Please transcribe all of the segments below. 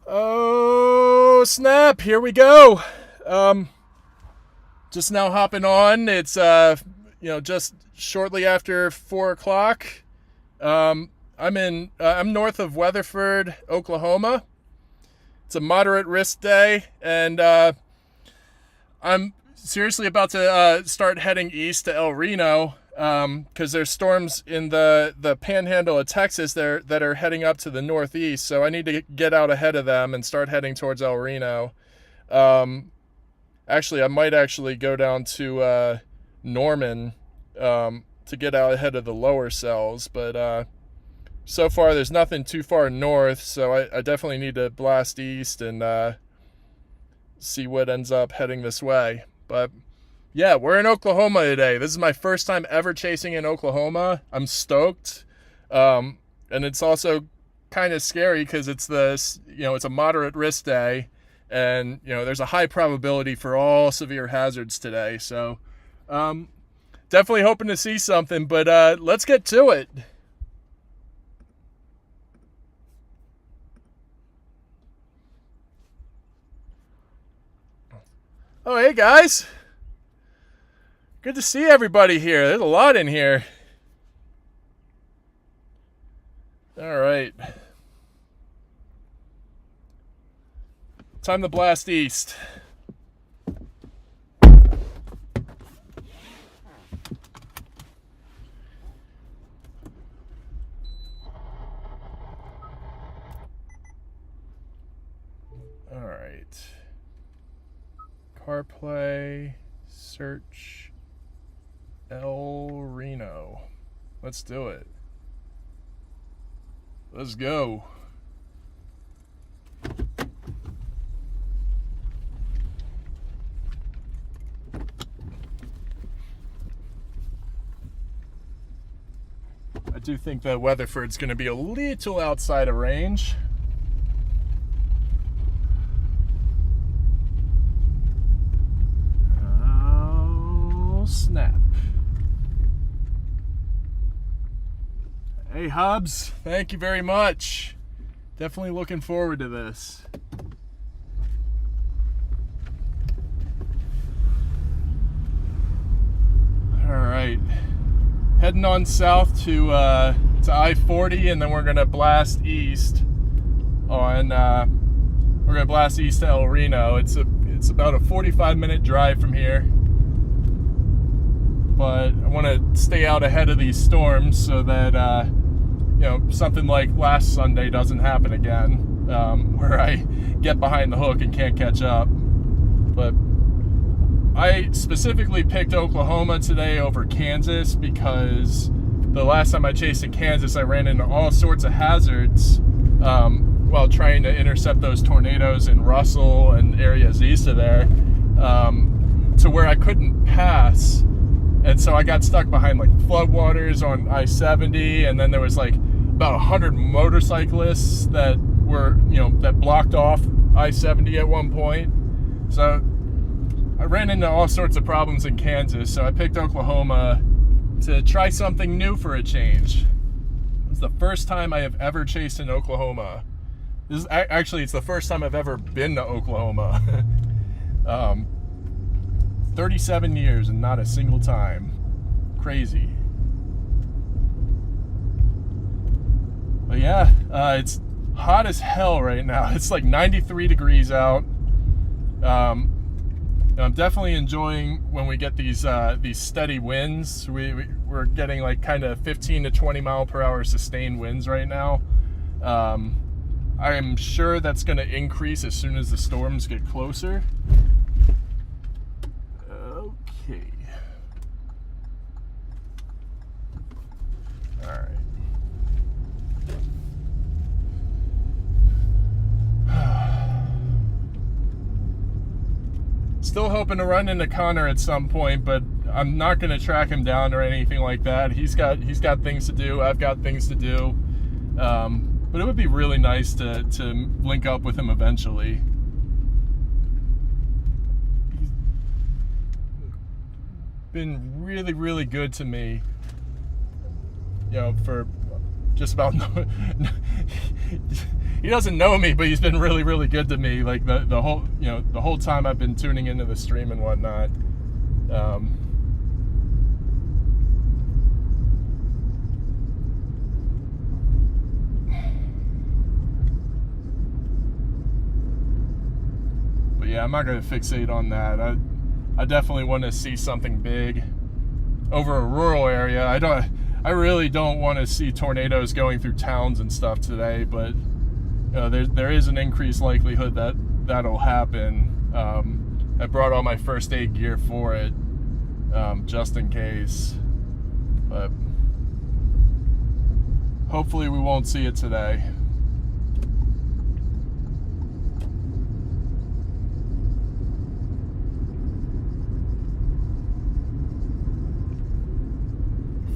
Oh, snap. Here we go. Just now hopping on. It's, just shortly after 4 o'clock. I'm north of Weatherford, Oklahoma. It's a moderate risk day, and I'm seriously about to start heading east to El Reno, because there's storms in the panhandle of Texas there that are heading up to the northeast. So I need to get out ahead of them and start heading towards El Reno. Actually, I might actually go down to Norman to get out ahead of the lower cells. But so far, there's nothing too far north, so I definitely need to blast east and see what ends up heading this way. But yeah, we're in Oklahoma today. This is my first time ever chasing in Oklahoma. I'm stoked. And it's also kind of scary because it's a moderate risk day, and there's a high probability for all severe hazards today. So definitely hoping to see something, but let's get to it. Oh, hey guys. Good to see everybody here. There's a lot in here. All right. Time to blast east. All right. CarPlay, search El Reno. Let's do it. Let's go. I do think that Weatherford's going to be a little outside of range. Snap. Hey Hubs, thank you very much. Definitely looking forward to this. All right, heading on south to I-40, and then we're gonna blast east on. We're gonna blast east to El Reno. It's about a 45-minute drive from here. But I want to stay out ahead of these storms so that, something like last Sunday doesn't happen again, where I get behind the hook and can't catch up. But I specifically picked Oklahoma today over Kansas because the last time I chased in Kansas, I ran into all sorts of hazards while trying to intercept those tornadoes in Russell and areas east of there, to where I couldn't pass. And so I got stuck behind like floodwaters on I-70, and then there was like about 100 motorcyclists that were, that blocked off I-70 at one point. So I ran into all sorts of problems in Kansas, so I picked Oklahoma to try something new for a change. It was the first time I have ever chased in Oklahoma. It's the first time I've ever been to Oklahoma. 37 years and not a single time. Crazy. But yeah, it's hot as hell right now. It's like 93 degrees out. I'm definitely enjoying when we get these steady winds. We're getting like kind of 15 to 20 mile per hour sustained winds right now. I am sure that's going to increase as soon as the storms get closer. Okay. All right. Still hoping to run into Connor at some point, but I'm not going to track him down or anything like that. He's got things to do. I've got things to do. But it would be really nice to link up with him eventually. He's been really, really good to me, for just about he doesn't know me, but he's been really, really good to me. Like the whole time I've been tuning into the stream and whatnot. But yeah, I'm not going to fixate on that. I definitely want to see something big over a rural area. I really don't want to see tornadoes going through towns and stuff today, but there is an increased likelihood that that'll happen. I brought all my first aid gear for it, just in case, but hopefully we won't see it today.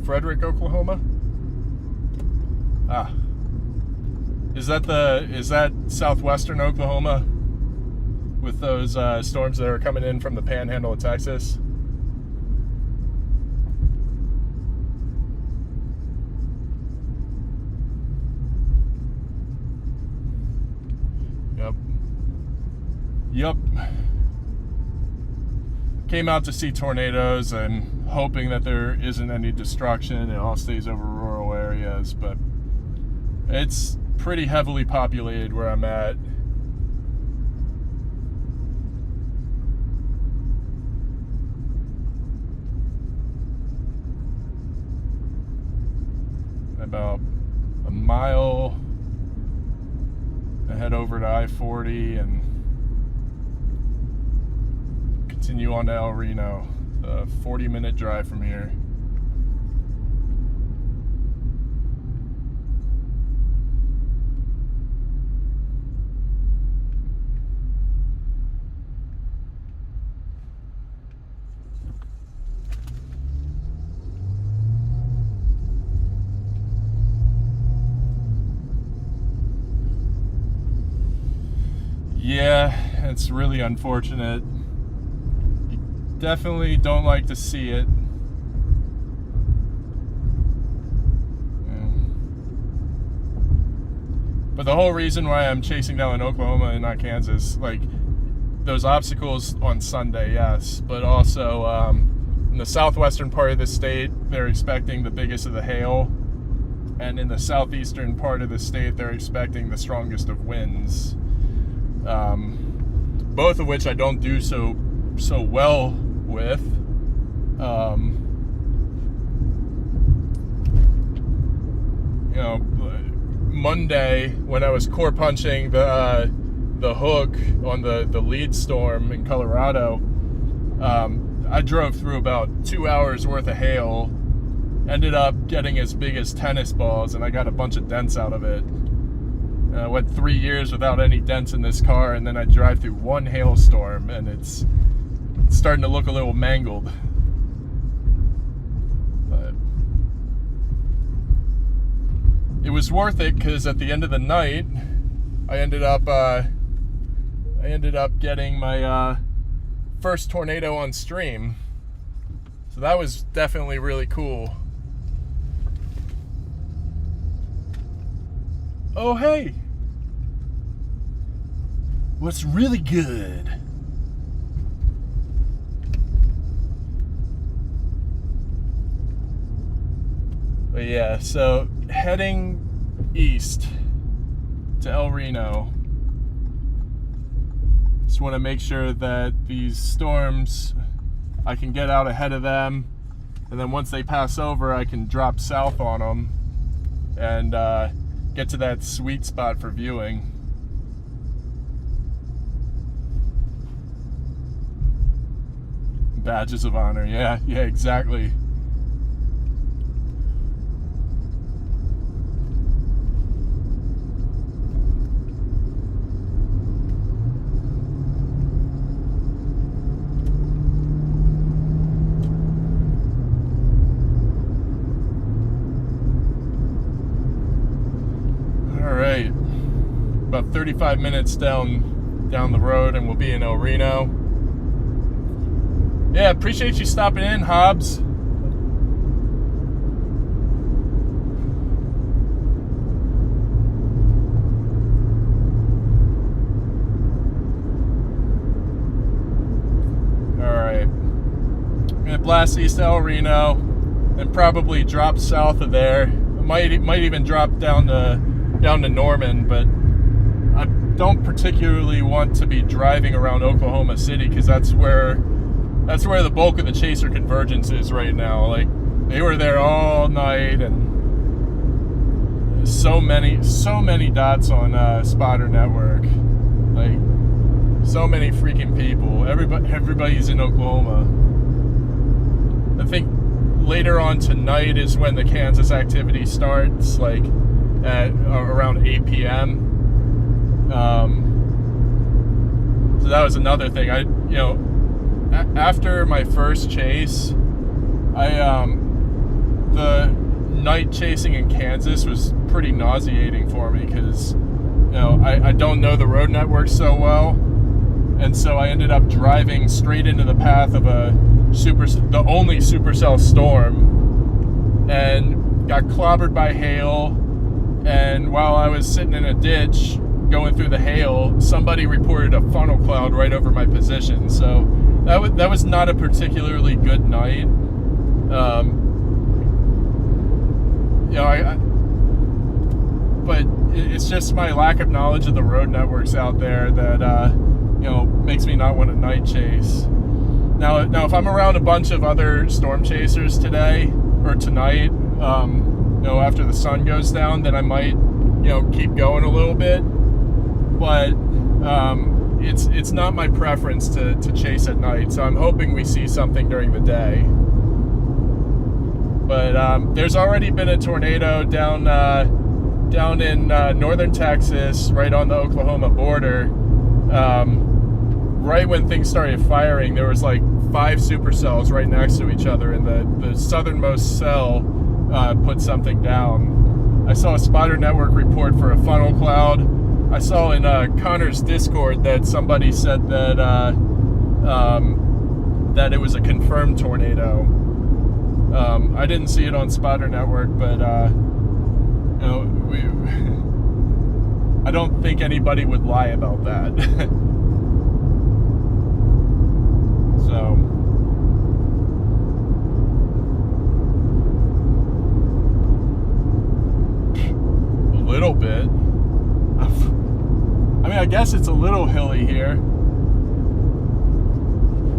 Frederick, Oklahoma? Ah. Is that southwestern Oklahoma with those storms that are coming in from the panhandle of Texas? Yep. Came out to see tornadoes and hoping that there isn't any destruction. It all stays over rural areas, but it's pretty heavily populated where I'm at. About a mile, I head over to I-40 and continue on to El Reno. A 40-minute drive from here. Yeah, it's really unfortunate. Definitely don't like to see it. But the whole reason why I'm chasing down in Oklahoma and not Kansas, like those obstacles on Sunday, yes, but also in the southwestern part of the state, they're expecting the biggest of the hail, and in the southeastern part of the state, they're expecting the strongest of winds. Both of which I don't do so well with. Monday when I was core punching the hook on the lead storm in Colorado, I drove through about 2 hours worth of hail, ended up getting as big as tennis balls, and I got a bunch of dents out of it. I went 3 years without any dents in this car, and then I drive through one hailstorm, and it's starting to look a little mangled. But it was worth it because at the end of the night, I ended up getting my first tornado on stream. So that was definitely really cool. Oh, hey. What's really good? But yeah, so heading east to El Reno. Just want to make sure that these storms, I can get out ahead of them, and then once they pass over, I can drop south on them and get to that sweet spot for viewing. Badges of honor, yeah, exactly. About 35 minutes down the road and we'll be in El Reno. Yeah, appreciate you stopping in, Hobbs. blast east of El Reno and probably drop south of there. Might even drop down to Norman, but I don't particularly want to be driving around Oklahoma City because that's where the bulk of the chaser convergence is right now. Like, they were there all night, and so many dots on Spotter Network. Like, so many freaking people. Everybody's in Oklahoma. I think later on tonight is when the Kansas activity starts, like at around 8 p.m. So that was another thing. After my first chase, the night chasing in Kansas was pretty nauseating for me because, I don't know the road network so well, and so I ended up driving straight into the path of the only supercell storm, and got clobbered by hail. And while I was sitting in a ditch going through the hail, somebody reported a funnel cloud right over my position. So that was not a particularly good night. But it's just my lack of knowledge of the road networks out there that makes me not want to night chase. Now if I'm around a bunch of other storm chasers today or tonight, after the sun goes down, then I might, keep going a little bit. But it's not my preference to chase at night, so I'm hoping we see something during the day. But there's already been a tornado down in northern Texas, right on the Oklahoma border. Right when things started firing, there was like 5 supercells right next to each other, and the southernmost cell put something down. I saw a Spotter Network report for a funnel cloud. I saw in Connor's Discord that somebody said that that it was a confirmed tornado. I didn't see it on Spotter Network, but I don't think anybody would lie about that. So, a little bit. I mean, I guess it's a little hilly here.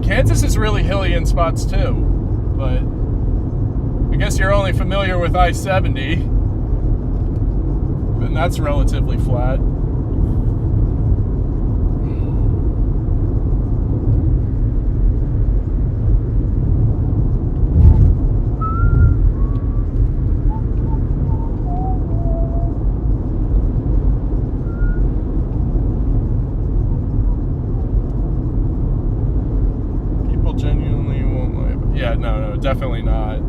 Kansas is really hilly in spots too, but I guess you're only familiar with I-70, and that's relatively flat. Definitely not.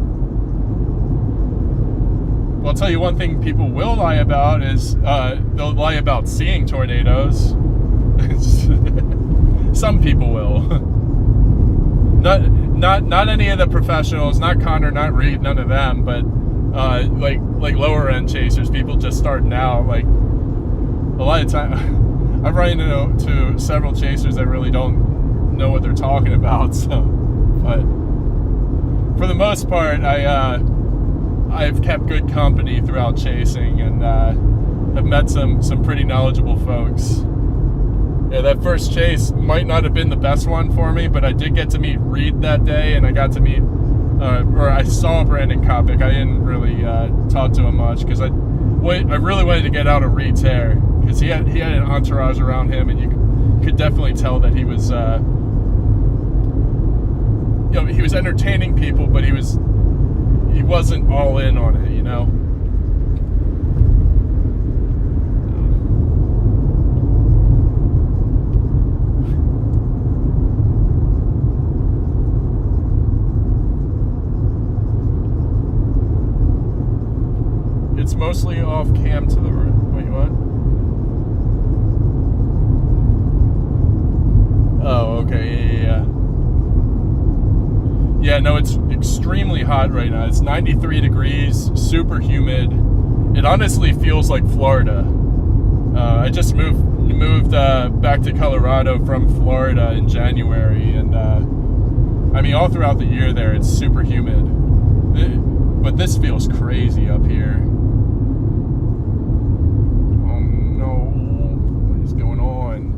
Well, I'll tell you one thing people will lie about is they'll lie about seeing tornadoes. Some people will. Not any of the professionals, not Connor, not Reed, none of them, but like lower end chasers, people just starting out. Like, a lot of time I've run into several chasers that really don't know what they're talking about. So, but for the most part, I've kept good company throughout chasing, and have met some pretty knowledgeable folks. Yeah, that first chase might not have been the best one for me, but I did get to meet Reed that day, and I got to meet, or I saw Brandon Kopic. I didn't really talk to him much because I really wanted to get out of Reed's hair, because he had an entourage around him, and you could definitely tell that he was. He was entertaining people, but he wasn't all in on it, It's mostly off cam to the right. Wait, what? Oh, okay, yeah. Yeah, no, it's extremely hot right now. It's 93 degrees, super humid. It honestly feels like Florida. I just moved back to Colorado from Florida in January, and I mean, all throughout the year there, it's super humid. But this feels crazy up here. Oh no, what is going on?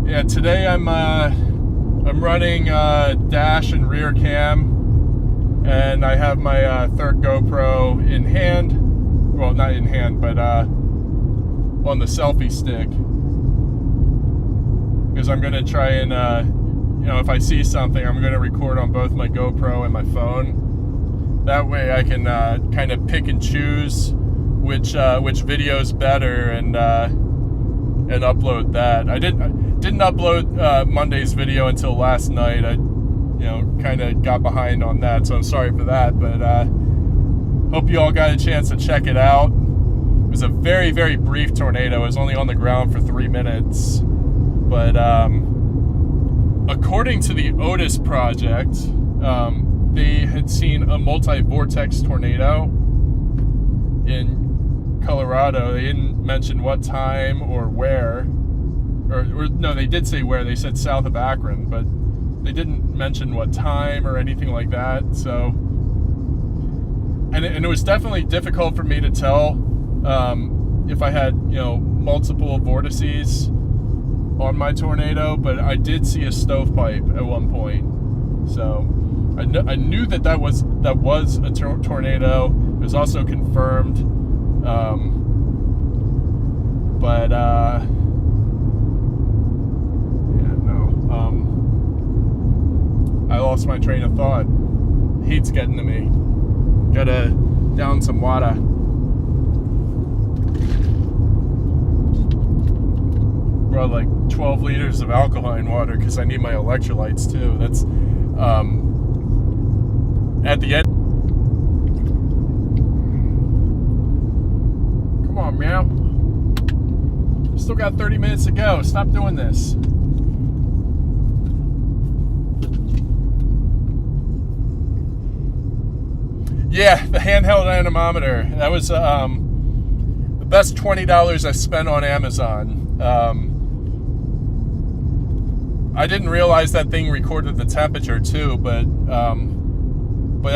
Yeah, today I'm running dash and rear cam, and I have my third GoPro in hand. Well, not in hand, but on the selfie stick, because I'm gonna try and if I see something, I'm gonna record on both my GoPro and my phone. That way I can kind of pick and choose which video's better and upload that. I didn't upload Monday's video until last night. I kind of got behind on that, so I'm sorry for that, but hope you all got a chance to check it out. It was a very, very brief tornado. It was only on the ground for 3 minutes, but according to the Otis project, they had seen a multi-vortex tornado in Colorado. They didn't mention what time or where, or no, they did say where. They said south of Akron, but they didn't mention what time or anything like that. So, and it was definitely difficult for me to tell if I had multiple vortices on my tornado, but I did see a stovepipe at one point. So I knew that was a tornado. It was also confirmed, but I lost my train of thought. Heat's getting to me. Gotta down some water. Brought like 12 liters of alkaline water because I need my electrolytes too. That's at the end. Come on, meow. Still got 30 minutes to go. Stop doing this. Yeah, the handheld anemometer. That was the best $20 I spent on Amazon. I didn't realize that thing recorded the temperature too, but I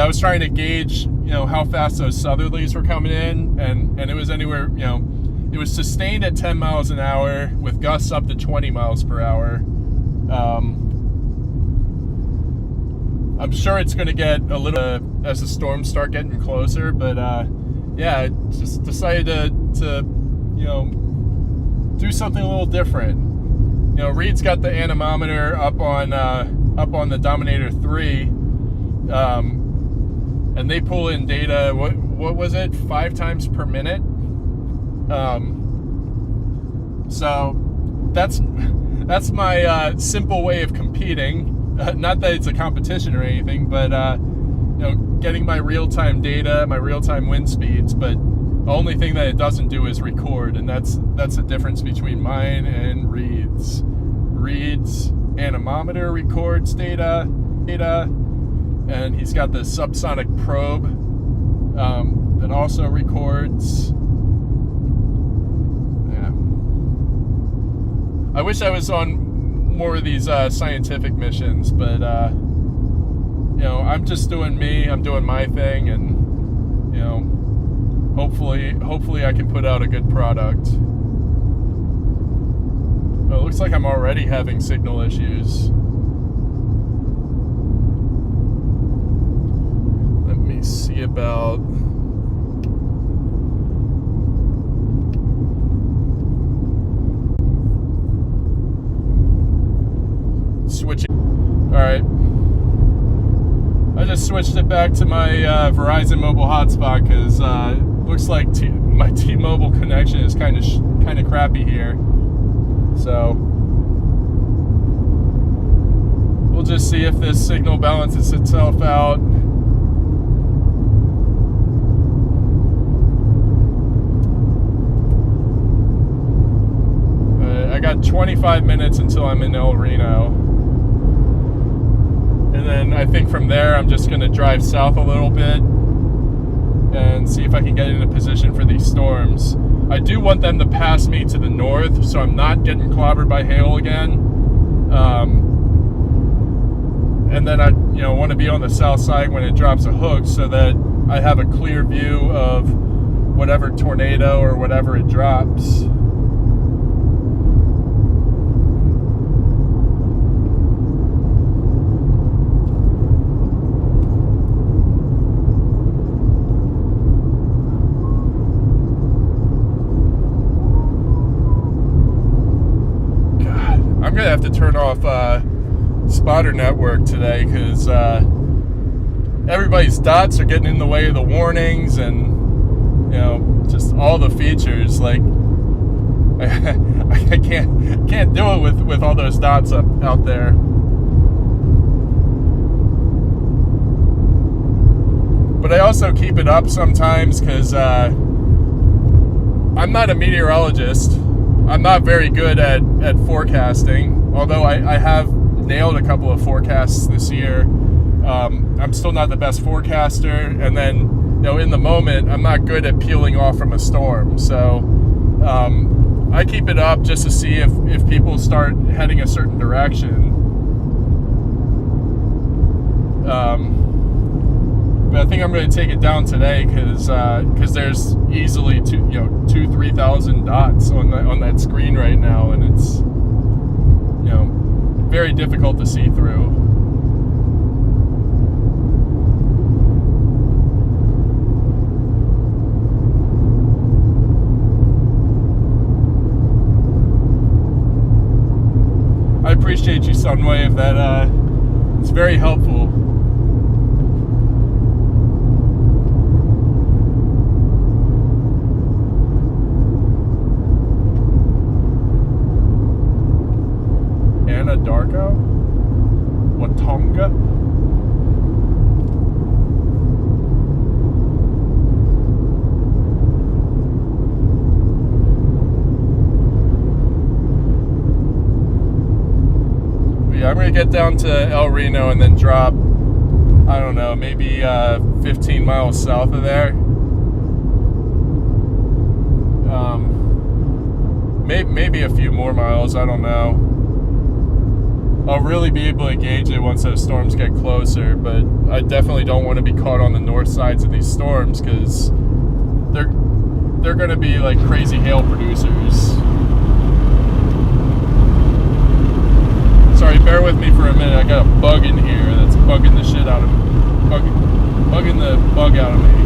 was trying to gauge, how fast those southerlies were coming in, and it was anywhere, it was sustained at 10 miles an hour with gusts up to 20 miles per hour. I'm sure it's going to get a little as the storms start getting closer, but yeah, I just decided to do something a little different. Reed's got the anemometer up on the Dominator 3, and they pull in data. What was it? 5 times per minute. So that's my simple way of competing. Not that it's a competition or anything, but getting my real-time data, my real-time wind speeds. But the only thing that it doesn't do is record, and that's the difference between mine and Reed's. Reed's anemometer records data, and he's got the subsonic probe that also records. Yeah, I wish I was on more of these scientific missions, but I'm just doing me. I'm doing my thing, and hopefully I can put out a good product. Oh, it looks like I'm already having signal issues. Let me see about. Switching. Alright. I just switched it back to my Verizon mobile hotspot because looks like my T-Mobile connection is kind of crappy here. So we'll just see if this signal balances itself out. I got 25 minutes until I'm in El Reno. And then I think from there I'm just going to drive south a little bit and see if I can get into position for these storms. I do want them to pass me to the north, so I'm not getting clobbered by hail again. And then I, want to be on the south side when it drops a hook, so that I have a clear view of whatever tornado or whatever it drops. I'm gonna have to turn off spotter network today because everybody's dots are getting in the way of the warnings, and just all the features. Like I can't do it with all those dots out there. But I also keep it up sometimes because I'm not a meteorologist. I'm not very good at forecasting, although I have nailed a couple of forecasts this year. I'm still not the best forecaster, and then in the moment I'm not good at peeling off from a storm. So I keep it up just to see if people start heading a certain direction. But I think I'm going to take it down today because there's easily 3,000 dots on that screen right now, and it's very difficult to see through. I appreciate you, Sunwave. That it's very helpful. Darko? Watonga? Yeah, I'm going to get down to El Reno and then drop, I don't know, maybe 15 miles south of there. Maybe a few more miles, I don't know. I'll really be able to gauge it once those storms get closer, but I definitely don't want to be caught on the north sides of these storms because they're going to be like crazy hail producers. Sorry, bear with me for a minute. I got a bug in here that's bugging the shit out of me. Bugging the bug out of me.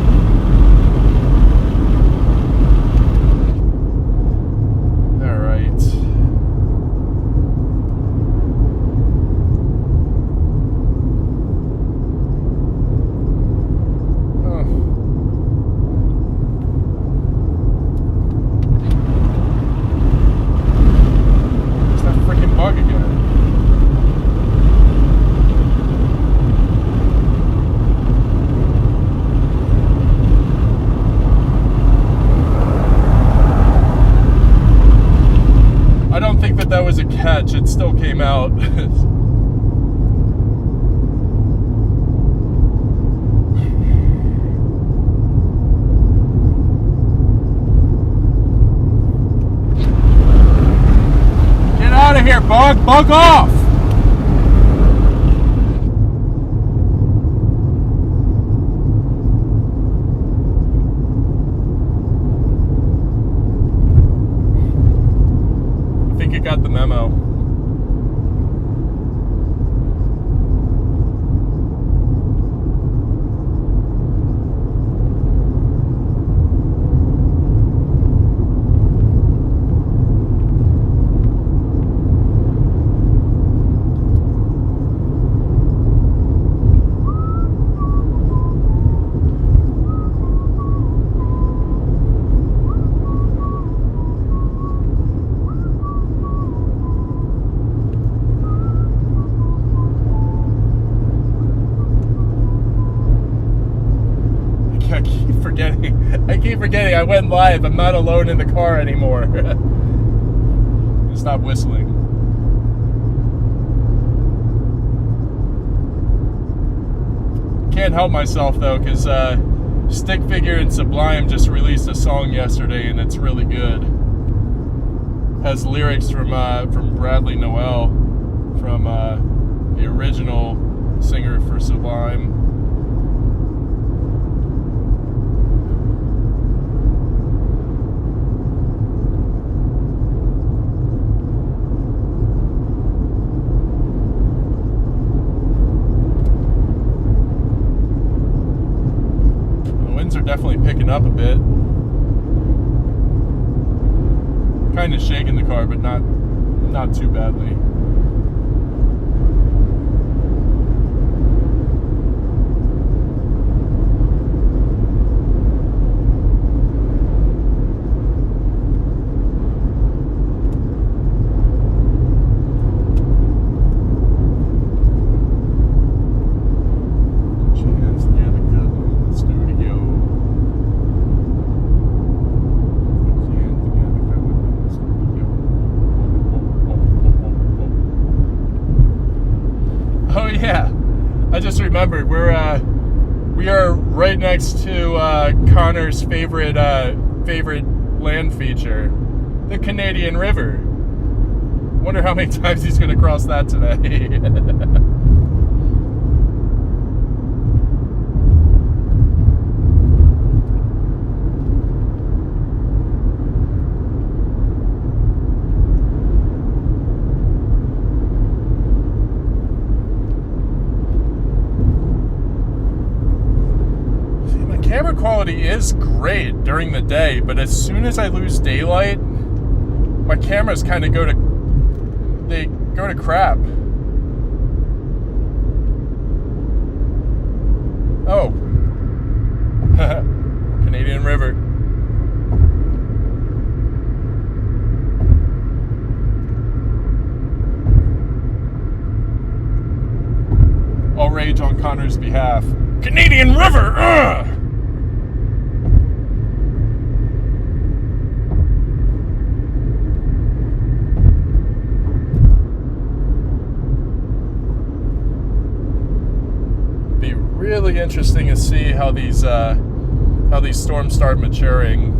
That was a catch. It still came out. Get out of here, bug! Bug off! Got the memo. I keep forgetting I went live. I'm not alone in the car anymore. Stop whistling. Can't help myself though, because Stick Figure and Sublime just released a song yesterday, and it's really good. Has lyrics from Bradley Noel, from the original singer for Sublime. Are definitely picking up a bit. Kind of shaking the car, but not too badly. Just remembered we are right next to Connor's favorite land feature, the Canadian River. Wonder how many times he's going to cross that today. Camera quality is great during the day, but as soon as I lose daylight, my cameras kind of go to crap. Oh. Canadian River. I'll rage on Connor's behalf. Canadian River! Ugh! Really interesting to see how these storms start maturing.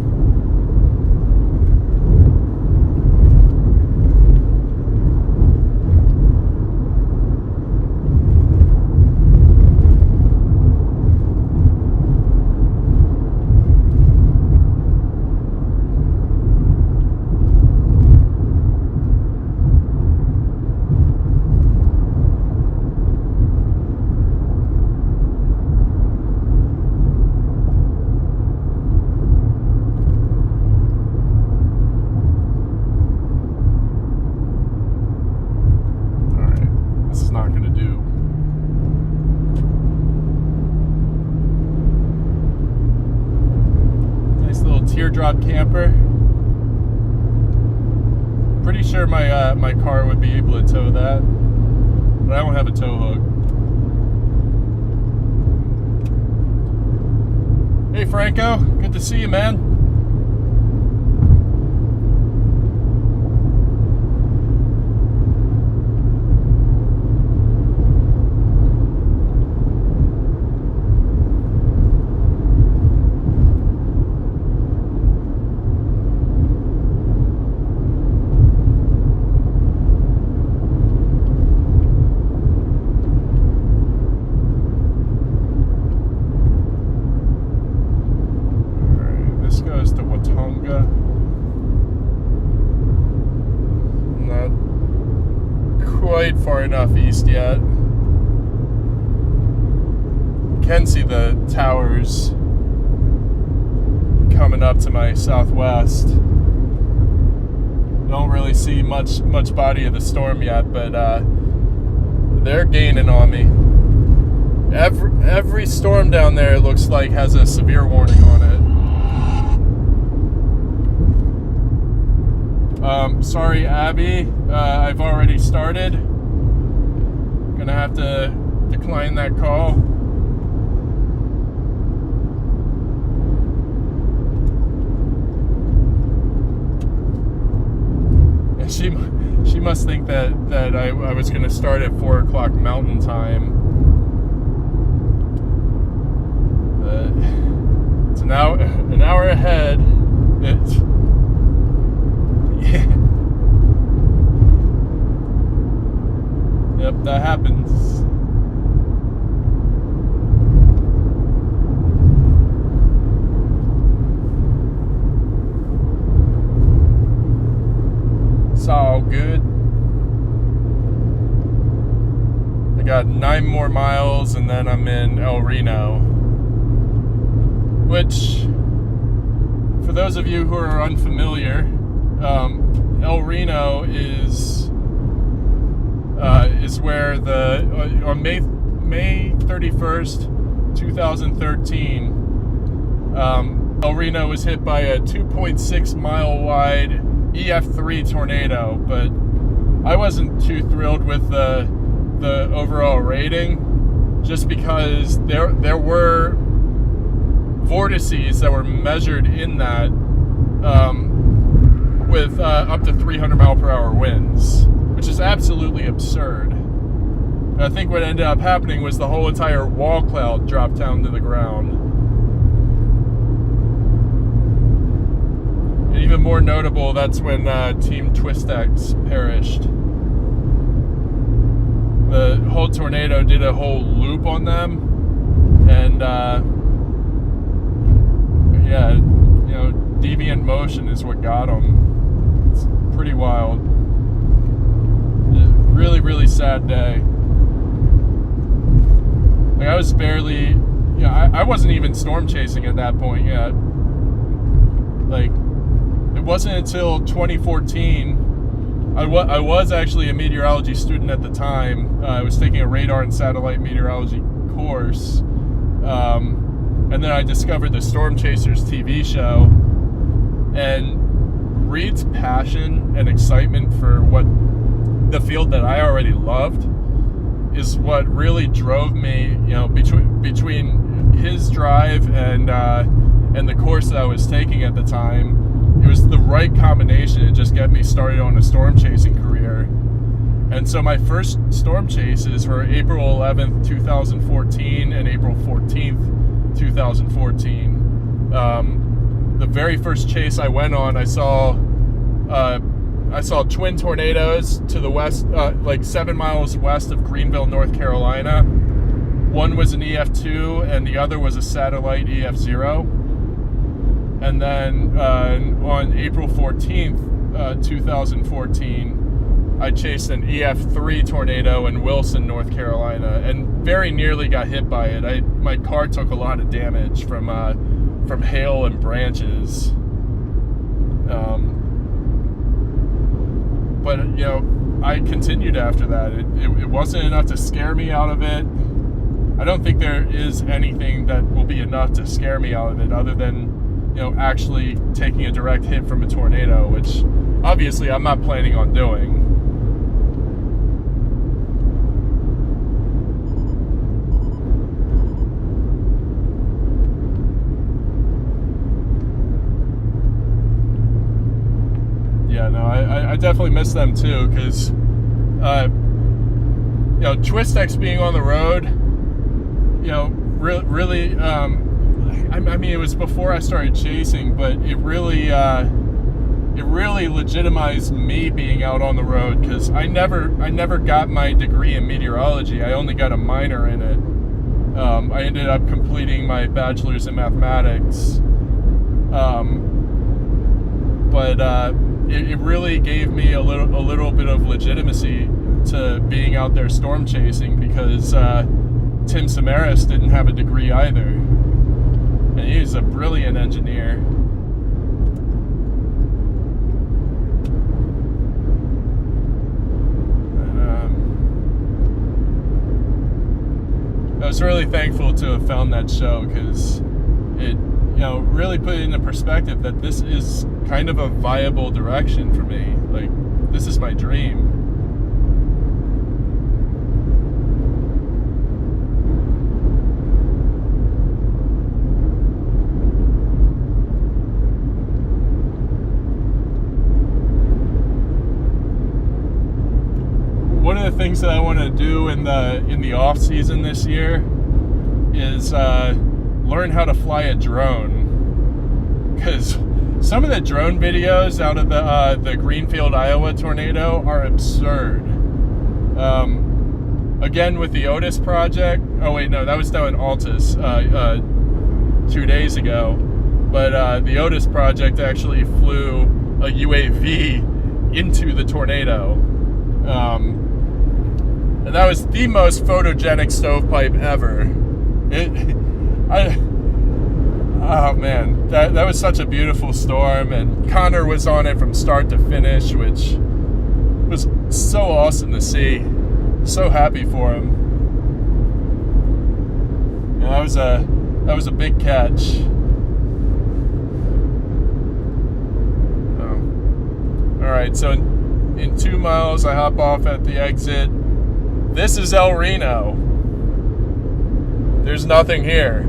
Teardrop camper. Pretty sure my car would be able to tow that, but I don't have a tow hook. Hey Franco, good to see you, man. Far enough east yet. Can see the towers coming up to my southwest. Don't really see much body of the storm yet, but they're gaining on me. Every storm down there looks like has a severe warning on it. Sorry, Abby. I've already started. Gonna have to decline that call. And she must think that I was gonna start at 4 o'clock Mountain Time. So now, an hour ahead, it's, yeah. Yep, that happens. It's all good. I got 9 more miles and then I'm in El Reno, which, for those of you who are unfamiliar, El Reno is where on May 31st, 2013, El Reno was hit by a 2.6 mile wide EF3 tornado, but I wasn't too thrilled with the overall rating, just because there were vortices that were measured in that with up to 300 mile per hour winds, which is absolutely absurd. And I think what ended up happening was the whole entire wall cloud dropped down to the ground. And even more notable, that's when Team Twistex perished. The whole tornado did a whole loop on them, and yeah, you know, deviant motion is what got them. It's pretty wild. Really, really sad day. Like, I was barely, you know, I wasn't even storm chasing at that point yet. Like, it wasn't until 2014. I was actually a meteorology student at the time. I was taking a radar and satellite meteorology course. And then I discovered the Storm Chasers TV show. And Reed's passion and excitement for the field that I already loved is what really drove me, you know, between his drive and the course that I was taking at the time. It was the right combination to just get me started on a storm chasing career. And so my first storm chases were April 11th, 2014 and April 14th, 2014. The very first chase I went on, I saw twin tornadoes to the west, like 7 miles west of Greenville, North Carolina. One was an EF2 and the other was a satellite EF0. And then on April 14th, 2014, I chased an EF3 tornado in Wilson, North Carolina, and very nearly got hit by it. My car took a lot of damage from hail and branches. But, you know, I continued after that. It wasn't enough to scare me out of it. I don't think there is anything that will be enough to scare me out of it other than, you know, actually taking a direct hit from a tornado, which obviously I'm not planning on doing. Yeah, no, I definitely miss them too, because, you know, Twistex being on the road, you know, really, I mean, it was before I started chasing, but it really legitimized me being out on the road, because I never got my degree in meteorology. I only got a minor in it. I ended up completing my bachelor's in mathematics, but it really gave me a little bit of legitimacy to being out there storm chasing, because Tim Samaras didn't have a degree either. And he's a brilliant engineer. And, I was really thankful to have found that show, because it, you know, really put it into perspective that this is kind of a viable direction for me. Like, this is my dream. One of the things that I want to do in the off season this year is learn how to fly a drone. because some of the drone videos out of the Greenfield, Iowa tornado are absurd. Again, with the Otis project. Oh wait, no, that was down in Altus 2 days ago. But the Otis project actually flew a UAV into the tornado. And that was the most photogenic stovepipe ever. Oh man, that was such a beautiful storm, and Connor was on it from start to finish, which was so awesome to see. So happy for him. Yeah, that was a big catch. All right, so in 2 miles, I hop off at the exit. This is El Reno. There's nothing here.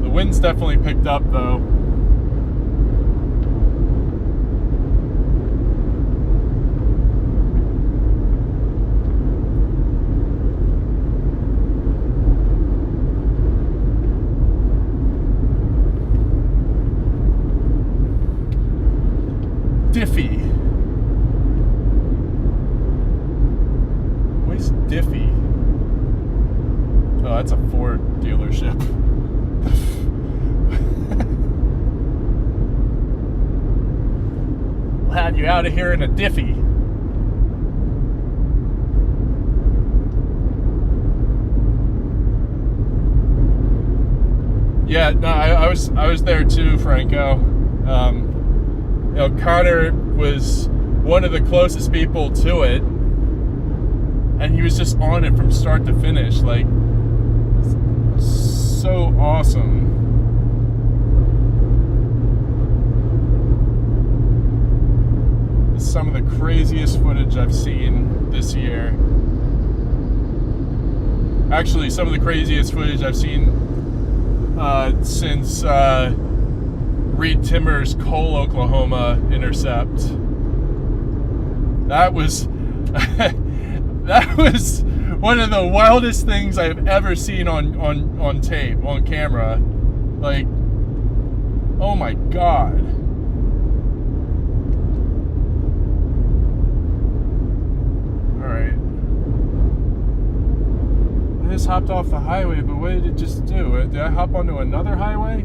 The wind's definitely picked up, though. Diffie. Where's Diffie? Oh, that's a Ford dealership. We'll have you out of here in a Diffie. Yeah, no, I was there too, Franco. You know, Connor was one of the closest people to it, and he was just on it from start to finish. Like, so awesome. Some of the craziest footage I've seen this year. Actually, some of the craziest footage I've seen since Reed Timmer's Cole, Oklahoma intercept. That was that was one of the wildest things I've ever seen on tape, on camera. Like, oh my God. Alright. I just hopped off the highway, but what did it just do? Did I hop onto another highway?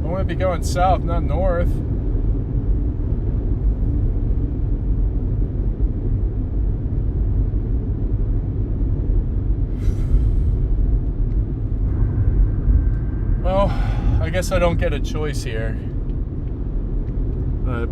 I want to be going south, not north. Well, I guess I don't get a choice here. But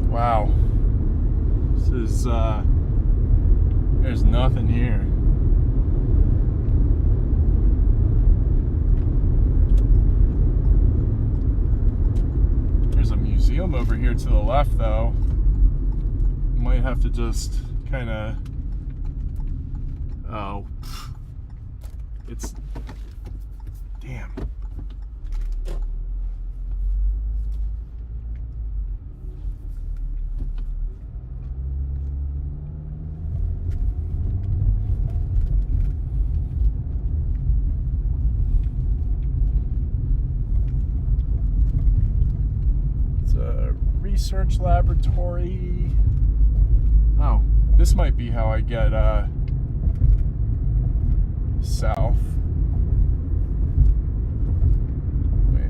wow. This is, there's nothing here. There's a museum over here to the left, though. Might have to just kind of... Oh. It's... Damn. Research laboratory. Oh, this might be how I get south.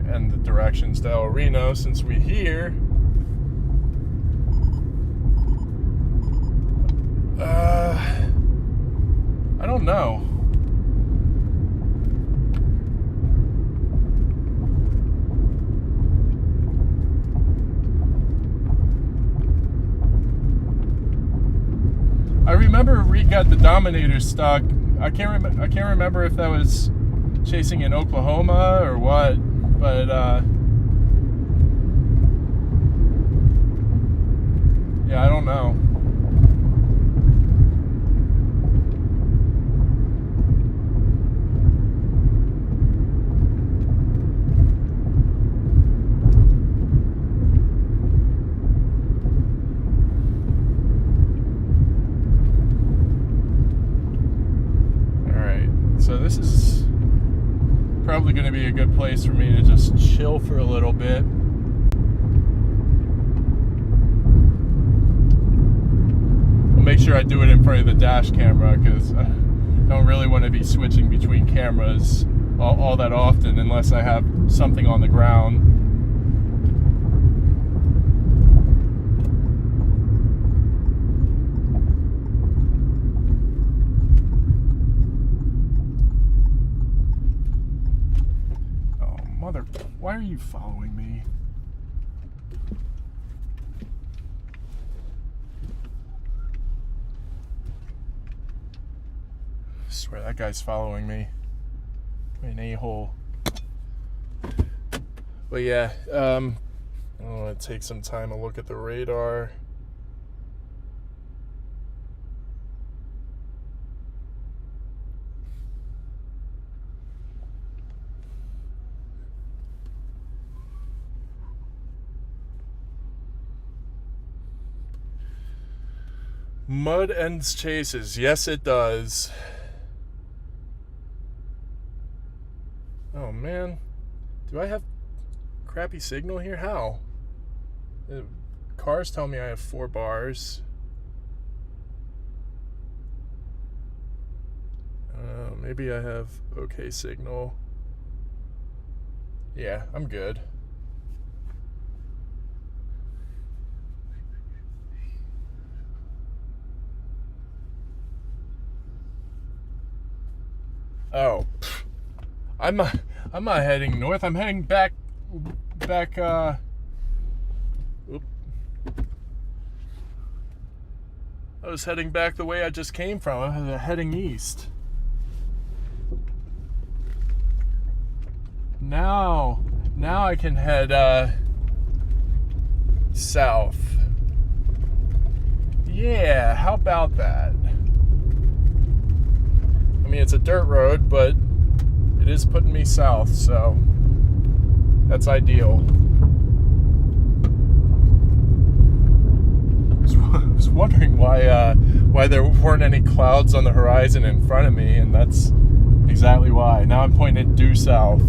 And the directions to El Reno, since we're here. I don't know. I remember got the Dominator stuck. I can't remember if that was chasing in Oklahoma or what, but yeah, I don't know. So this is probably going to be a good place for me to just chill for a little bit. I'll make sure I do it in front of the dash camera because I don't really want to be switching between cameras all that often unless I have something on the ground. Why are you following me? I swear that guy's following me. An a-hole. But yeah, I want to take some time to look at the radar. Mud ends chases. Yes, it does. Oh, man. Do I have crappy signal here? How? The cars tell me I have 4 bars. Maybe I have okay signal. Yeah, I'm good. Oh, I'm not heading north. I'm heading back. I was heading back the way I just came from. I was heading east. Now I can head south. Yeah, how about that? I mean, it's a dirt road, but it is putting me south, so that's ideal. I was wondering why there weren't any clouds on the horizon in front of me, and that's exactly why. Now I'm pointing due south.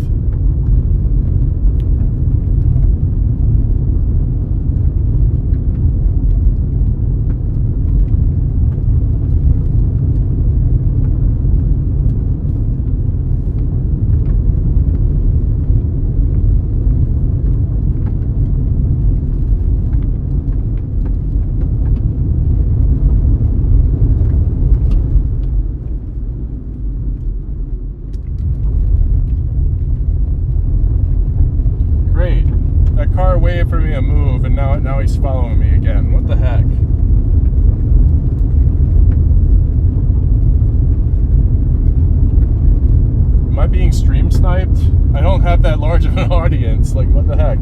Waited for me to move, and now he's following me again. What the heck? Am I being stream sniped? I don't have that large of an audience. Like, what the heck?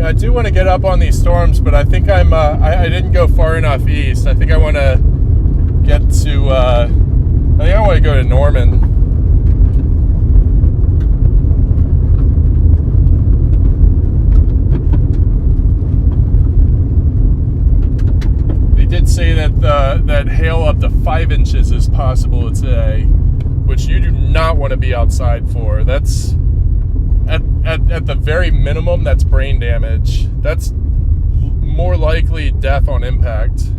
I do want to get up on these storms, but I think I didn't go far enough east. I think I want to get to, I think I want to go to Norman. They did say that that hail up to 5 inches is possible today, which you do not want to be outside for. That's at the very minimum, that's brain damage. That's more likely death on impact.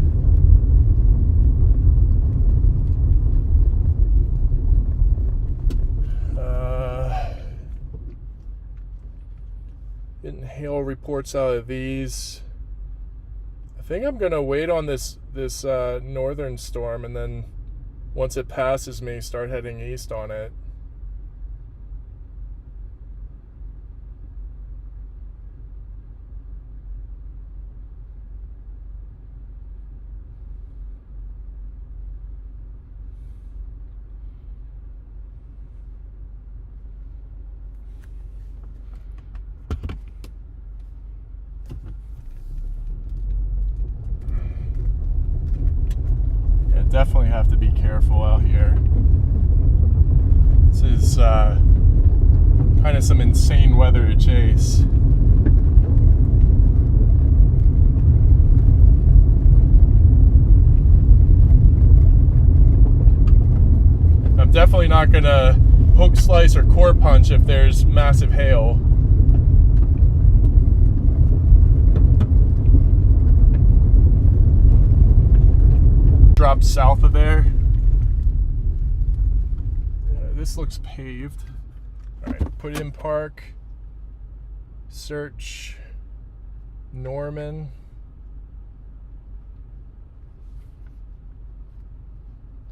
Getting hail reports out of these. I think I'm gonna wait on this northern storm, and then once it passes me, start heading east on it. Definitely have to be careful out here. This is kind of some insane weather to chase. I'm definitely not gonna hook, slice, or core punch if there's massive hail. Drop south of there. This looks paved. Alright, put in park. Search Norman.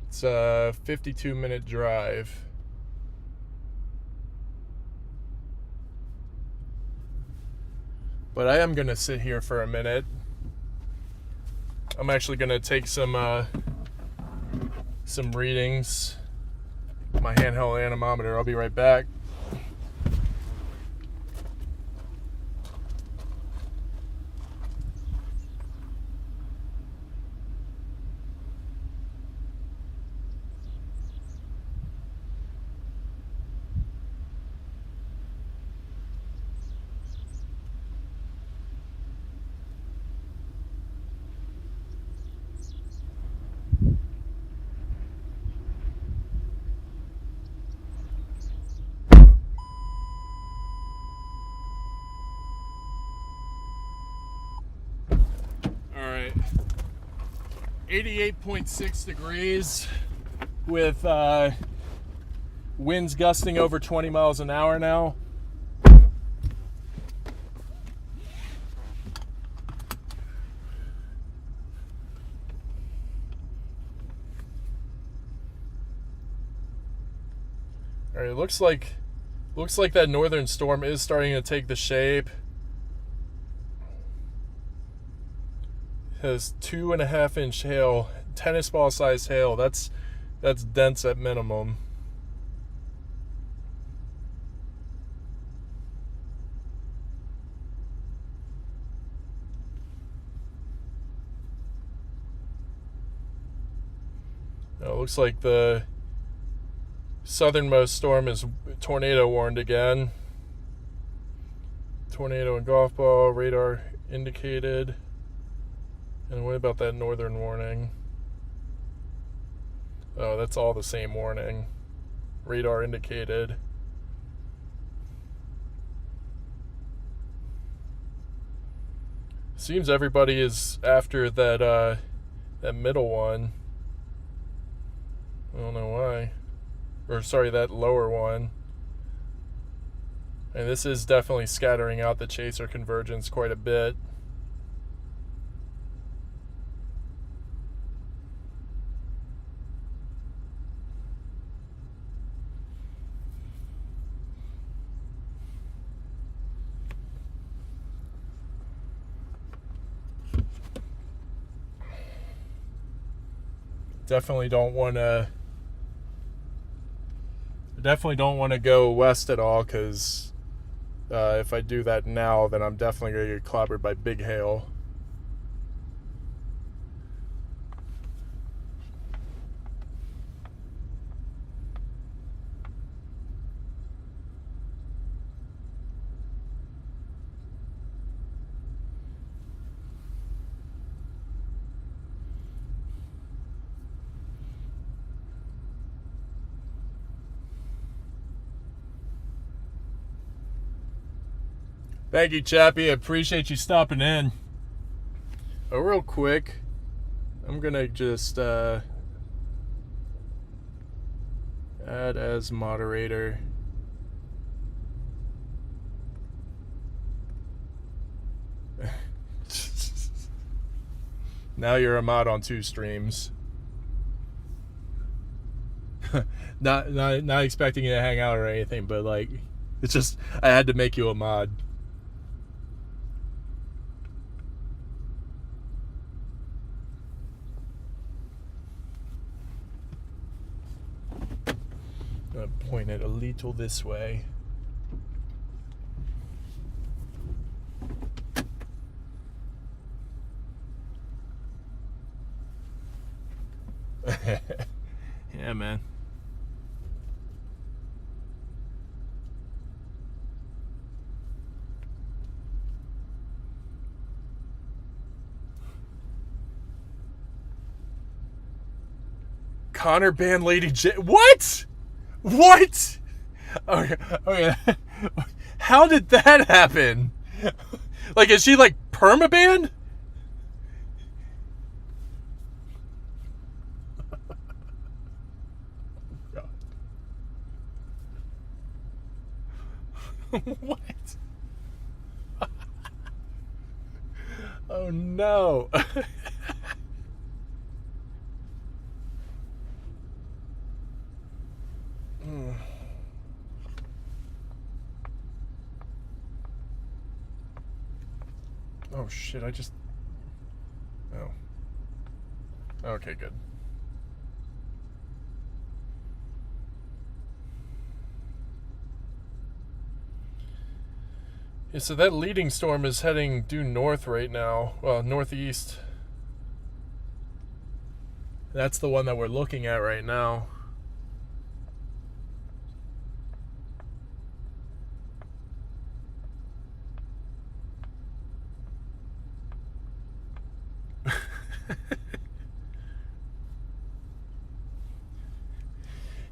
It's a 52-minute drive. But I am gonna sit here for a minute. I'm actually gonna take some readings. My handheld anemometer. I'll be right back. Alright, 88.6 degrees with winds gusting over 20 miles an hour now. Alright, looks like that northern storm is starting to take the shape. Has 2.5 inch hail, tennis ball sized hail. That's dense at minimum. Now it looks like the southernmost storm is tornado warned again. Tornado and golf ball, radar indicated. And what about that northern warning? Oh, that's all the same warning. Radar indicated. Seems everybody is after that middle one. I don't know why. Or sorry, that lower one. And this is definitely scattering out the chaser convergence quite a bit. Definitely don't want to go west at all, because if I do that now, then I'm definitely going to get clobbered by big hail. Thank you, Chappie. I appreciate you stopping in. Real quick, I'm gonna just add as moderator. Now you're a mod on 2 streams. not expecting you to hang out or anything, but like, it's just I had to make you a mod. I'm gonna point it a little this way. Yeah, man. Connor banned Lady J. What? What? Okay. How did that happen? Like, is she like permabanned? What? Oh no. Oh shit, I just... Oh. Okay, good. Yeah, so that leading storm is heading due north right now. Well, northeast. That's the one that we're looking at right now.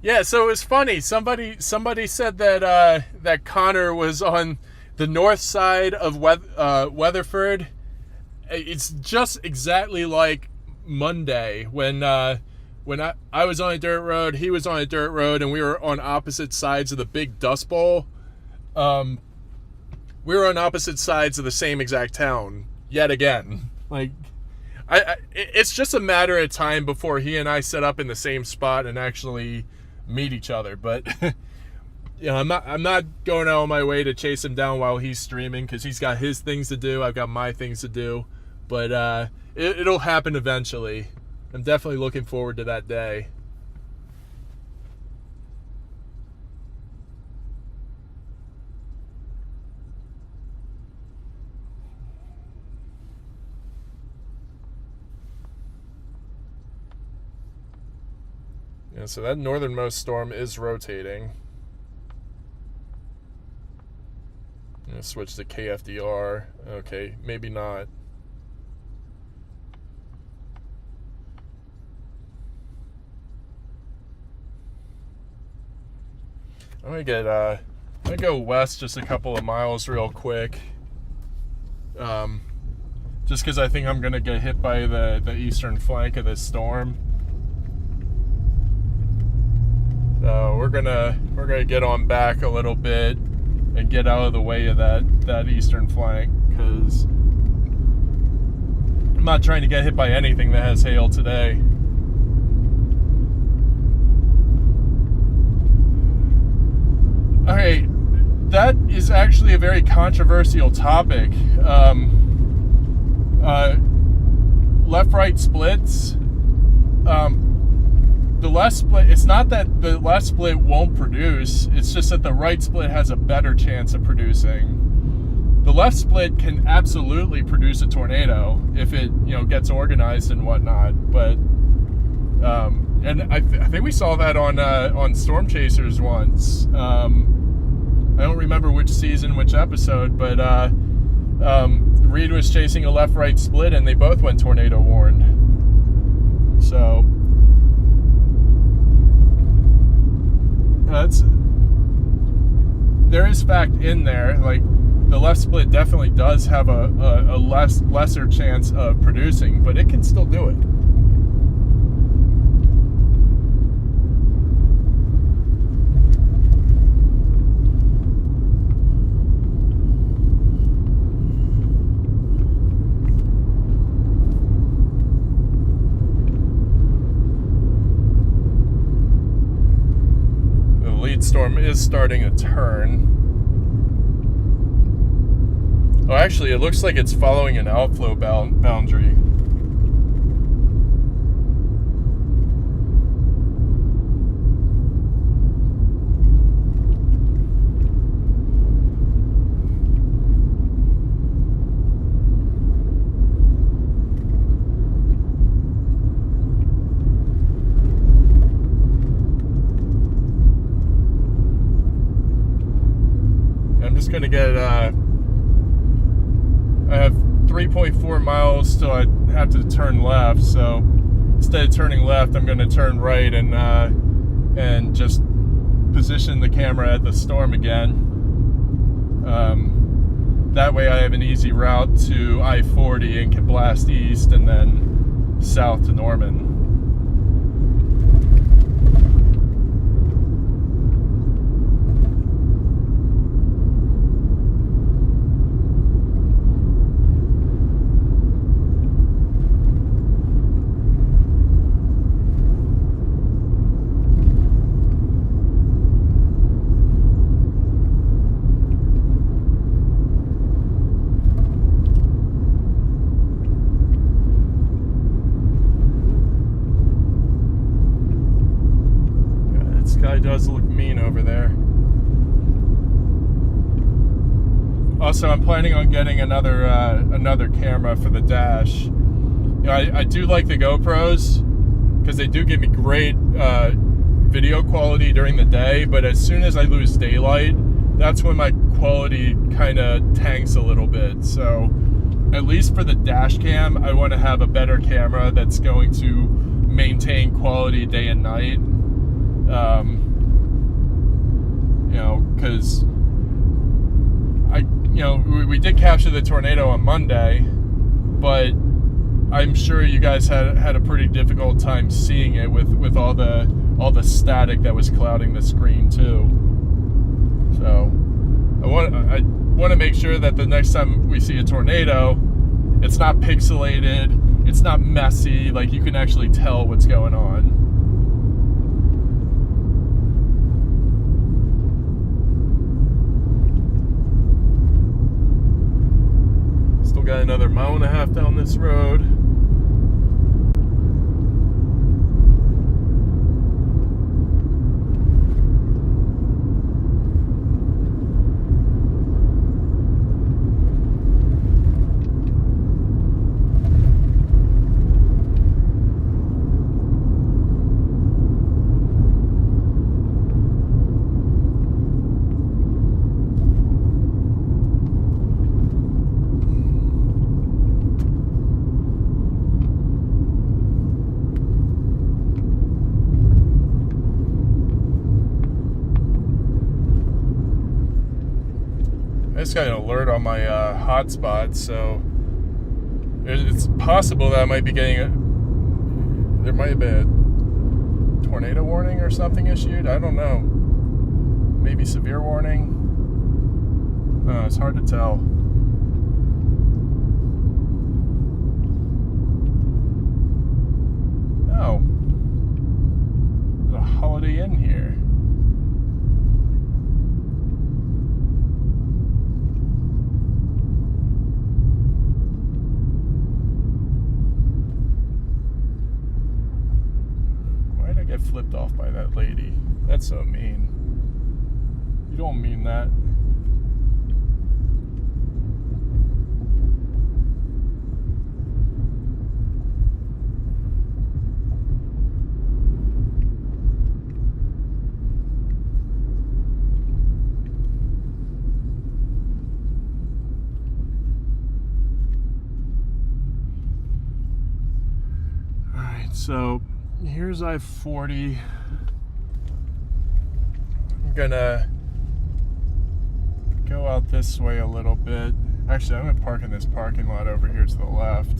Yeah, so it was funny. Somebody said that that Connor was on the north side of Weatherford. It's just exactly like Monday when I was on a dirt road, he was on a dirt road, and we were on opposite sides of the big Dust Bowl. We were on opposite sides of the same exact town yet again. Like, it's just a matter of time before he and I set up in the same spot and actually meet each other. But you know, I'm not going out of my way to chase him down while he's streaming, because he's got his things to do, I've got my things to do. But it'll happen eventually. I'm definitely looking forward to that day. Yeah, so that northernmost storm is rotating. I'm gonna switch to KFDR. Okay, maybe not. I'm gonna go west just a couple of miles real quick. Just because I think I'm gonna get hit by the eastern flank of this storm. So we're gonna get on back a little bit and get out of the way of that eastern flank, because I'm not trying to get hit by anything that has hail today. Alright, that is actually a very controversial topic. Left-right splits. The left split, it's not that the left split won't produce, it's just that the right split has a better chance of producing. The left split can absolutely produce a tornado if it, you know, gets organized and whatnot. But and I think we saw that on Storm Chasers once. I don't remember which season, which episode, but Reed was chasing a left-right split and they both went tornado warned. So there is fact in there. Like, the left split definitely does have a lesser chance of producing, but it can still do it. The lead storm is starting to turn. Oh, actually, it looks like it's following an outflow boundary. I'm just going to get... I have 3.4 miles till I have to turn left, so instead of turning left, I'm going to turn right and just position the camera at the storm again. That way I have an easy route to I-40 and can blast east and then south to Norman. Does look mean over there. Also, I'm planning on getting another camera for the dash. You know, I do like the GoPros because they do give me great video quality during the day, but as soon as I lose daylight, that's when my quality kind of tanks a little bit. So at least for the dash cam, I want to have a better camera that's going to maintain quality day and night. You know, because we did capture the tornado on Monday, but I'm sure you guys had a pretty difficult time seeing it with all the static that was clouding the screen too. So I want to make sure that the next time we see a tornado, it's not pixelated, it's not messy, like you can actually tell what's going on. Got another mile and a half down this road. I just got an alert on my hotspot, so it's possible that I might be getting there might have been a tornado warning or something issued. I don't know. Maybe severe warning. It's hard to tell. Oh, there's a Holiday Inn here. Get flipped off by that lady. That's so mean. You don't mean that. All right, so here's I-40. I'm gonna go out this way a little bit. Actually, I'm gonna park in this parking lot over here to the left,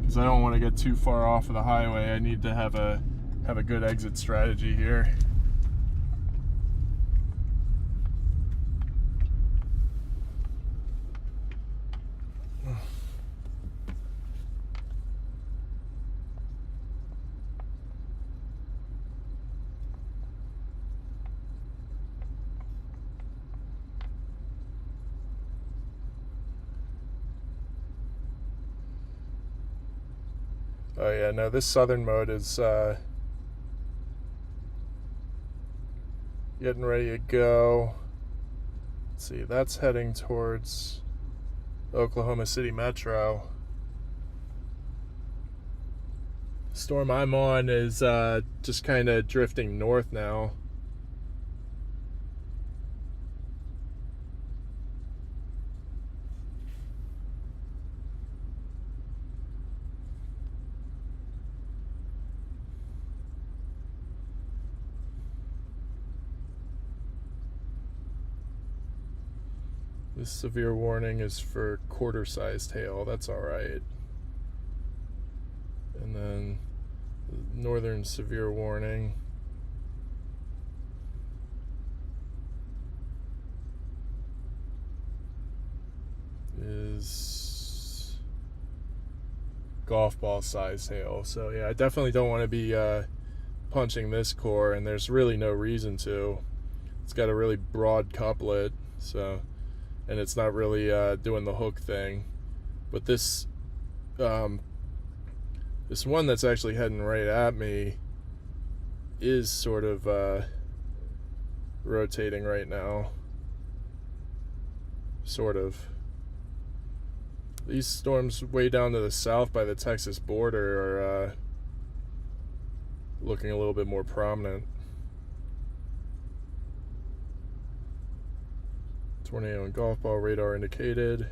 because I don't want to get too far off of the highway. I need to have a good exit strategy here. Oh yeah, no, this southern mode is getting ready to go. Let's see, that's heading towards Oklahoma City Metro. The storm I'm on is just kind of drifting north now. This severe warning is for quarter-sized hail. That's all right. And then the northern severe warning is golf ball size hail. So yeah, I definitely don't want to be punching this core, and there's really no reason to. It's got a really broad couplet, so, and it's not really doing the hook thing. But this this one that's actually heading right at me is sort of rotating right now. Sort of. These storms way down to the south by the Texas border are looking a little bit more prominent. Tornado and golf ball radar indicated,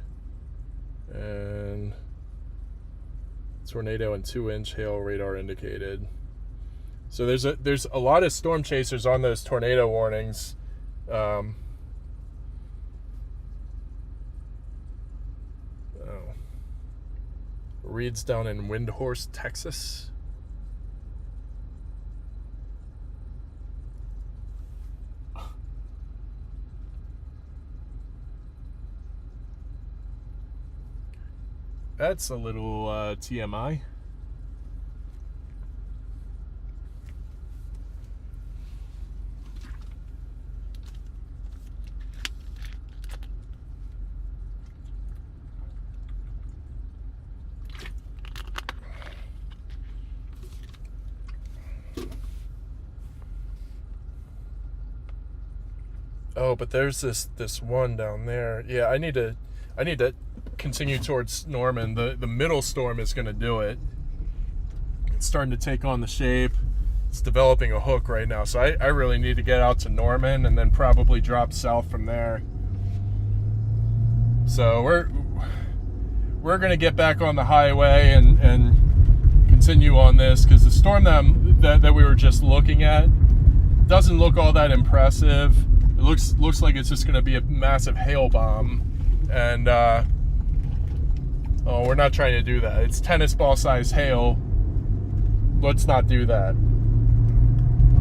and tornado and 2-inch hail radar indicated. So there's a lot of storm chasers on those tornado warnings. Reed's down in Windhorse, Texas. That's a little TMI. Oh, but there's this one down there. Yeah, I need to continue towards Norman. The middle storm is going to do it. It's starting to take on the shape. It's developing a hook right now. So I really need to get out to Norman and then probably drop south from there. So we're going to get back on the highway and continue on this, because the storm that we were just looking at doesn't look all that impressive. It looks like it's just going to be a massive hail bomb, and oh, we're not trying to do that. It's tennis ball size hail. Let's not do that.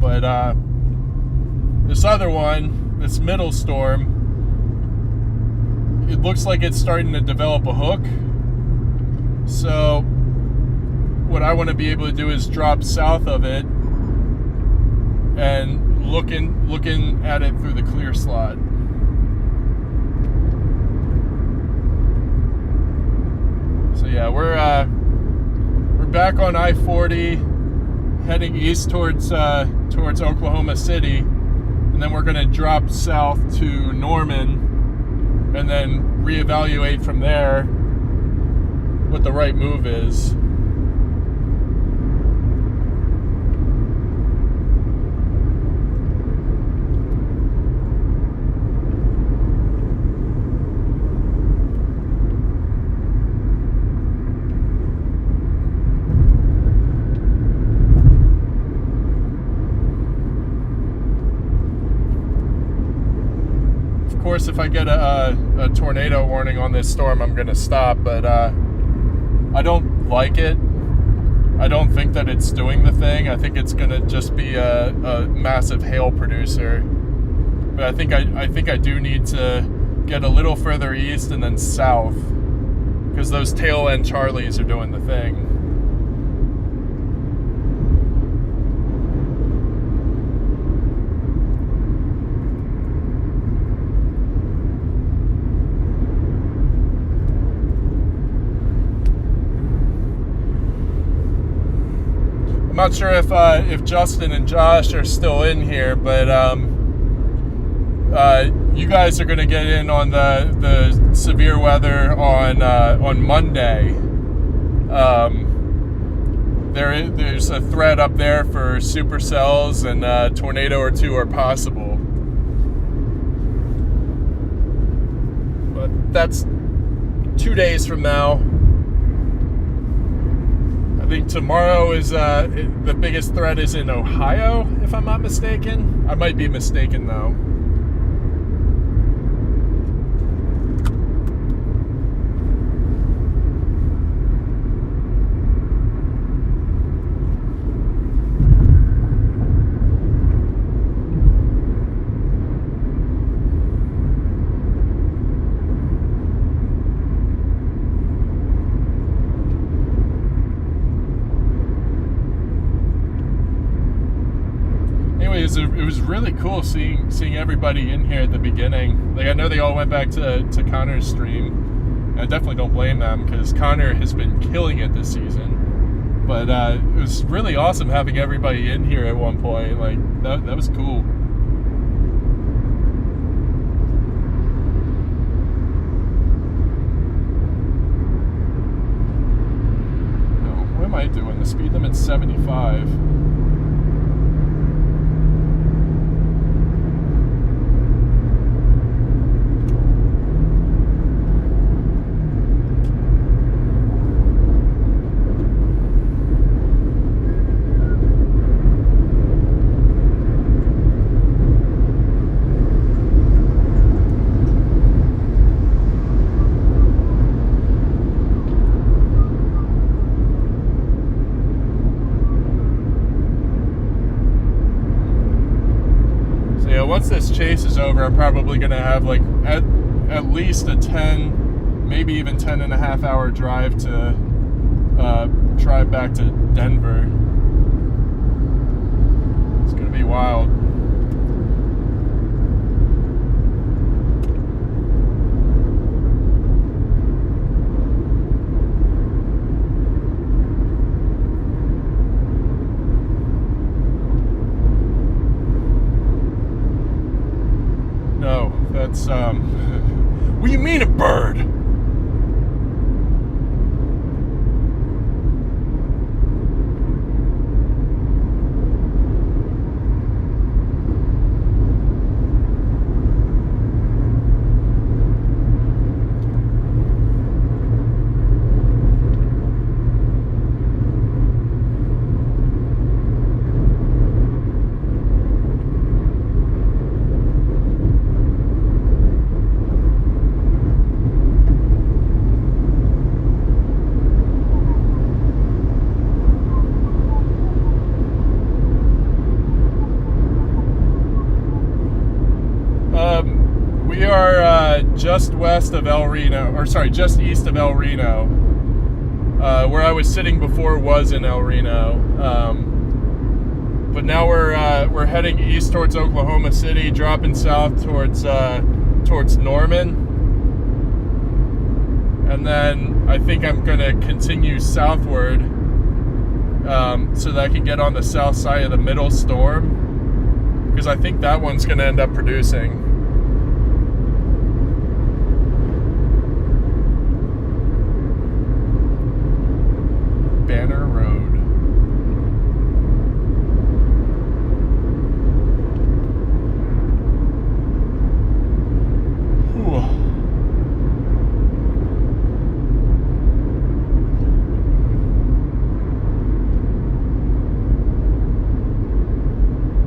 But this other one, this middle storm, it looks like it's starting to develop a hook. So what I want to be able to do is drop south of it and looking at it through the clear slot. So yeah, we're back on I-40, heading east towards Oklahoma City, and then we're going to drop south to Norman, and then reevaluate from there what the right move is. if I get a tornado warning on this storm, I'm gonna stop, but I don't like it. I don't think that it's doing the thing. I think it's gonna just be a massive hail producer. But I think I do need to get a little further east and then south, because those tail end Charlies are doing the thing. I'm not sure if Justin and Josh are still in here, but you guys are going to get in on the severe weather on Monday. There's a threat up there for supercells, and a tornado or two are possible. But that's 2 days from now. I think tomorrow is the biggest threat is in Ohio, if I'm not mistaken. I might be mistaken though. It was really cool seeing everybody in here at the beginning. Like, I know they all went back to Connor's stream. I definitely don't blame them, because Connor has been killing it this season. But it was really awesome having everybody in here at one point. Like, that was cool. Oh, what am I doing? The speed limit's 75. Once this chase is over, I'm probably going to have like at least a 10, maybe even 10 and a half hour drive to drive back to Denver. It's going to be wild. That's, what do you mean a bird? Just west of El Reno, or sorry, just east of El Reno. Where I was sitting before was in El Reno, but now we're heading east towards Oklahoma City, dropping south towards Norman, and then I think I'm gonna continue southward so that I can get on the south side of the middle storm, because I think that one's gonna end up producing. Banner Road. Ooh.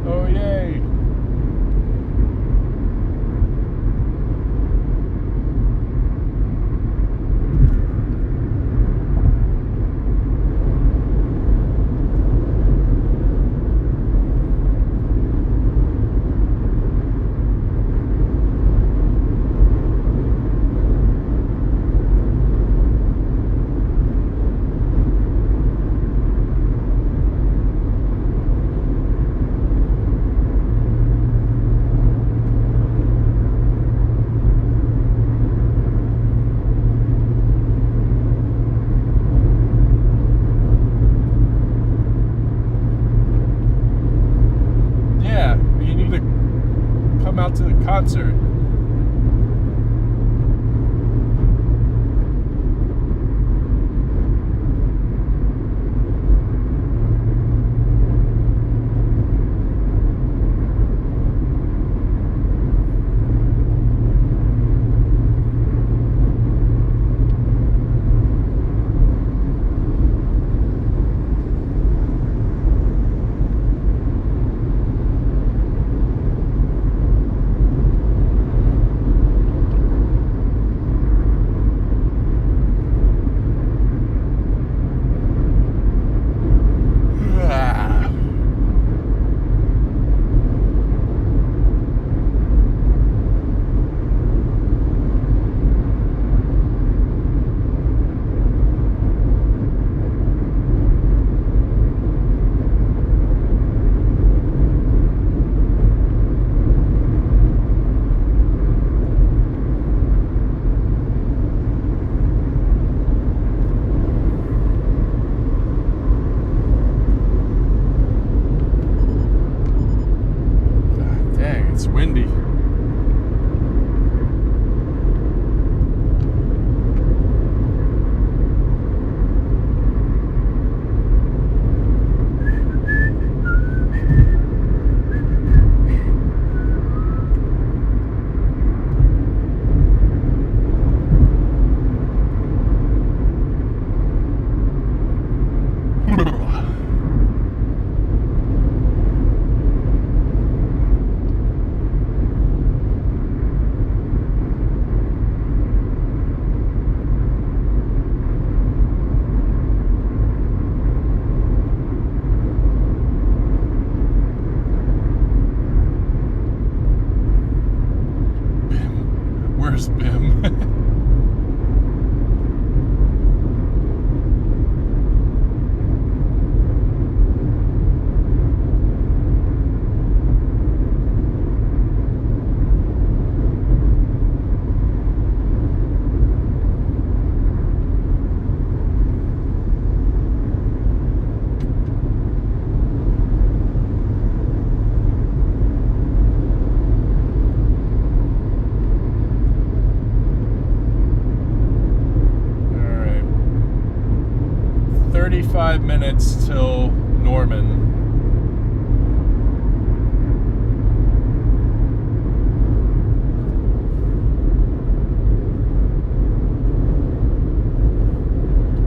Oh, yay. 35 minutes till Norman.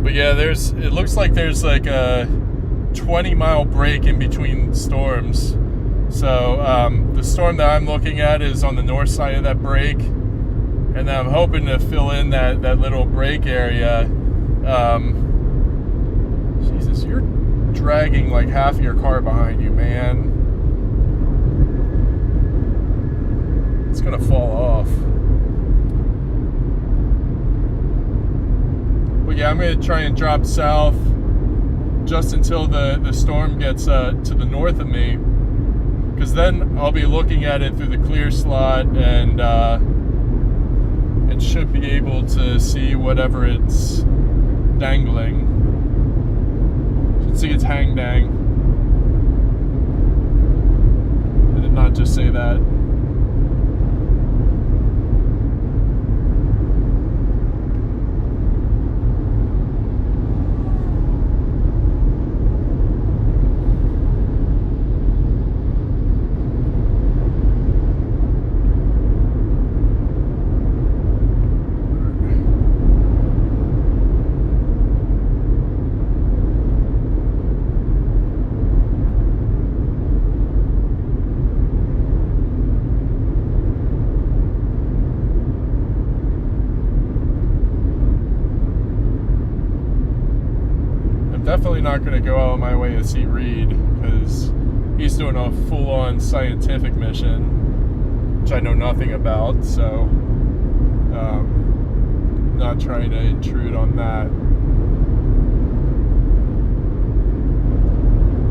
But yeah, it looks like there's like a 20-mile break in between storms. So the storm that I'm looking at is on the north side of that break, and I'm hoping to fill in that little break area. Jesus, you're dragging like half of your car behind you, man. It's gonna fall off. But yeah, I'm gonna try and drop south just until the storm gets to the north of me, because then I'll be looking at it through the clear slot, and it should be able to see whatever it's dangling. Should see its hang dang. I did not just say that. Definitely not going to go out of my way to see Reed, because he's doing a full-on scientific mission, which I know nothing about, so not trying to intrude on that.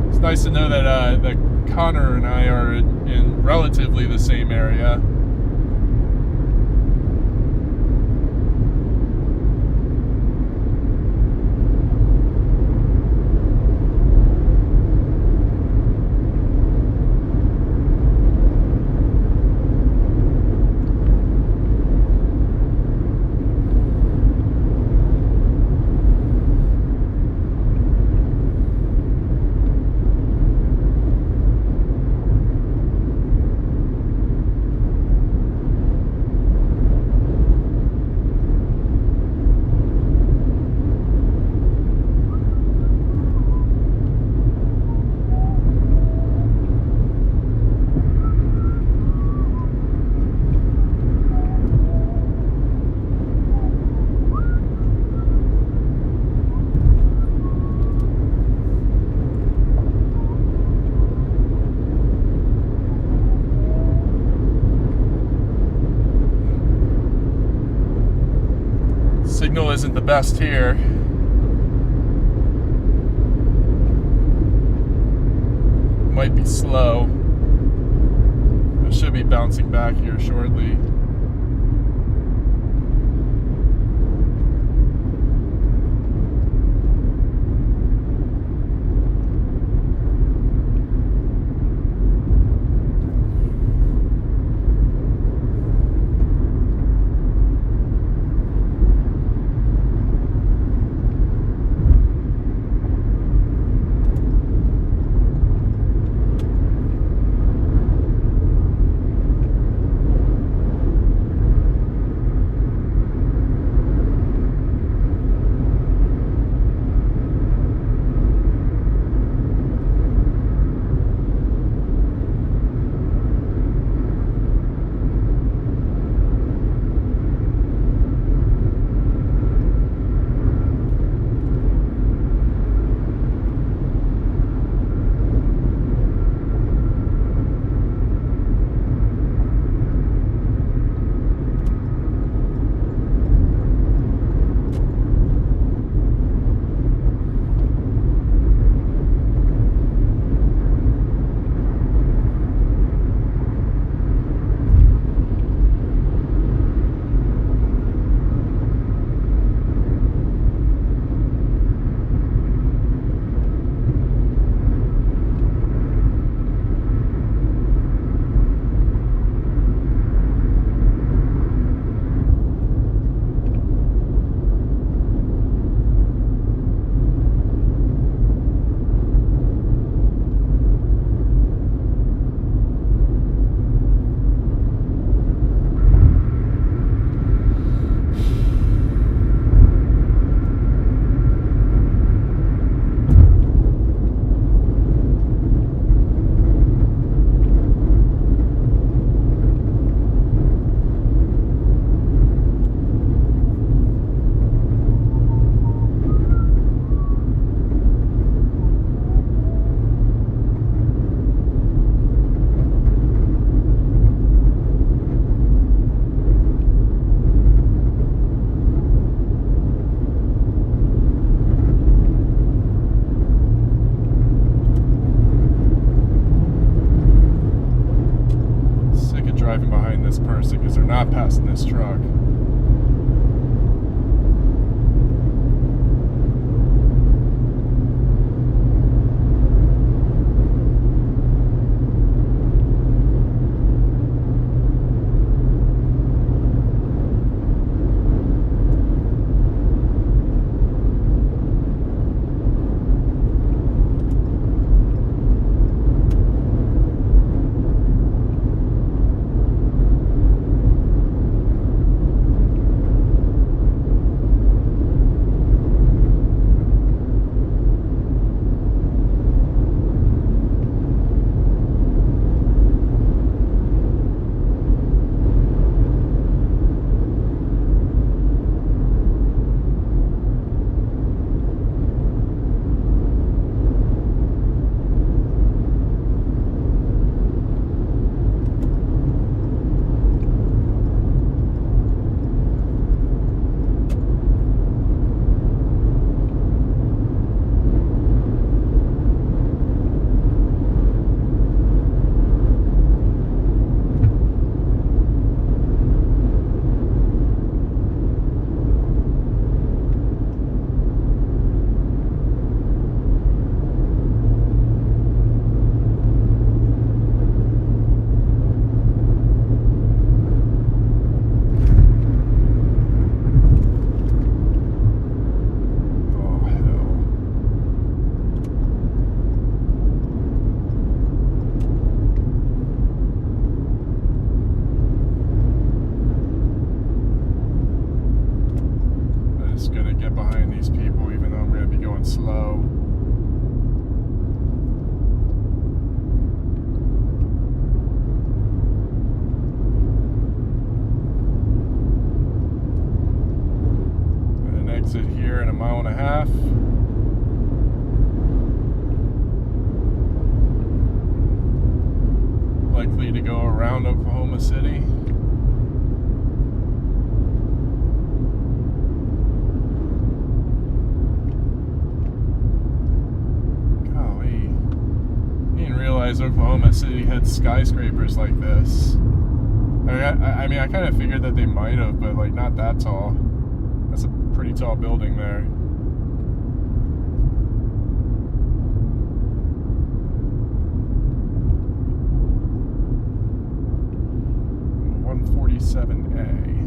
It's nice to know that Connor and I are in relatively the same area. Signal isn't the best here. Might be slow. It should be bouncing back here shortly. not passing this truck. Slow. An exit here in 1.5 miles. Likely to go around Oklahoma City. Oklahoma City had skyscrapers like this. I mean, I kind of figured that they might have, but like not that tall. That's a pretty tall building there. 147A.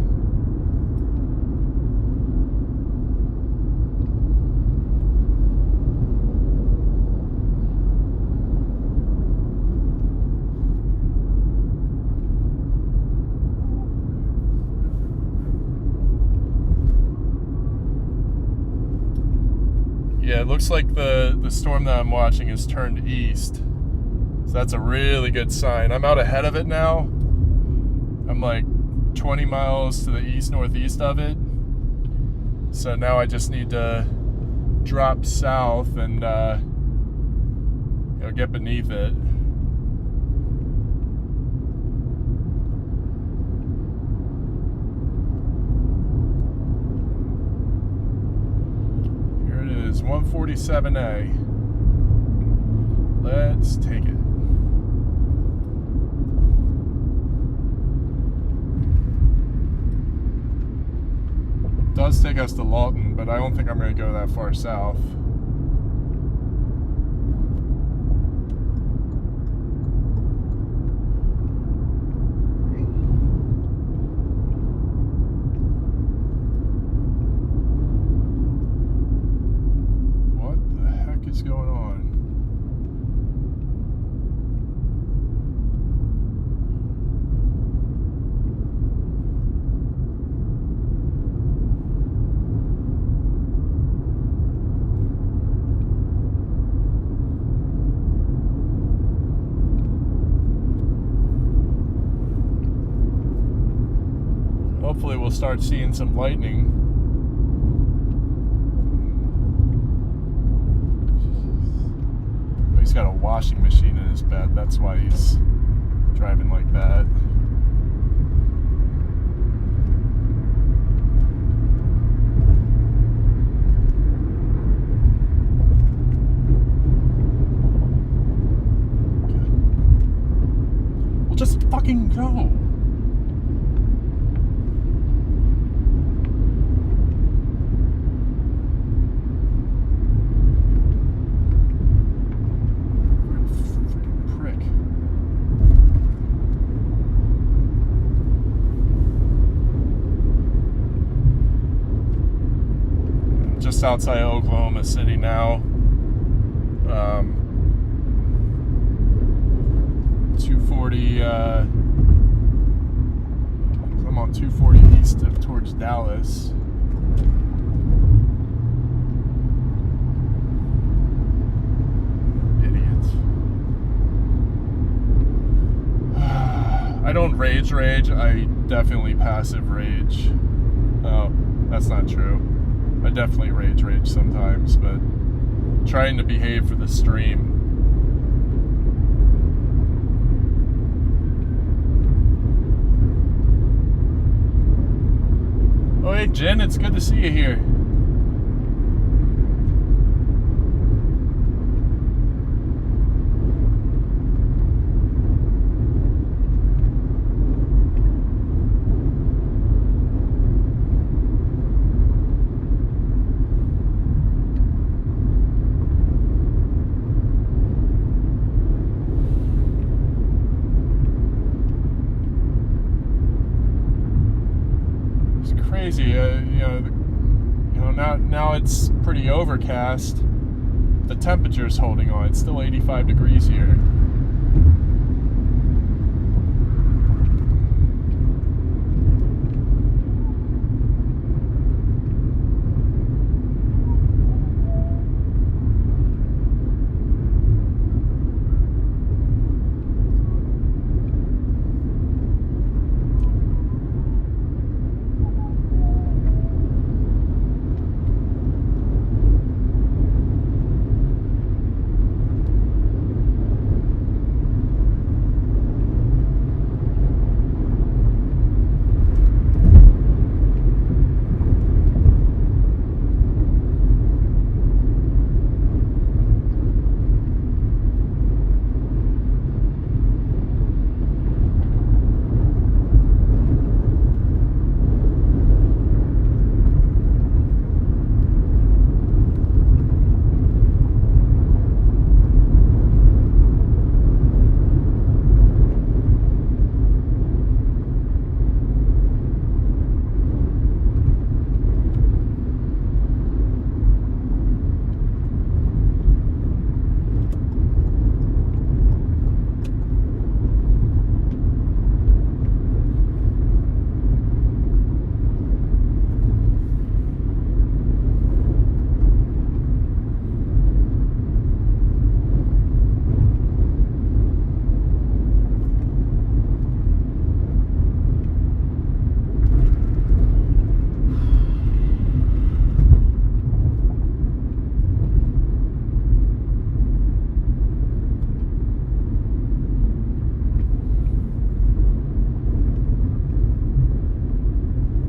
Yeah, it looks like the storm that I'm watching has turned east. So that's a really good sign. I'm out ahead of it now. I'm like 20 miles to the east-northeast of it. So now I just need to drop south and get beneath it. Here it is, 147A. Let's take it. It does take us to Lawton, but I don't think I'm going to go that far south. What the heck is going on? Hopefully we'll start seeing some lightning. He's got a washing machine in his bed. That's why he's driving like that. Okay. Well, just fucking go. just outside of Oklahoma City now. 240. I'm on 240 east towards Dallas. I don't rage, I definitely passive rage. Oh, that's not true. I definitely rage sometimes, but trying to behave for the stream. Oh, hey, Jen, it's good to see you here. Crazy, now it's pretty overcast. The temperature's holding on. It's still 85 degrees here.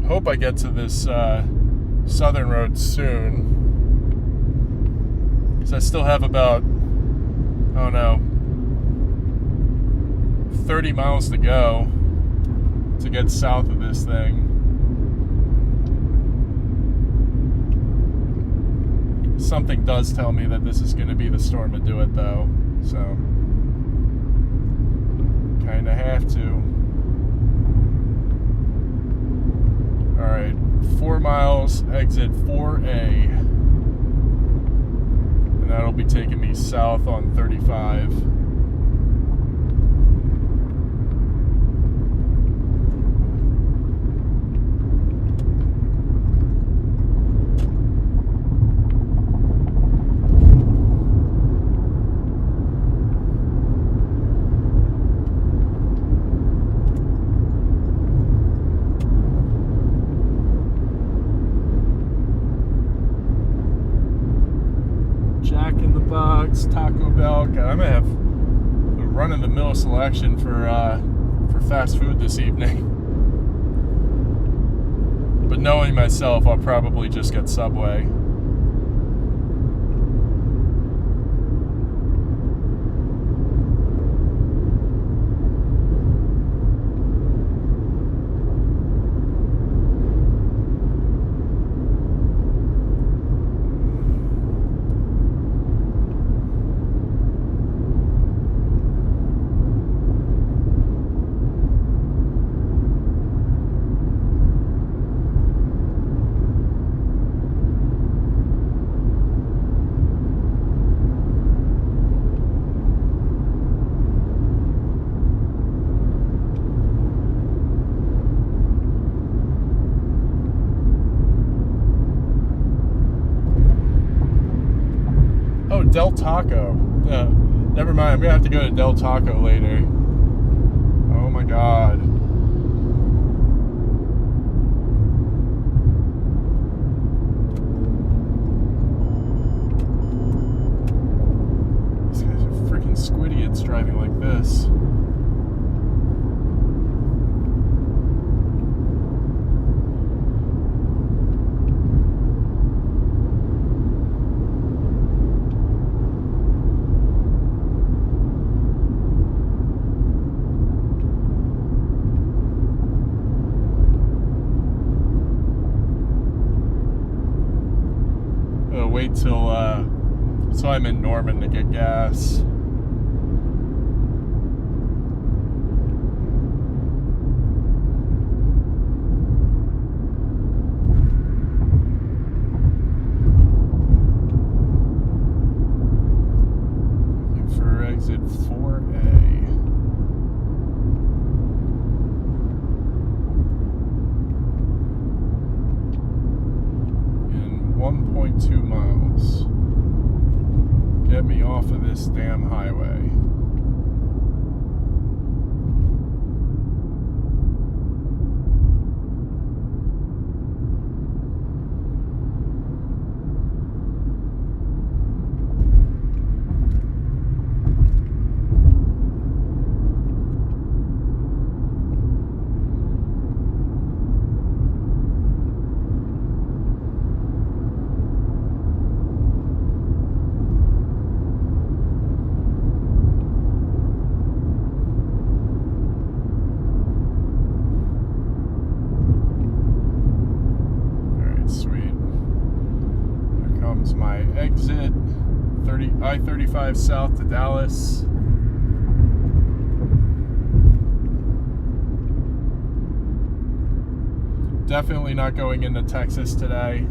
Hope I get to this southern road soon, because I still have about, I don't know, 30 miles to go to get south of this thing. Something does tell me that this is going to be the storm to do it, though, so kind of have to. Alright, 4 miles, exit 4A. And that'll be taking me south on 35. Taco Bell. God, I'm gonna have a run-of-the-mill selection for fast food this evening. But knowing myself, I'll probably just get Subway. Del Taco. Never mind, I'm gonna have to go to Del Taco later. Oh my god. These guys are freaking squidiots driving like this. Wait till so I'm in Norman to get gas. Looking for exit 4A. In 1.2 miles. Get me off of this damn highway. My exit I-35 south to Dallas. Definitely not going into Texas today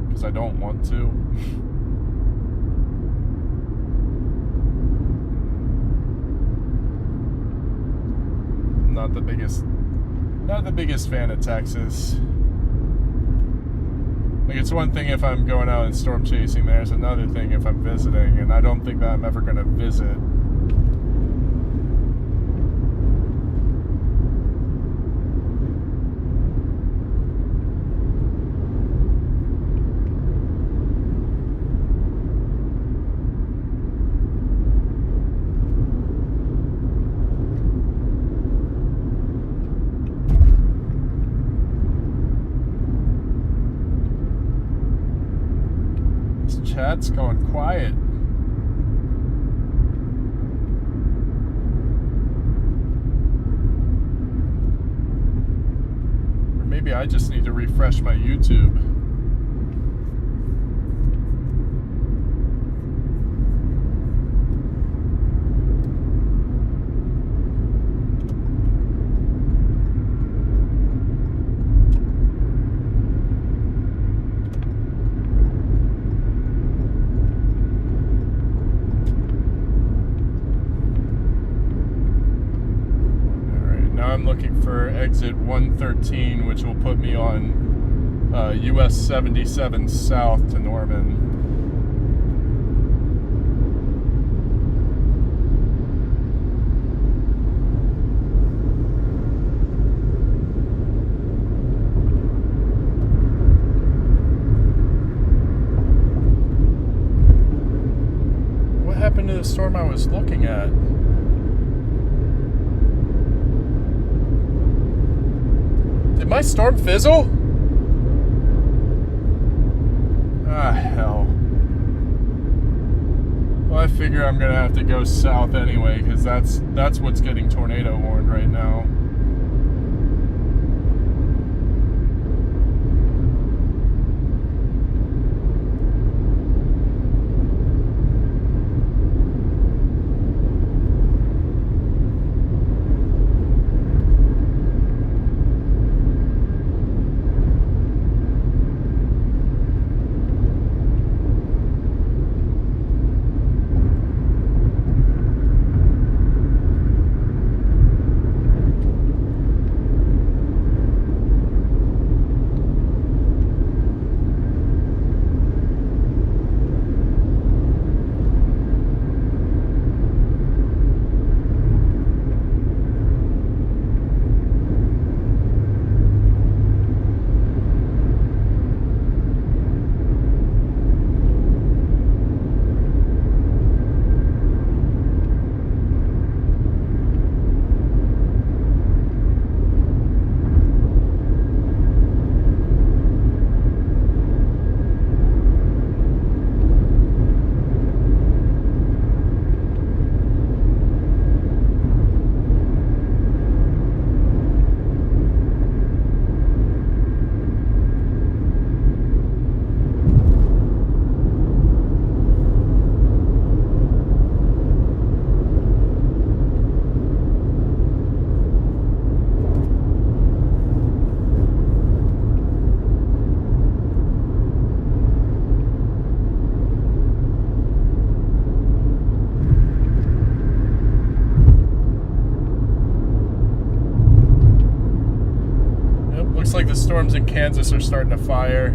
because I don't want to. Not the biggest fan of Texas. Like, it's one thing if I'm going out and storm chasing, there's another thing if I'm visiting, and I don't think that I'm ever going to visit. Chat's going quiet. Or maybe I just need to refresh my YouTube. I'm looking for exit 113, which will put me on US 77 south to Norman. What happened to the storm I was looking at? Did my storm fizzle? Ah, hell. Well, I figure I'm gonna have to go south anyway, because that's what's getting tornado warned right now. Storms in Kansas are starting to fire.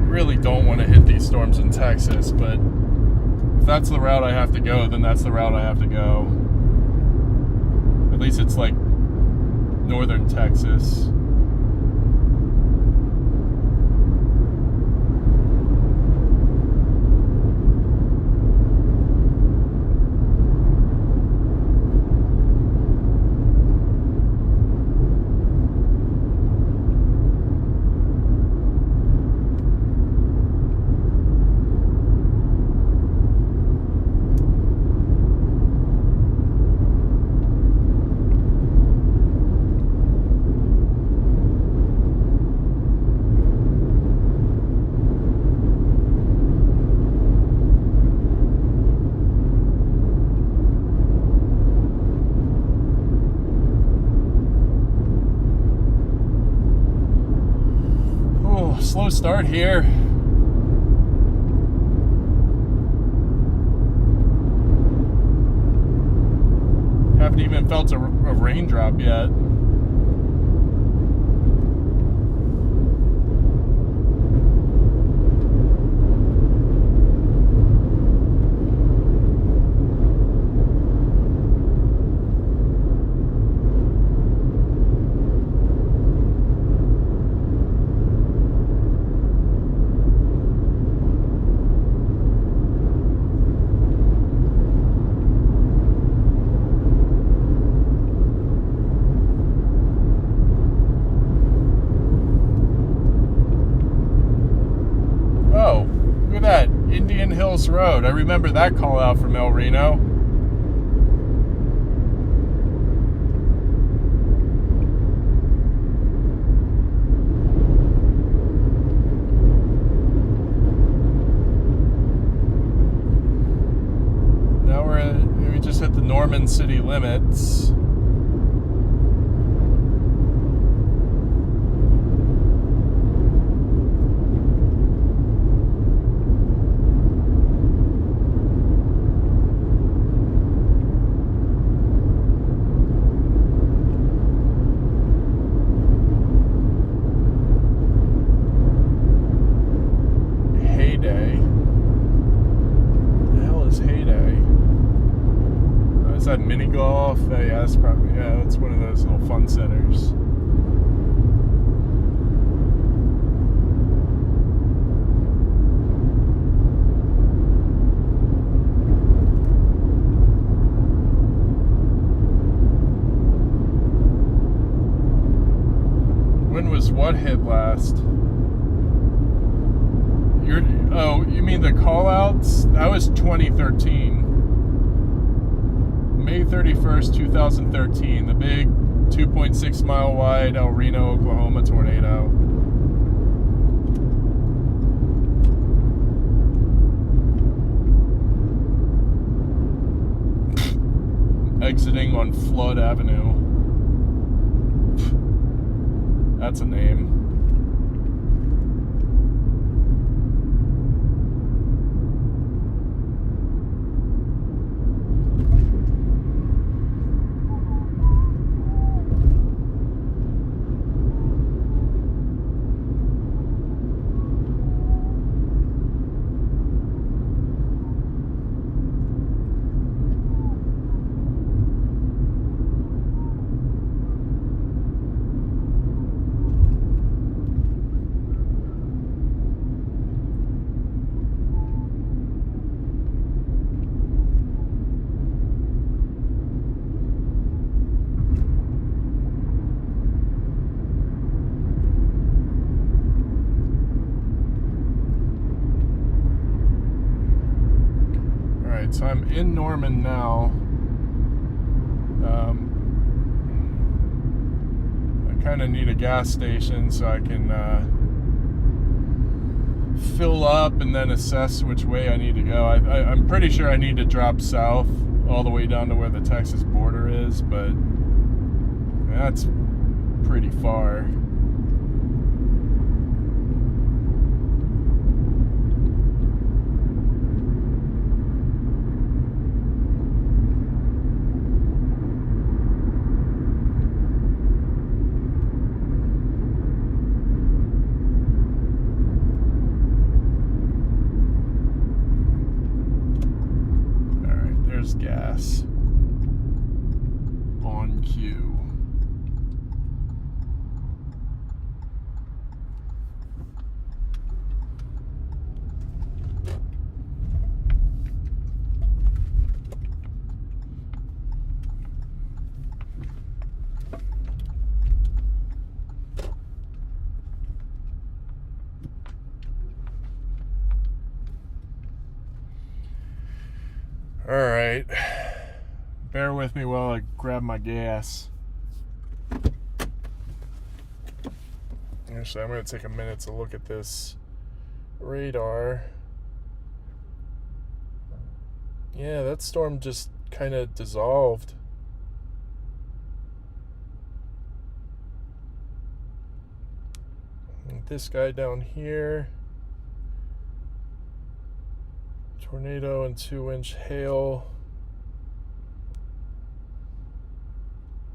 Really don't want to hit these storms in Texas, but if that's the route I have to go, then that's the route I have to go. At least it's like northern Texas. Slow start here. Haven't even felt a raindrop yet. Road. I remember that call out from El Reno. Now we just hit the Norman city limits. Mini golf. Yeah, that's probably, yeah, that's one of those little fun centers. When was what hit last? You mean the call outs? That was 2013. May 31st, 2013, the big 2.6 mile wide El Reno, Oklahoma tornado. Exiting on Flood Avenue. That's a name. So I'm in Norman now. I kind of need a gas station so I can fill up and then assess which way I need to go. I'm pretty sure I need to drop south all the way down to where the Texas border is, but that's pretty far. there's gas on cue. All right, bear with me while I grab my gas. Actually, I'm going to take a minute to look at this radar. Yeah, that storm just kind of dissolved. And this guy down here, tornado and 2-inch hail.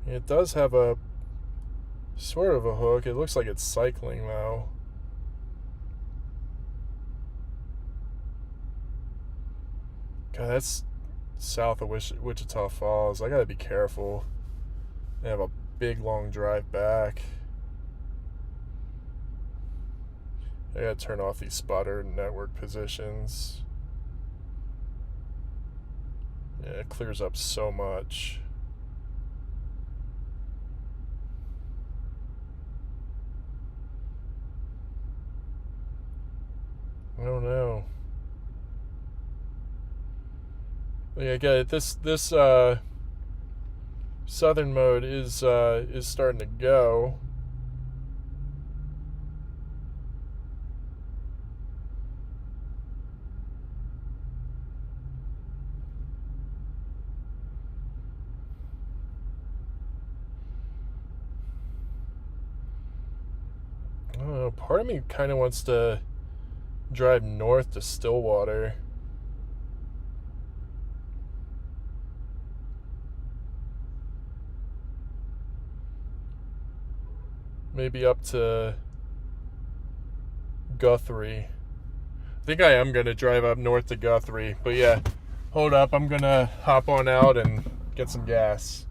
It does have a sort of a hook. It looks like it's cycling though. God, that's south of Wichita Falls. I gotta be careful. I have a big long drive back. I gotta turn off these spotter network positions. Yeah, it clears up so much. I don't know. Yeah, I get it. This southern mode is starting to go. I don't know. Part of me kind of wants to drive north to Stillwater. Maybe up to Guthrie. I think I am going to drive up north to Guthrie. But yeah, hold up. I'm going to hop on out and get some gas.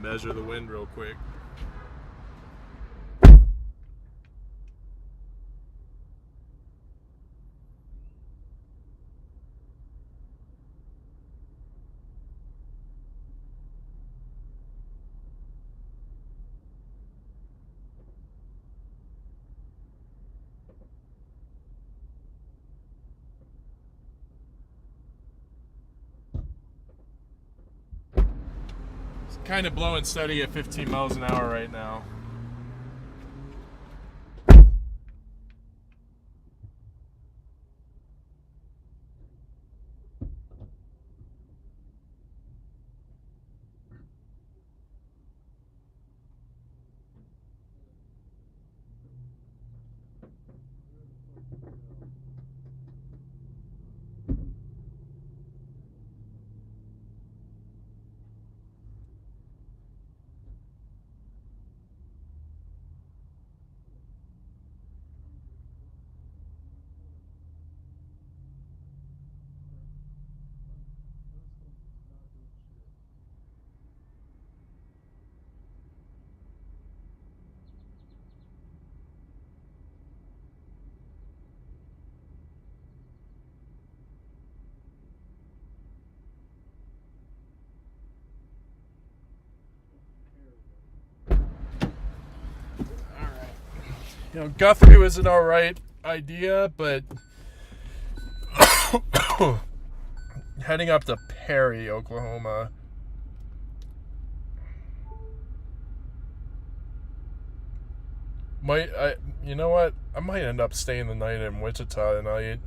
Measure the wind real quick. It's kind of blowing steady at 15 miles an hour right now. Guthrie was an alright idea, but heading up to Perry, Oklahoma. You know what? I might end up staying the night in Wichita tonight.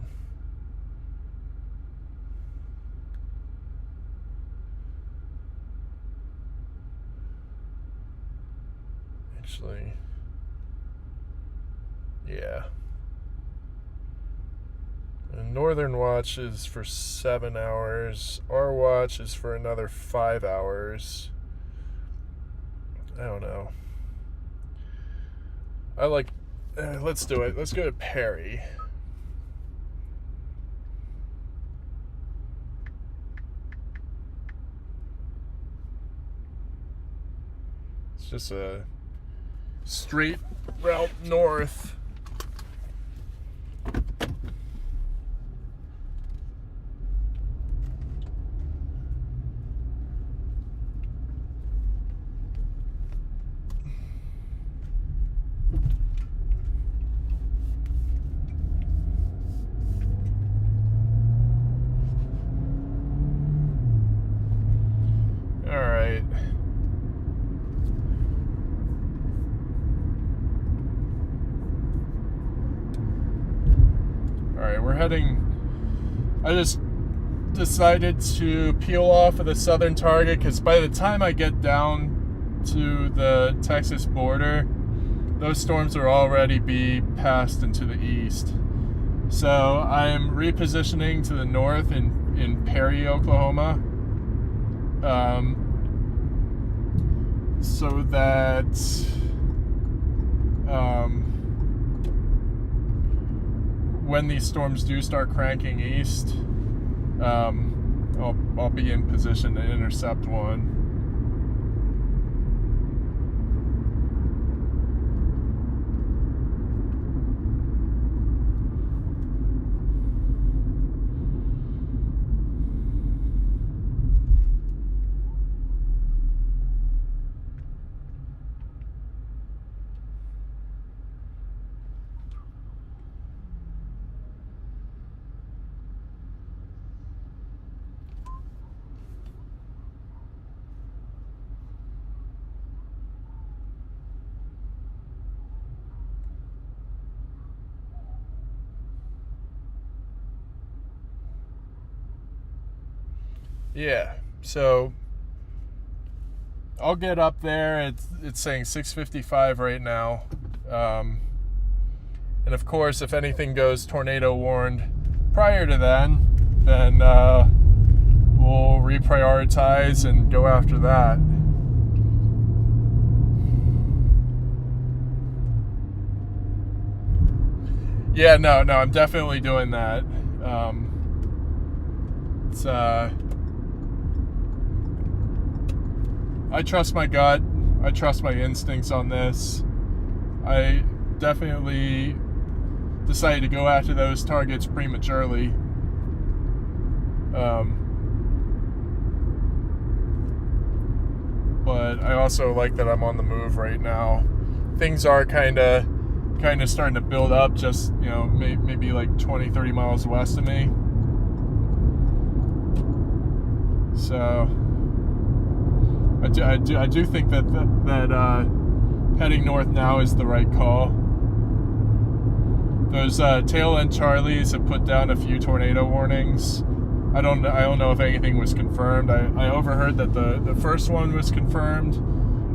Actually, yeah. And Northern Watch is for 7 hours. Our watch is for another 5 hours. I don't know. Let's do it. Let's go to Perry. It's just a straight route north. I just decided to peel off of the southern target because by the time I get down to the Texas border, those storms will already be passed into the east. So I'm repositioning to the north in Perry, Oklahoma, so that when these storms do start cranking east, I'll be in position to intercept one. Yeah, so I'll get up there. It's saying 6:55 right now. And of course, if anything goes tornado warned prior to then we'll reprioritize and go after that. Yeah, no, I'm definitely doing that. I trust my gut. I trust my instincts on this. I definitely decided to go after those targets prematurely. But I also like that I'm on the move right now. Things are kind of starting to build up just, maybe like 20-30 miles west of me. So I do think that heading north now is the right call. Those tail end Charlies have put down a few tornado warnings. I don't know if anything was confirmed. I overheard that the first one was confirmed,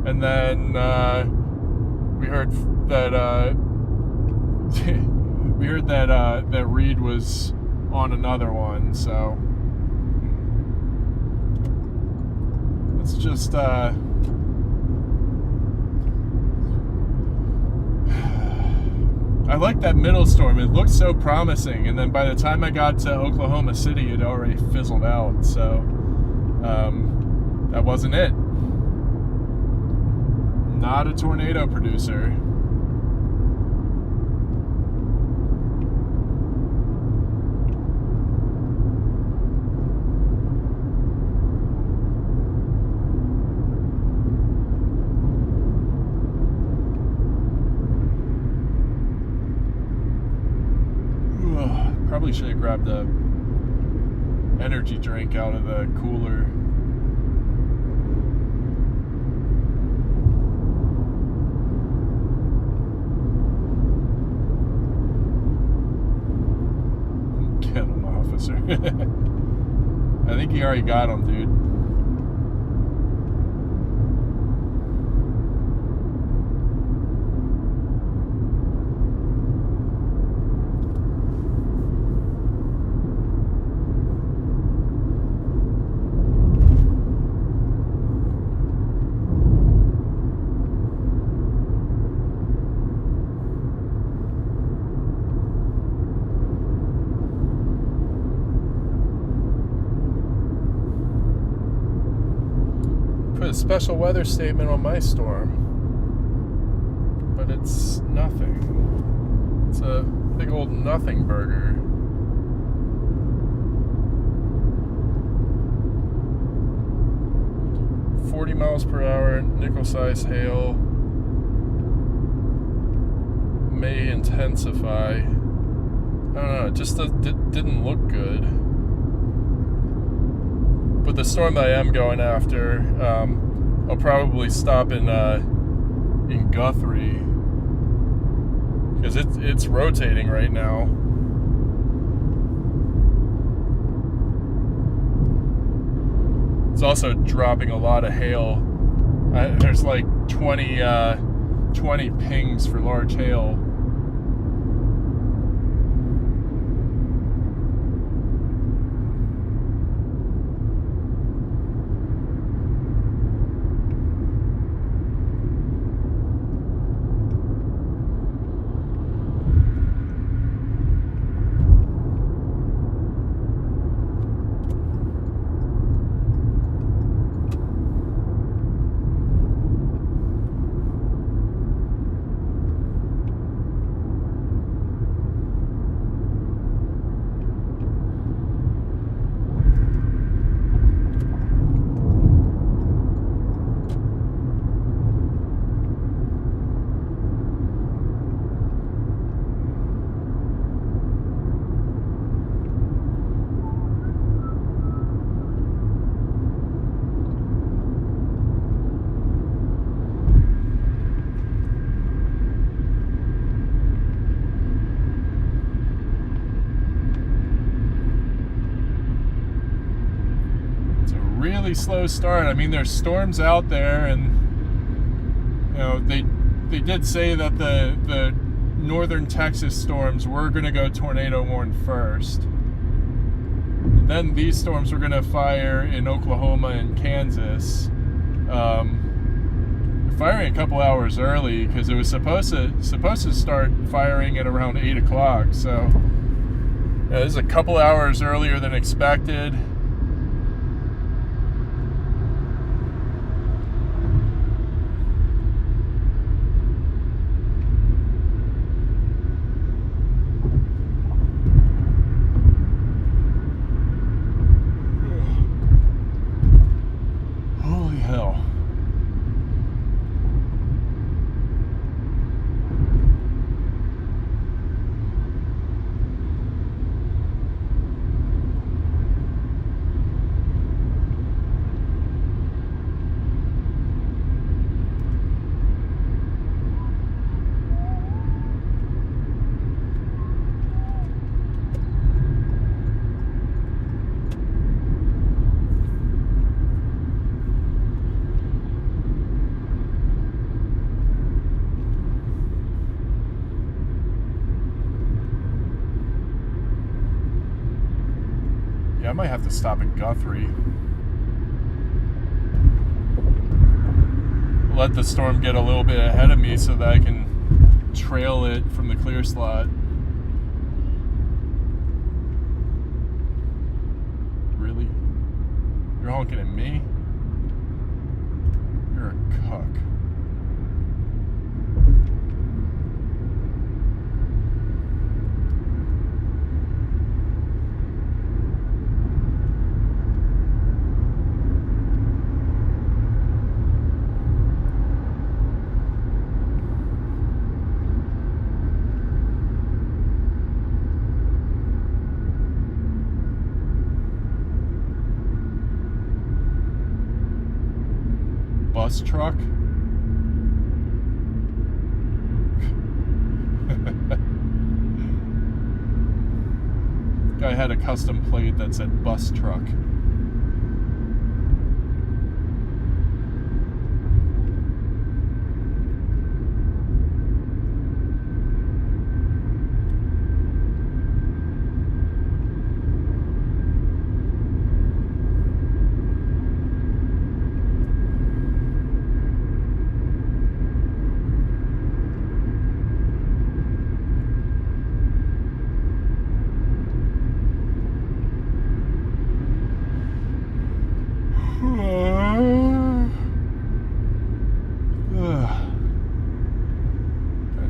and then we heard that that Reed was on another one. So it's just I like that middle storm. It looked so promising, and then by the time I got to Oklahoma City, it already fizzled out. So that wasn't it. Not a tornado producer. Probably should have grabbed a energy drink out of the cooler. Get him, officer. I think he already got him, dude. Put a special weather statement on my storm, but it's nothing. It's a big old nothing burger. .40 miles per hour, nickel-sized hail. May intensify. I don't know. It just didn't look good. But the storm that I am going after, I'll probably stop in Guthrie because it's rotating right now. It's also dropping a lot of hail. There's like 20 pings for large hail. Really slow start. I mean, there's storms out there, and you know they did say that the northern Texas storms were going to go tornado warn first. Then these storms were going to fire in Oklahoma and Kansas. Firing a couple hours early because it was supposed to start firing at around 8 o'clock. So this is a couple hours earlier than expected. I might have to stop in Guthrie. Let the storm get a little bit ahead of me so that I can trail it from the clear slot. Really? You're honking at me? You're a cuck. bus truck. Guy had a custom plate that said bus truck.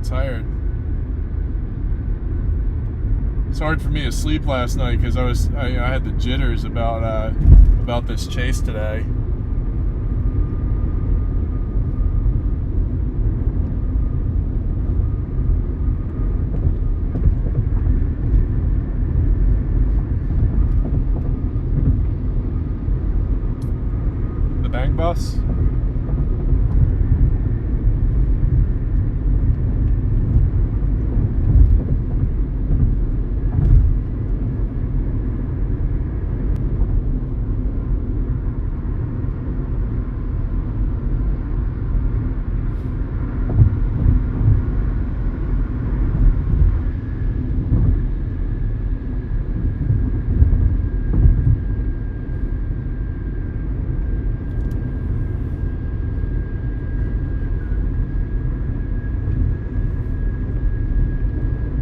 Tired. It's hard for me to sleep last night because I had the jitters about this chase today. The bank bus.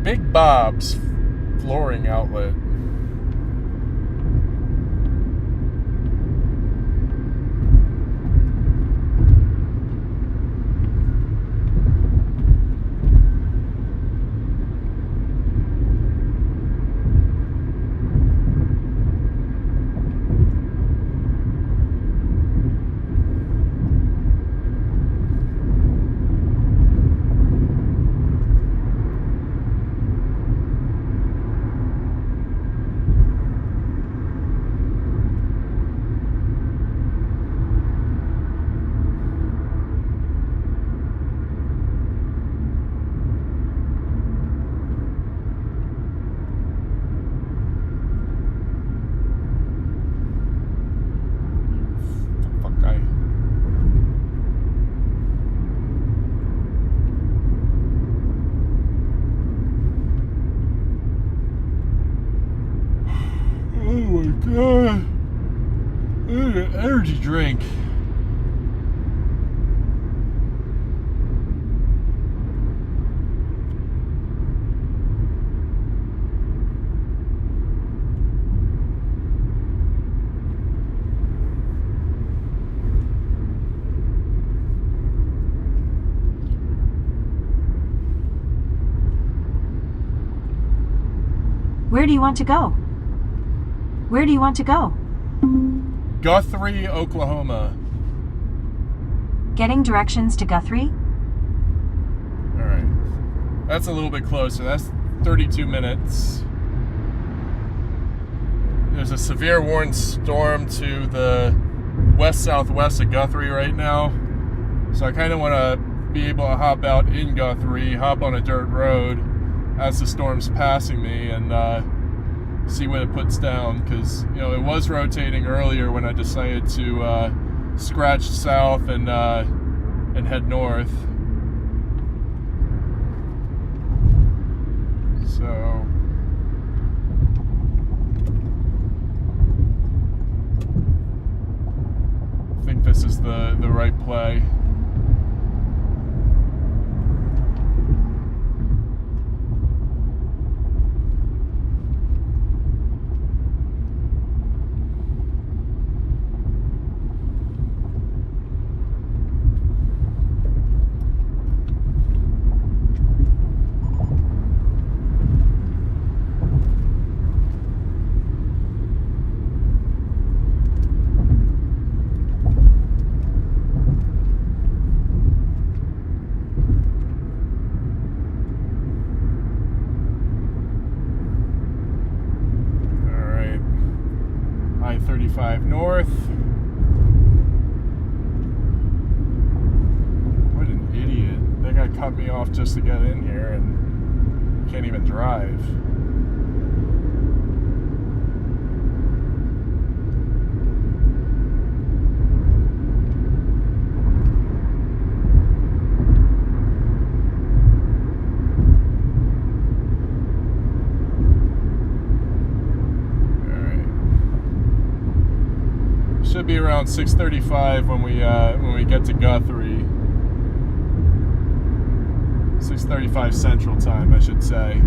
Big Bob's flooring outlet. God. I need an energy drink. Where do you want to go? Where do you want to go? Guthrie, Oklahoma. Getting directions to Guthrie? Alright. That's a little bit closer. That's 32 minutes. There's a severe warning storm to the west-southwest of Guthrie right now. So I kind of want to be able to hop out in Guthrie, hop on a dirt road as the storm's passing me, and see what it puts down, because it was rotating earlier when I decided to scratch south and head north. So I think this is the right play. I-35 north. guy cut me off just to get in here and can't even drive. Should be around 6:35 when we get to Guthrie. 6:35 Central Time, I should say.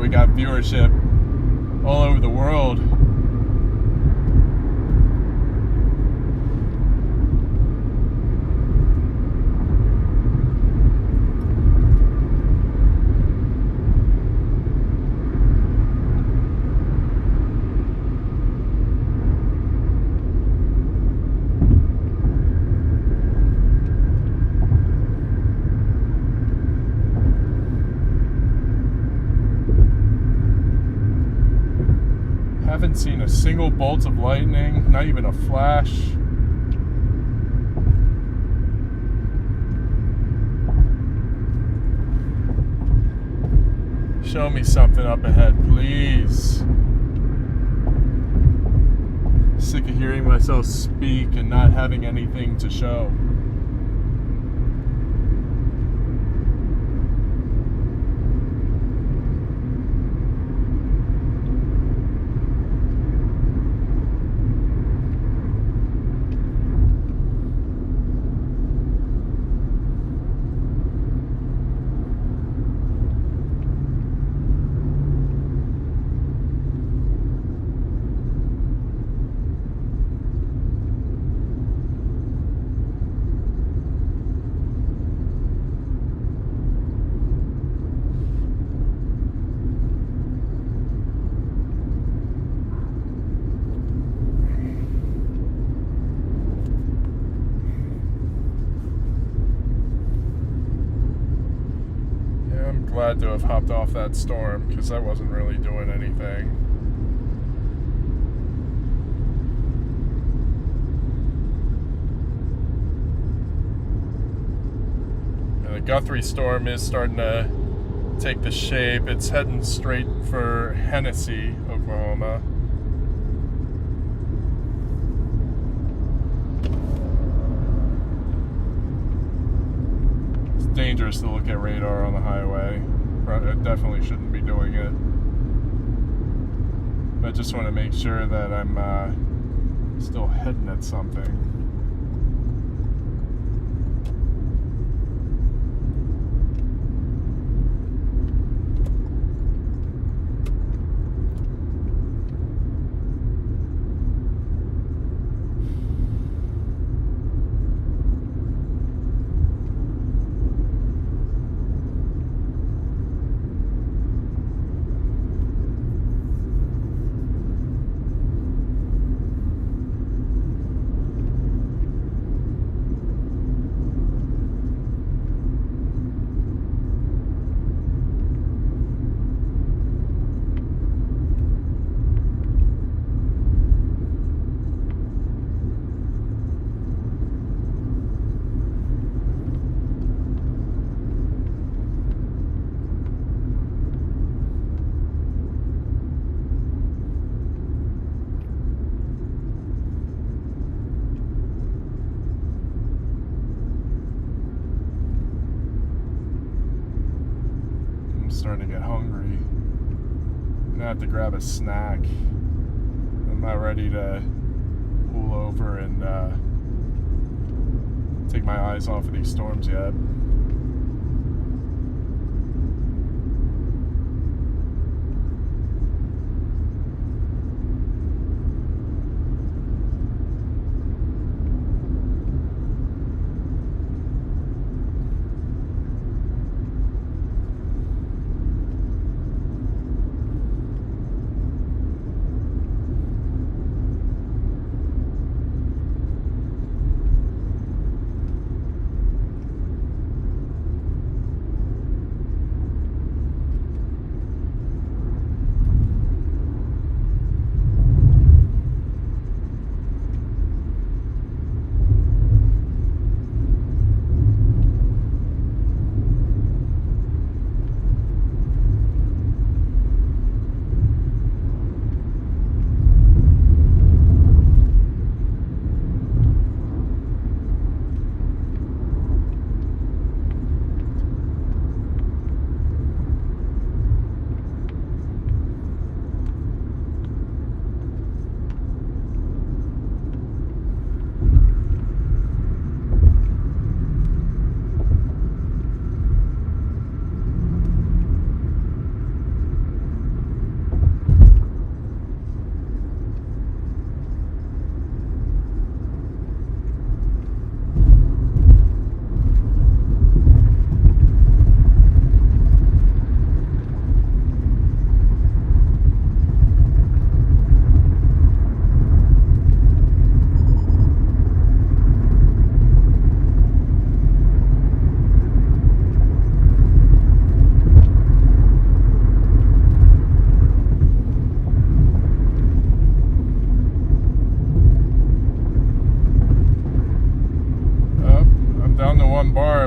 We got viewership all over the world. Haven't seen a single bolt of lightning, not even a flash. Show me something up ahead, please. Sick of hearing myself speak and not having anything to show. Glad to have hopped off that storm because I wasn't really doing anything. And the Guthrie storm is starting to take the shape. It's heading straight for Hennessy, Oklahoma. Dangerous to look at radar on the highway. I definitely shouldn't be doing it. But I just want to make sure that I'm still heading at something. Starting to get hungry. I'm gonna have to grab a snack. I'm not ready to pull over and take my eyes off of these storms yet.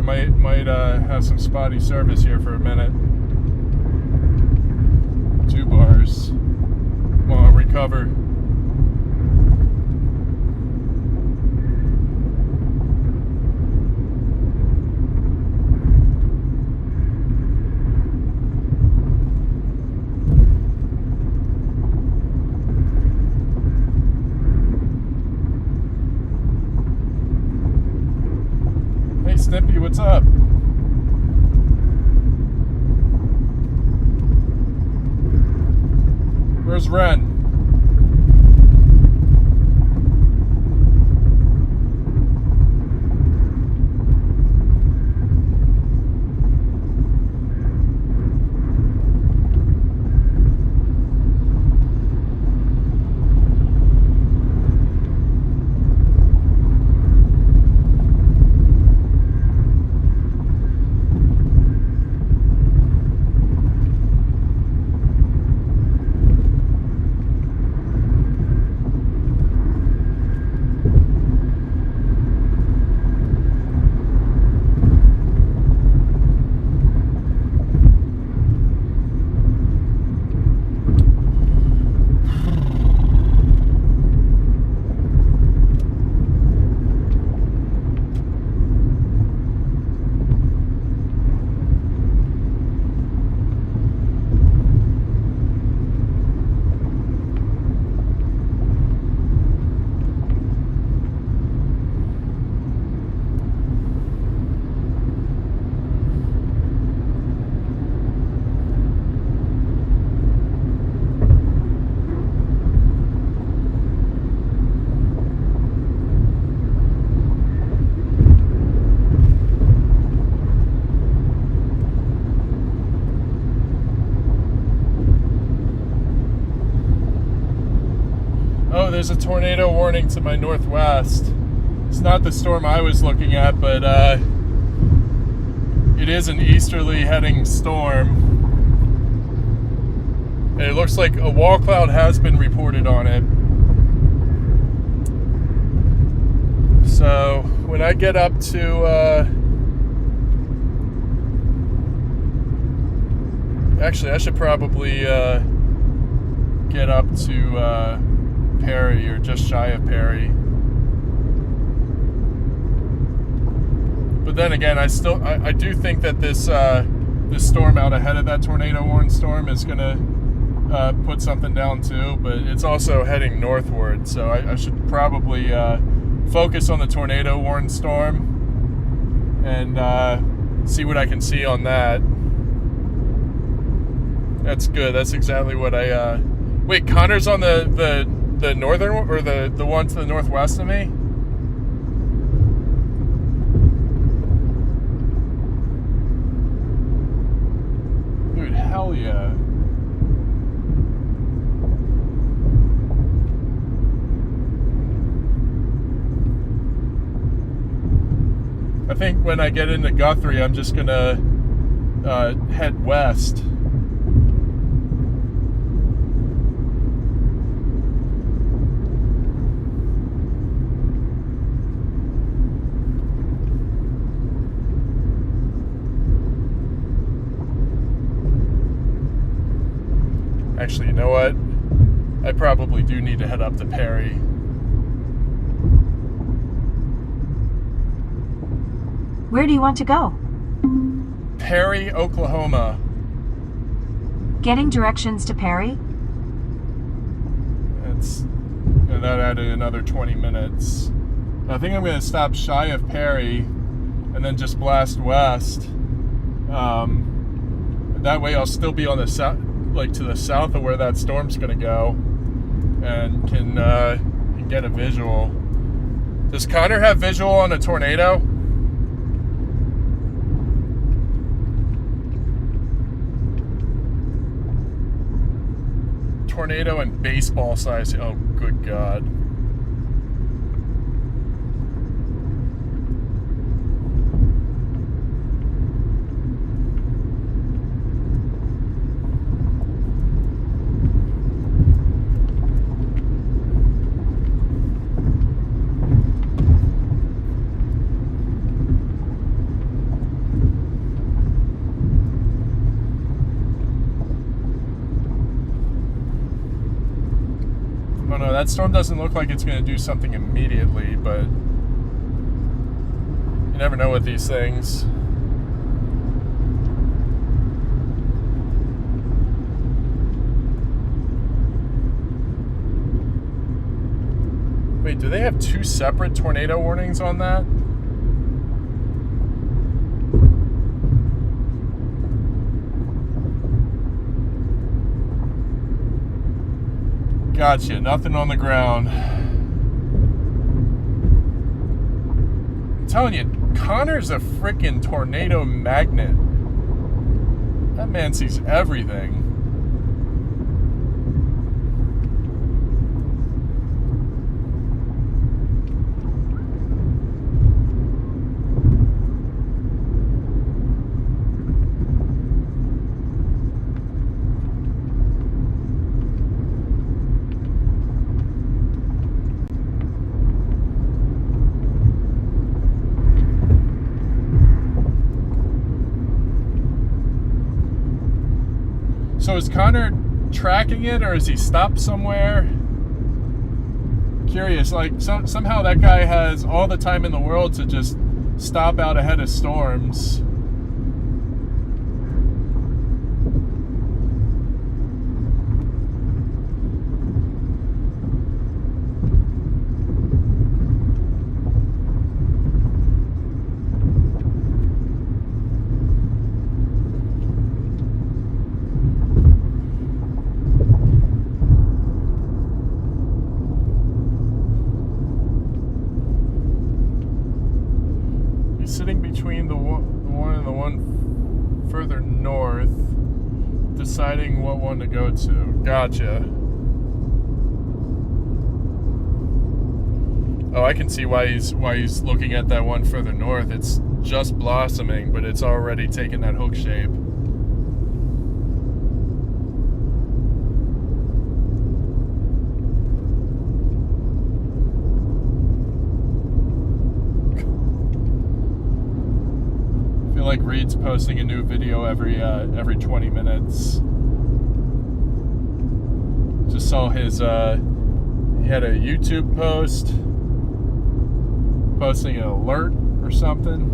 Might have some spotty service here for a minute. 2 bars. Come on, recover. Hey Snippy, what's up? Where's Ren? There's a tornado warning to my northwest. It's not the storm I was looking at, but it is an easterly heading storm. And it looks like a wall cloud has been reported on it. So when I get up to actually I should probably get up to Perry, or just shy of Perry. But then again, I do think that this storm out ahead of that tornado warning storm is gonna put something down too, but it's also heading northward, so I should probably focus on the tornado warning storm and see what I can see on that. That's good. That's exactly what I wait, Connor's on the northern, or the one to the northwest of me? Dude, hell yeah. I think when I get into Guthrie, I'm just gonna head west. Actually, you know what? I probably do need to head up to Perry. Where do you want to go? Perry, Oklahoma. Getting directions to Perry? That added another 20 minutes. I think I'm going to stop shy of Perry and then just blast west. That way I'll still be on the south, like to the south of where that storm's going to go, and can get a visual. Does Connor have visual on a tornado? Tornado and baseball size. Oh, good God. don't know, that storm doesn't look like it's going to do something immediately, but you never know with these things. Wait, do they have 2 separate tornado warnings on that? Gotcha, nothing on the ground. I'm telling you, Connor's a freaking tornado magnet. That man sees everything. So is Connor tracking it, or is he stopped somewhere? Curious, like somehow that guy has all the time in the world to just stop out ahead of storms. Sitting between the one and the one further north, deciding what one to go to. Gotcha. Oh, I can see why he's looking at that one further north. It's just blossoming, but it's already taken that hook shape. Like Reed's posting a new video every 20 minutes. Just saw his he had a YouTube post posting an alert or something.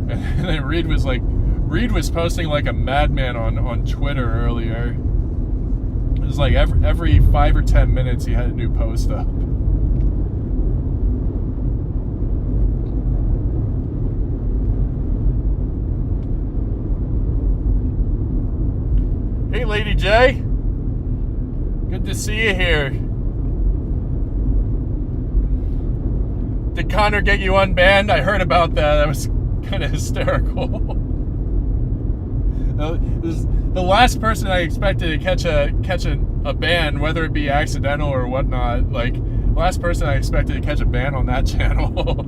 And then Reed was posting like a madman on Twitter earlier. It was like every 5 or 10 minutes he had a new post up. Hey, Lady J. Good to see you here. Did Connor get you unbanned? I heard about that. That was kind of hysterical. The last person I expected to catch a ban, whether it be accidental or whatnot, like, the last person I expected to catch a ban on that channel.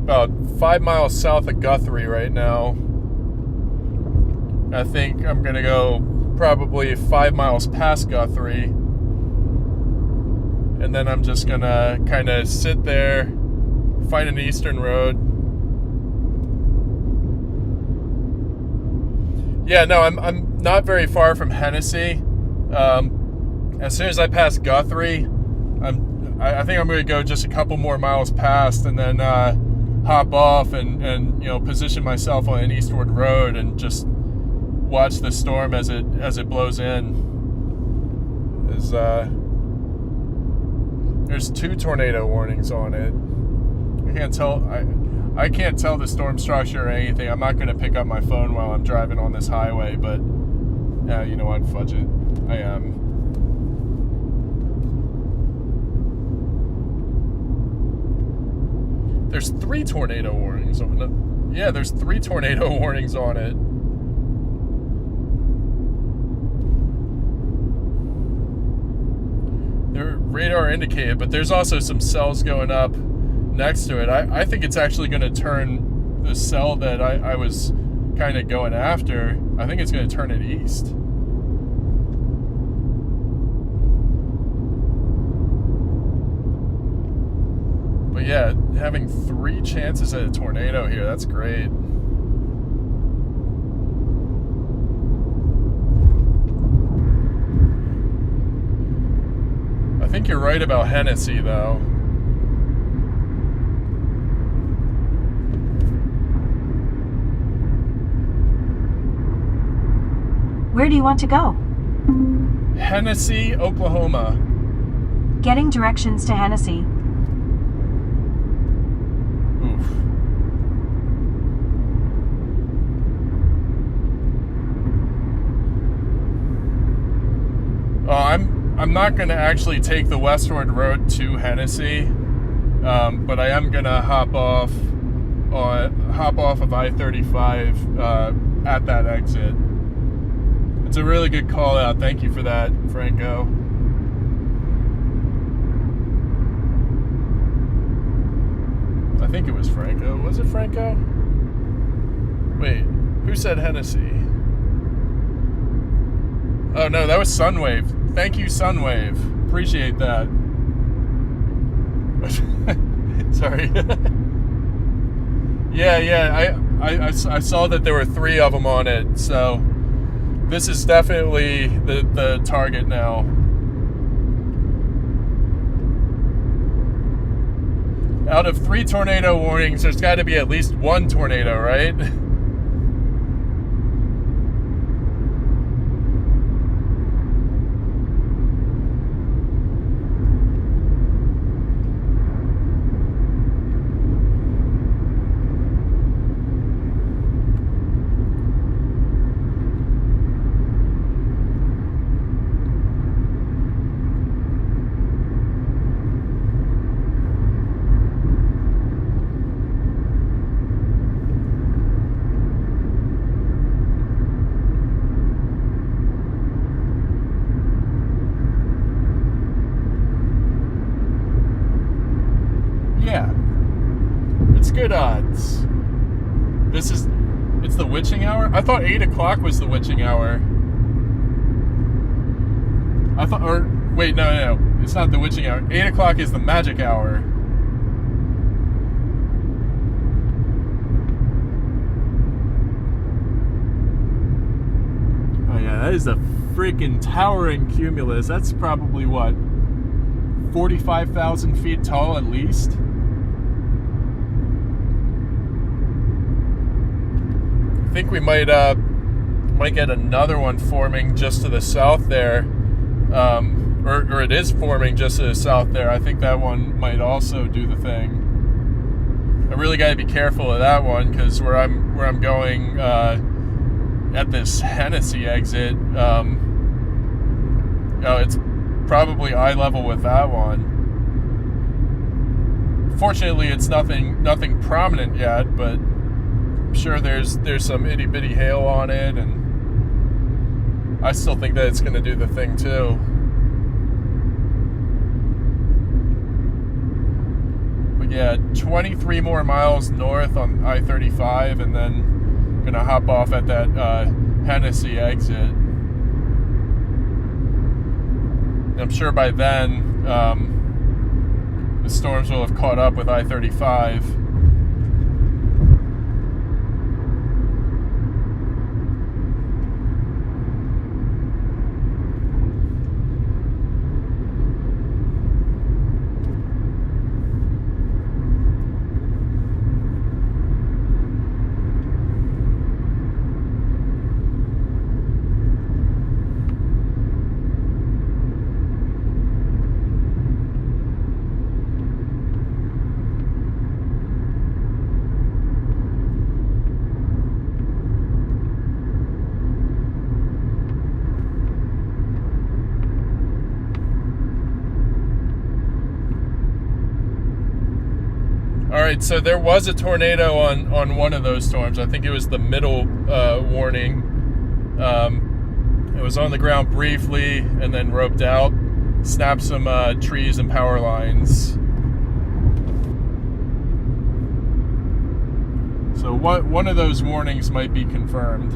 About 5 miles south of Guthrie right now. I think I'm gonna go probably 5 miles past Guthrie, and then I'm just gonna kind of sit there, find an eastern road. Yeah, no, I'm not very far from Hennessy. As soon as I pass Guthrie, I think I'm gonna go just a couple more miles past, and then hop off and position myself on an eastward road and just watch the storm as it blows in. There's 2 tornado warnings on it. I can't tell the storm structure or anything. I'm not going to pick up my phone while I'm driving on this highway, but you know what, fudge it. I am. there's 3 tornado warnings on it. Yeah, there's 3 tornado warnings on it. They're radar indicated, but there's also some cells going up next to it. I think it's actually going to turn the cell that I was kind of going after. I think it's going to turn it east. But yeah, having 3 chances at a tornado here, that's great. I think you're right about Hennessy, though. Where do you want to go? Hennessy, Oklahoma. Getting directions to Hennessy. Oof. Oh, I'm not going to actually take the westward road to Hennessy, but I am going to hop off of I-35 at that exit. It's a really good call out. Thank you for that, Franco. I think it was Franco. Was it Franco? Wait, who said Hennessy? Oh no, that was Sunwave. Thank you, Sunwave. Appreciate that. Sorry. yeah. I saw that there were 3 of them on it, so this is definitely the target now. Out of 3 tornado warnings, there's got to be at least 1 tornado, right? Good odds. It's the witching hour? I thought 8 o'clock was the witching hour. Wait, no. It's not the witching hour. 8 o'clock is the magic hour. Oh yeah, that is a freaking towering cumulus. That's probably what? 45,000 feet tall at least? I think we might get another one forming just to the south there, or it is forming just to the south there. I think that one might also do the thing. I really got to be careful of that one because where I'm going at this Hennessy exit, it's probably eye level with that one. Fortunately, it's nothing prominent yet, but I'm sure there's some itty bitty hail on it, and I still think that it's going to do the thing too. But yeah, 23 more miles north on I-35, and then gonna hop off at that Hennessy exit. I'm sure by then the storms will have caught up with I-35. right, so there was a tornado on one of those storms. I think it was the middle warning. It was on the ground briefly and then roped out, snapped some trees and power lines. So one of those warnings might be confirmed.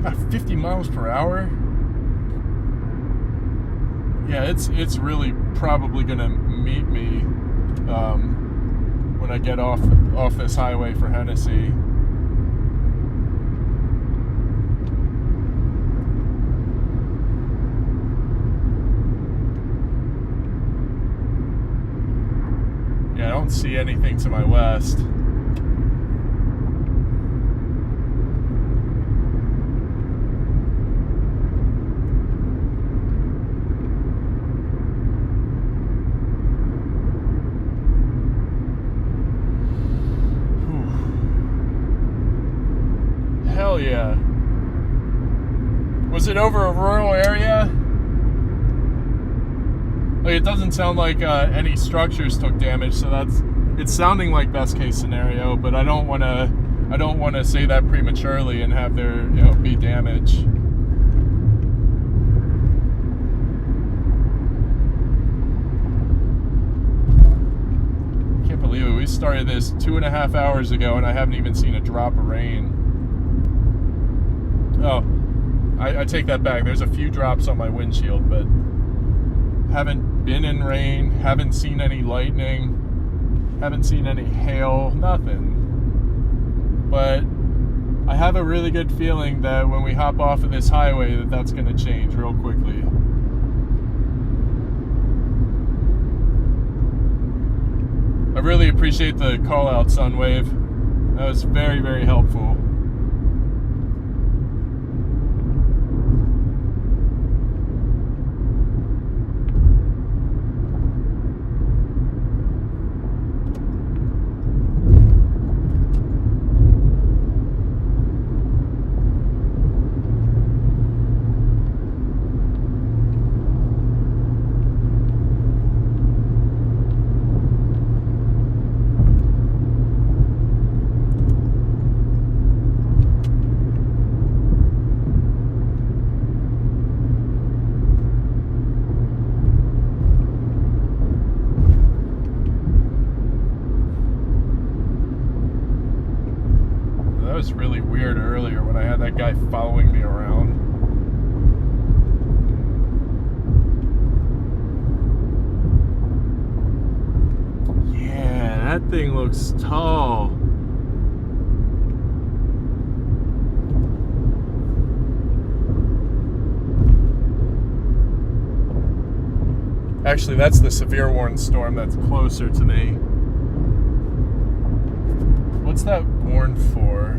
God, 50 miles per hour? Yeah, it's really probably gonna meet me when I get off this highway for Hennessy. Yeah, I don't see anything to my west. Hell yeah. Was it over a rural area? Like, it doesn't sound like any structures took damage, so it's sounding like best case scenario, but I don't want to say that prematurely and have there be damage. Can't believe it. We started this 2.5 hours ago and I haven't even seen a drop of rain. Oh, I take that back. There's a few drops on my windshield, but haven't been in rain, haven't seen any lightning, haven't seen any hail, nothing. But I have a really good feeling that when we hop off of this highway that's going to change real quickly. I really appreciate the call out, Sunwave. That was very, very helpful. Was really weird earlier when I had that guy following me around. Yeah, that thing looks tall. Actually, that's the severe warned storm that's closer to me. What's that warn for?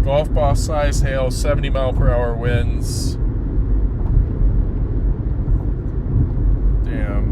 Golf ball size hail, 70 mile per hour winds. Damn.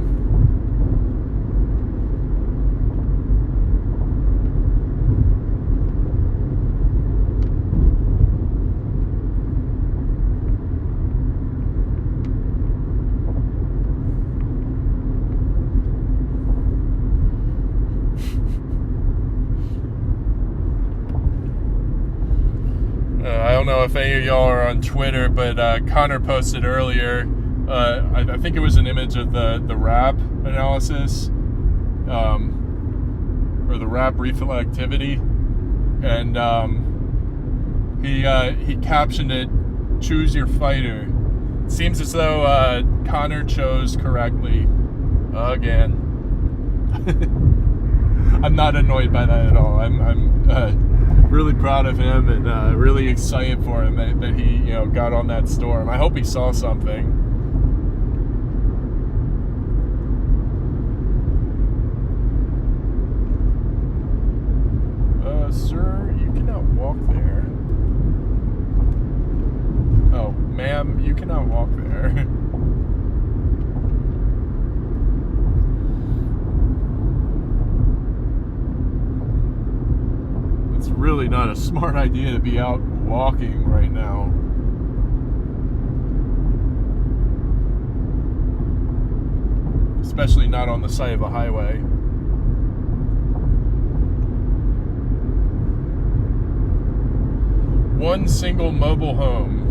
I don't know if any of y'all are on Twitter, but Connor posted earlier, I think it was an image of the RAP analysis, or the RAP refill activity, and he captioned it, "Choose your fighter." It seems as though Connor chose correctly again. I'm not annoyed by that at all. I'm really proud of him and really excited for him that he got on that storm. I hope he saw something. Sir, you cannot walk there. Oh, ma'am, you cannot walk there. It's really not a smart idea to be out walking right now. especially not on the side of a highway. One single mobile home.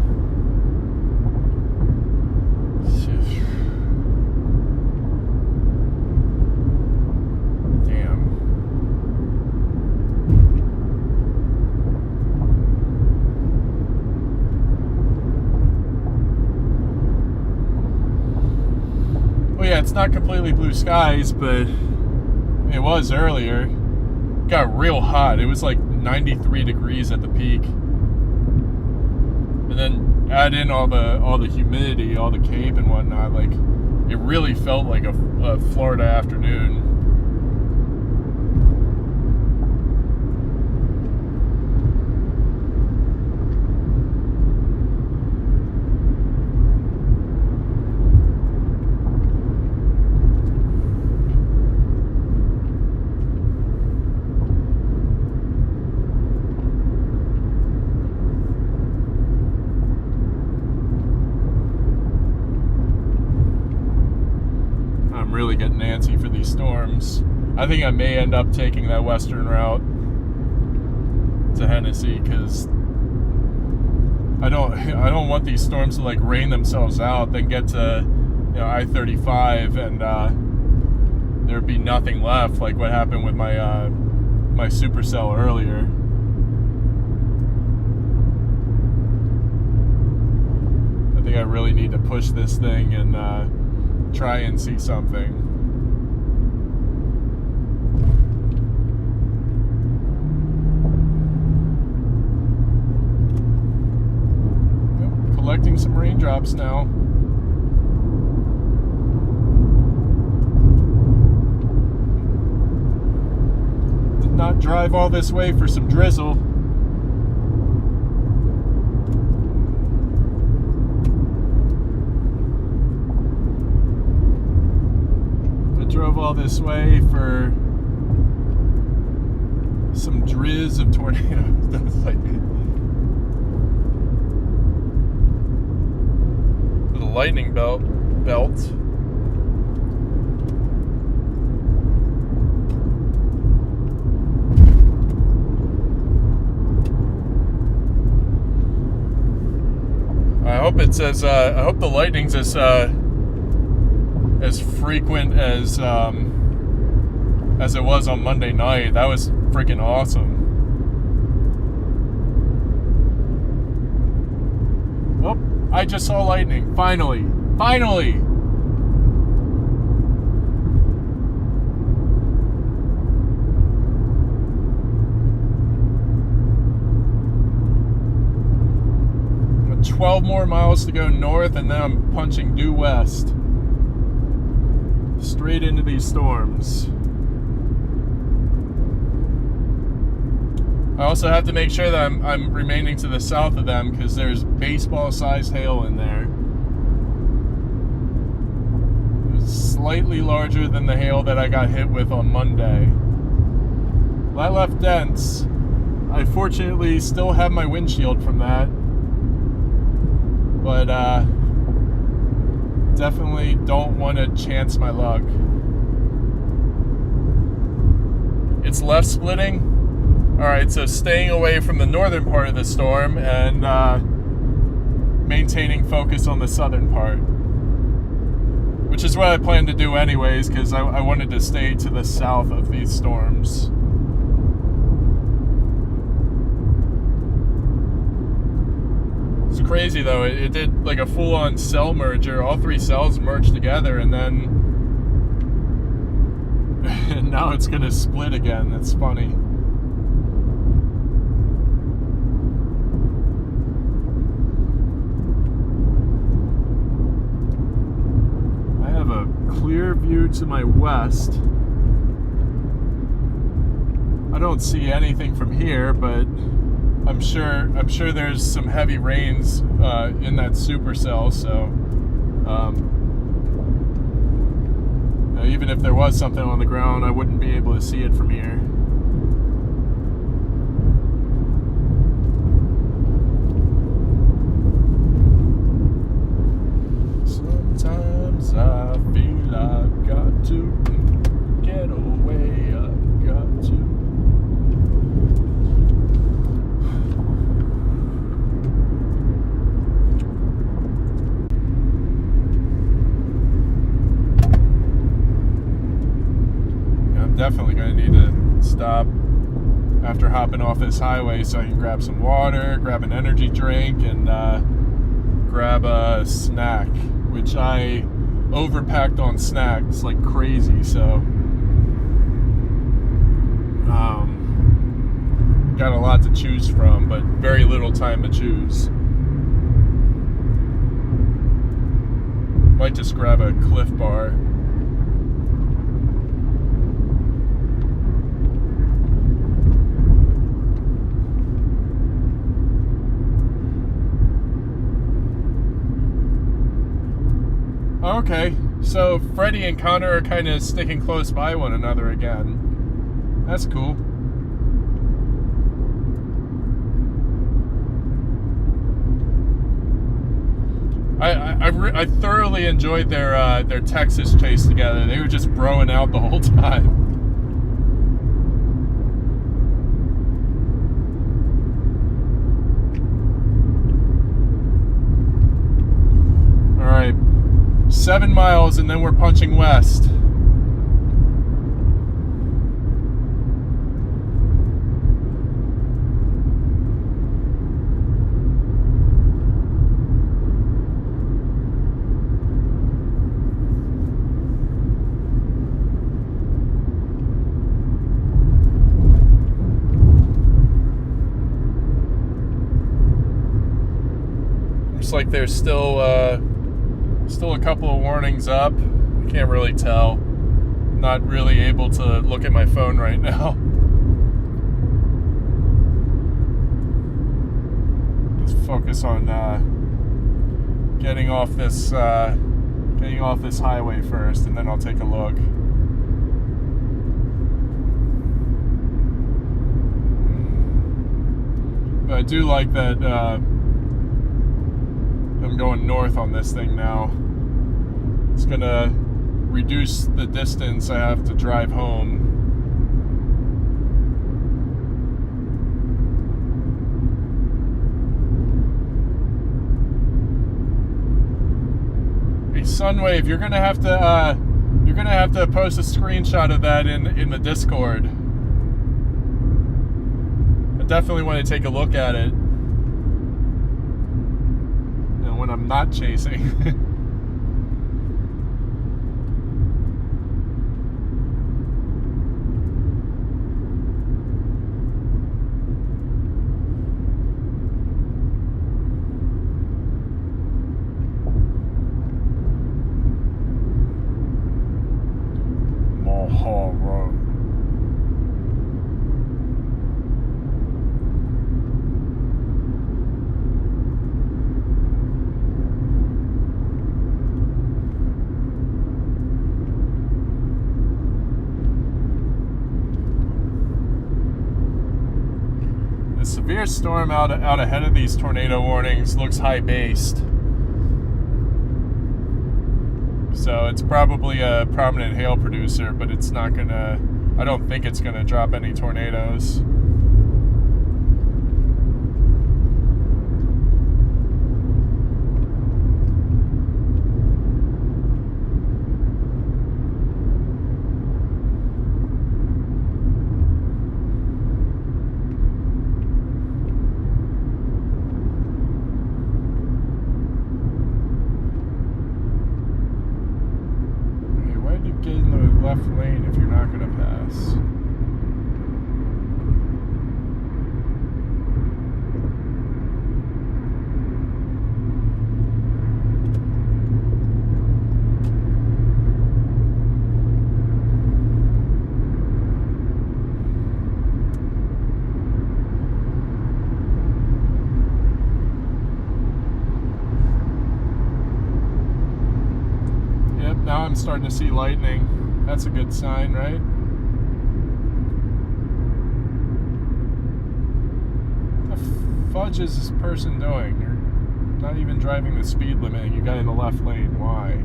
Damn. Well, yeah, it's not completely blue skies, but it was earlier. It got real hot. It was like 93 degrees at the peak. And then add in all the humidity, all the cape and whatnot. Like, it really felt like a Florida afternoon. Really getting antsy for these storms. I think I may end up taking that western route to Hennessy because I don't want these storms to like rain themselves out, then get to I-35 and there'd be nothing left, like what happened with my my supercell earlier. I think I really need to push this thing and try and see something. Yep, collecting some raindrops now. Did not drive all this way for some drizzle. Drove all this way for some drizz of tornadoes. Like, little lightning belt. I hope it's as I hope the lightning's as frequent as it was on Monday night. That was freaking awesome. Oh, I just saw lightning. Finally. Got 12 more miles to go north, and then I'm punching due west. Straight into these storms. I also have to make sure that I'm remaining to the south of them because there's baseball-sized hail in there. It's slightly larger than the hail that I got hit with on Monday. Well, that left dents. I fortunately still have my windshield from that. But, definitely don't want to chance my luck. It's left splitting. Alright, so staying away from the northern part of the storm and maintaining focus on the southern part. Which is what I plan to do anyways, because I wanted to stay to the south of these storms. It's crazy though, it did like a full-on cell merger. All three cells merged together and then and now it's gonna split again. That's funny. I have a clear view to my west. I don't see anything from here, but I'm sure there's some heavy rains in that supercell, so even if there was something on the ground, I wouldn't be able to see it from here. Sometimes I feel I've got definitely going to need to stop after hopping off this highway so I can grab some water, grab an energy drink, and grab a snack, which I overpacked on snacks like crazy, so got a lot to choose from, but very little time to choose. Might just grab a Cliff Bar. Okay, so Freddy and Connor are kind of sticking close by one another again. That's cool. I thoroughly enjoyed their Texas chase together. They were just broing out the whole time. All right, 7 miles, and then we're punching west. Looks like there's still a couple of warnings up. I can't really tell. Not really able to look at my phone right now. Just focus on getting off this highway first, and then I'll take a look. But I do like that I'm going north on this thing now. It's gonna reduce the distance I have to drive home. Hey, Sunwave, you're gonna have to post a screenshot of that in the Discord. I definitely want to take a look at it. When I'm not chasing. Mulhall Road. Severe storm out ahead of these tornado warnings looks high-based. So it's probably a prominent hail producer, but it's not gonna, I don't think it's gonna drop any tornadoes. Left lane if you're not going to pass. Yep, now I'm starting to see lightning. That's a good sign, right? What the fudge is this person doing? You're not even driving the speed limit and you got in the left lane. Why?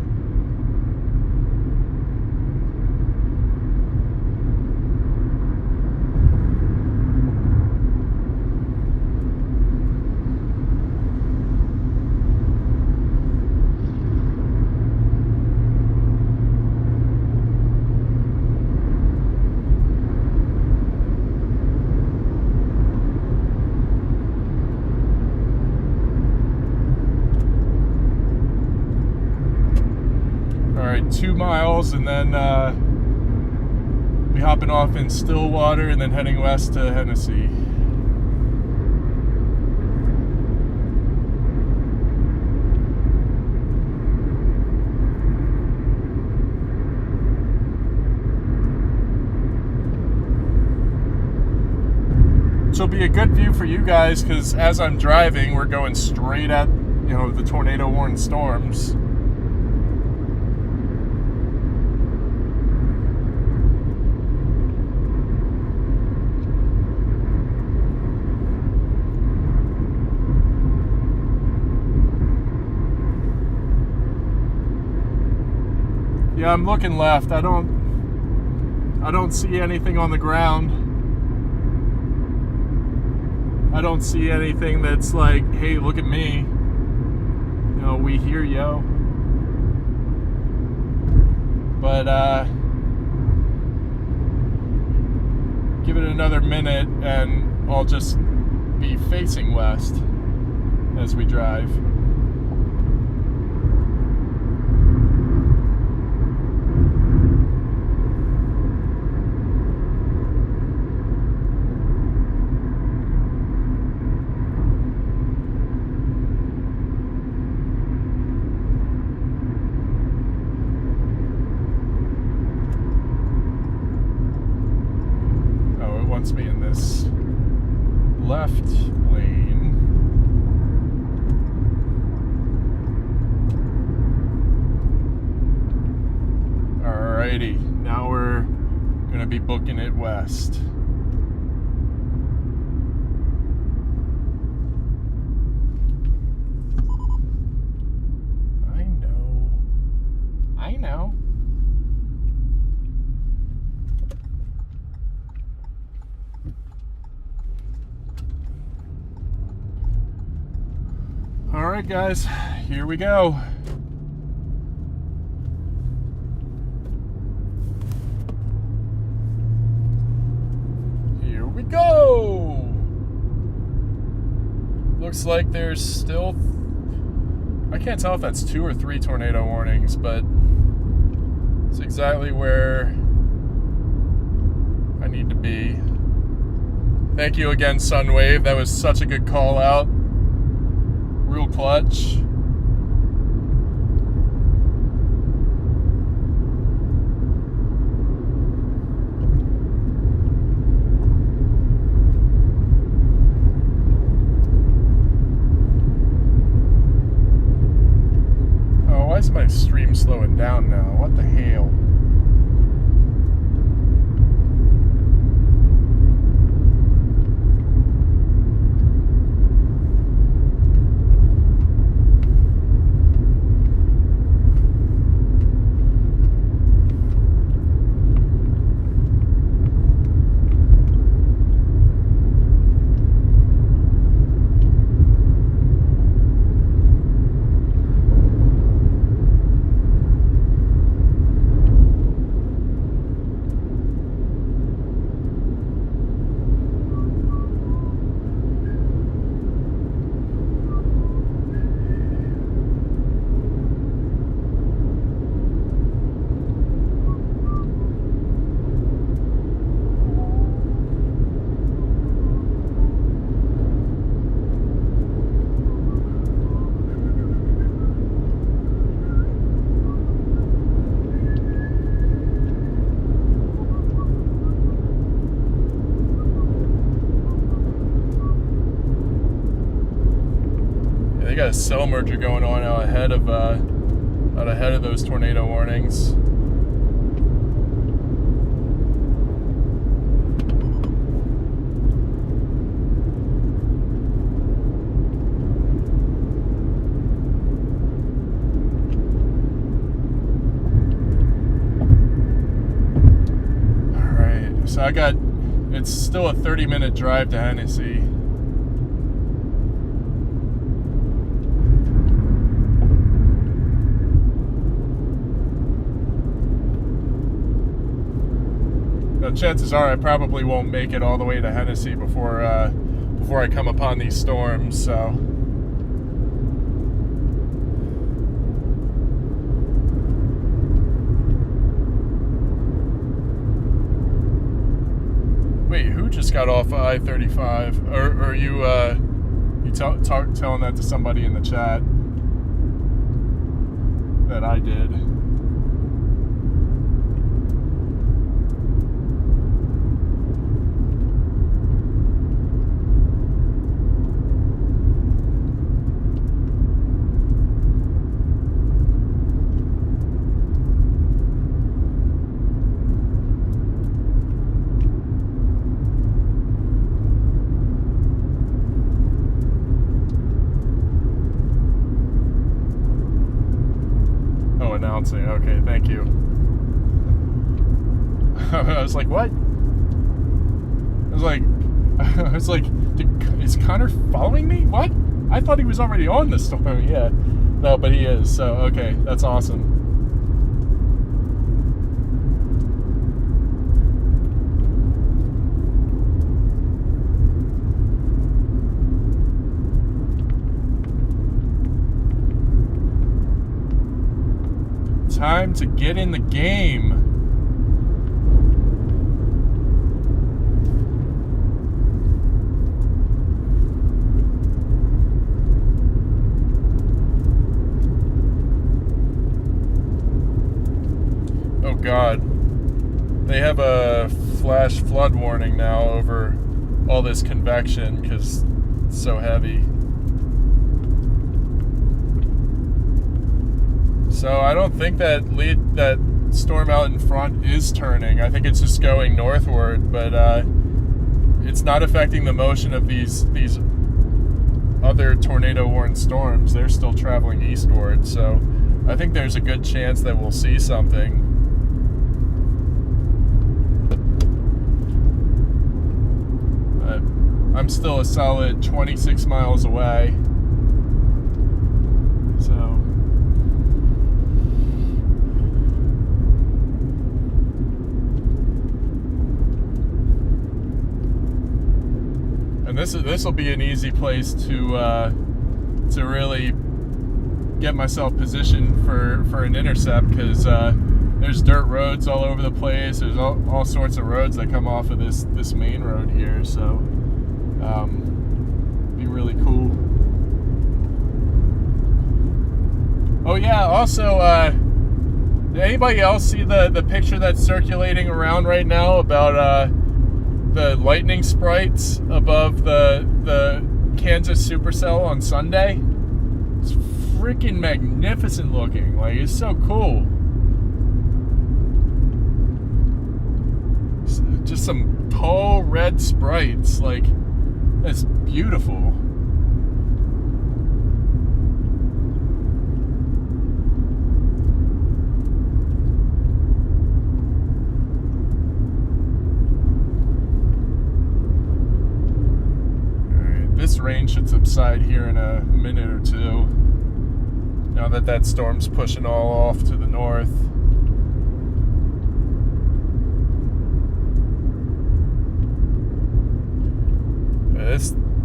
right, 2 miles, and then we hopping off in Stillwater and then heading west to Hennessy. Which will be a good view for you guys, because as I'm driving, we're going straight at, you know, the tornado warned storms. Yeah, I'm looking left. I don't see anything on the ground. I don't see anything that's like, hey, look at me. You know, we hear yo. But give it another minute and I'll just be facing west as we drive. Me in this left lane. Alrighty, now we're gonna be booking it west. I know. All right, guys, here we go. Here we go. Looks like there's still, I can't tell if that's 2 or 3 tornado warnings, but it's exactly where I need to be. Thank you again, Sunwave. That was such a good call out. Real clutch. Oh, why is my stream slowing down now? What the hell? They got a cell merger going on out ahead of those tornado warnings. All right, so it's still a 30-minute drive to Hennessy. Chances are I probably won't make it all the way to Hennessy before I come upon these storms, so. got off I-35. Or are you telling that to somebody in the chat? That I did. Announcing. Okay, thank you. I was like, what? I was like, is Connor following me? What? I thought he was already on the storm. Yeah. No, but he is. So, okay, that's awesome. Time to get in the game. Oh God. They have a flash flood warning now over all this convection because it's so heavy. So I don't think that storm out in front is turning. I think it's just going northward, but it's not affecting the motion of these other tornado-warned storms. They're still traveling eastward, so I think there's a good chance that we'll see something. But I'm still a solid 26 miles away, so... And this will be an easy place to really get myself positioned for an intercept, because there's dirt roads all over the place. There's all sorts of roads that come off of this main road here, so be really cool. Oh yeah, also did anybody else see the picture that's circulating around right now about the lightning sprites above the Kansas supercell on Sunday? It's freaking magnificent looking. Like, it's so cool. It's just some tall red sprites. Like, that's beautiful. This rain should subside here in a minute or two, now that storm's pushing all off to the north.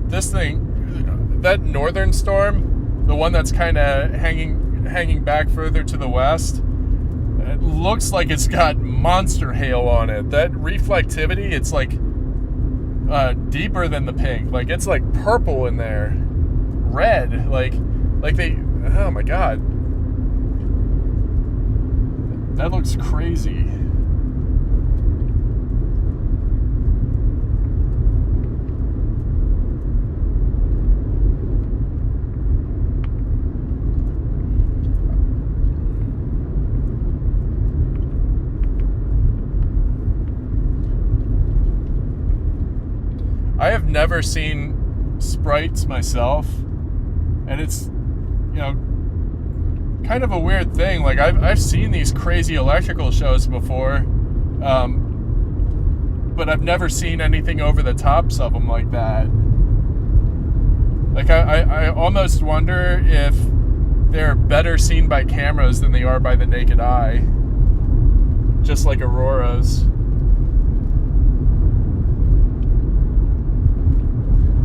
This thing, that northern storm, the one that's kind of hanging back further to the west, it looks like it's got monster hail on it. That reflectivity, it's like deeper than the pink. Like, it's like purple in there, red, like they, oh my God, that looks crazy. I have never seen sprites myself, and it's, you know, kind of a weird thing. Like, I've seen these crazy electrical shows before, but I've never seen anything over the tops of them like that. Like, I almost wonder if they're better seen by cameras than they are by the naked eye, just like auroras.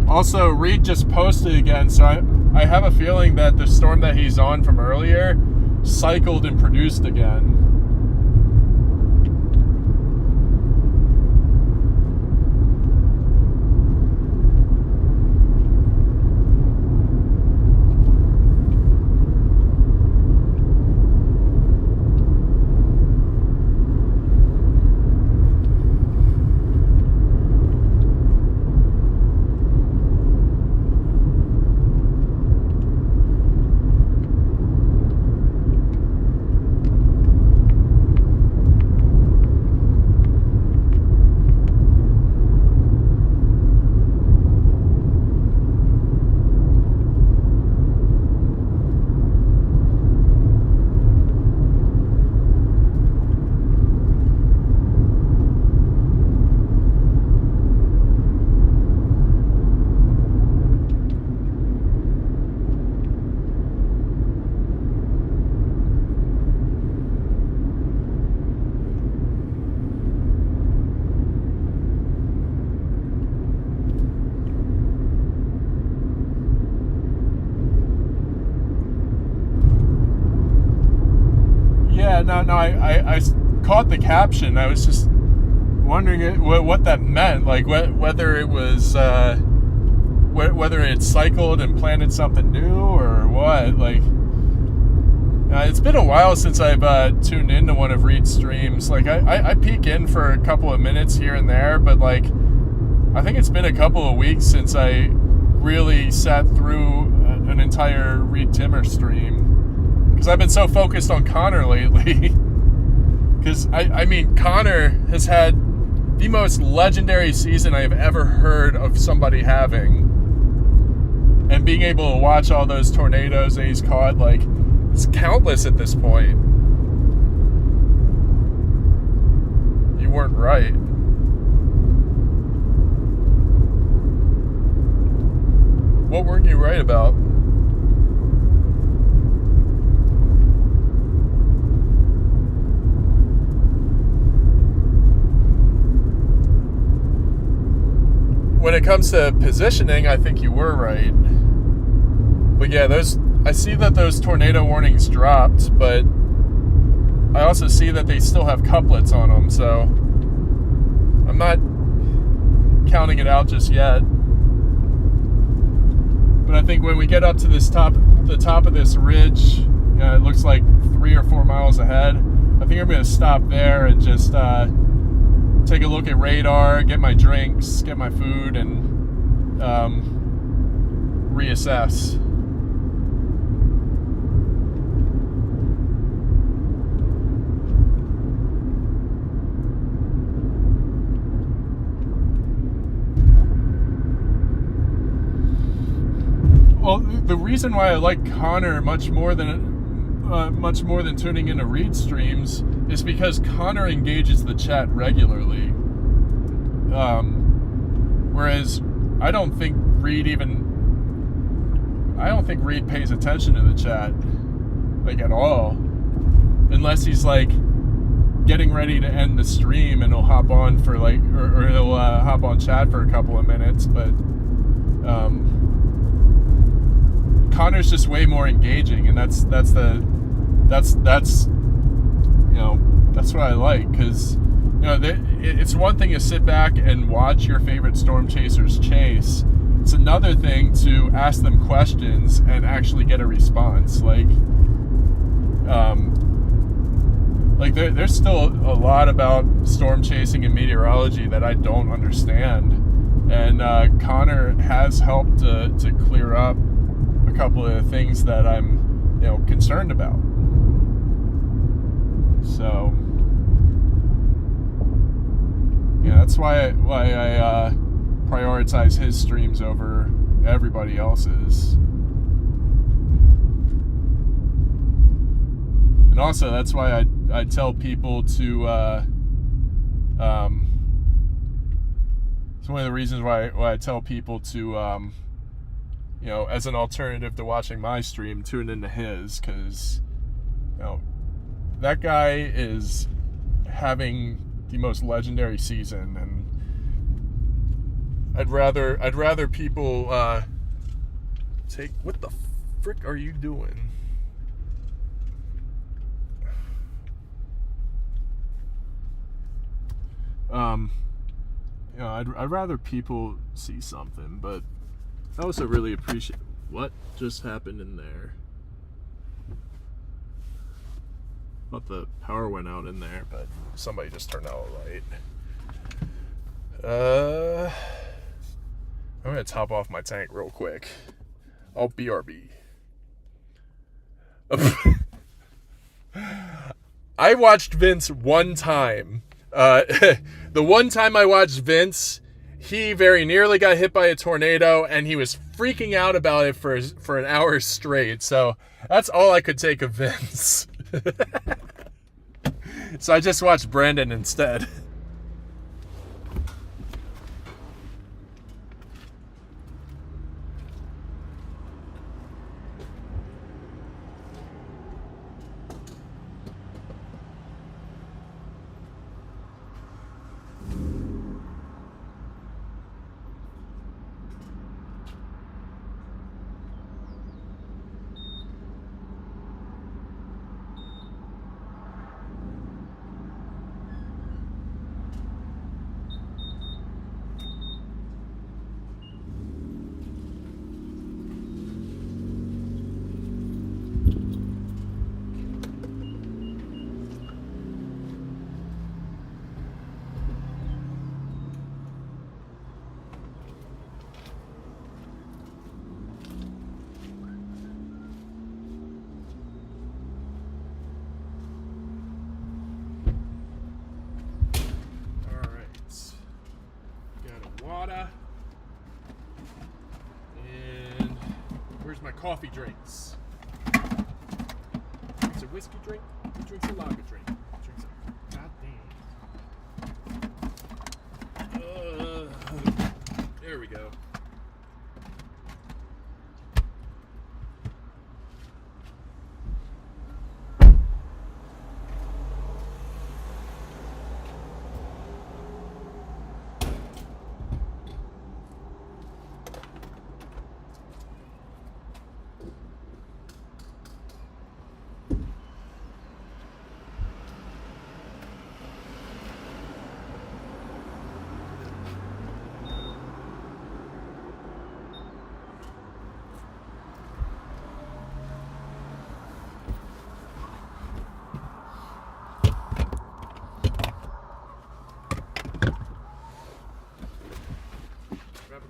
Also, Reed just posted again, so I have a feeling that the storm that he's on from earlier cycled and produced again. Yeah, no, I caught the caption. I was just wondering what that meant, like whether it was whether it cycled and planted something new or what. Like, it's been a while since I've tuned into one of Reed's streams. Like, I peek in for a couple of minutes here and there, but like, I think it's been a couple of weeks since I really sat through an entire Reed Timmer stream, because I've been so focused on Connor lately. Because I mean, Connor has had the most legendary season I have ever heard of somebody having. And being able to watch all those tornadoes that he's caught, like, it's countless at this point. You weren't right. What weren't you right about? When it comes to positioning, I think you were right. But yeah, I see that those tornado warnings dropped, but I also see that they still have couplets on them, so I'm not counting it out just yet. But I think when we get up to the top of this ridge, it looks like 3 or 4 miles ahead, I think I'm going to stop there and just take a look at radar, get my drinks, get my food, and reassess. Well, the reason why I like Connor much more than tuning into Reed streams is because Connor engages the chat regularly. Whereas I don't think Reed pays attention to the chat, like, at all, unless he's like getting ready to end the stream and he'll hop on for like, or he'll hop on chat for a couple of minutes. But Connor's just way more engaging, and that's what I like, because it's one thing to sit back and watch your favorite storm chasers chase. It's another thing to ask them questions and actually get a response. There's still a lot about storm chasing and meteorology that I don't understand, and Connor has helped to clear up a couple of things that I'm concerned about. So that's why I prioritize his streams over everybody else's. And also, that's why I tell people to it's one of the reasons why I tell people to as an alternative to watching my stream, tune into his, because that guy is having the most legendary season, and I'd rather people take. What the frick are you doing? I'd rather people see something, but I also really appreciate what just happened in there. Thought the power went out in there, but somebody just turned out a light. I'm gonna top off my tank real quick. I'll BRB. I watched Vince one time. The one time I watched Vince, he very nearly got hit by a tornado, and he was freaking out about it for an hour straight. So that's all I could take of Vince. So I just watched Brandon instead. coffee drinks. It's a whiskey drink. He drinks a lager drink. He drinks a goddamn. There we go.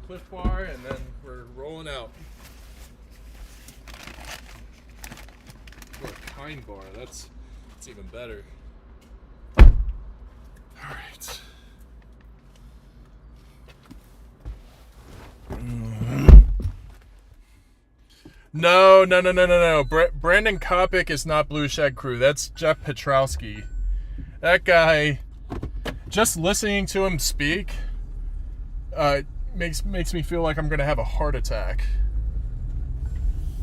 Cliff bar, and then we're rolling out. Or a kind bar, that's even better. Alright. No. Brandon Kopic is not Blue Shed Crew. That's Jeff Petrowski. That guy, just listening to him speak, makes me feel like I'm gonna have a heart attack.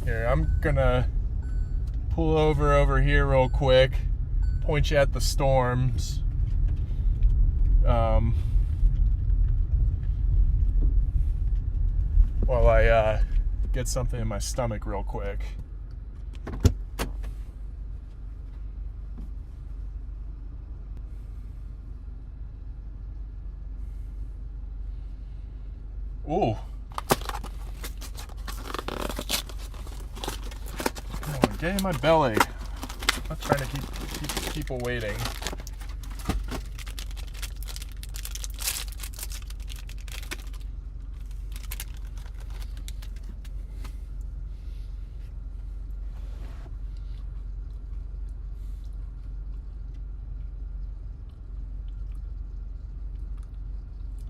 Here, I'm gonna pull over here real quick, point you at the storms. While I get something in my stomach real quick. Ooh. Come on, get in my belly. I'm not trying to keep people waiting.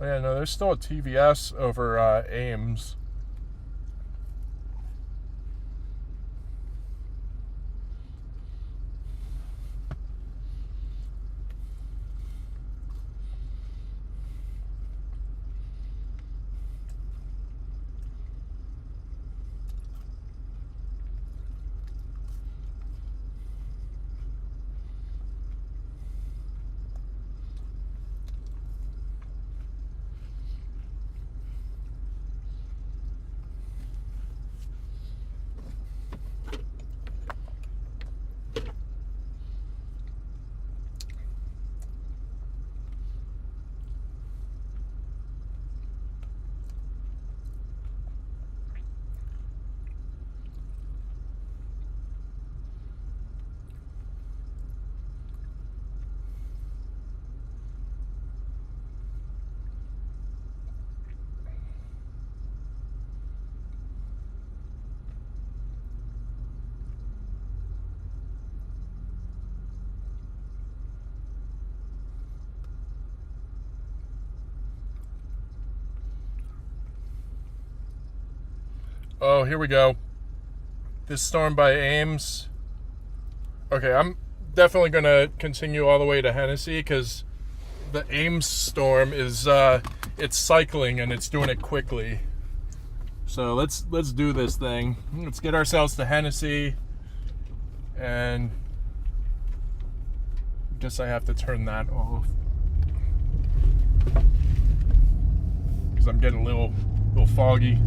Oh yeah, no, there's still a TVS over Ames. Oh, here we go. This storm by Ames. Okay, I'm definitely going to continue all the way to Hennessy because the Ames storm is it's cycling and it's doing it quickly. So let's do this thing. Let's get ourselves to Hennessy, and I guess I have to turn that off because I'm getting a little foggy.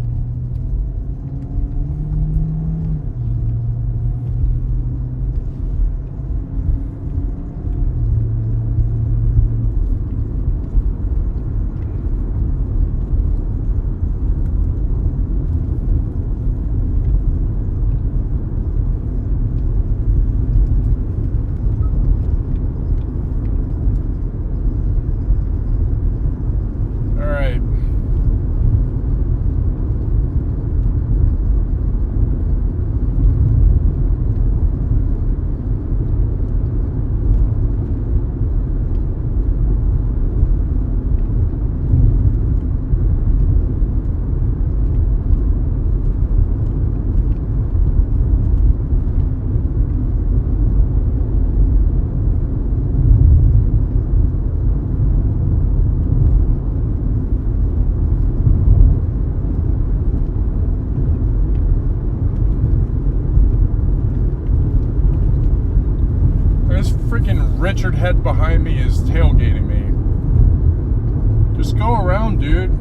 freaking Richard head behind me is tailgating me. Just go around, dude.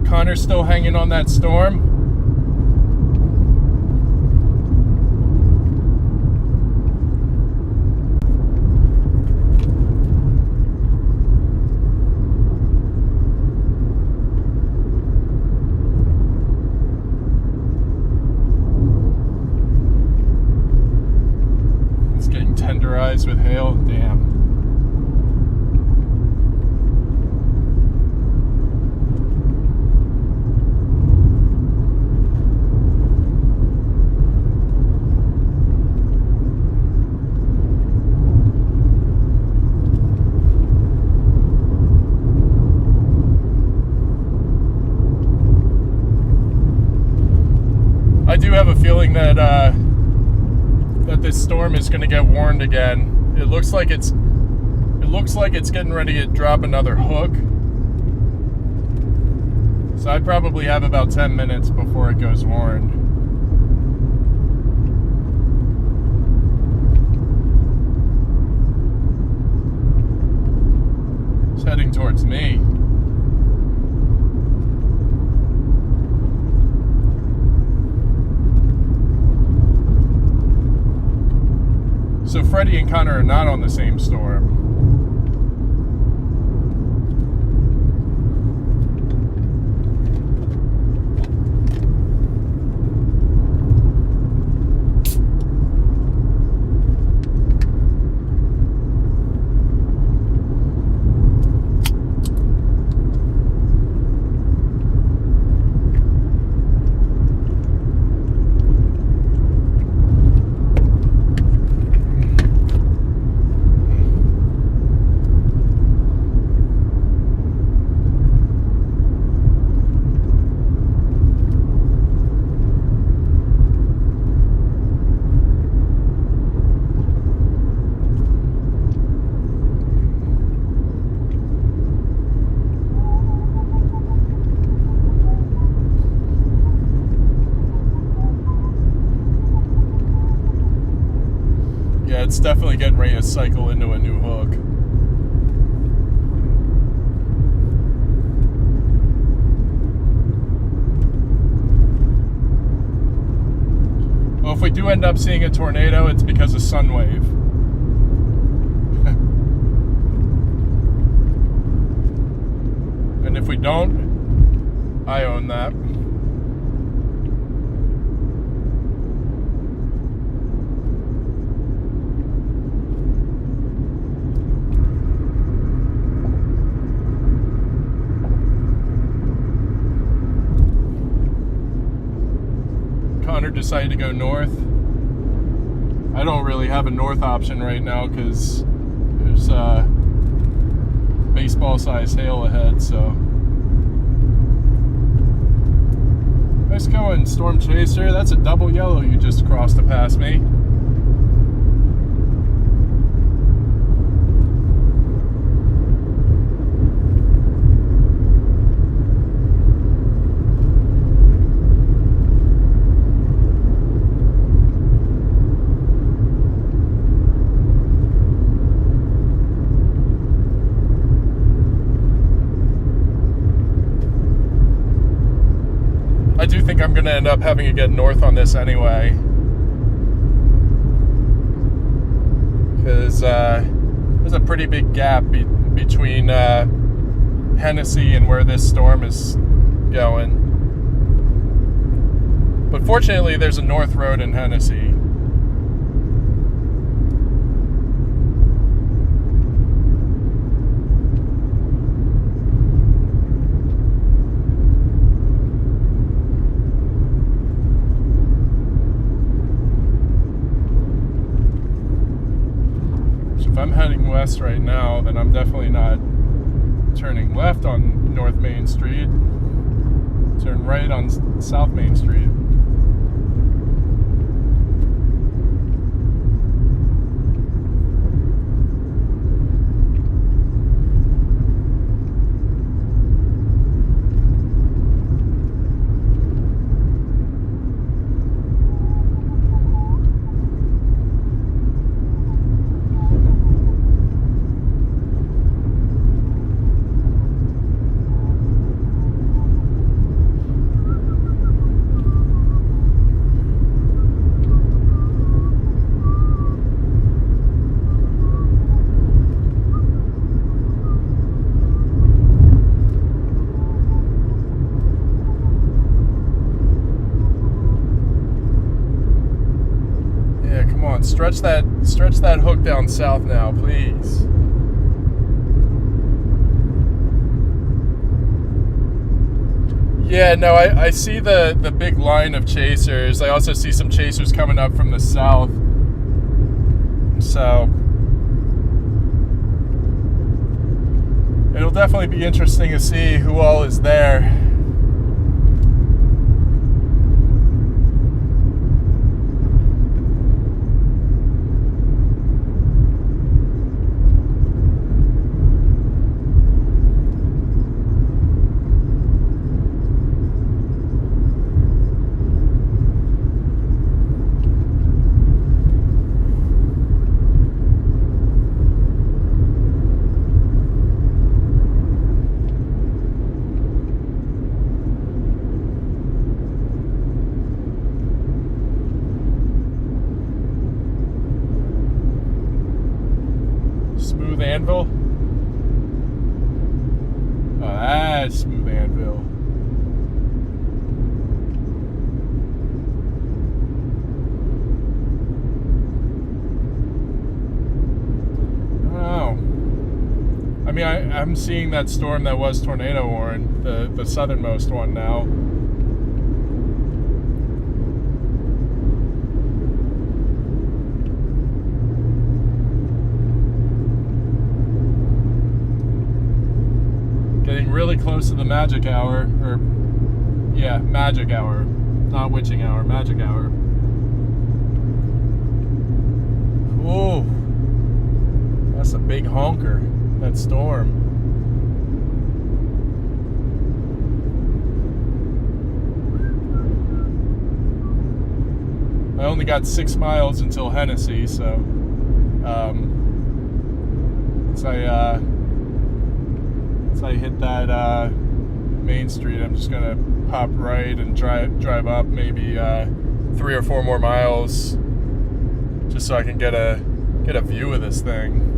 Connor's still hanging on that storm. It's getting tenderized with hail. Damn. I do have a feeling that that this storm is going to get warned again. It looks like it's getting ready to drop another hook. So I probably have about 10 minutes before it goes warned. It's heading towards me. So Freddie and Connor are not on the same storm. It's definitely getting ready to cycle into a new hook. Well, if we do end up seeing a tornado, it's because of sun wave. And if we don't, I own that. Connor decided to go north. I don't really have a north option right now because there's baseball-sized hail ahead, so. Nice going, Storm Chaser. That's a double yellow you just crossed to pass me. I do think I'm going to end up having to get north on this anyway. Because there's a pretty big gap between Hennessy and where this storm is going. But fortunately, there's a north road in Hennessy. If I'm heading west right now, then I'm definitely not turning left on North Main Street. Turn right on South Main Street. Stretch that hook down south now, please. Yeah, no, I see the big line of chasers. I also see some chasers coming up from the south. So it'll definitely be interesting to see who all is there. Anvil? Oh, that's smooth anvil. Oh. I mean, I'm seeing that storm that was tornado warned, the southernmost one now. Really close to the magic hour, or yeah, magic hour, not witching hour, magic hour. Oh, that's a big honker, that storm. I only got 6 miles until Hennessy, so once I hit that Main Street, I'm just gonna pop right and drive up maybe 3 or 4 more miles, just so I can get a view of this thing.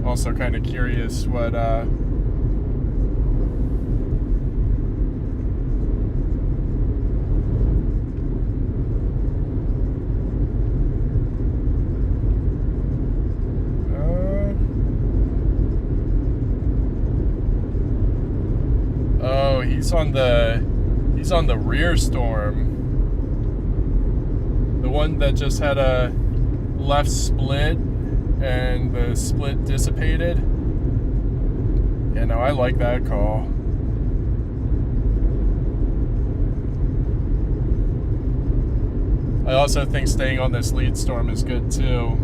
Also, kind of curious what. He's on the rear storm. The one that just had a left split and the split dissipated. Yeah, no, I like that call. I also think staying on this lead storm is good too.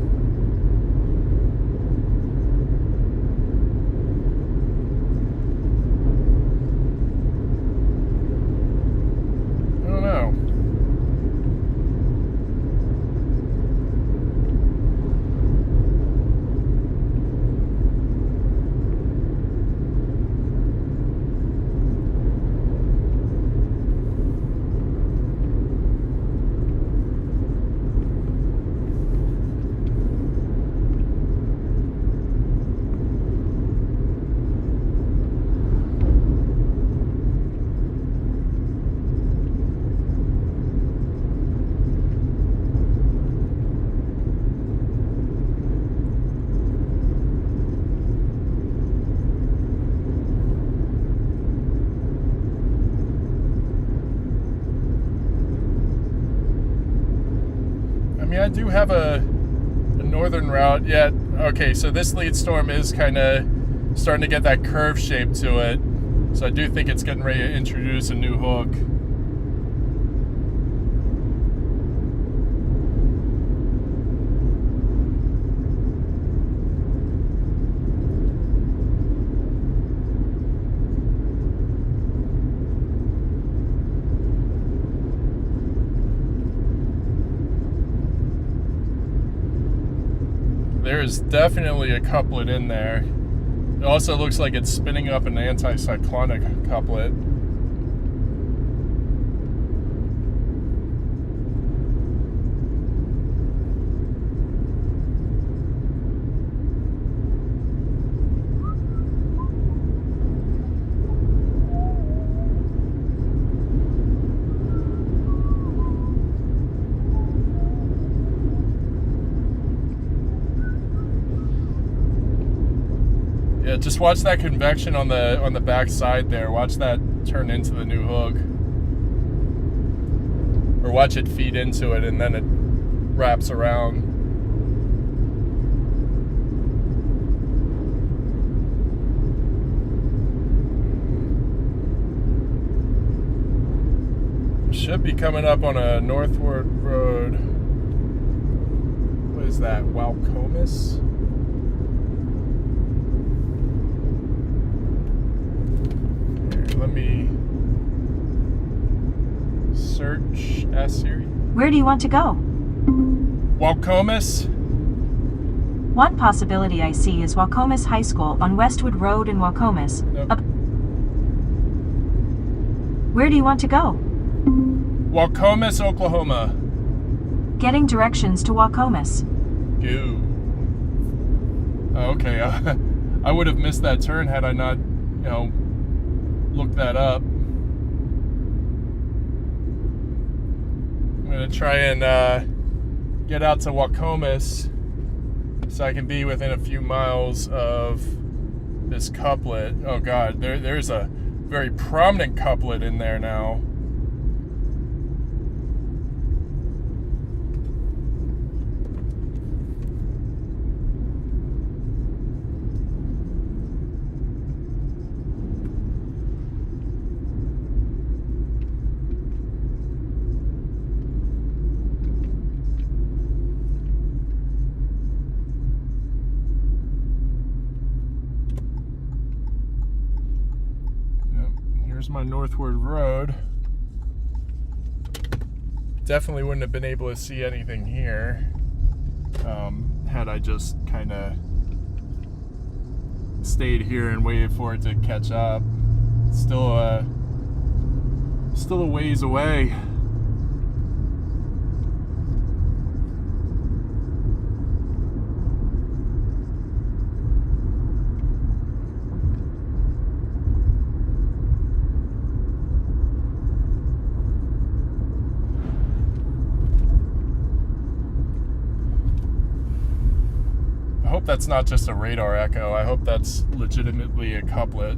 mean, I do have a northern route. Yeah, okay, so this lead storm is kind of starting to get that curve shape to it. So I do think it's getting ready to introduce a new hook. There's definitely a couplet in there. It also looks like it's spinning up an anticyclonic couplet. Yeah, just watch that convection on the back side there. Watch that turn into the new hook. Or watch it feed into it and then it wraps around. Should be coming up on a northward road. What is that? Walcomus? Let me search S-Series. Where do you want to go? Walcomus? One possibility I see is Walcomus High School on Westwood Road in Walcomus. Nope. Where do you want to go? Walcomus, Oklahoma. Getting directions to Walcomus. Goo. Okay, I would have missed that turn had I not, look that up. I'm gonna try and get out to Walcomus so I can be within a few miles of this couplet. Oh god, there's a very prominent couplet in there now. Here's my northward road. Definitely wouldn't have been able to see anything here had I just kind of stayed here and waited for it to catch up. Still a ways away. I hope that's not just a radar echo. I hope that's legitimately a couplet.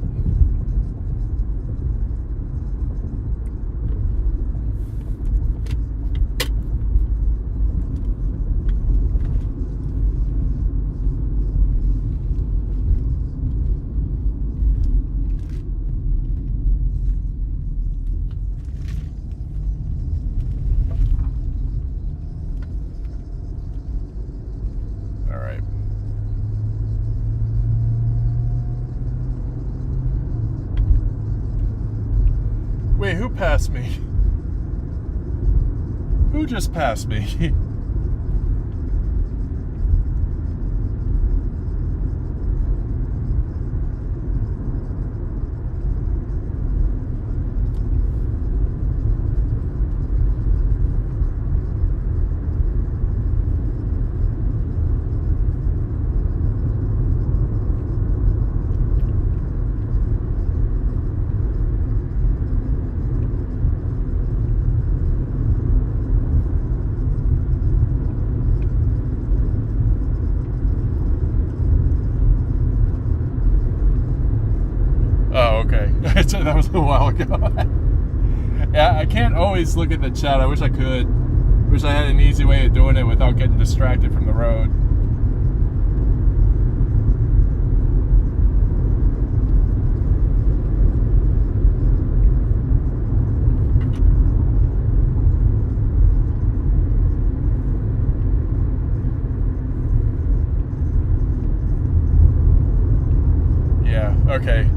Wait, who passed me? Who just passed me? Oh, okay. That was a while ago. Yeah, I can't always look at the chat. I wish I could. Wish I had an easy way of doing it without getting distracted from the road. Yeah, okay.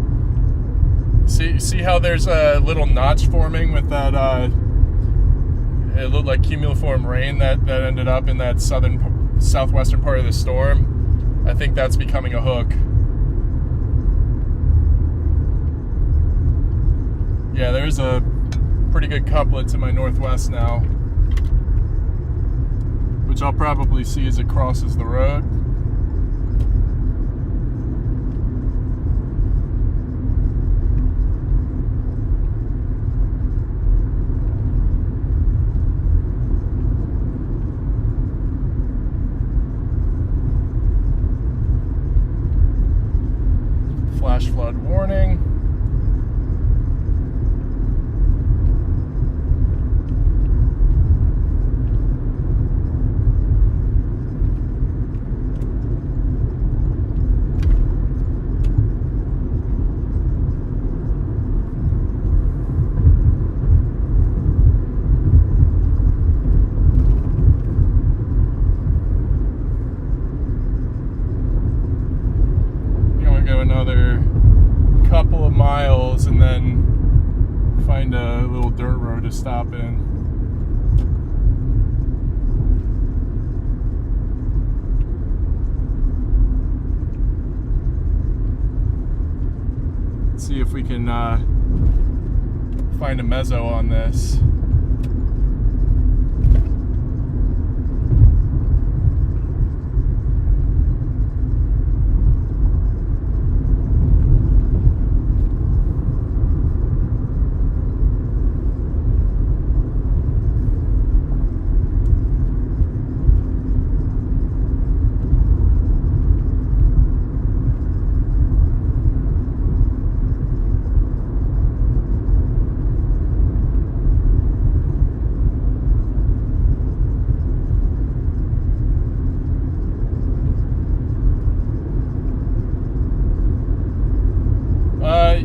See how there's a little notch forming with that, it looked like cumuliform rain that ended up in that southwestern part of the storm. I think that's becoming a hook. Yeah, there's a pretty good couplet to my northwest now, which I'll probably see as it crosses the road. Flash flood warning. Go another couple of miles and then find a little dirt road to stop in. Let's see if we can find a meso on this.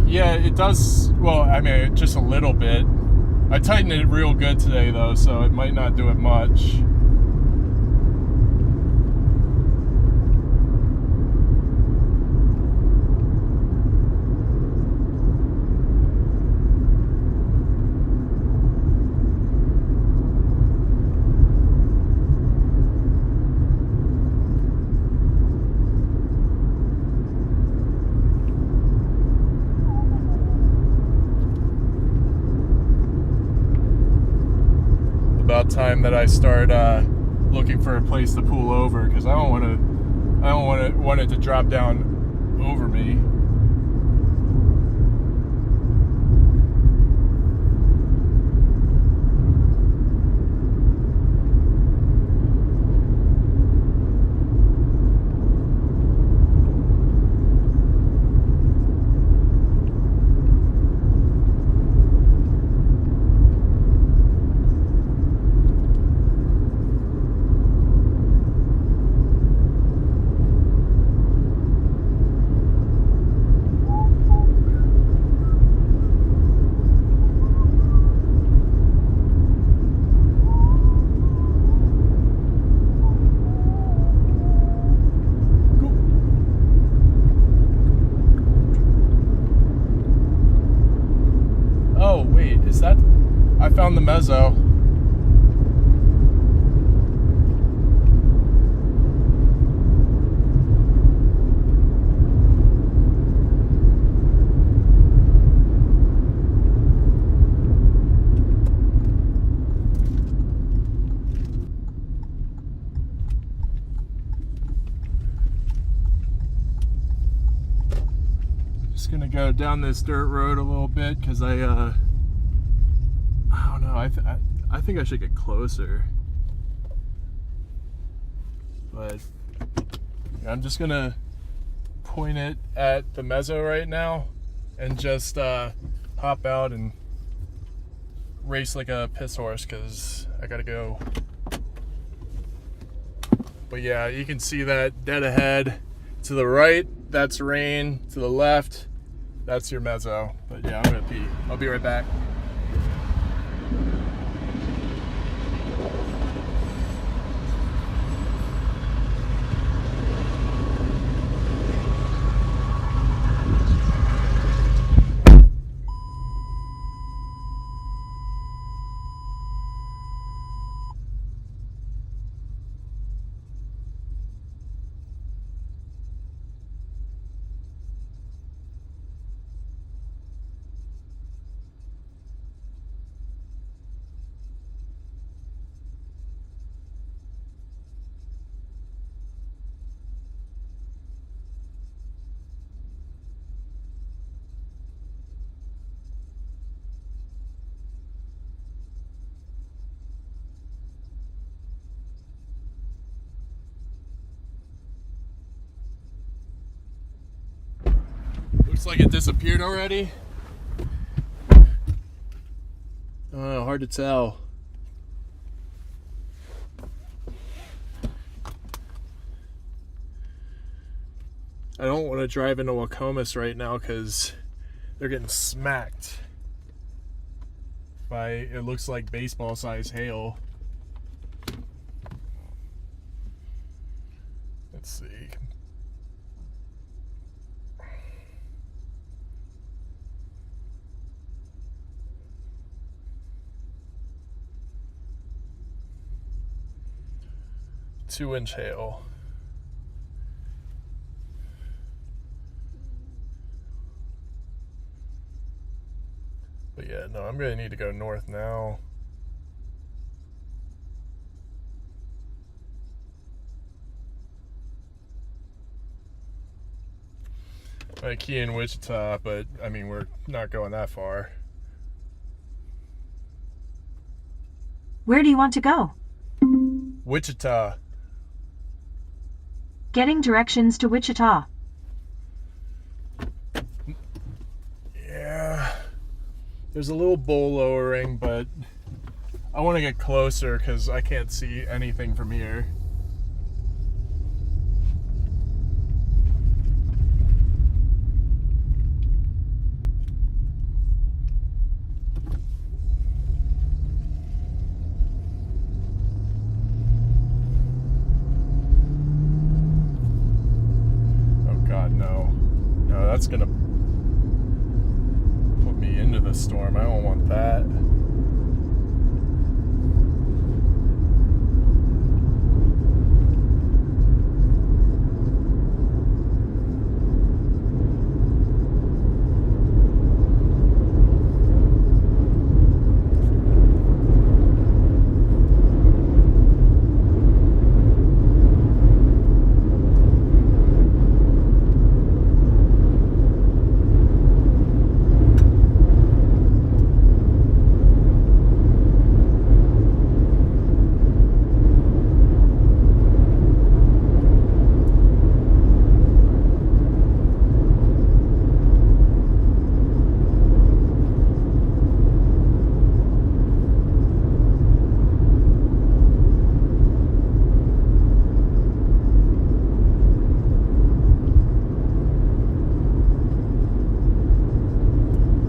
Yeah, it does. Well, I mean, just a little bit. I tightened it real good today, though, so it might not do it much. About time that I start looking for a place to pull over, because I don't want it to drop down over me. Oh, wait, is that... I found the meso. Just gonna go down this dirt road a little bit, because I don't know, I think I should get closer, but I'm just gonna point it at the meso right now and just hop out and race like a piss horse, because I gotta go But yeah, you can see that dead ahead. To the right, that's rain. To the left, that's your meso. But yeah, I'm gonna pee. I'll be right back. Looks like it disappeared already. Hard to tell. I don't want to drive into Wacomas right now because they're getting smacked by, it looks like, baseball size hail. Let's see. Two-inch hail. But yeah, no, I'm gonna need to go north now. I key in Wichita, but I mean, we're not going that far. Where do you want to go? Wichita. Getting directions to Wichita. Yeah. There's a little bowl lowering, but I want to get closer because I can't see anything from here. That's gonna put me into the storm. I don't want that.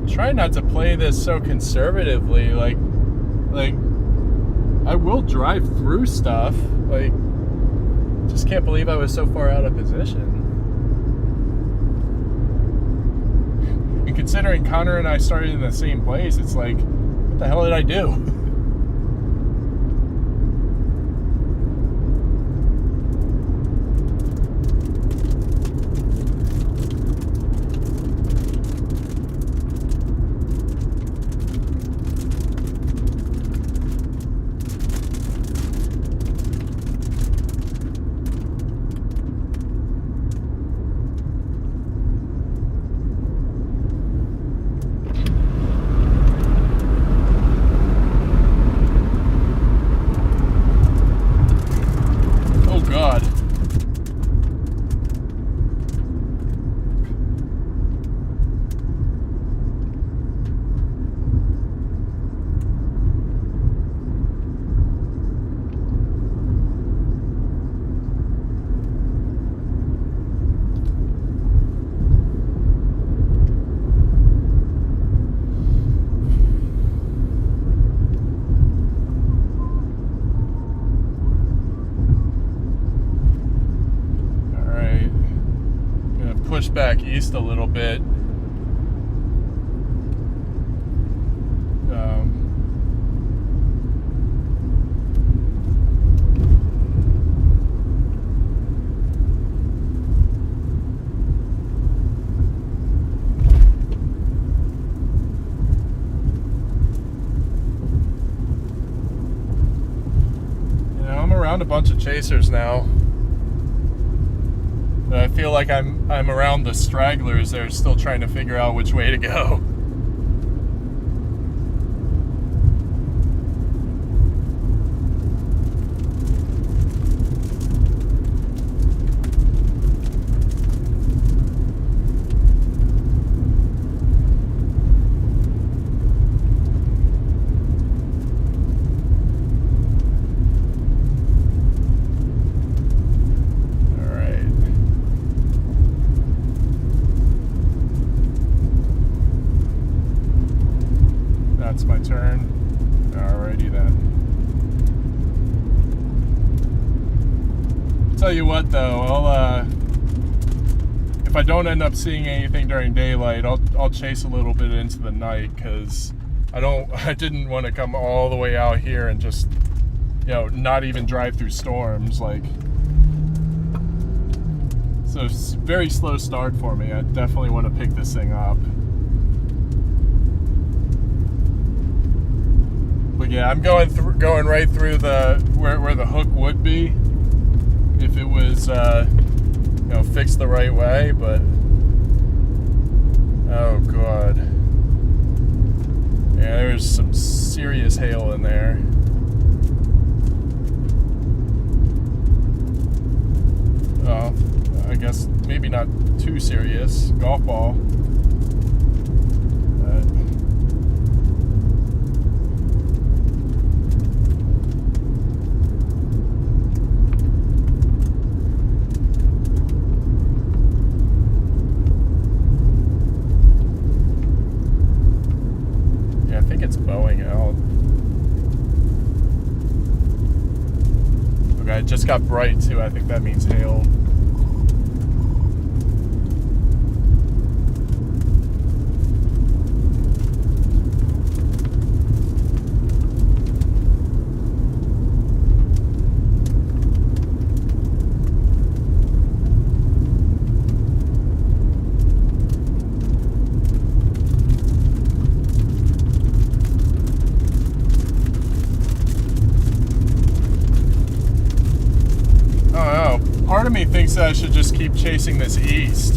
Try not to play this so conservatively. Like I will drive through stuff. Like, just can't believe I was so far out of position. And considering Connor and I started in the same place, it's like, what the hell did I do? push back east a little bit. I'm around a bunch of chasers now. But I feel like I'm around the stragglers. They're still trying to figure out which way to go. That's my turn. Alrighty then. Tell you what though, if I don't end up seeing anything during daylight, I'll chase a little bit into the night, because I didn't want to come all the way out here and just, not even drive through storms. Like, so it's a very slow start for me. I definitely want to pick this thing up. But yeah, I'm going right through where the hook would be if it was fixed the right way. But oh god, yeah, there's some serious hail in there. Oh, I guess maybe not too serious. Golf ball. It's bowing out. Okay, it just got bright too. I think that means hail. Part of me thinks that I should just keep chasing this east.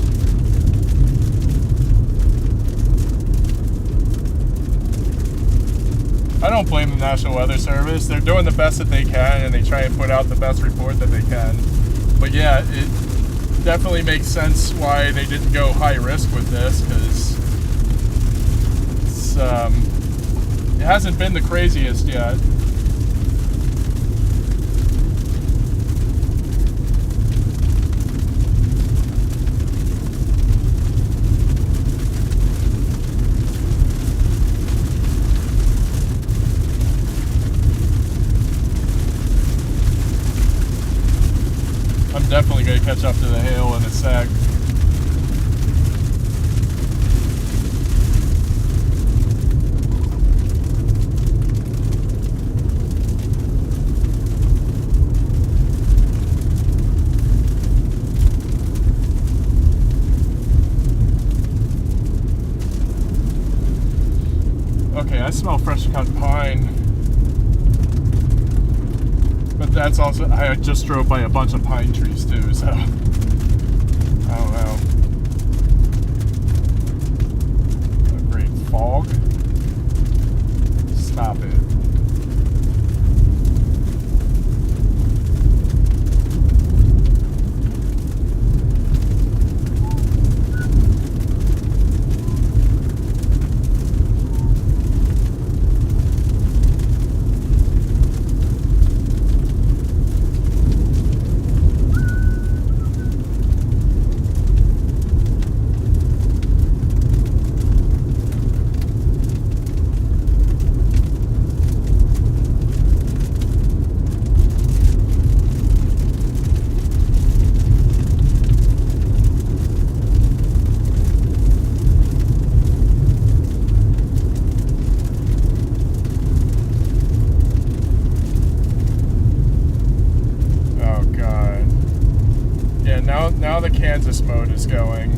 I don't blame the National Weather Service. They're doing the best that they can, and they try and put out the best report that they can. But yeah, it definitely makes sense why they didn't go high risk with this, because it hasn't been the craziest yet. Definitely going to catch up to the hail in a sec. Okay, I smell fresh cut pine. But that's also, I just drove by a bunch of pine trees too, so I don't know. A great fog. Stop it. now the Kansas mode is going.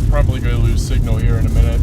Probably going to lose signal here in a minute.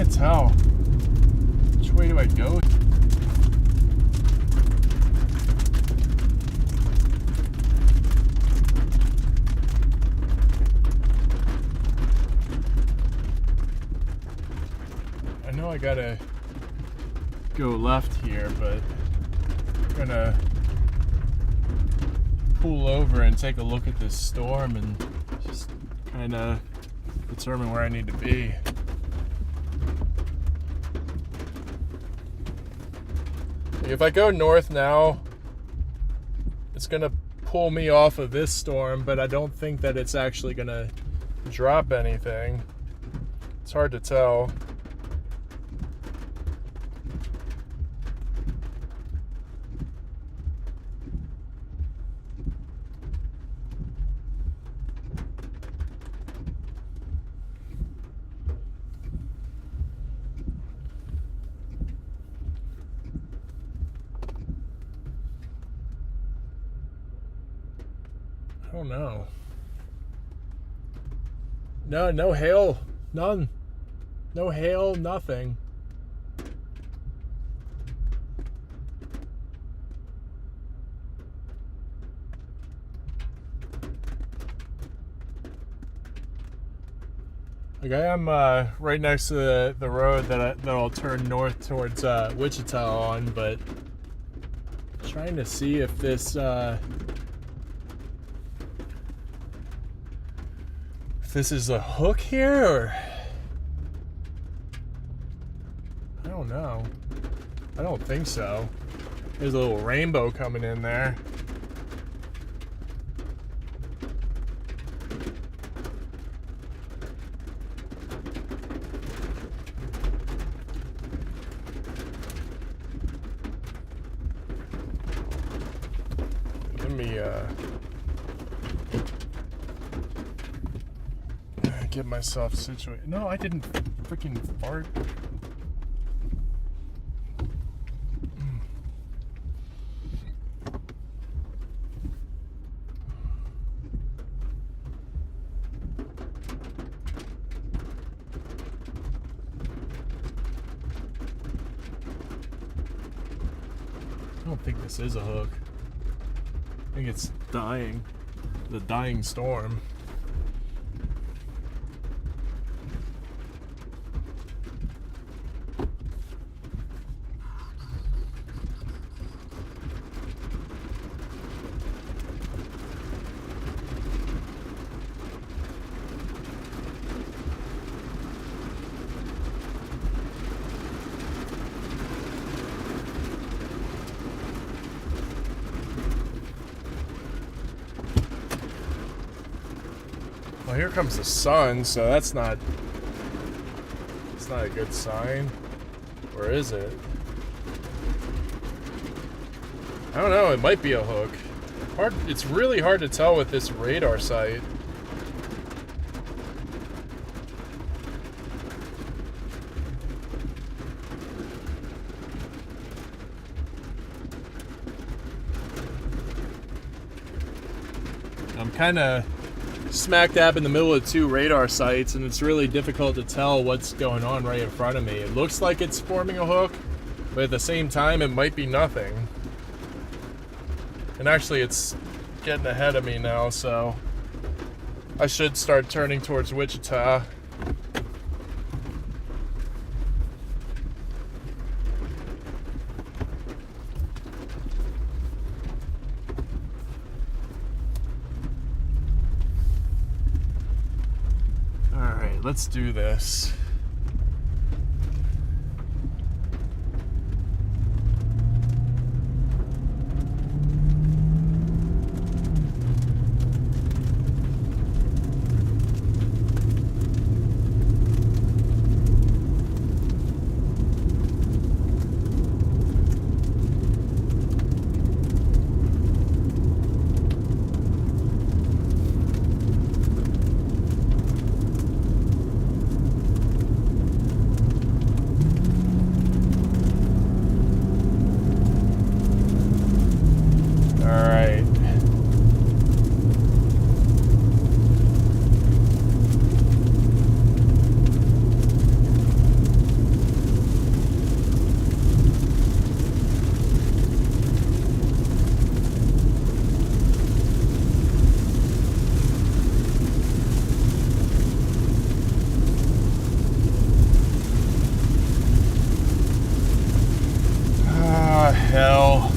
Tell. Which way do I go? I know I gotta go left here, but I'm gonna pull over and take a look at this storm and just kind of determine where I need to be. If I go north now, it's gonna pull me off of this storm, but I don't think that it's actually gonna drop anything. It's hard to tell. I don't know. No hail. None. No hail, nothing. Okay, I'm right next to the road that I'll turn north towards Wichita on, but trying to see if this is a hook here, or I don't know. I don't think so. There's a little rainbow coming in there. Let me get myself situated. No, I didn't freaking fart. I don't think this is a hook. I think it's dying. The dying storm. here comes the sun, so that's not... It's not a good sign. Or is it? I don't know, it might be a hook. It's really hard to tell with this radar sight. I'm kind of smack dab in the middle of two radar sites, and it's really difficult to tell what's going on right in front of me. It looks like it's forming a hook, but at the same time, it might be nothing. And actually, it's getting ahead of me now, so I should start turning towards Wichita. All right, let's do this. Hell.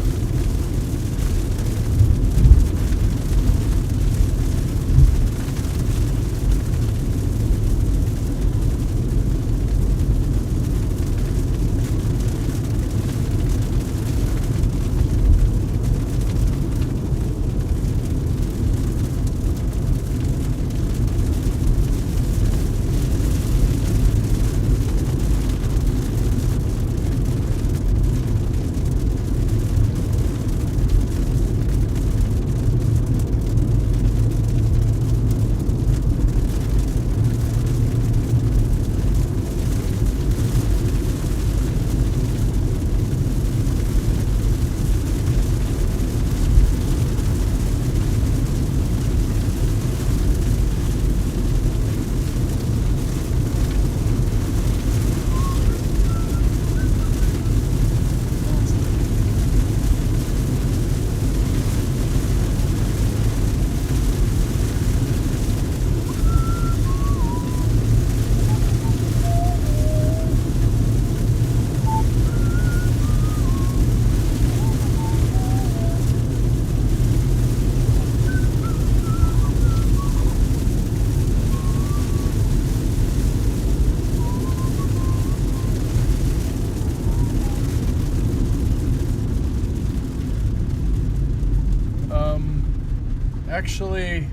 Actually,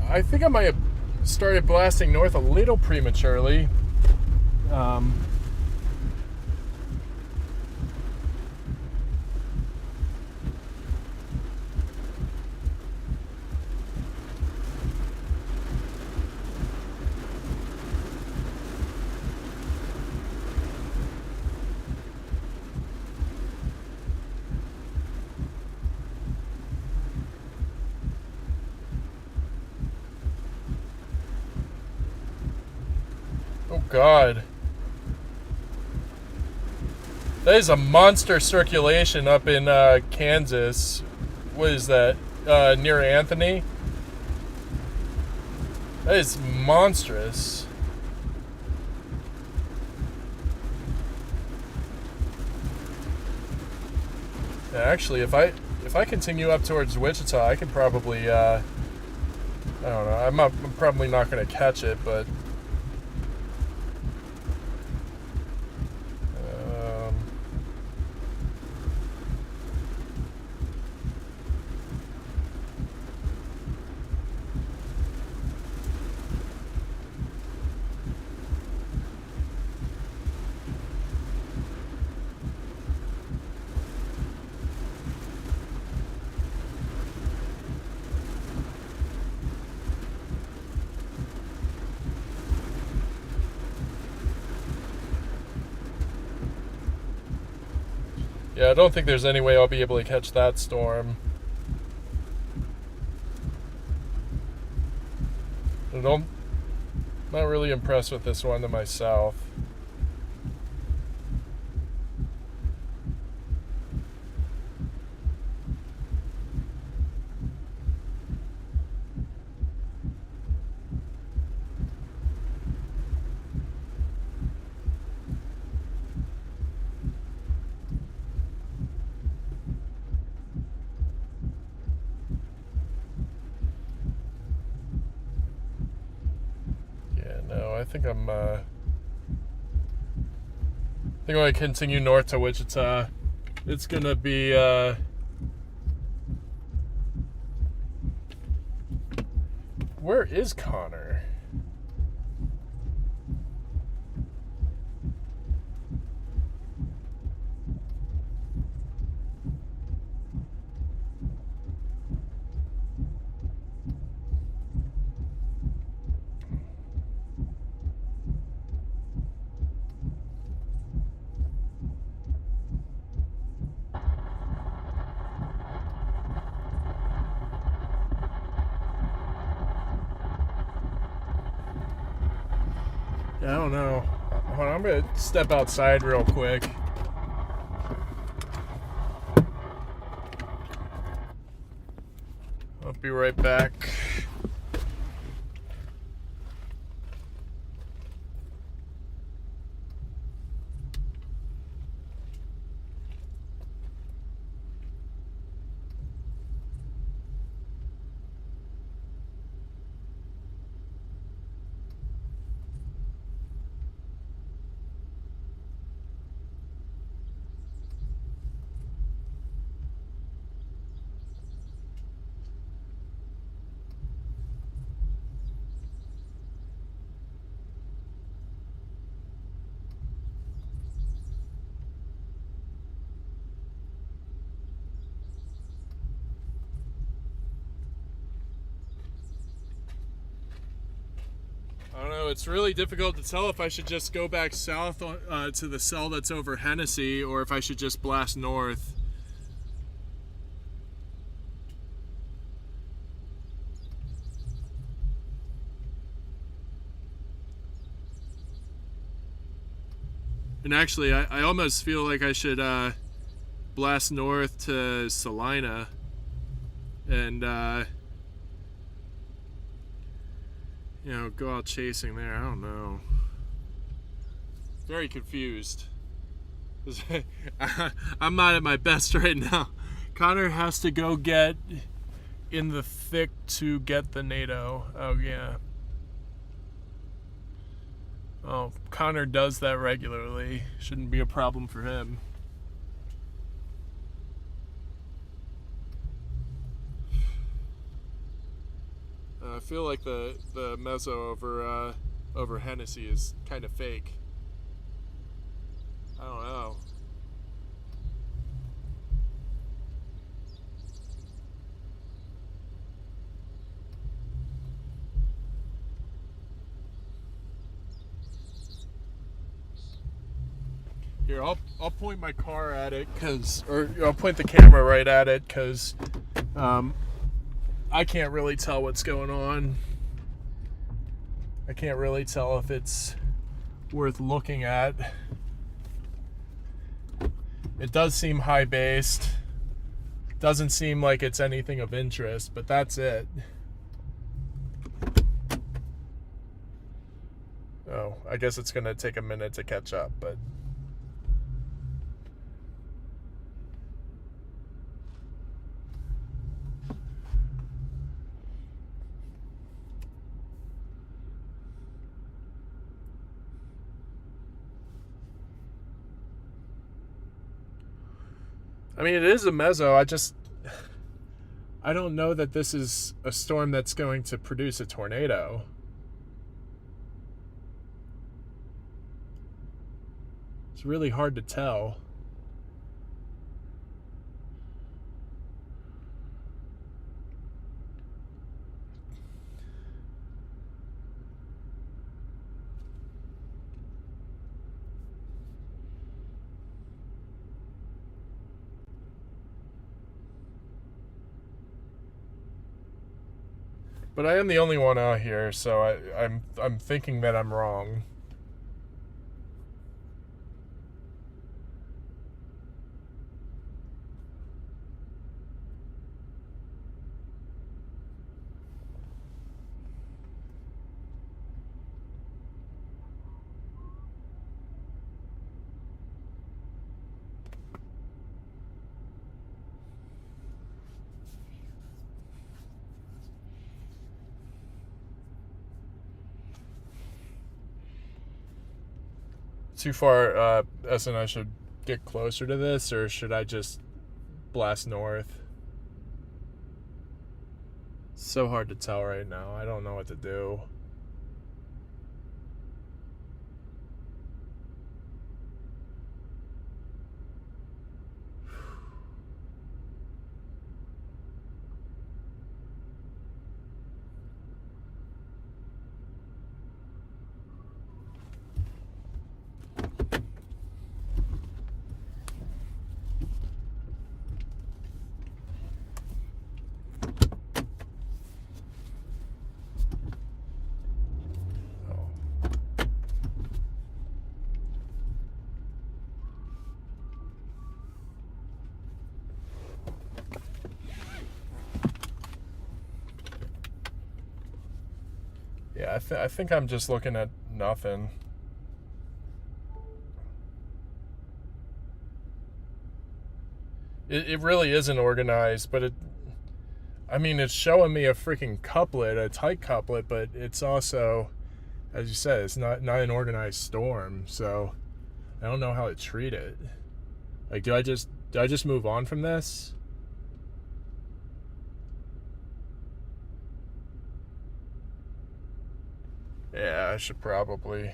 I think I might have started blasting north a little prematurely. Oh God. That is a monster circulation up in Kansas. What is that? Near Anthony? That is monstrous. Yeah, actually, if I continue up towards Wichita, I could probably I don't know. I'm probably not going to catch it, but Yeah, I don't think there's any way I'll be able to catch that storm. I'm not really impressed with this one to my south. I think I'm going to continue north to Wichita. It's going to be where is Connor? I don't know. Hold on, I'm going to step outside real quick. I'll be right back. I don't know, it's really difficult to tell if I should just go back south to the cell that's over Hennessy or if I should just blast north. And actually, I almost feel like I should blast north to Salina and you know, go out chasing there. I don't know. Very confused. I'm not at my best right now. Connor has to go get in the thick to get the NATO. Oh, yeah. Oh, Connor does that regularly. Shouldn't be a problem for him. I feel like the meso over Hennessy is kind of fake. I don't know. Here, I'll point my car at it or I'll point the camera right at it because I can't really tell what's going on. I can't really tell if it's worth looking at. It does seem high-based. Doesn't seem like it's anything of interest, but that's it. Oh, I guess it's gonna take a minute to catch up, but I mean, it is a meso. I don't know that this is a storm that's going to produce a tornado. It's really hard to tell. But I am the only one out here, so I'm thinking that I'm wrong. Too far, and I should get closer to this, or should I just blast north? It's so hard to tell right now. I don't know what to do. Yeah, I think I'm just looking at nothing. It really isn't organized, but it's showing me a freaking couplet, a tight couplet, but it's also, as you said, it's not an organized storm, so I don't know how to treat it. Like, do I just move on from this? Yeah, I should probably.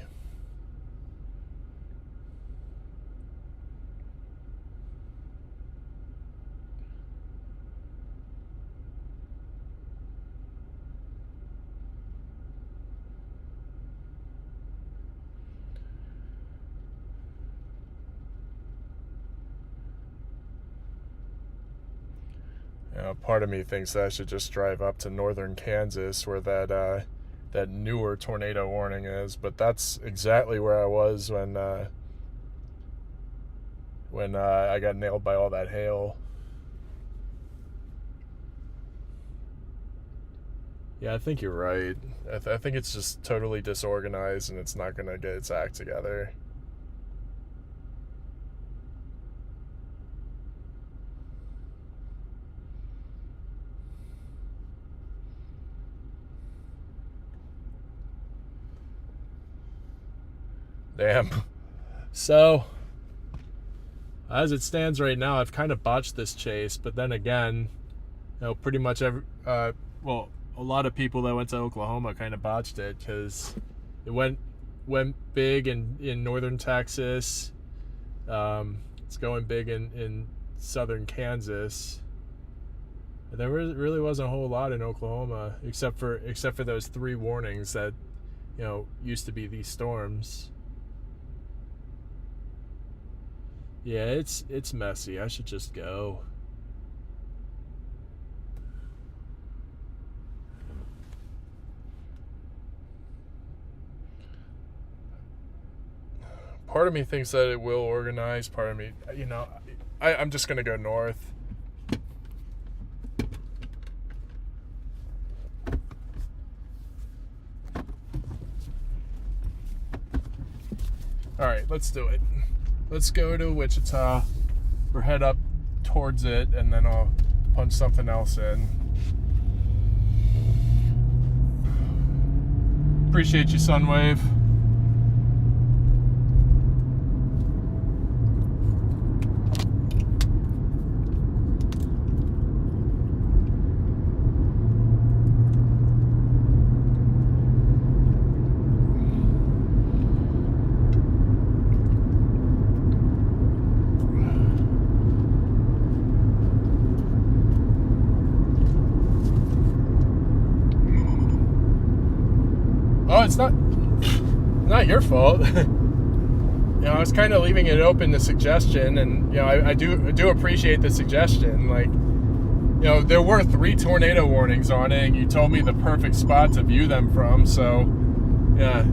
Part of me thinks that I should just drive up to northern Kansas where that newer tornado warning is, but that's exactly where I was when I got nailed by all that hail. Yeah, I think you're right. I think it's just totally disorganized and it's not going to get its act together. Damn. So, as it stands right now, I've kind of botched this chase, but then again, pretty much a lot of people that went to Oklahoma kind of botched it because it went big in northern Texas. It's going big in southern Kansas. And there really wasn't a whole lot in Oklahoma, except for those 3 warnings that used to be these storms. Yeah, it's messy. I should just go. Part of me thinks that it will organize. Part of me, I'm just going to go north. All right, let's do it. Let's go to Wichita or head up towards it, and then I'll punch something else in. Appreciate you, Sunwave. It's not your fault. I was kind of leaving it open to suggestion, and I do appreciate the suggestion. Like, there were 3 tornado warnings on it, and you told me the perfect spot to view them from. So, yeah,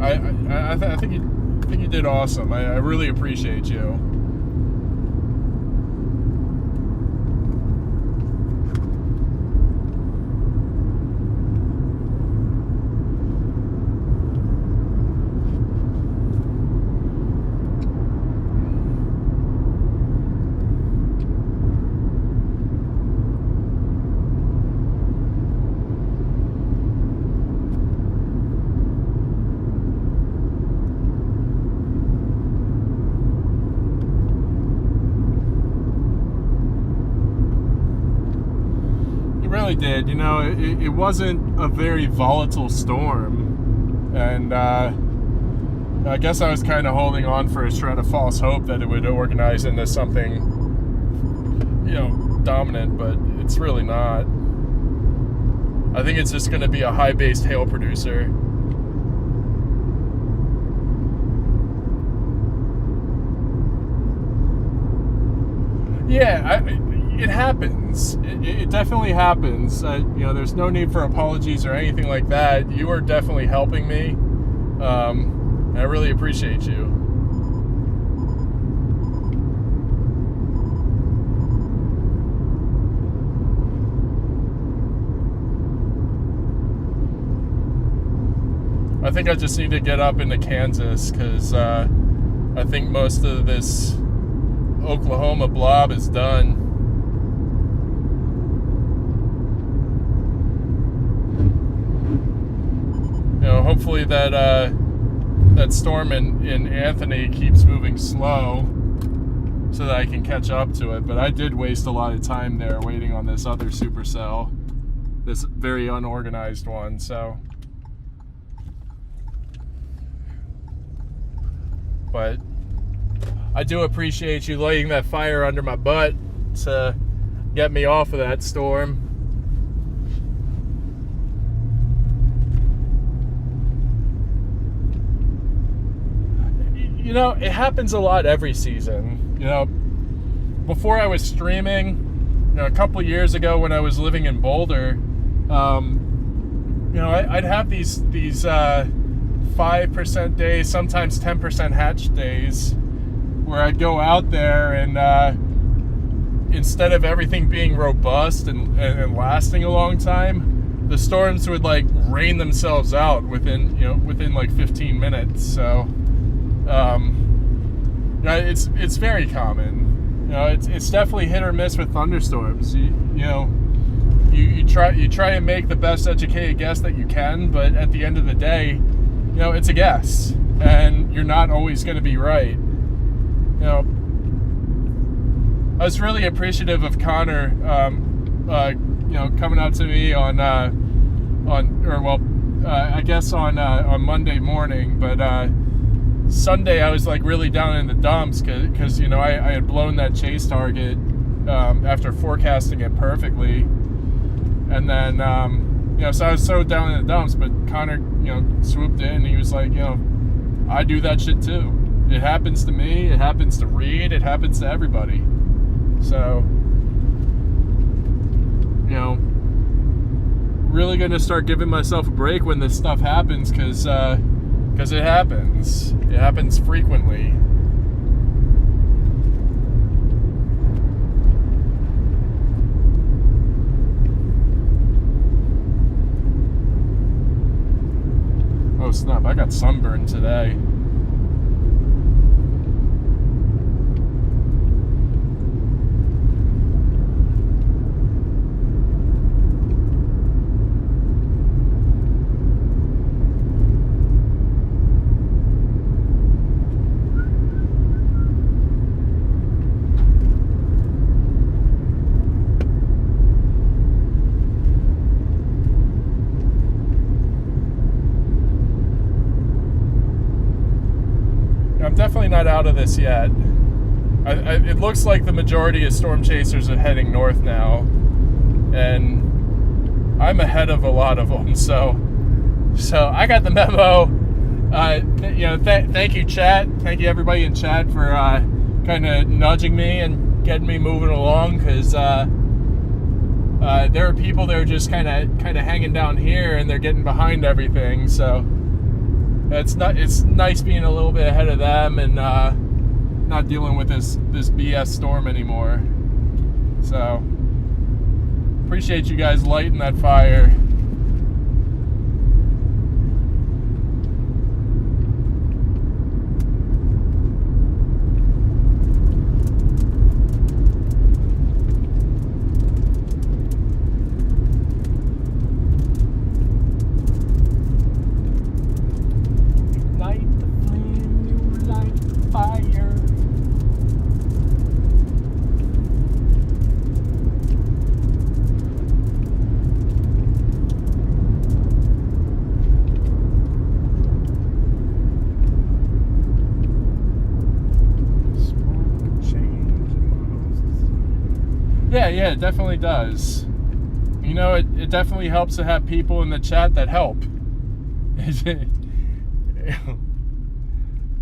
I think you did awesome. I really appreciate you. Did it wasn't a very volatile storm, and I guess I was kind of holding on for a shred of false hope that it would organize into something dominant, but it's really not. I think it's just going to be a high-based hail producer. Yeah, it happens. It definitely happens. There's no need for apologies or anything like that. You are definitely helping me. And I really appreciate you. I think I just need to get up into Kansas because I think most of this Oklahoma blob is done. Hopefully that storm in Anthony keeps moving slow so that I can catch up to it. But I did waste a lot of time there waiting on this other supercell, this very unorganized one. So, but I do appreciate you lighting that fire under my butt to get me off of that storm. It happens a lot every season. Before I was streaming, a couple years ago when I was living in Boulder, I'd have these 5% days, sometimes 10% hatch days, where I'd go out there and instead of everything being robust and lasting a long time, the storms would like rain themselves out within like 15 minutes. So it's very common. It's definitely hit or miss with thunderstorms. You try and make the best educated guess that you can, but at the end of the day, it's a guess, and you're not always going to be right. I was really appreciative of Connor, coming out to me on Monday morning, but Sunday I was like really down in the dumps because I had blown that chase target after forecasting it perfectly, and then so I was so down in the dumps. But Connor swooped in and he was like, I do that shit too. It happens to me. It happens to Reed. It happens to everybody. So really gonna start giving myself a break when this stuff happens because it happens. It happens frequently. Oh snap, I got sunburned today. I'm definitely not out of this yet. It looks like the majority of storm chasers are heading north now, and I'm ahead of a lot of them. So I got the memo. Thank you, chat. Thank you, everybody in chat, for kind of nudging me and getting me moving along, because there are people that are just kind of hanging down here, and they're getting behind everything. So it's nice being a little bit ahead of them and not dealing with this BS storm anymore. So appreciate you guys lighting that fire. Yeah, it definitely does. You know, it definitely helps to have people in the chat that help. It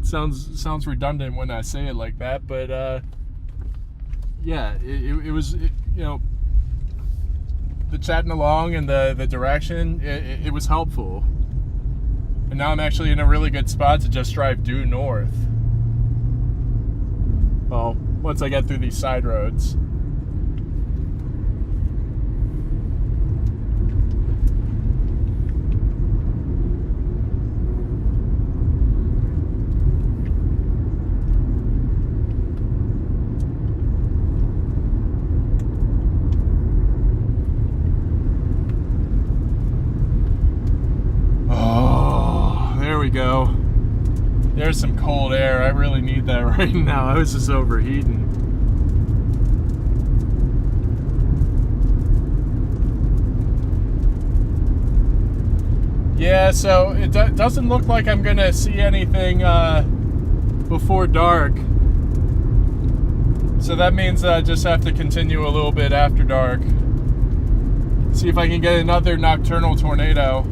sounds redundant when I say it like that, but yeah, it was, you know, the chatting along and the direction, it was helpful. And now I'm actually in a really good spot to just drive due north. Well, once I get through these side roads. Go. There's some cold air. I really need that right now. I was just overheating. Yeah, so it doesn't look like I'm gonna see anything before dark. So that means I just have to continue a little bit after dark. See if I can get another nocturnal tornado.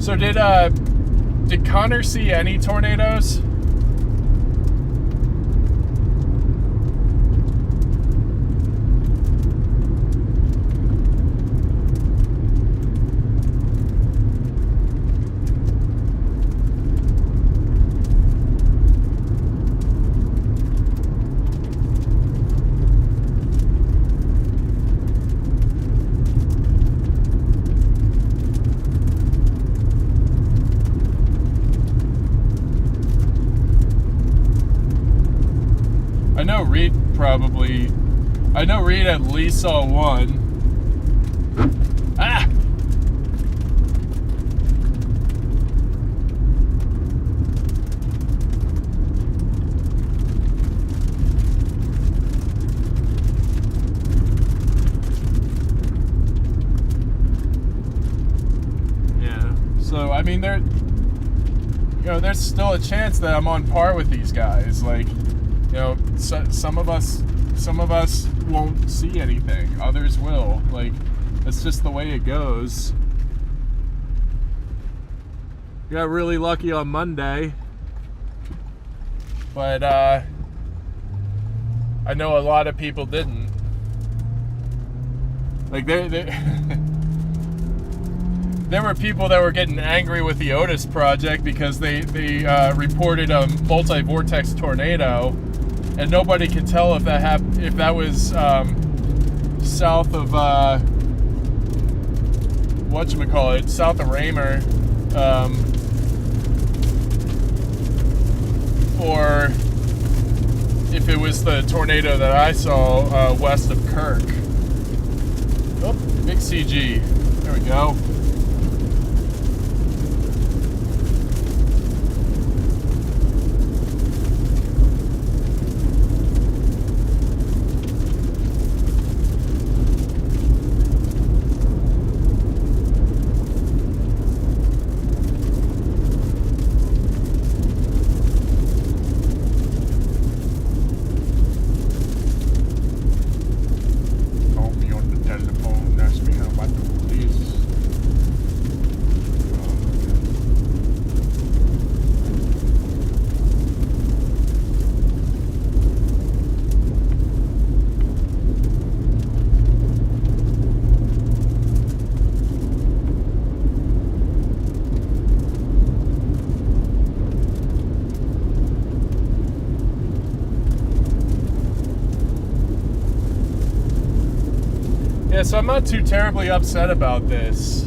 So did Connor see any tornadoes? I know Reed at least saw one. Ah! Yeah. So I mean, there's still a chance that I'm on par with these guys. Like, you know, some of us won't see anything, others will. Like, that's just the way it goes. Got really lucky on Monday, but I know a lot of people didn't. Like, there were people that were getting angry with the Otis project because they reported a multi-vortex tornado, and nobody could tell if that was south of whatchamacallit, south of Raymer, or if it was the tornado that I saw west of Kirk. Oh, big CG. There we go. Yeah, so I'm not too terribly upset about this,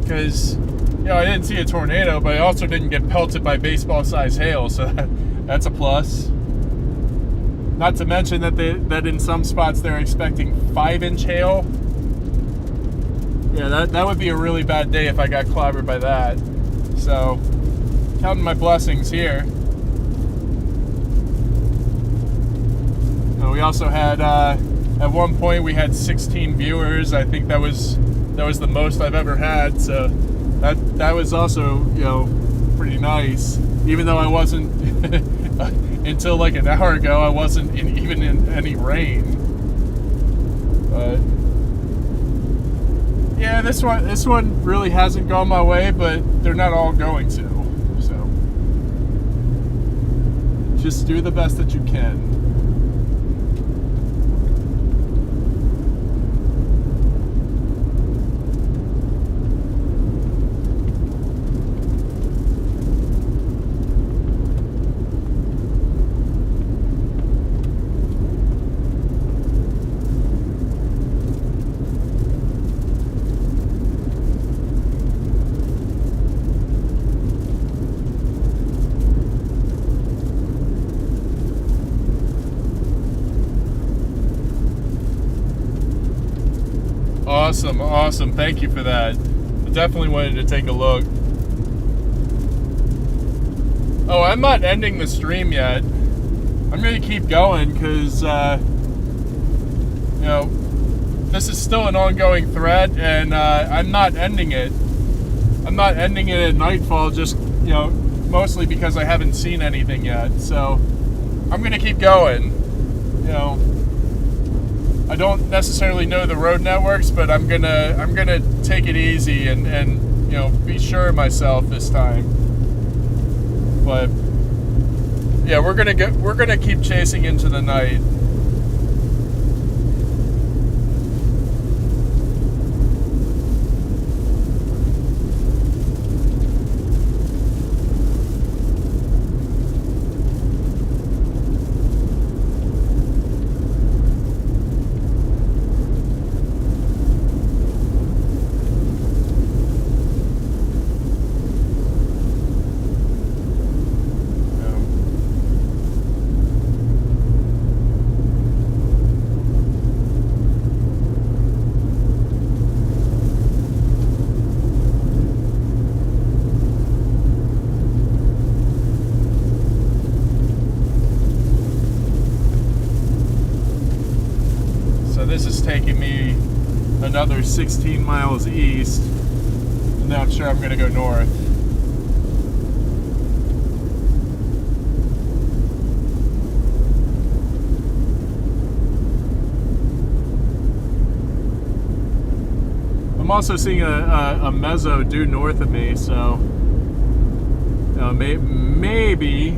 because, you know, I didn't see a tornado, but I also didn't get pelted by baseball-sized hail, so that's a plus. Not to mention that that in some spots they're expecting 5-inch hail. Yeah, that would be a really bad day if I got clobbered by that. So, counting my blessings here. We also had, at one point we had 16 viewers. I think that was the most I've ever had. So that was also, you know, pretty nice. Even though I wasn't until like an hour ago, I wasn't even in any rain. But yeah, this one really hasn't gone my way, but they're not all going to. So just do the best that you can. Awesome. Thank you for that. I definitely wanted to take a look. Oh, I'm not ending the stream yet. I'm going to keep going because, you know, this is still an ongoing thread, and I'm not ending it. I'm not ending it at nightfall, just, you know, mostly because I haven't seen anything yet. So I'm going to keep going. You know, I don't necessarily know the road networks, but I'm gonna take it easy and you know, be sure of myself this time. But yeah, we're gonna keep chasing into the night. This is taking me another 16 miles east, and now I'm sure I'm going to go north. I'm also seeing a meso due north of me, so maybe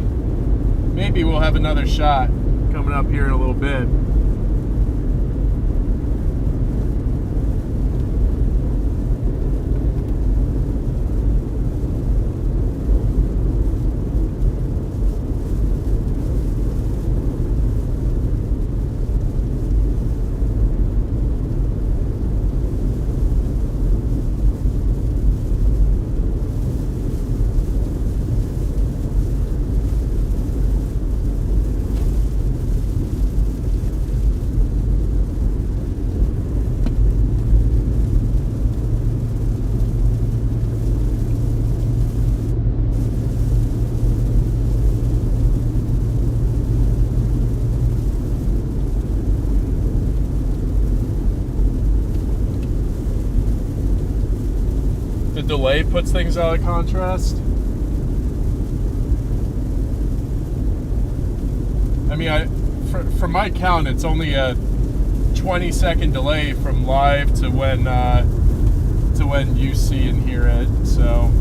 we'll have another shot coming up here in a little bit. Delay puts things out of contrast. I mean, from my count, it's only a 20-second delay from live to when you see and hear it. So.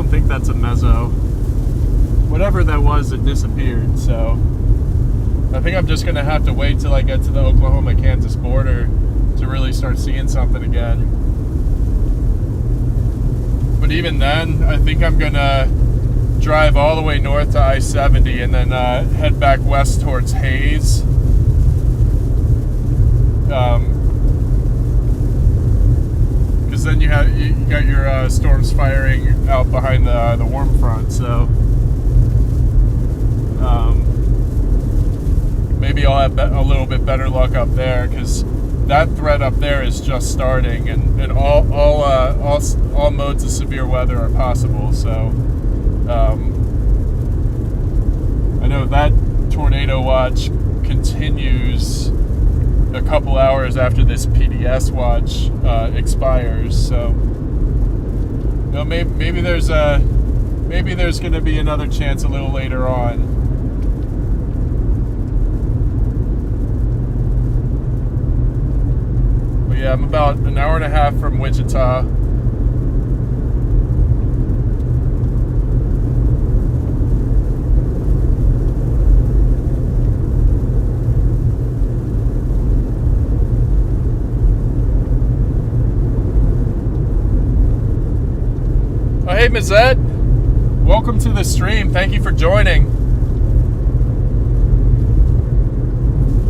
don't think that's a meso. Whatever that was, it disappeared. So I think I'm just gonna have to wait till I get to the Oklahoma-Kansas border to really start seeing something again. But even then, I think I'm gonna drive all the way north to I-70 and then head back west towards Hayes. Because then you got your storms firing out behind the warm front, so maybe I'll have a little bit better luck up there, because that threat up there is just starting, and all modes of severe weather are possible. So I know that tornado watch continues a couple hours after this PDS watch expires. So maybe there's going to be another chance a little later on. But yeah, I'm about an hour and a half from Wichita. Hey Mazette, welcome to the stream. Thank you for joining.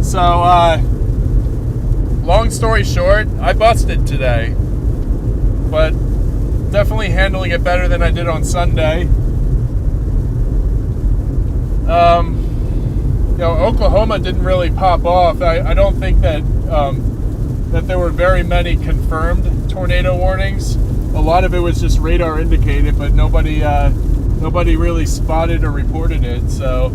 So, long story short, I busted today, but definitely handling it better than I did on Sunday. Oklahoma didn't really pop off. I don't think that that there were very many confirmed tornado warnings. A lot of it was just radar indicated, but nobody really spotted or reported it. So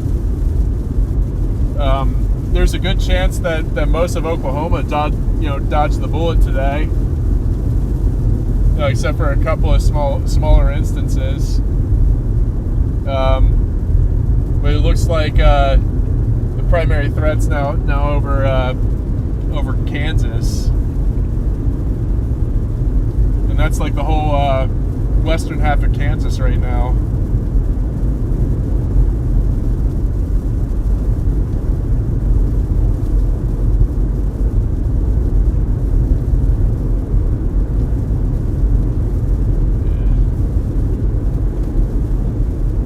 there's a good chance that most of Oklahoma dodged the bullet today, except for a couple of smaller instances. But it looks like the primary threat's now over Kansas. That's like the whole western half of Kansas right now.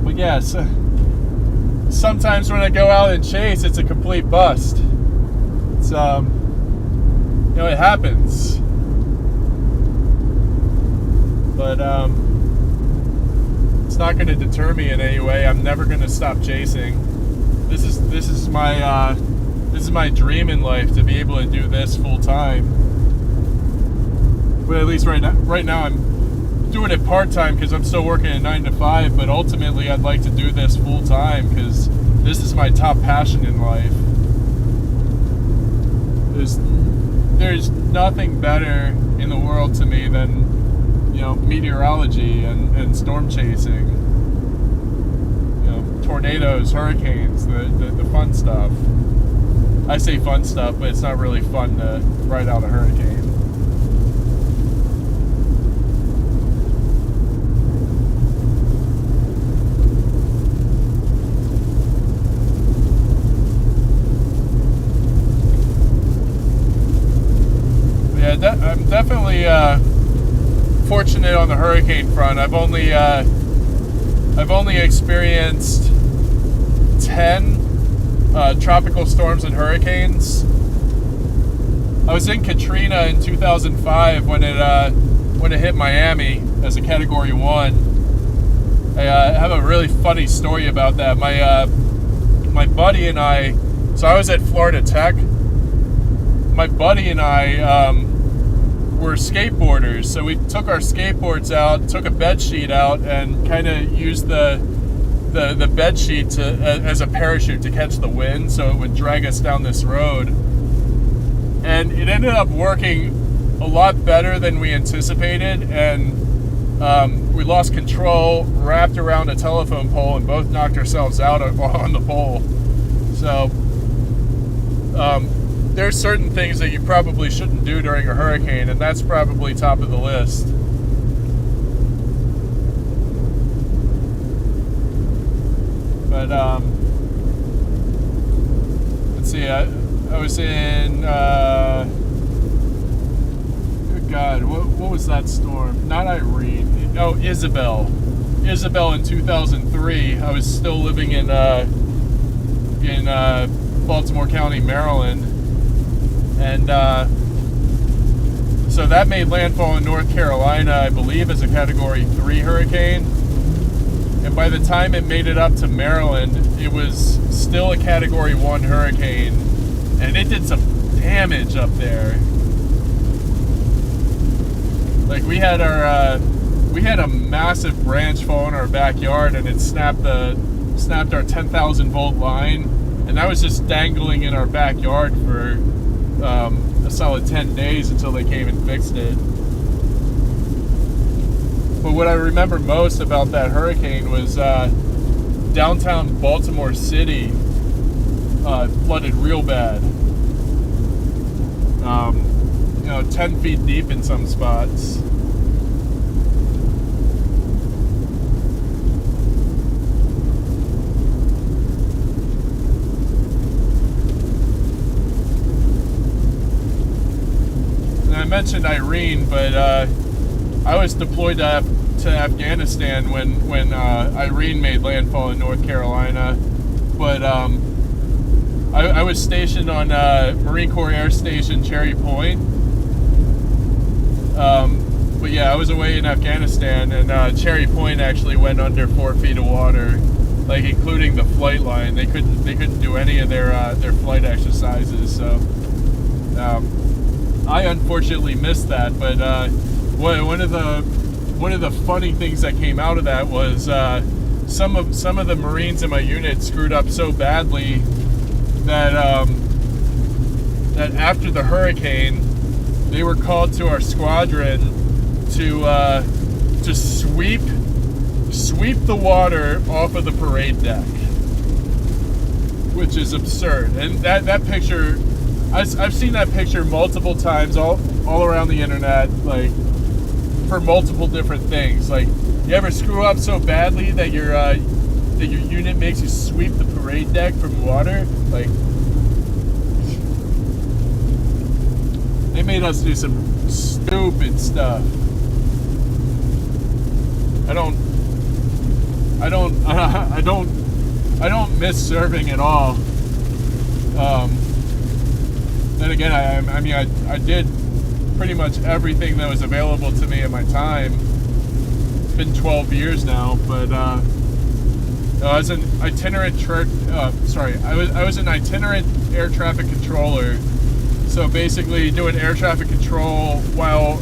But yes, sometimes when I go out and chase, it's a complete bust. It's it happens. But it's not going to deter me in any way. I'm never going to stop chasing. This is my dream in life, to be able to do this full time. But at least right now I'm doing it part time because I'm still working a 9 to 5. But ultimately, I'd like to do this full time because this is my top passion in life. There's nothing better in the world to me than meteorology and storm chasing, tornadoes, hurricanes, the fun stuff. I say fun stuff, but it's not really fun to ride out a hurricane. Yeah, I'm definitely fortunate on the hurricane front. I've only experienced 10 tropical storms and hurricanes. I was in Katrina in 2005 when it hit Miami as a Category 1. I have a really funny story about that. My buddy and I, so I was at Florida Tech. My buddy and I were skateboarders, so we took our skateboards out, took a bed sheet out, and kind of used the bed sheet as a parachute to catch the wind, so it would drag us down this road. And it ended up working a lot better than we anticipated, and we lost control, wrapped around a telephone pole, and both knocked ourselves out on the pole. So there's certain things that you probably shouldn't do during a hurricane, and that's probably top of the list. But let's see. I was in. Good God, what was that storm? Not Irene. Oh, Isabel. Isabel in 2003. I was still living in Baltimore County, Maryland, and so that made landfall in North Carolina, I believe, as a Category 3 hurricane. And by the time it made it up to Maryland, it was still a Category 1 hurricane, and it did some damage up there. Like, we had a massive branch fall in our backyard, and it snapped our 10,000 volt line, and that was just dangling in our backyard for a solid 10 days until they came and fixed it. But what I remember most about that hurricane was downtown Baltimore City flooded real bad. 10 feet deep in some spots. And I mentioned Irene, but I was deployed to Afghanistan when Irene made landfall in North Carolina. But I was stationed on Marine Corps Air Station Cherry Point. But yeah, I was away in Afghanistan, and Cherry Point actually went under 4 feet of water, like including the flight line. They couldn't do any of their flight exercises. So I unfortunately missed that. But one of the funny things that came out of that was some of the Marines in my unit screwed up so badly that that after the hurricane, they were called to our squadron to sweep the water off of the parade deck, which is absurd. And that picture, I've seen that picture multiple times all around the internet, like for multiple different things. Like, you ever screw up so badly that your unit makes you sweep the parade deck from water? Like, they made us do some stupid stuff. I don't miss serving at all. Then again, I mean, I did pretty much everything that was available to me at my time. It's been 12 years now, but I was an itinerant I was an itinerant air traffic controller. So basically, doing air traffic control while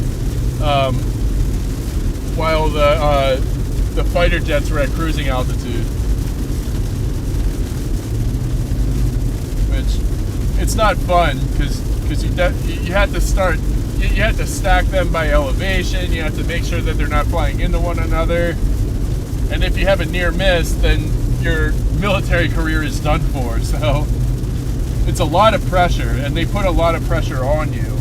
the fighter jets were at cruising altitude, which it's not fun because you had to stack them by elevation. You have to make sure that they're not flying into one another, and if you have a near miss, then your military career is done for. So it's a lot of pressure, and they put a lot of pressure on you.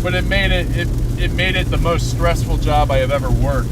But it made it the most stressful job I have ever worked.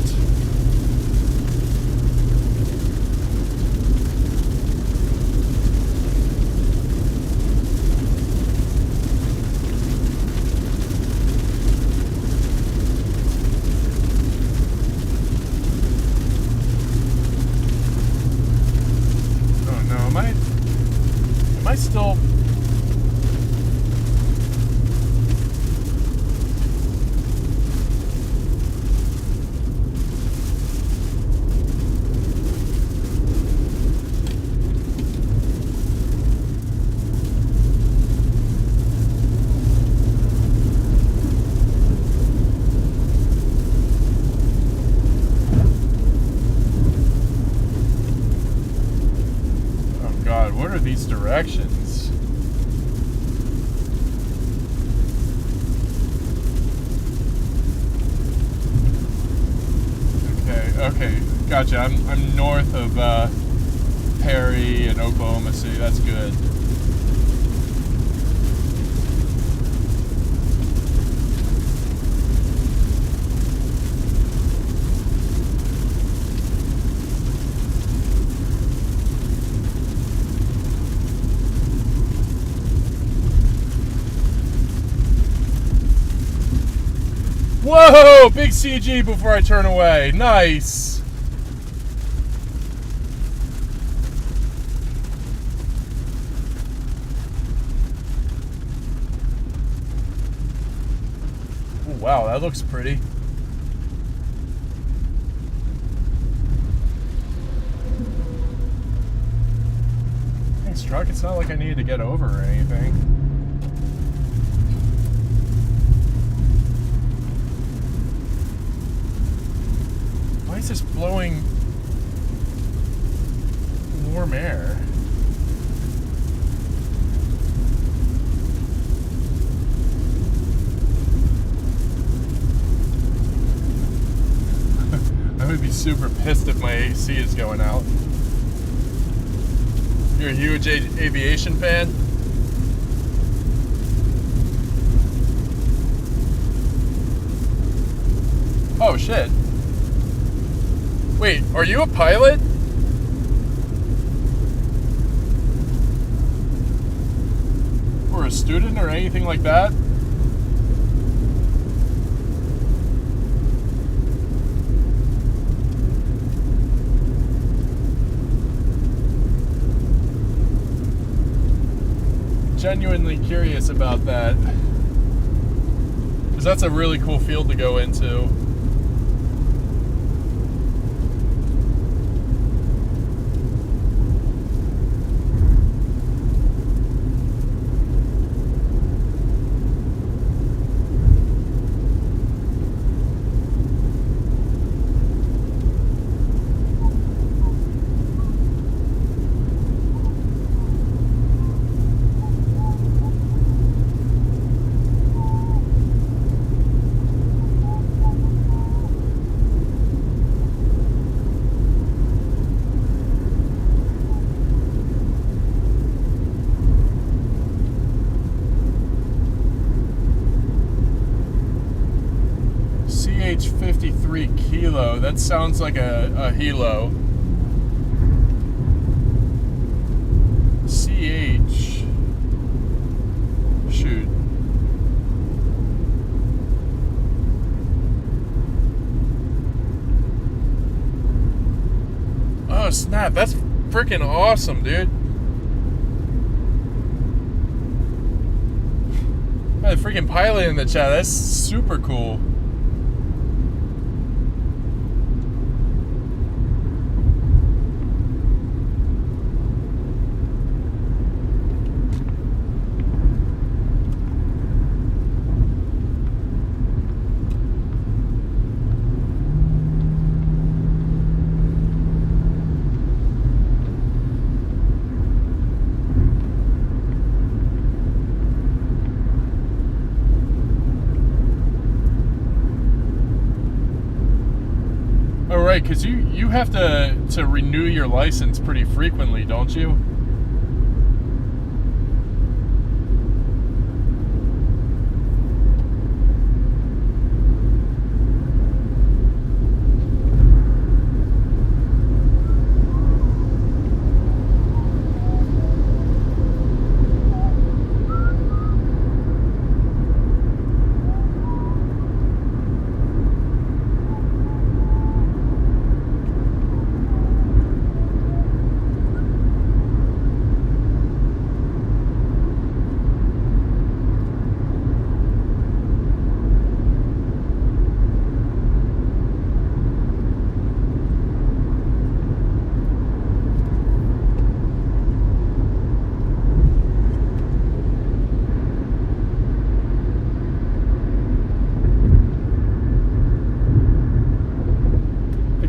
These directions. Okay, gotcha. I'm north of Perry and Oklahoma City. That's good. Whoa! Big CG before I turn away. Nice. Oh, wow, that looks pretty. Thanks, truck. It's not like I needed to get over or anything. Why is this blowing warm air? I would be super pissed if my AC is going out. You're a huge aviation fan? Oh shit. Wait, are you a pilot? Or a student or anything like that? Genuinely curious about that. Because that's a really cool field to go into. CH-53 kilo. That sounds like a helo. CH. Shoot. Oh snap! That's freaking awesome, dude. Man, freaking pilot in the chat. That's super cool. Right, because you have to renew your license pretty frequently, don't you?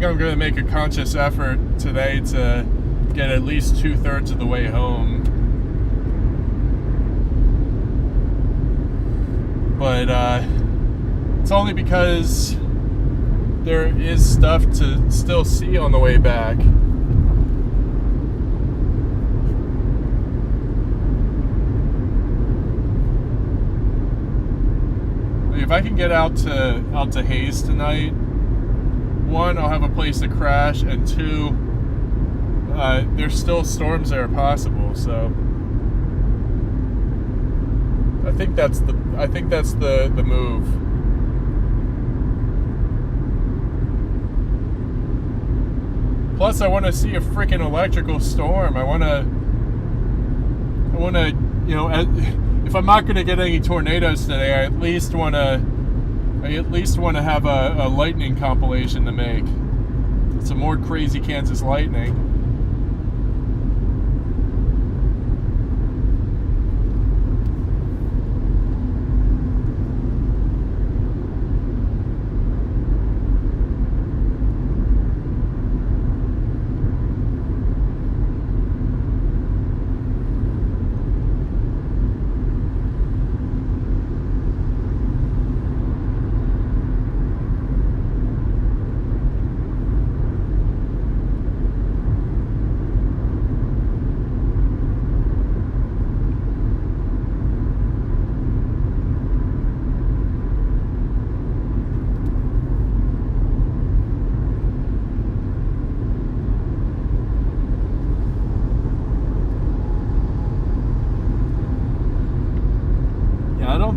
I'm going to make a conscious effort today to get at least 2/3 of the way home. But it's only because there is stuff to still see on the way back. If I can get out to Hayes tonight, one, I'll have a place to crash, and two, there's still storms that are possible. So I think that's the move. Plus, I want to see a freaking electrical storm. I want to, you know, if I'm not going to get any tornadoes today, I at least want to have a lightning compilation to make. Some more crazy Kansas lightning.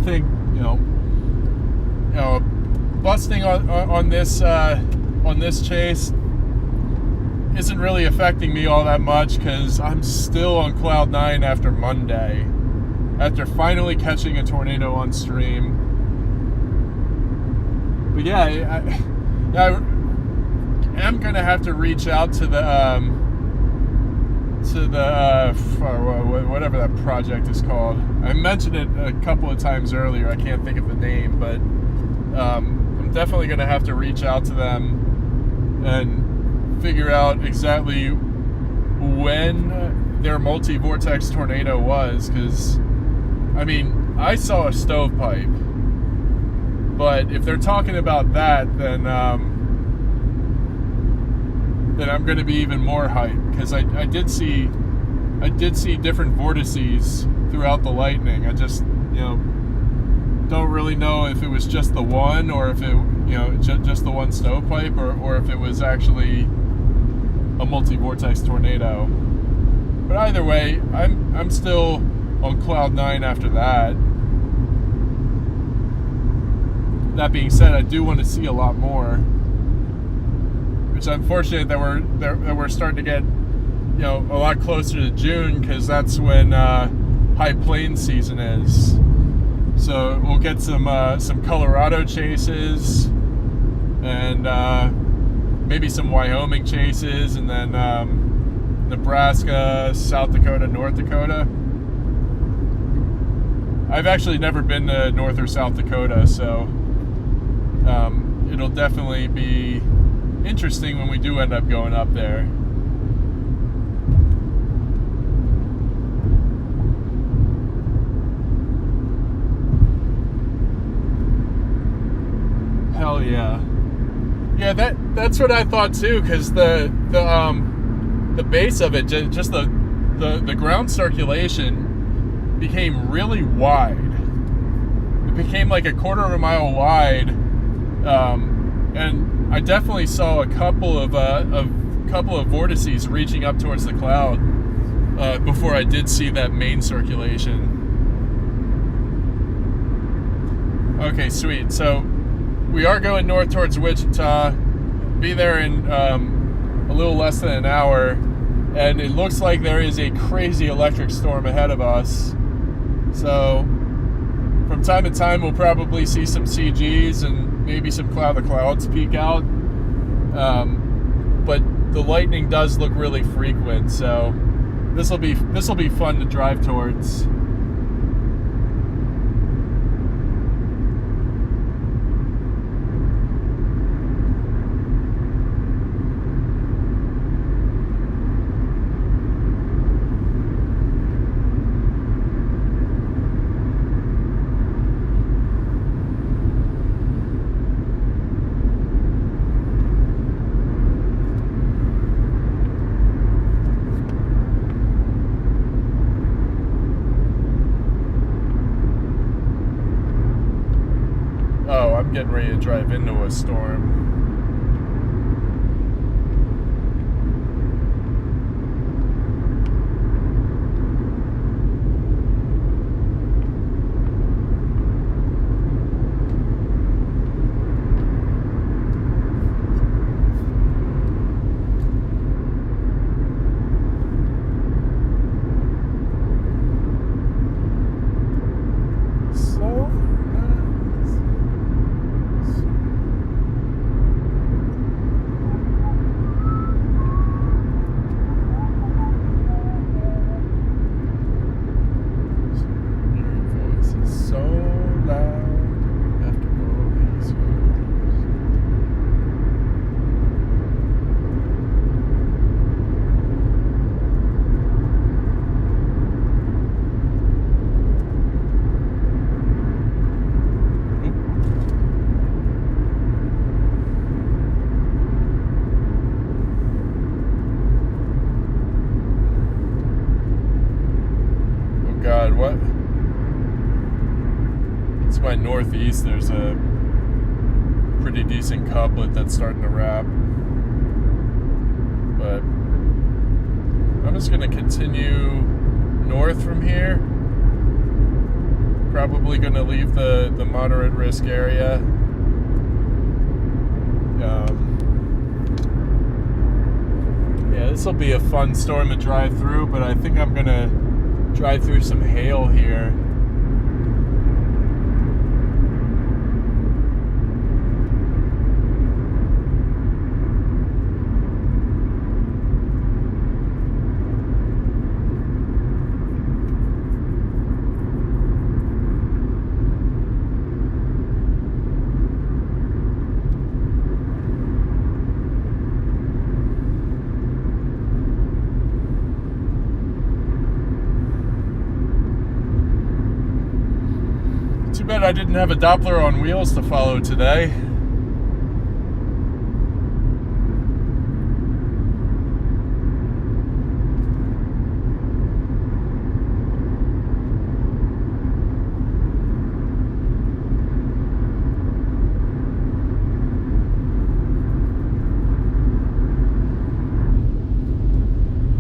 Think you know busting on this chase isn't really affecting me all that much because I'm still on cloud 9 after Monday, after finally catching a tornado on stream. But yeah, I am gonna have to reach out to the whatever that project is called. I mentioned it a couple of times earlier. I can't think of the name, but I'm definitely going to have to reach out to them and figure out exactly when their multi-vortex tornado was. Because, I mean, I saw a stovepipe, but if they're talking about that, then I'm going to be even more hyped, because I did see different vortices throughout the lightning. I just don't really know if it was just the one, or if it just the one stovepipe, or if it was actually a multi-vortex tornado. But either way, I'm still on cloud 9 after that. That being said, I do want to see a lot more. It's unfortunate that we're starting to get a lot closer to June, because that's when high plains season is. So we'll get some Colorado chases, and maybe some Wyoming chases, and then Nebraska, South Dakota, North Dakota. I've actually never been to North or South Dakota, so it'll definitely be interesting when we do end up going up there. Hell yeah. Yeah, that's what I thought too, because the base of it, just the ground circulation became really wide. It became like a quarter of a mile wide, and I definitely saw a couple of vortices reaching up towards the cloud before I did see that main circulation. Okay, sweet. So we are going north towards Wichita. Be there in a little less than an hour, and it looks like there is a crazy electric storm ahead of us. So from time to time, we'll probably see some CGs and maybe some cloud of clouds peek out. But the lightning does look really frequent, so this will be fun to drive towards. Getting ready to drive into a storm. least there's a pretty decent couplet that's starting to wrap. But I'm just going to continue north from here. Probably going to leave the moderate risk area. Yeah, this will be a fun storm to drive through, but I think I'm going to drive through some hail here. Too bad I didn't have a Doppler on wheels to follow today.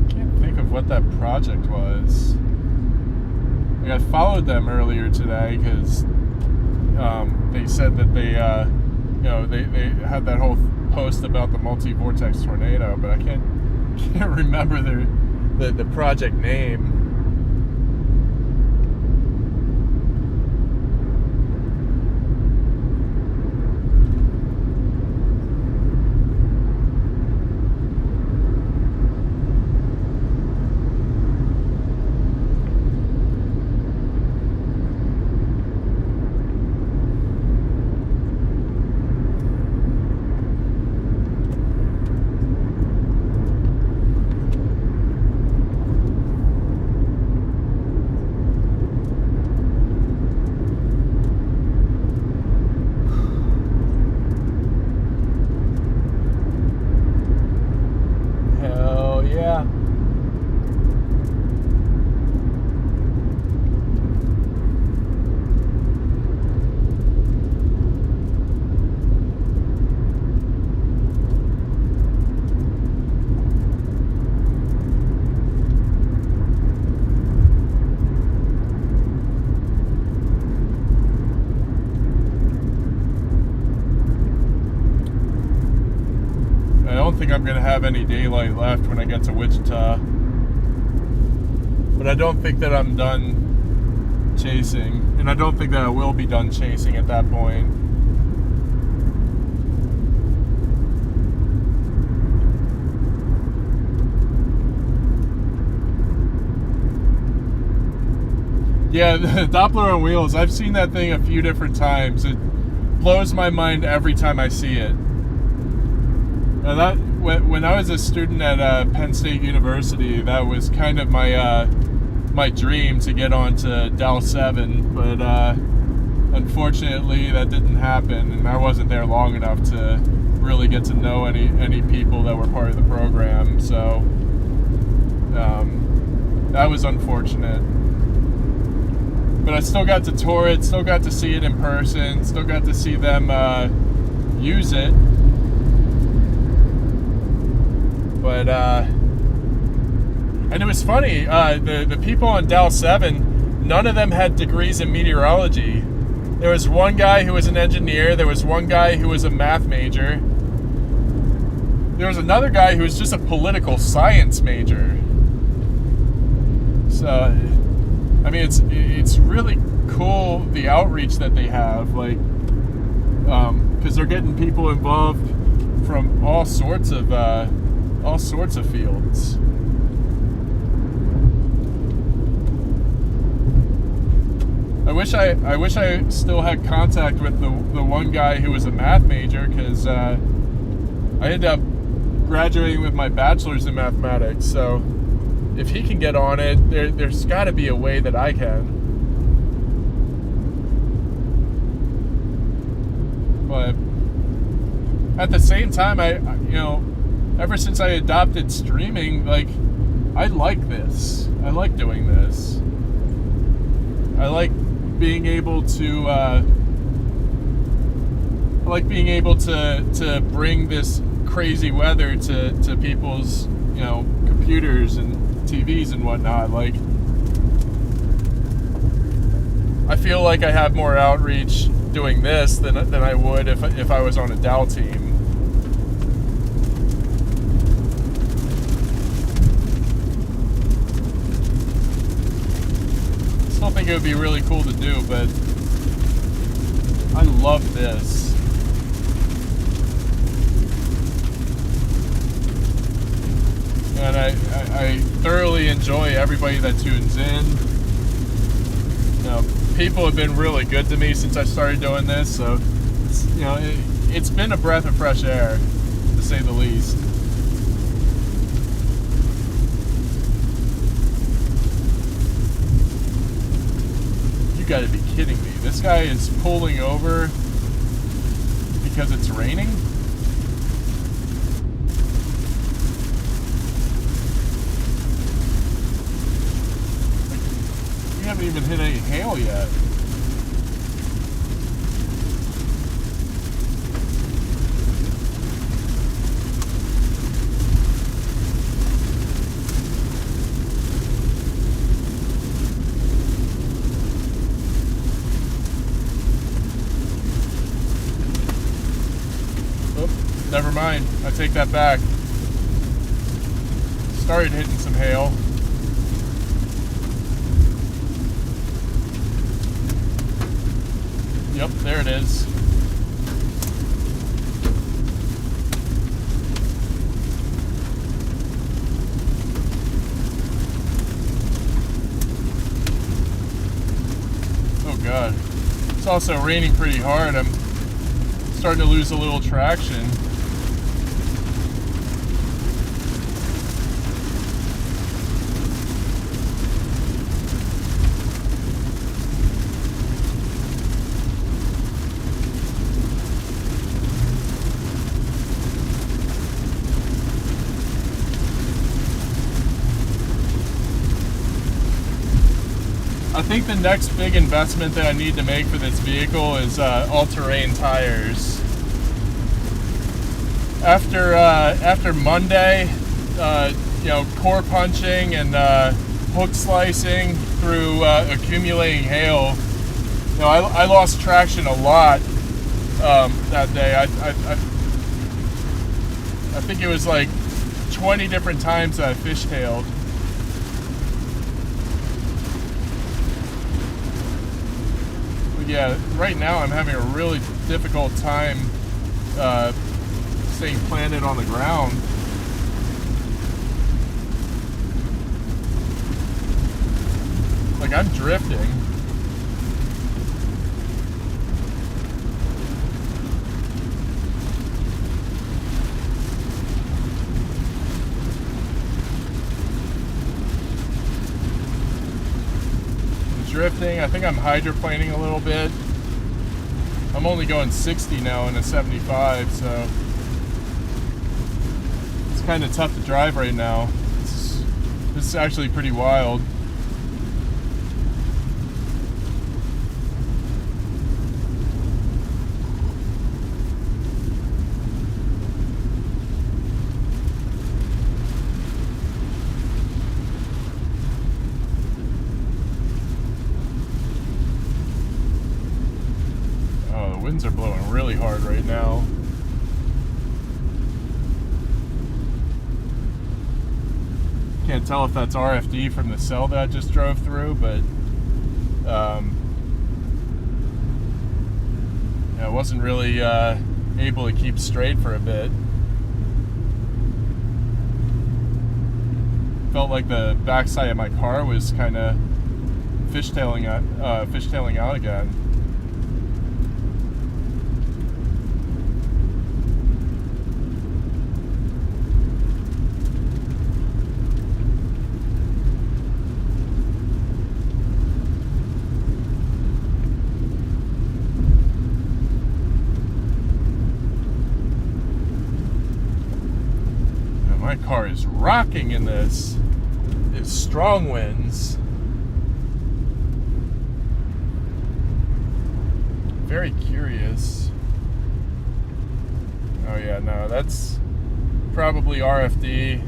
Can't think of what that project was. I followed them earlier today because they said that they had that whole post about the multi-vortex tornado, but I can't remember the project name. I'm going to have any daylight left when I get to Wichita, but I don't think that I'm done chasing, and I don't think that I will be done chasing at that point. Yeah, the Doppler on wheels, I've seen that thing a few different times. It blows my mind every time I see it. Now when I was a student at Penn State University, that was kind of my dream to get onto Dal 7, but unfortunately that didn't happen, and I wasn't there long enough to really get to know any people that were part of the program, so that was unfortunate. But I still got to tour it, still got to see it in person, still got to see them use it. But, and it was funny, the people on Dal 7, none of them had degrees in meteorology. There was one guy who was an engineer, there was one guy who was a math major, there was another guy who was just a political science major. So, I mean, it's really cool, the outreach that they have, like, because they're getting people involved from all sorts of fields. I wish I still had contact with the one guy who was a math major, because I ended up graduating with my bachelor's in mathematics. So if he can get on it, there's got to be a way that I can. But at the same time, ever since I adopted streaming, like, I like this. I like doing this. I like being able to I like being able to bring this crazy weather to people's, computers and TVs and whatnot. Like, I feel like I have more outreach doing this than I would if I was on a Dow team. I think it would be really cool to do, but I love this. And I thoroughly enjoy everybody that tunes in. People have been really good to me since I started doing this, so it's been a breath of fresh air, to say the least. You gotta be kidding me. This guy is pulling over because it's raining? We haven't even hit any hail yet. Never mind. I take that back. Started hitting some hail. Yep, there it is. Oh God. It's also raining pretty hard. I'm starting to lose a little traction. I think the next big investment that I need to make for this vehicle is all-terrain tires. After Monday, core punching and hook slicing through accumulating hail, I lost traction a lot that day. I think it was like 20 different times that I fishtailed. Yeah, right now I'm having a really difficult time staying planted on the ground. Like, I'm drifting. Drifting. I think I'm hydroplaning a little bit. I'm only going 60 now in a 75, so it's kind of tough to drive right now. This is actually pretty wild. Winds are blowing really hard right now. Can't tell if that's RFD from the cell that I just drove through, but I wasn't really able to keep straight for a bit. Felt like the backside of my car was kind of fishtailing out again. My car is rocking in this. It's strong winds. Very curious. yeah, no, that's probably RFD.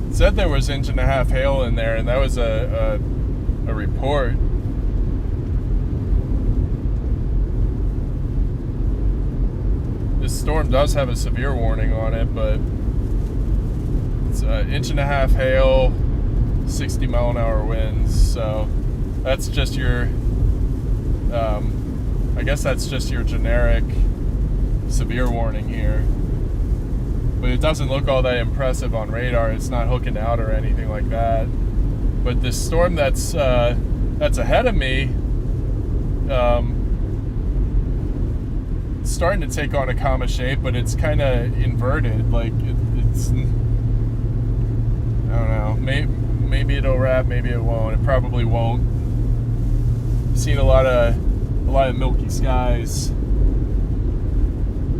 It said there was 1.5 inch hail in there, and that was a report. This storm does have a severe warning on it, but it's 1.5 inch hail, 60 mile an hour winds. So that's just your, I guess that's just your generic severe warning here. But it doesn't look all that impressive on radar. It's not hooking out or anything like that. But this storm that's ahead of me, it's starting to take on a comma shape, but it's kind of inverted. Like it's, I don't know. Maybe it'll wrap, maybe it won't. It probably won't. Seen a lot of milky skies.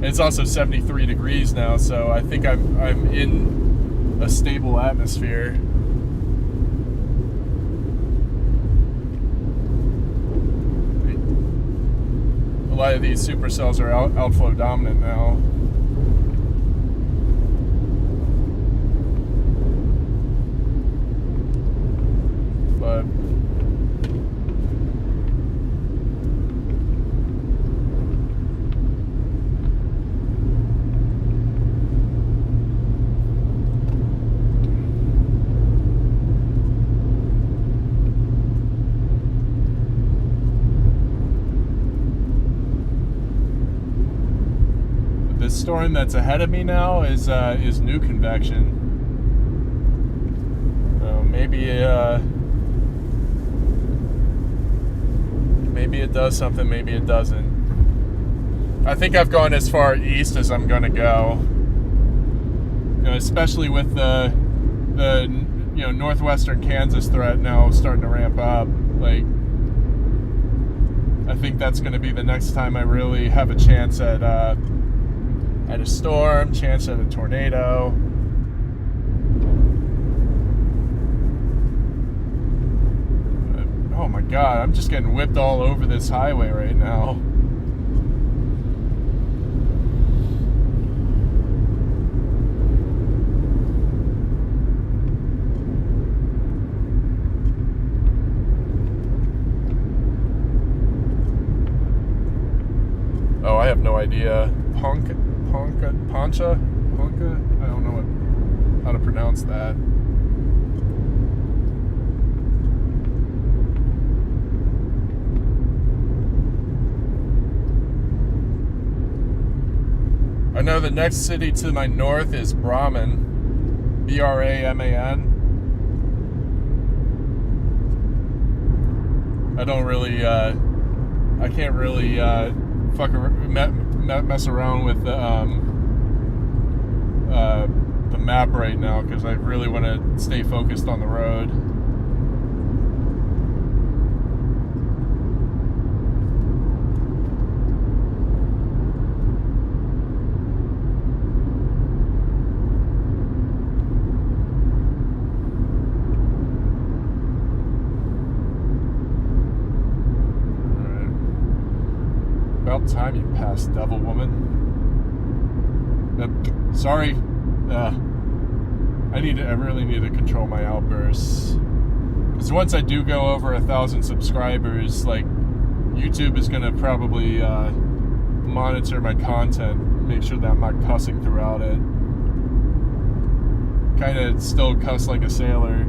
It's also 73 degrees now, so I think I'm in a stable atmosphere. A lot of these supercells are outflow dominant now. But this storm that's ahead of me now is new convection. So maybe it does something, maybe it doesn't. I think I've gone as far east as I'm gonna go. You know, especially with the northwestern Kansas threat now starting to ramp up. Like, I think that's gonna be the next time I really have a chance at a storm, chance at a tornado. Oh my God, I'm just getting whipped all over this highway right now. Oh, I have no idea. Poncha? I don't know how to pronounce that. I know the next city to my north is Brahman, B-R-A-M-A-N. I can't really mess around with the map right now because I really want to stay focused on the road. About time you passed, devil woman. Sorry. I really need to control my outbursts. Because once I do go over 1,000 subscribers, like, YouTube is gonna probably monitor my content, make sure that I'm not cussing throughout it. Kinda still cuss like a sailor.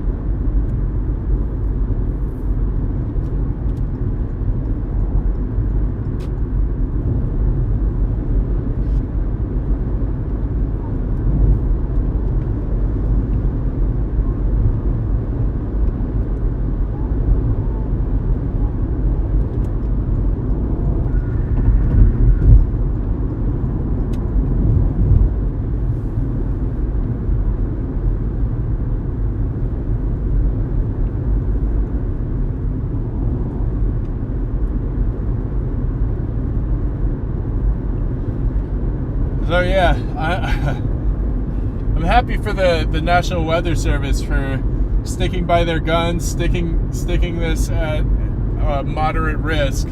So yeah, I'm happy for the National Weather Service for sticking by their guns, sticking this at moderate risk,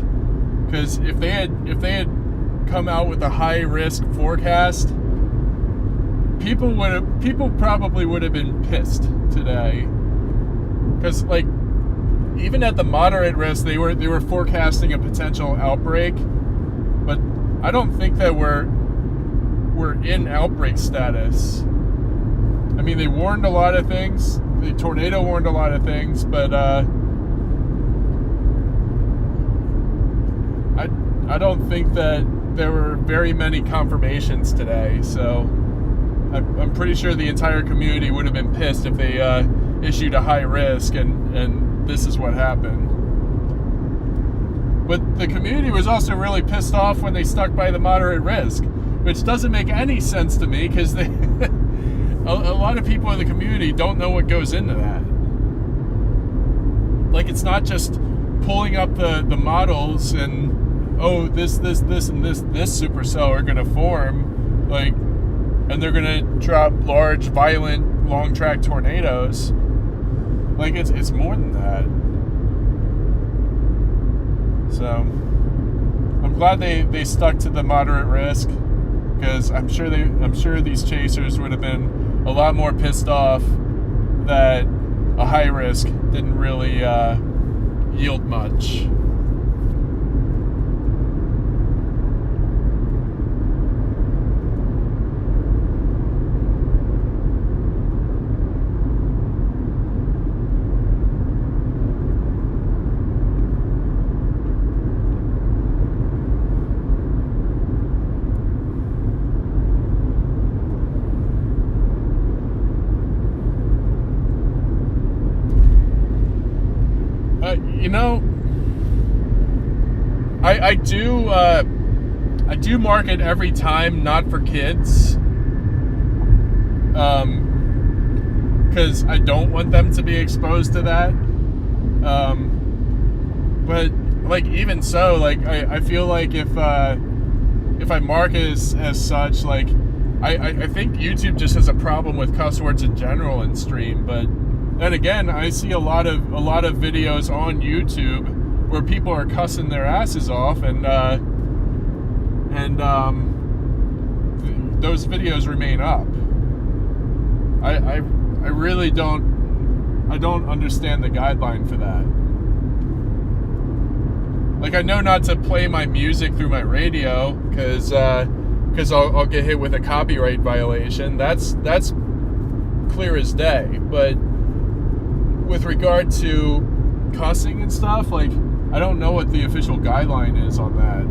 because if they had come out with a high risk forecast, people probably would have been pissed today, because like even at the moderate risk they were forecasting a potential outbreak, but I don't think that we're in outbreak status. I mean, they warned a lot of things. The tornado warned a lot of things, but I don't think that there were very many confirmations today. So I'm pretty sure the entire community would have been pissed if they issued a high risk, and this is what happened. But the community was also really pissed off when they stuck by the moderate risk, which doesn't make any sense to me, because they a lot of people in the community don't know what goes into that. Like, it's not just pulling up the models and, oh, this and this supercell are going to form, like, and they're going to drop large, violent, long track tornadoes. Like, it's more than that. So I'm glad they stuck to the moderate risk, because I'm sure these chasers would have been a lot more pissed off that a high risk didn't really yield much. You know, I do market every time not for kids, because I don't want them to be exposed to that. But like, even so, like, I feel like if I market as such, like, I think YouTube just has a problem with cuss words in general in stream. But then again, I see a lot of videos on YouTube where people are cussing their asses off, and those videos remain up. I really don't understand the guideline for that. Like, I know not to play my music through my radio, because I'll get hit with a copyright violation. That's clear as day. But with regard to cussing and stuff, like, I don't know what the official guideline is on that.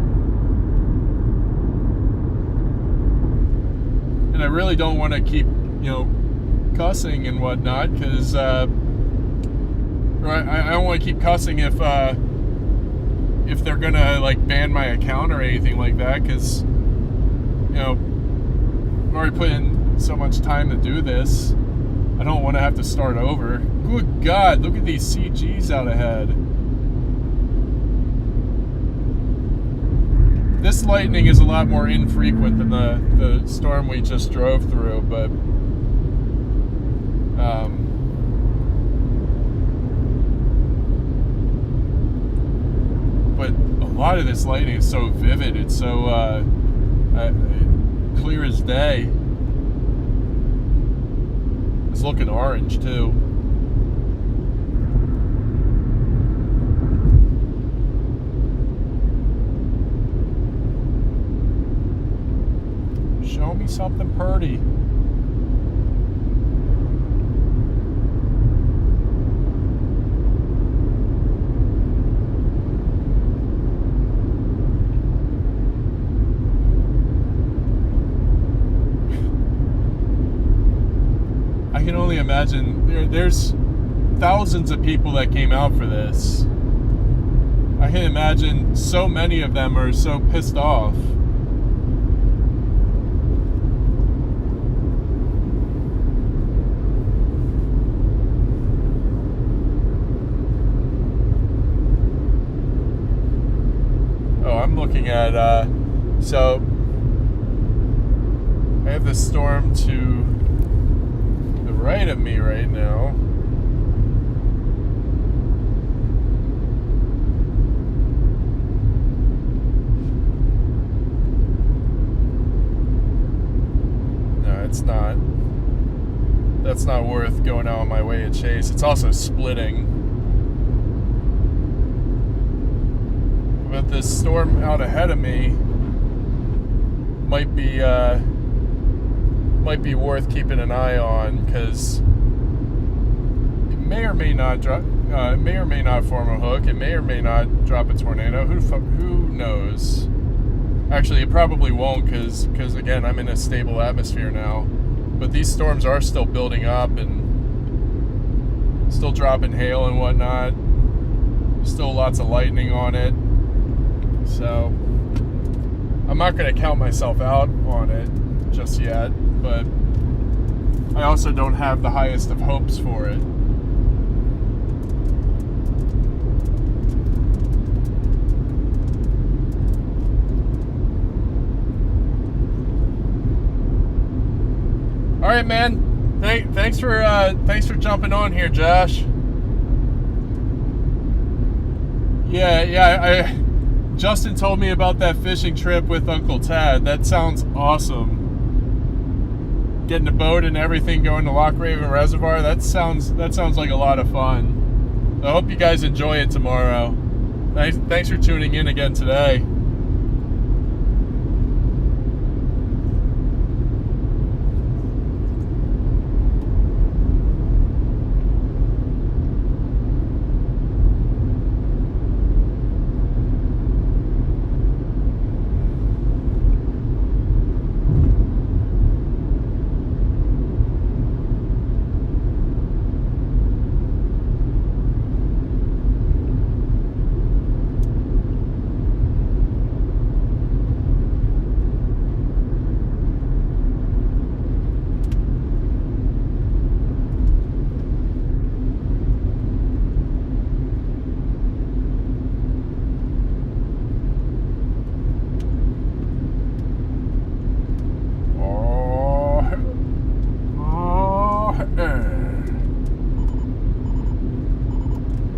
And I really don't want to keep, cussing and whatnot, because I don't want to keep cussing if they're gonna, like, ban my account or anything like that, because I've already put in so much time to do this. I don't want to have to start over. Good God, look at these CGs out ahead. This lightning is a lot more infrequent than the storm we just drove through, but a lot of this lightning is so vivid. It's so clear as day. It's looking orange too. Show me something pretty. I can only imagine there's thousands of people that came out for this. I can imagine so many of them are so pissed off. Oh, I'm looking at so I have this storm to right of me right now. that's not worth going out of my way to chase. It's also splitting. But this storm out ahead of me might be worth keeping an eye on, because it may or may not drop. It may or may not form a hook. It may or may not drop a tornado. Who knows? Actually, it probably won't, because again, I'm in a stable atmosphere now. But these storms are still building up and still dropping hail and whatnot. Still lots of lightning on it. So I'm not going to count myself out on it just yet, but I also don't have the highest of hopes for it. All right, man. Thanks for jumping on here, Josh. Yeah. Justin told me about that fishing trip with Uncle Tad. That sounds awesome. Getting a boat and everything, going to Loch Raven Reservoir. That sounds like a lot of fun. I hope you guys enjoy it tomorrow. Thanks for tuning in again today.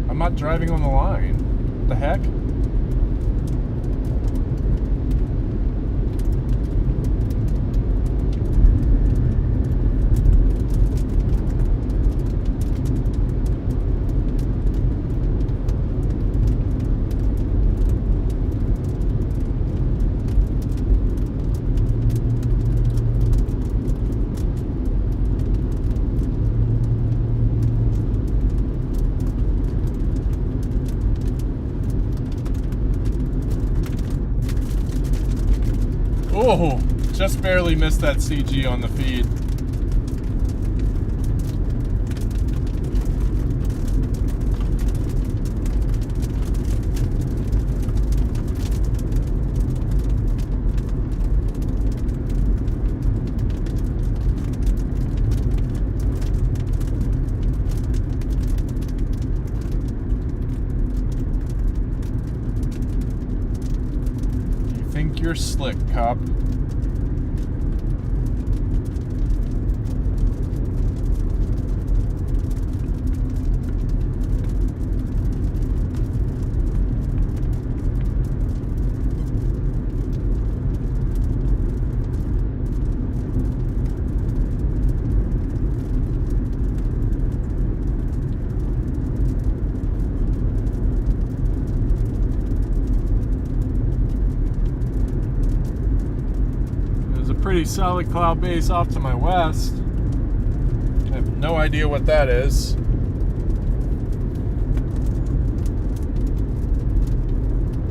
I'm not driving on the line. What the heck? Oh, just barely missed that CG on the feed. You think you're slick, cop? Pretty solid cloud base off to my west. I have no idea what that is.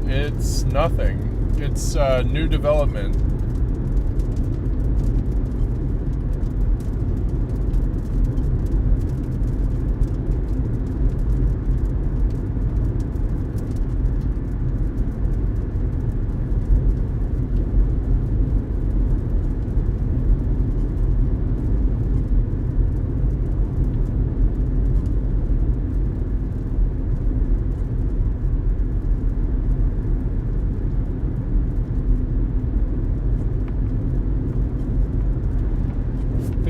It's nothing. It's new development.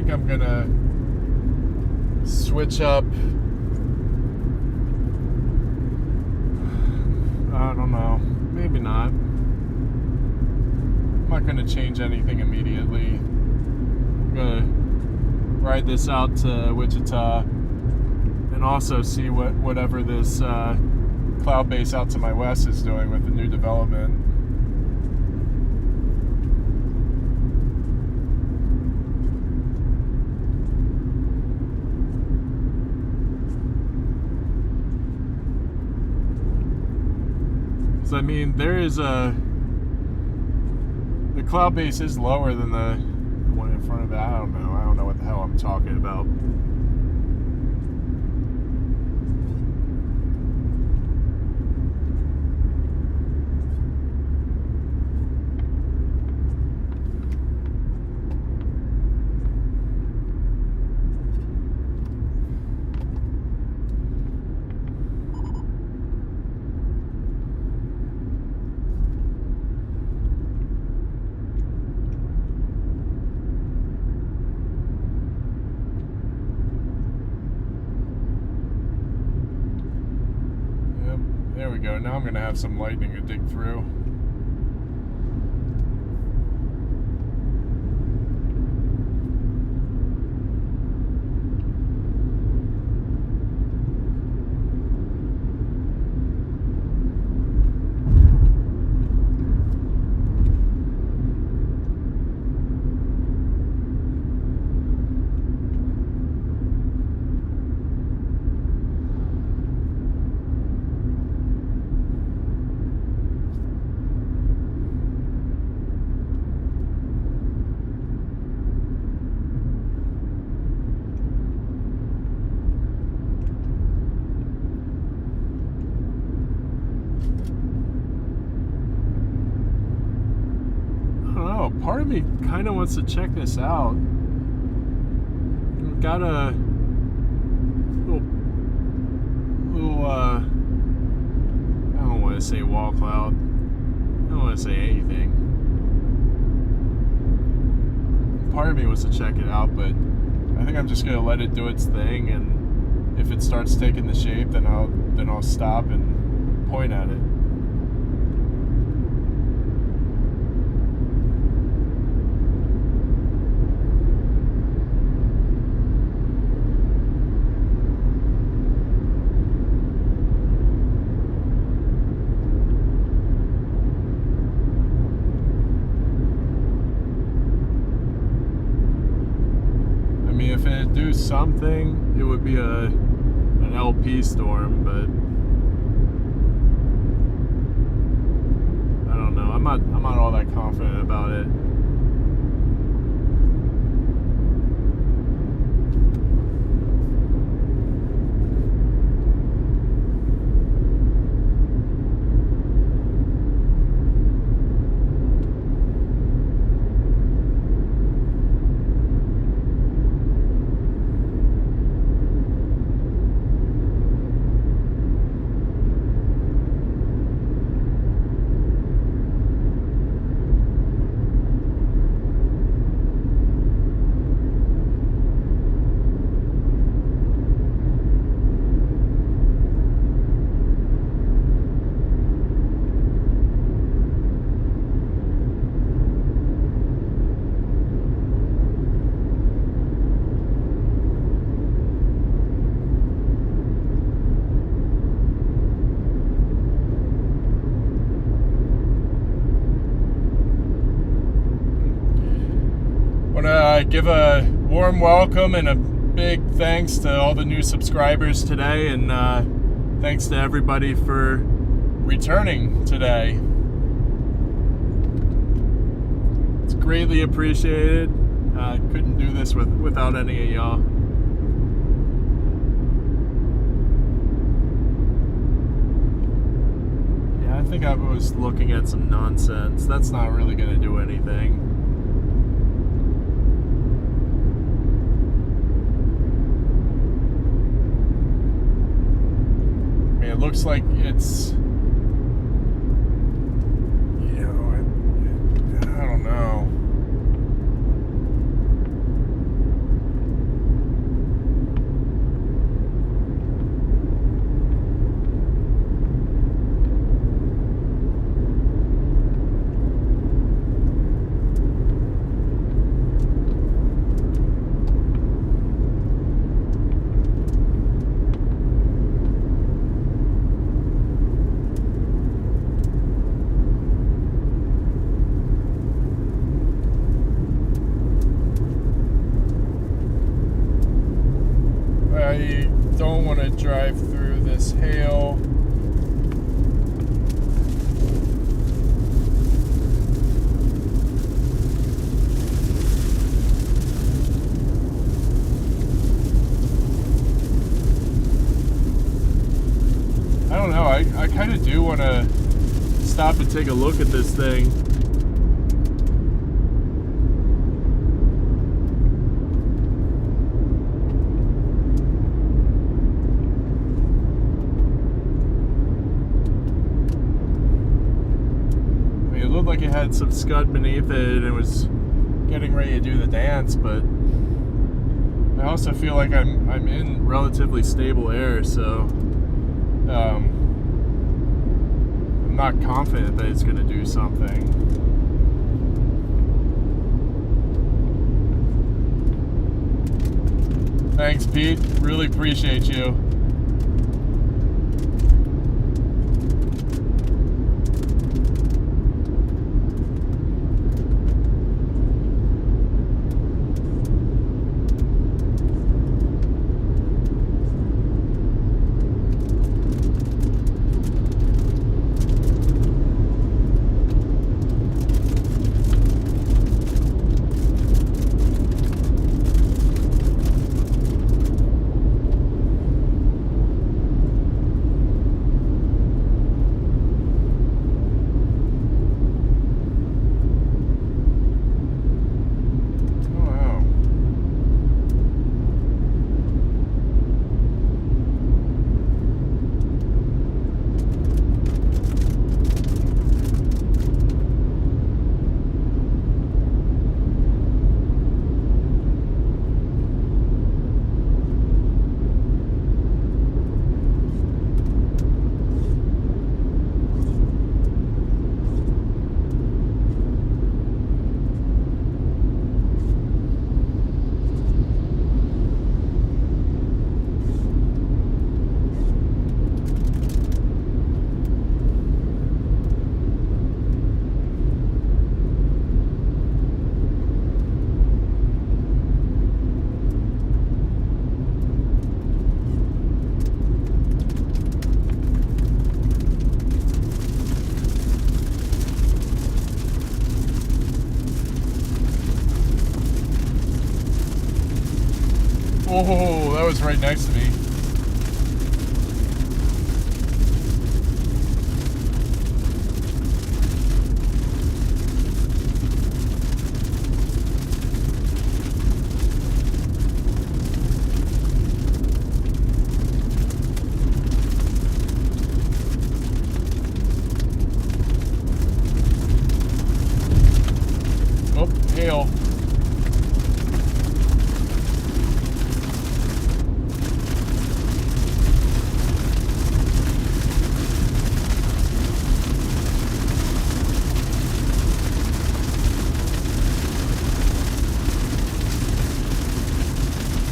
I'm gonna switch up. I don't know, maybe not. I'm not gonna change anything immediately. I'm gonna ride this out to Wichita and also see whatever this cloud base out to my west is doing with the new development. I mean, there is the cloud base is lower than the one in front of it. I don't know what the hell I'm talking about. There we go. Now I'm going to have some lightning to dig through. Part of me kind of wants to check this out. We've got a little I don't want to say wall cloud. I don't want to say anything. Part of me wants to check it out, but I think I'm just gonna let it do its thing, and if it starts taking the shape, then I'll stop and point at it. If it do something, it would be an LP storm, but I don't know. I'm not all that confident about it. Give a warm welcome and a big thanks to all the new subscribers today, and thanks to everybody for returning today. It's greatly appreciated. Couldn't do this without any of y'all. Yeah, I think I was looking at some nonsense. That's not really going to do anything. It looks like it's, I don't know. gonna drive through this hail. I don't know, I kind of do want to stop and take a look at this thing. It looked like it had some scud beneath it and it was getting ready to do the dance, but I also feel like I'm in relatively stable air, so I'm not confident that it's going to do something. Thanks, Pete. Really appreciate you. Oh, that was right next to me. Oh, hail.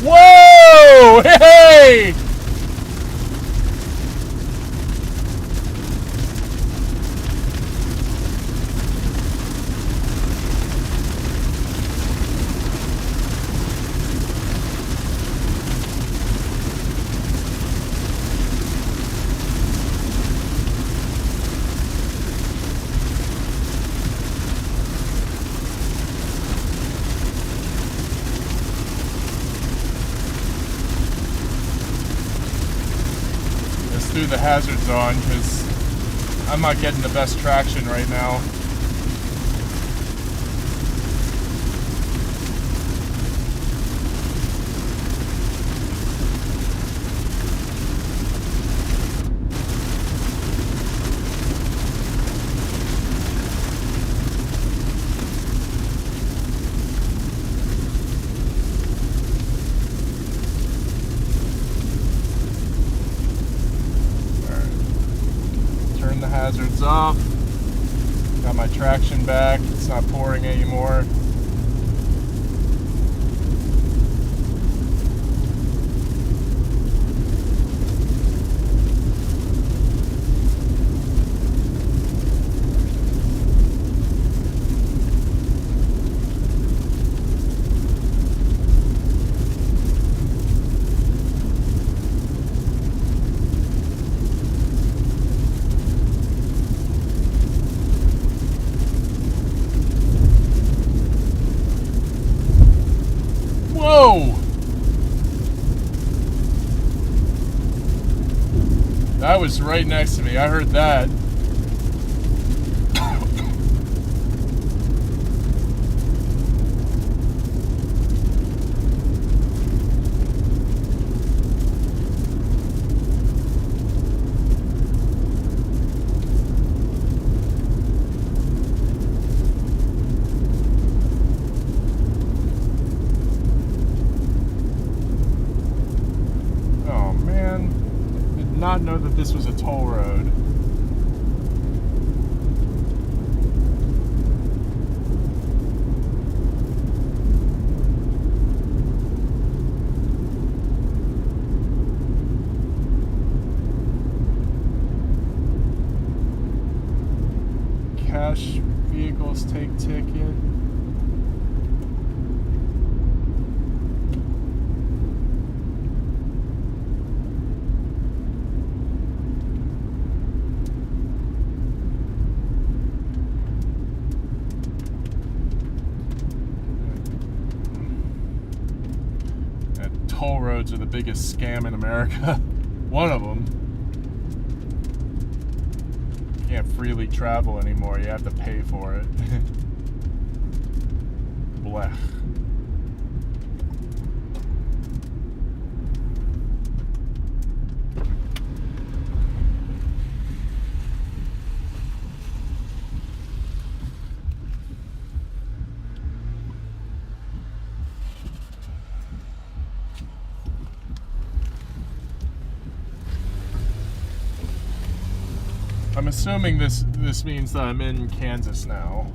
Whoa! Hey! Threw the hazards on because I'm not getting the best traction right now. Hazards off. Got my traction back. It's not pouring anymore. was right next to me. I heard that. Not know that this was a toll road. Cash vehicles take ticket. Toll roads are the biggest scam in America. One of them. You can't freely travel anymore. You have to pay for it. Blech. I'm assuming this means that I'm in Kansas now.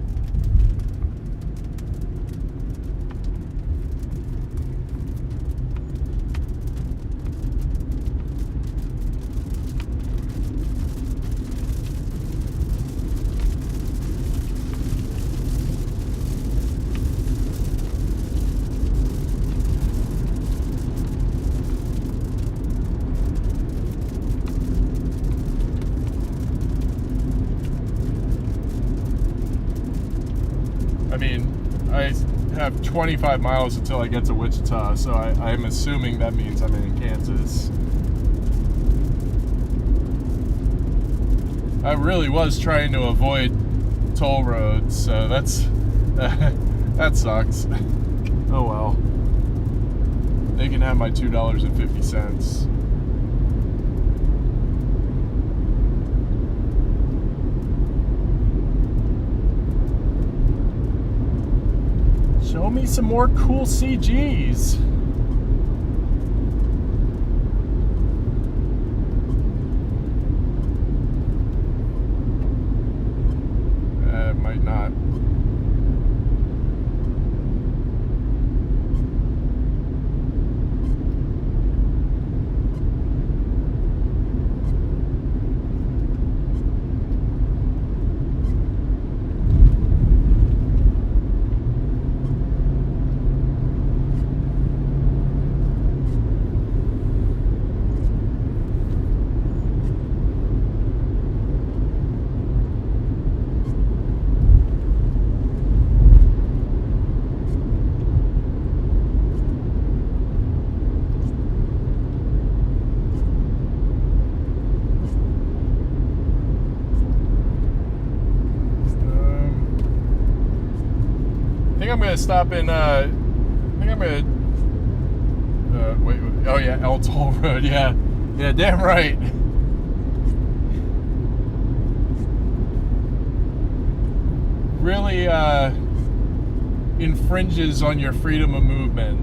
I mean, I have 25 miles until I get to Wichita, so I'm assuming that means I'm in Kansas. I really was trying to avoid toll roads, so that's that sucks. Oh well. They can have my $2.50. Show me some more cool CGs. Might not. I'm gonna stop in. I think I'm gonna. Wait. Oh yeah, El Toll Road. Yeah, damn right. Really infringes on your freedom of movement.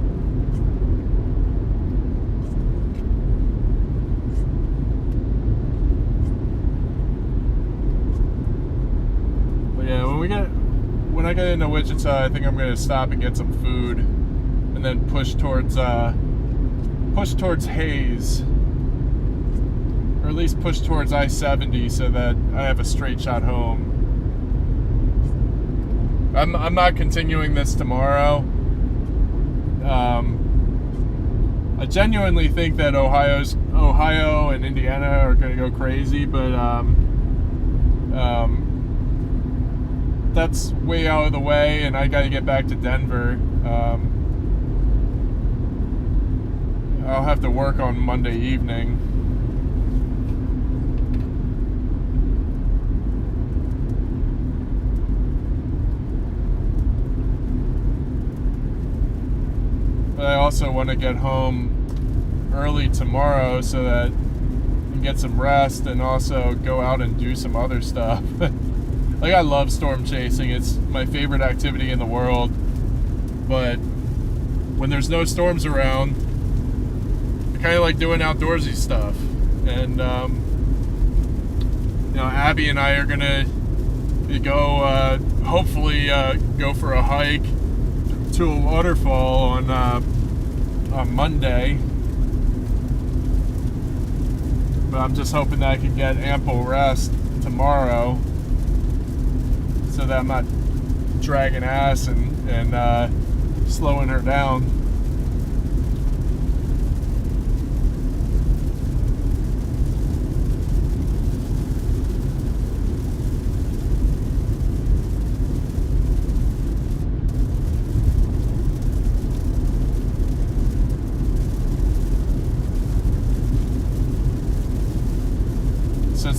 But yeah, when I get into Wichita, I think I'm gonna stop and get some food, and then push towards Hayes, or at least push towards I-70, so that I have a straight shot home. I'm not continuing this tomorrow. I genuinely think that Ohio and Indiana are gonna go crazy, but that's way out of the way, and I got to get back to Denver. I'll have to work on Monday evening. also want to get home early tomorrow so that I can get some rest and also go out and do some other stuff. Like, I love storm chasing. It's my favorite activity in the world. But when there's no storms around, I kind of like doing outdoorsy stuff. And, Abby and I are going to go, hopefully, go for a hike to a waterfall on Monday. But I'm just hoping that I can get ample rest tomorrow so that I'm not dragging ass and slowing her down. So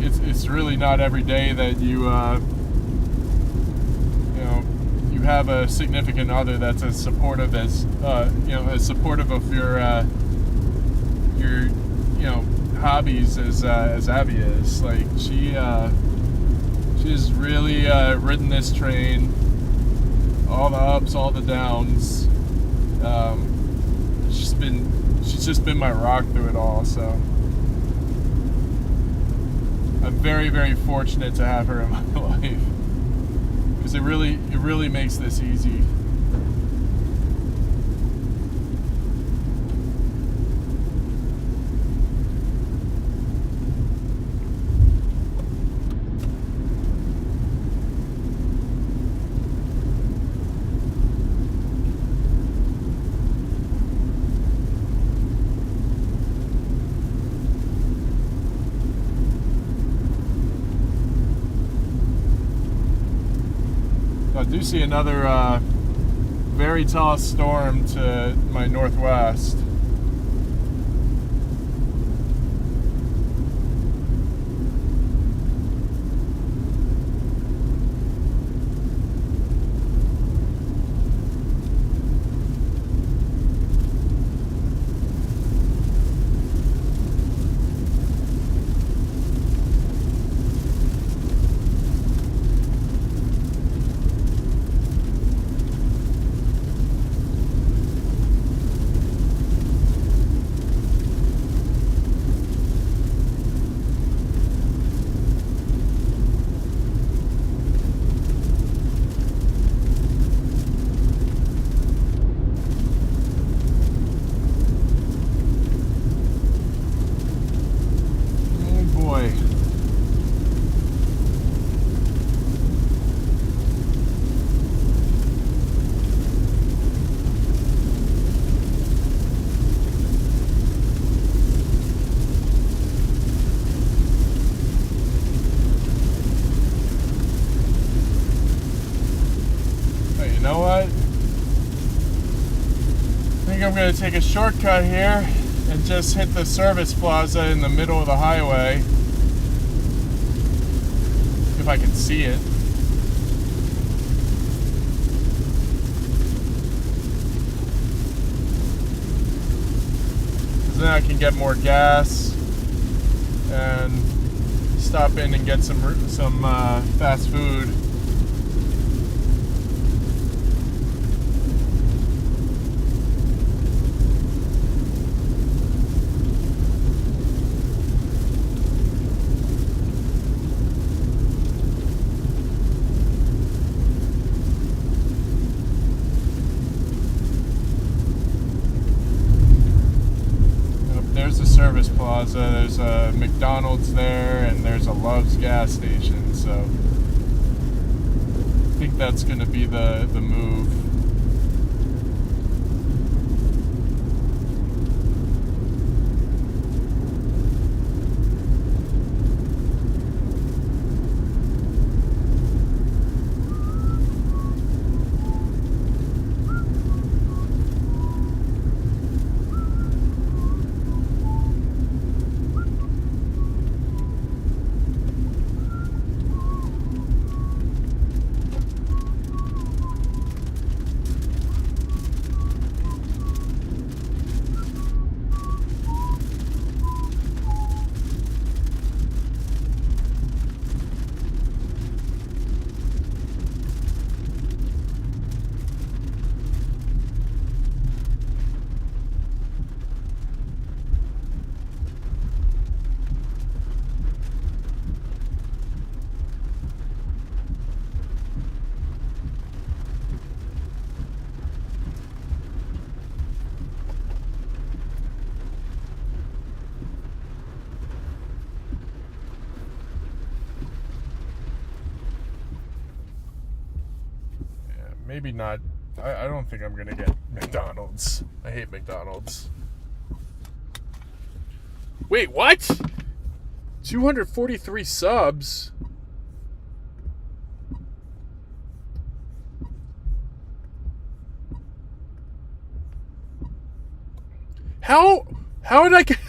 it's really not every day that you have a significant other that's as supportive as as supportive of your hobbies as Abby is. Like, she's really ridden this train, all the ups, all the downs. She's just been my rock through it all. So I'm very, very fortunate to have her in my life, because it really makes this easy. I do see another very tall storm to my northwest. You know what? I think I'm going to take a shortcut here and just hit the service plaza in the middle of the highway, if I can see it. Because then I can get more gas and stop in and get some fast food. There's a service plaza, there's a McDonald's there, and there's a Love's gas station, so I think that's going to be the move. maybe not. I don't think I'm gonna get McDonald's. I hate McDonald's. Wait, what? 243 subs? How did I get...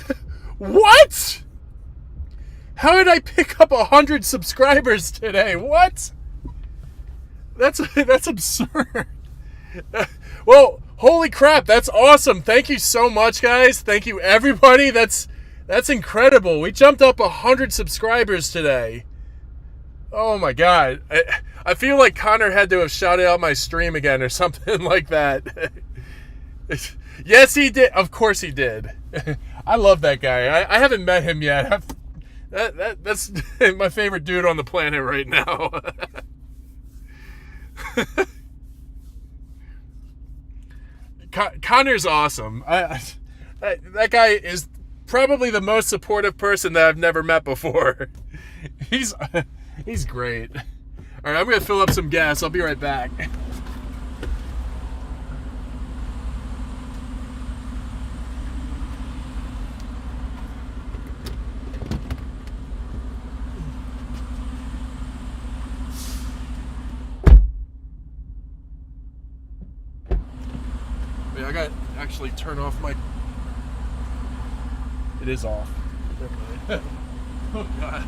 What? How did I pick up 100 subscribers today? What? That's absurd. Well, holy crap, that's awesome. Thank you so much, guys. Thank you, everybody. That's incredible. We jumped up 100 subscribers today. Oh my god. I feel like Connor had to have shouted out my stream again or something like that. Yes, he did. Of course he did. I love that guy. I haven't met him yet. That's my favorite dude on the planet right now. Connor's awesome. That guy is probably the most supportive person that I've never met before. He's great. All right, I'm gonna fill up some gas. I'll be right back. Wait, I gotta actually turn off my... It is off. Oh god.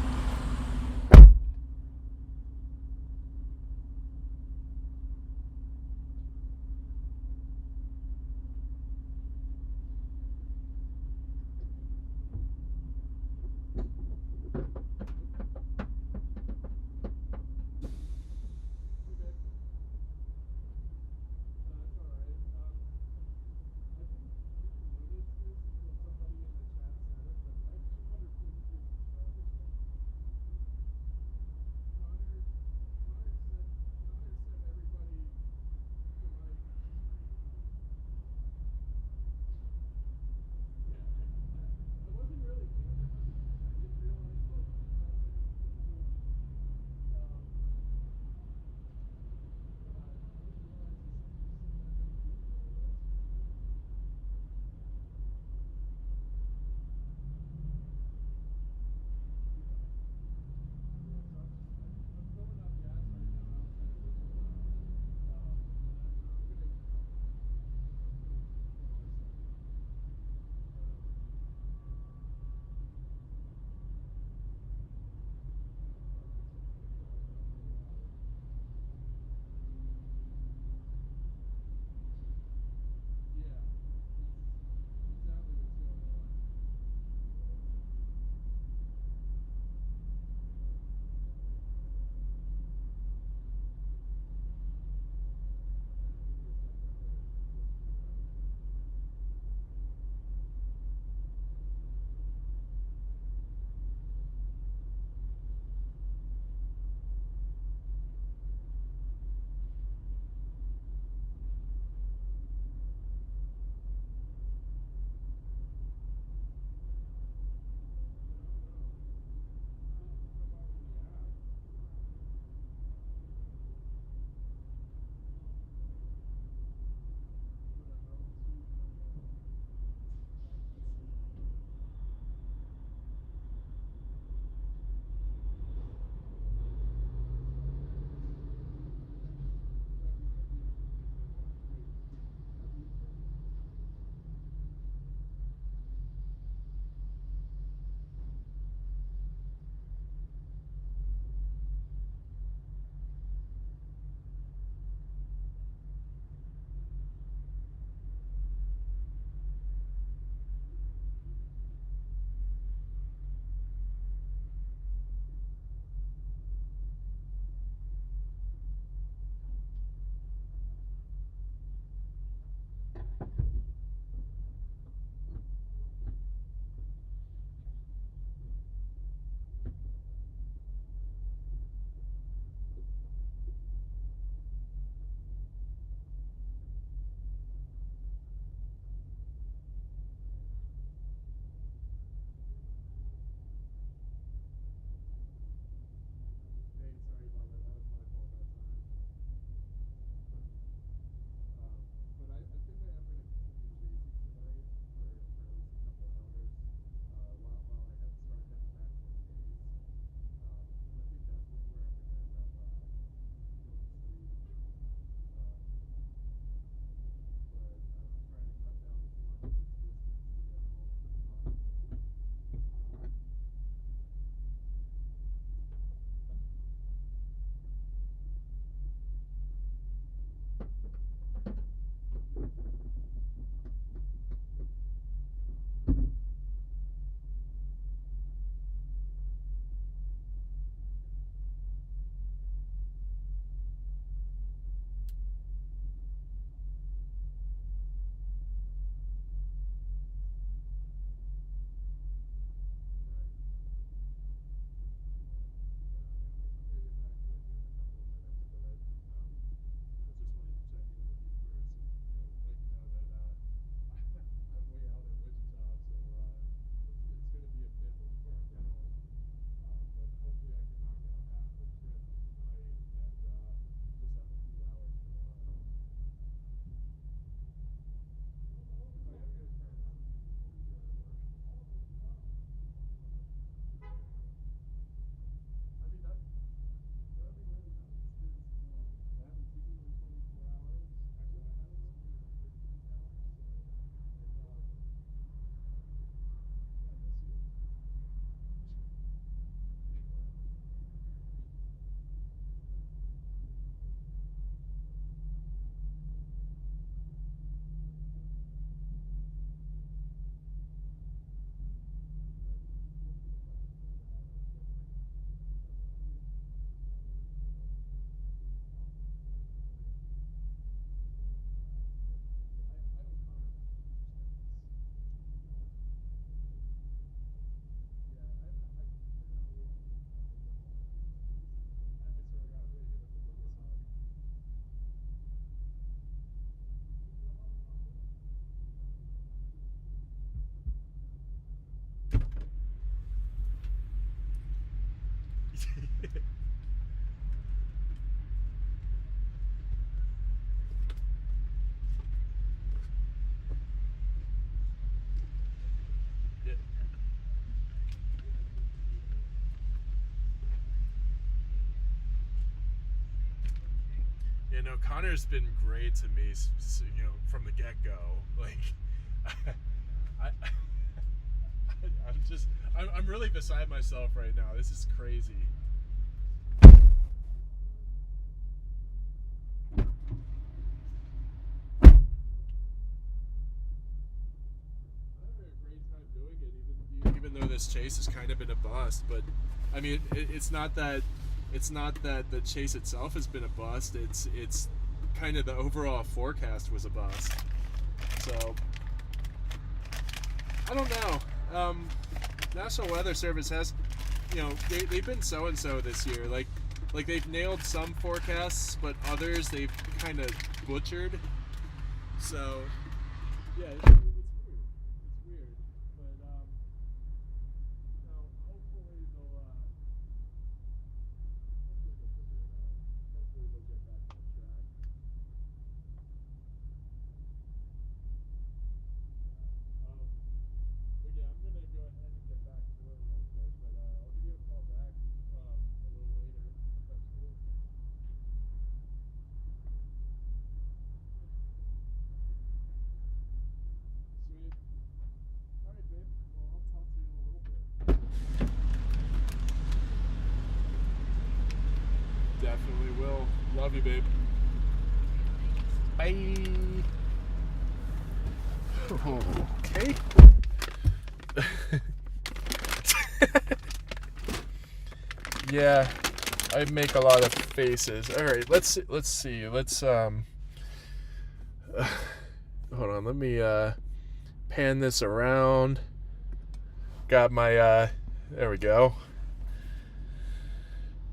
You know, Connor's been great to me, you know, from the get-go. Like, I'm really beside myself right now. This is crazy. Even though this chase has kind of been a bust, but I mean, it's not that the chase itself has been a bust. It's kind of the overall forecast was a bust. So I don't know. National Weather Service has, you know, they've been so and so this year. Like they've nailed some forecasts, but others they've kind of butchered. So yeah. It's weird. But hopefully they'll figure it out. Hopefully they'll get back on track. But yeah, I'm gonna go ahead and get back to it real quick. But I'll give you a call back a little later. If that's cool. Sweet. All right, babe. Well, I'll talk to you in a little bit. Definitely will. Love you, babe. Bye. Okay. Yeah, I make a lot of faces. All right, let's see. Hold on. Let me pan this around. Got my there we go.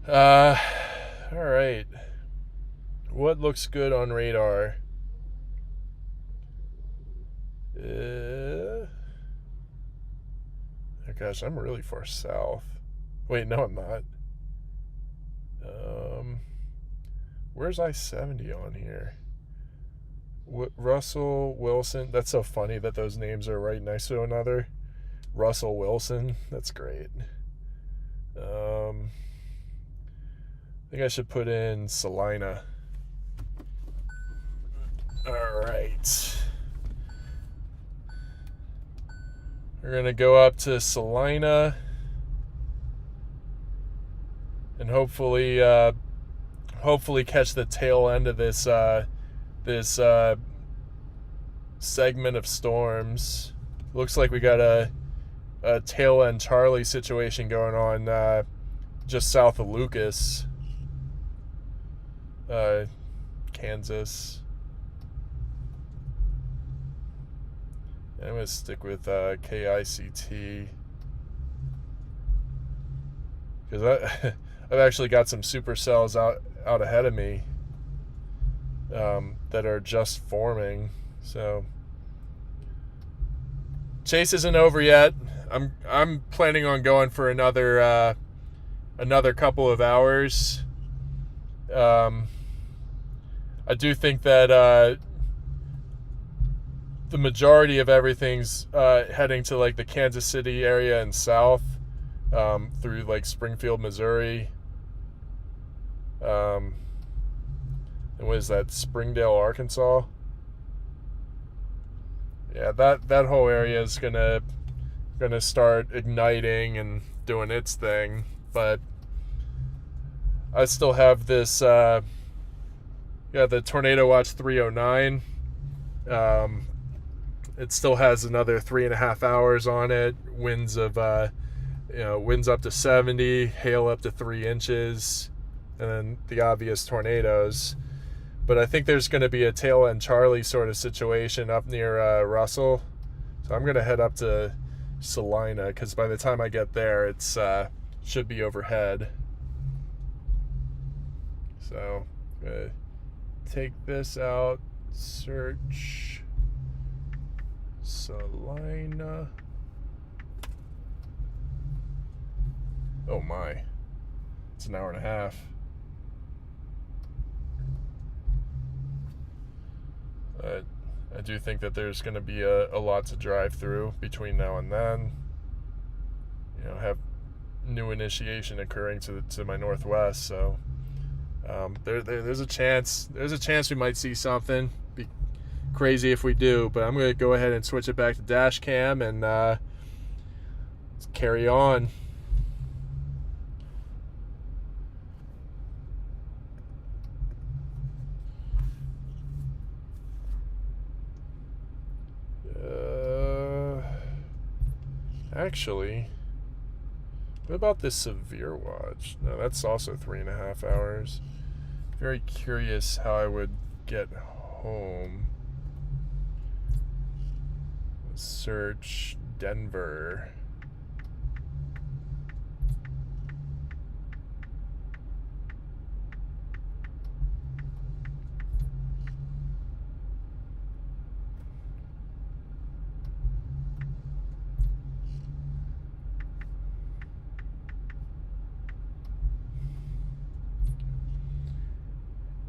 All right. What looks good on radar? Oh gosh, I'm really far south. Wait, no, I'm not. Where's I-70 on here? Russell Wilson. That's so funny that those names are right next to another. Russell Wilson. That's great. I think I should put in Salina. All right. We're gonna go up to Salina and hopefully catch the tail end of this segment of storms. Looks like we got a tail end Charlie situation going on just south of Lucas, Kansas. I'm going to stick with KICT because I've actually got some supercells out ahead of me that are just forming. So chase isn't over yet. I'm planning on going for another couple of hours. I do think that the majority of everything's heading to like the Kansas City area and south through like Springfield, Missouri. And what is that? Springdale, Arkansas. Yeah, that whole area is gonna start igniting and doing its thing. But I still have this. The Tornado Watch 309. It still has another 3.5 hours on it. Winds of winds up to 70, hail up to 3 inches, and then the obvious tornadoes. But I think there's going to be a tail end Charlie sort of situation up near Russell. So I'm going to head up to Salina because by the time I get there, it's should be overhead. So I'm going to take this out, search Salina. Oh my. It's an hour and a half. I do think that there's going to be a lot to drive through between now and then. You know, have new initiation occurring to my northwest, so there's a chance we might see something. Be crazy if we do, but I'm going to go ahead and switch it back to dash cam and let's carry on. Actually, what about this severe watch? No, that's also 3.5 hours. Very curious how I would get home. Search Denver.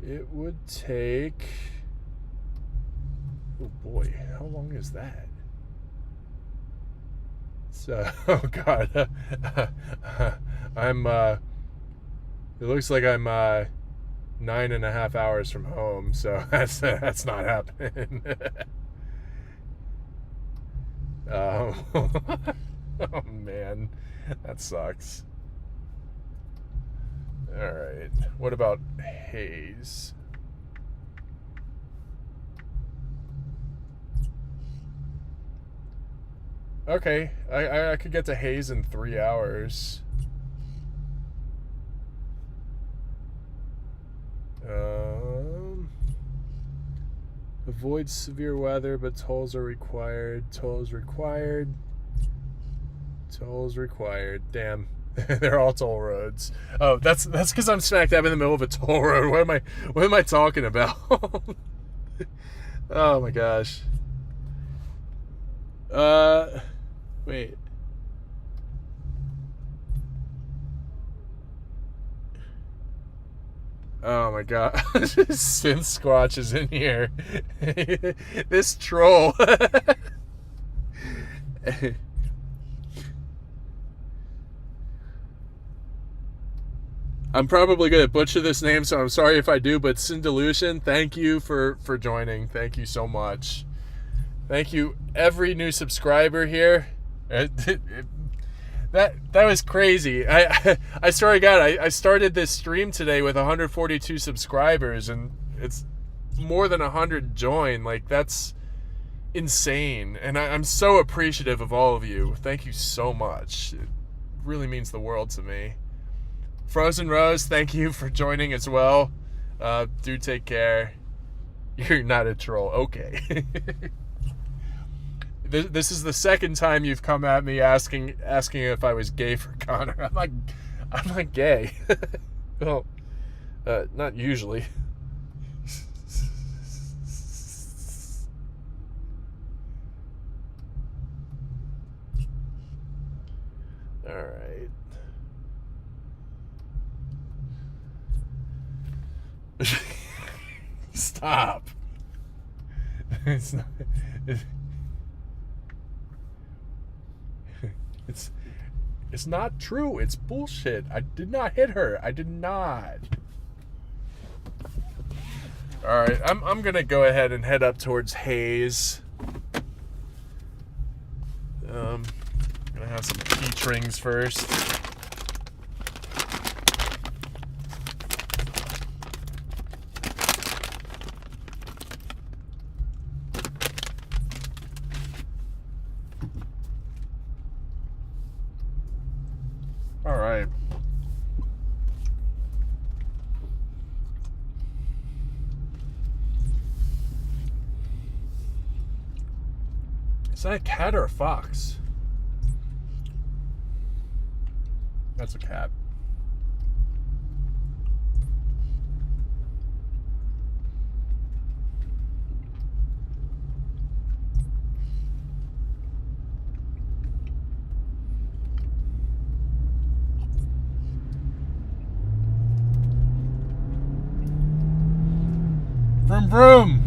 It would take... Oh boy, how long is that? So, oh god, I'm, it looks like I'm 9.5 hours from home, so that's not happening. Oh man, that sucks. Alright, what about Hayes? Okay, I could get to Hayes in 3 hours. Avoid severe weather, but tolls are required. Tolls required. Tolls required. Damn. They're all toll roads. Oh, that's because I'm smack dab in the middle of a toll road. What am I talking about? Oh my gosh. Wait. Oh my god. Synth Squatch is in here. This troll. I'm probably going to butcher this name, so I'm sorry if I do, but Syndilution, thank you for joining. Thank you so much. Thank you, every new subscriber here. That was crazy. I swear to God, I started this stream today with 142 subscribers, and it's more than 100 join. Like, that's insane. And I'm so appreciative of all of you. Thank you so much. It really means the world to me. Frozen Rose, thank you for joining as well. Do take care. You're not a troll. Okay. This is the second time you've come at me asking if I was gay for Connor. I'm not gay. Well, not usually. All right. Stop. It's not. It's not true. It's bullshit. I did not hit her. I did not. All right, I'm gonna go ahead and head up towards Hayes. Gonna have some peach rings first. All right. Is that a cat or a fox? That's a cat. Vroom vroom.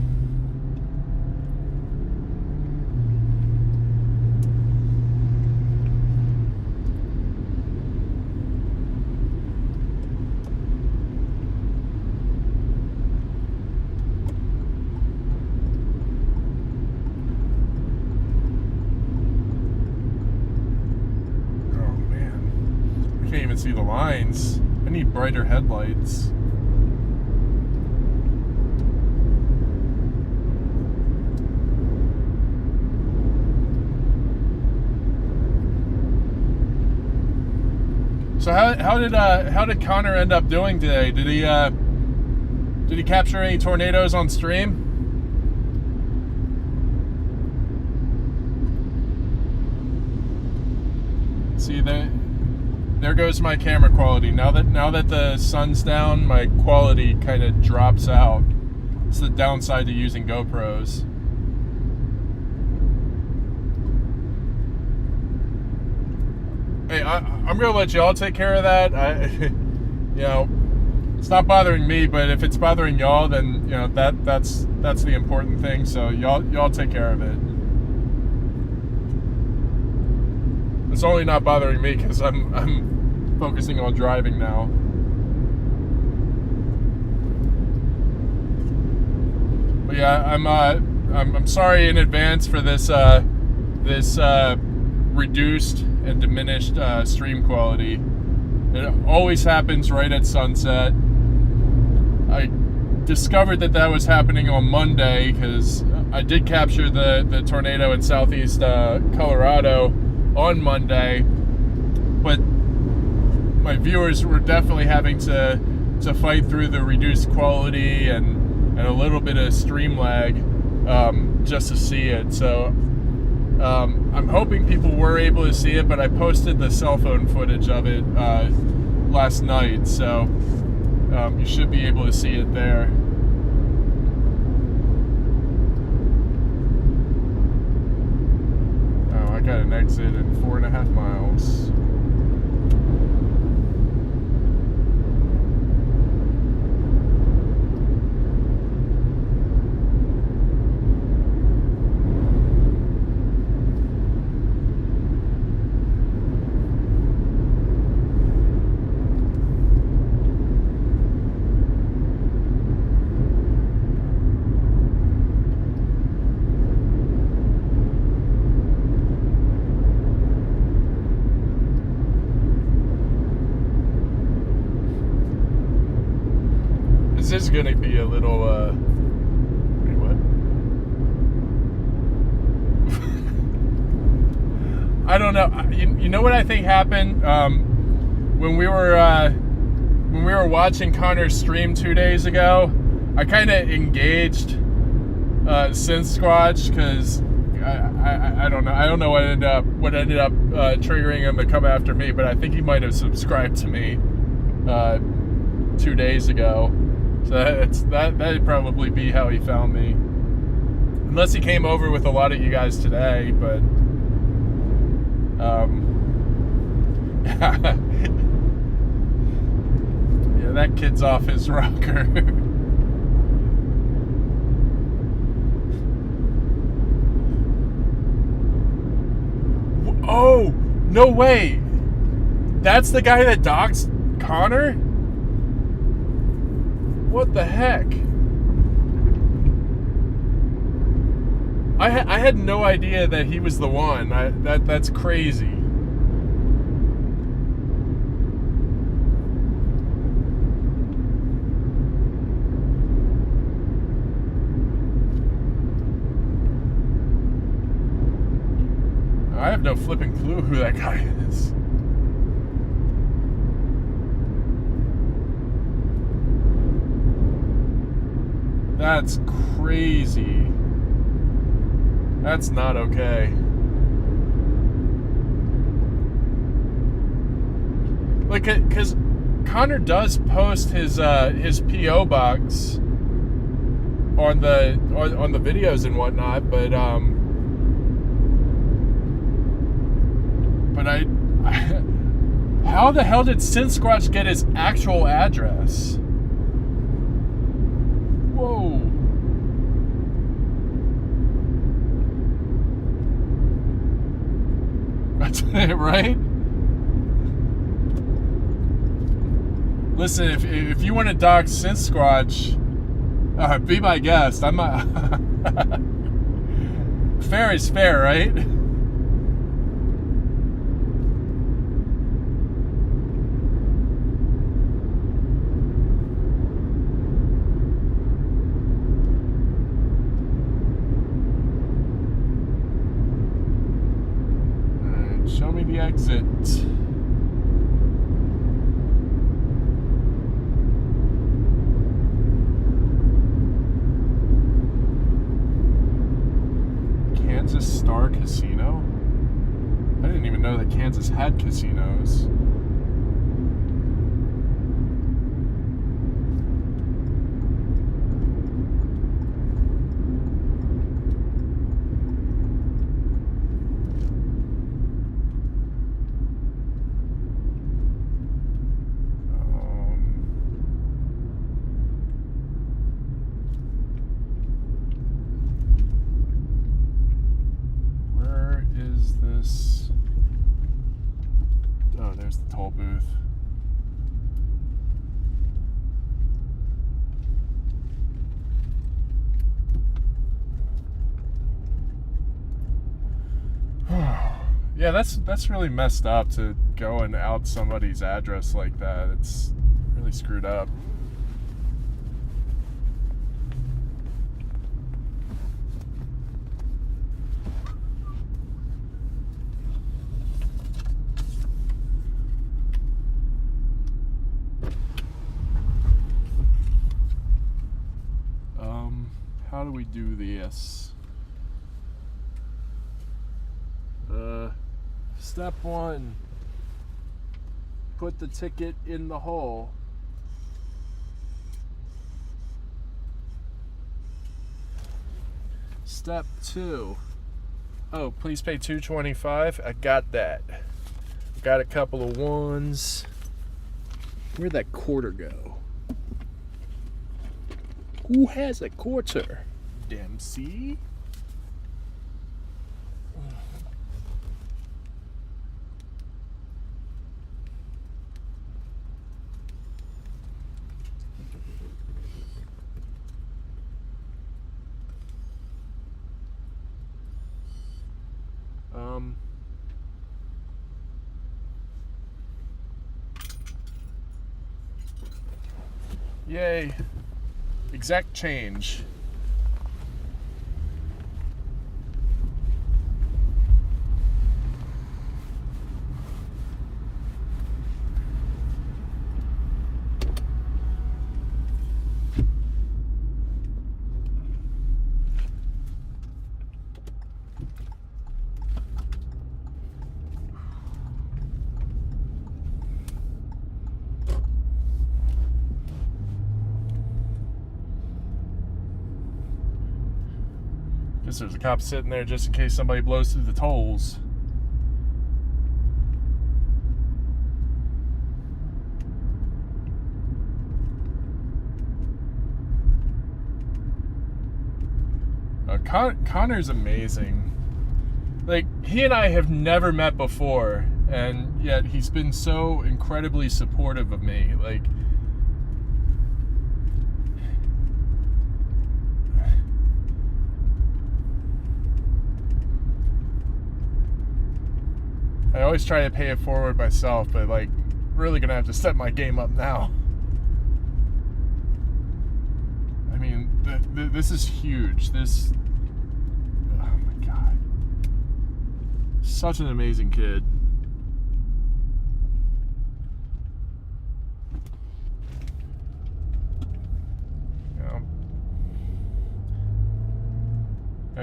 Can't even see the lines. I need brighter headlights. So how did Connor end up doing today? Did he capture any tornadoes on stream? See there goes my camera quality. Now that the sun's down, my quality kind of drops out. It's the downside to using GoPros. Hey, I'm gonna let y'all take care of that. It's not bothering me, but if it's bothering y'all, then that's the important thing. So y'all take care of it. It's only not bothering me because I'm focusing on driving now. But yeah, I'm sorry in advance for this reduced and diminished stream quality. It always happens right at sunset. I discovered that was happening on Monday because I did capture the tornado in southeast Colorado on Monday, but my viewers were definitely having to fight through the reduced quality and a little bit of stream lag just to see it. So I'm hoping people were able to see it, but I posted the cell phone footage of it last night, so you should be able to see it there. Oh, I got an exit in 4.5 miles. This is going to be a little, wait, what? I don't know. You know what I think happened? When we were watching Connor's stream 2 days ago, I kind of engaged Synth Squatch because I don't know. I don't know what ended up triggering him to come after me, but I think he might have subscribed to me 2 days ago. So that'd probably be how he found me. Unless he came over with a lot of you guys today, but yeah, that kid's off his rocker. Oh, no way. That's the guy that doxed Connor? What the heck? I had no idea that he was the one. That's crazy. I have no flipping clue who that guy is. That's crazy. That's not okay. Like, because Connor does post his PO box on the videos and whatnot, but I how the hell did Synth Squatch get his actual address? Whoa. Right? Listen, if you want to dox Synth Squatch, be my guest. I'm not. Fair is fair, right? Alright, show me the exit. Kansas Star Casino? I didn't even know that Kansas had casinos. Oh, there's the toll booth. Yeah, that's really messed up to go and out somebody's address like that. It's really screwed up. How do we do this? Step 1, put the ticket in the hole. Step 2, oh, please pay $2.25. I got that. Got a couple of ones. Where'd that quarter go? Who has a quarter? Dempsey? Yay. Exact change. Guess there's a cop sitting there just in case somebody blows through the tolls. Connor's amazing. Like, he and I have never met before, and yet he's been so incredibly supportive of me. Like, I always try to pay it forward myself, but like, really gonna have to step my game up now. I mean, this is huge. This, oh my God, such an amazing kid.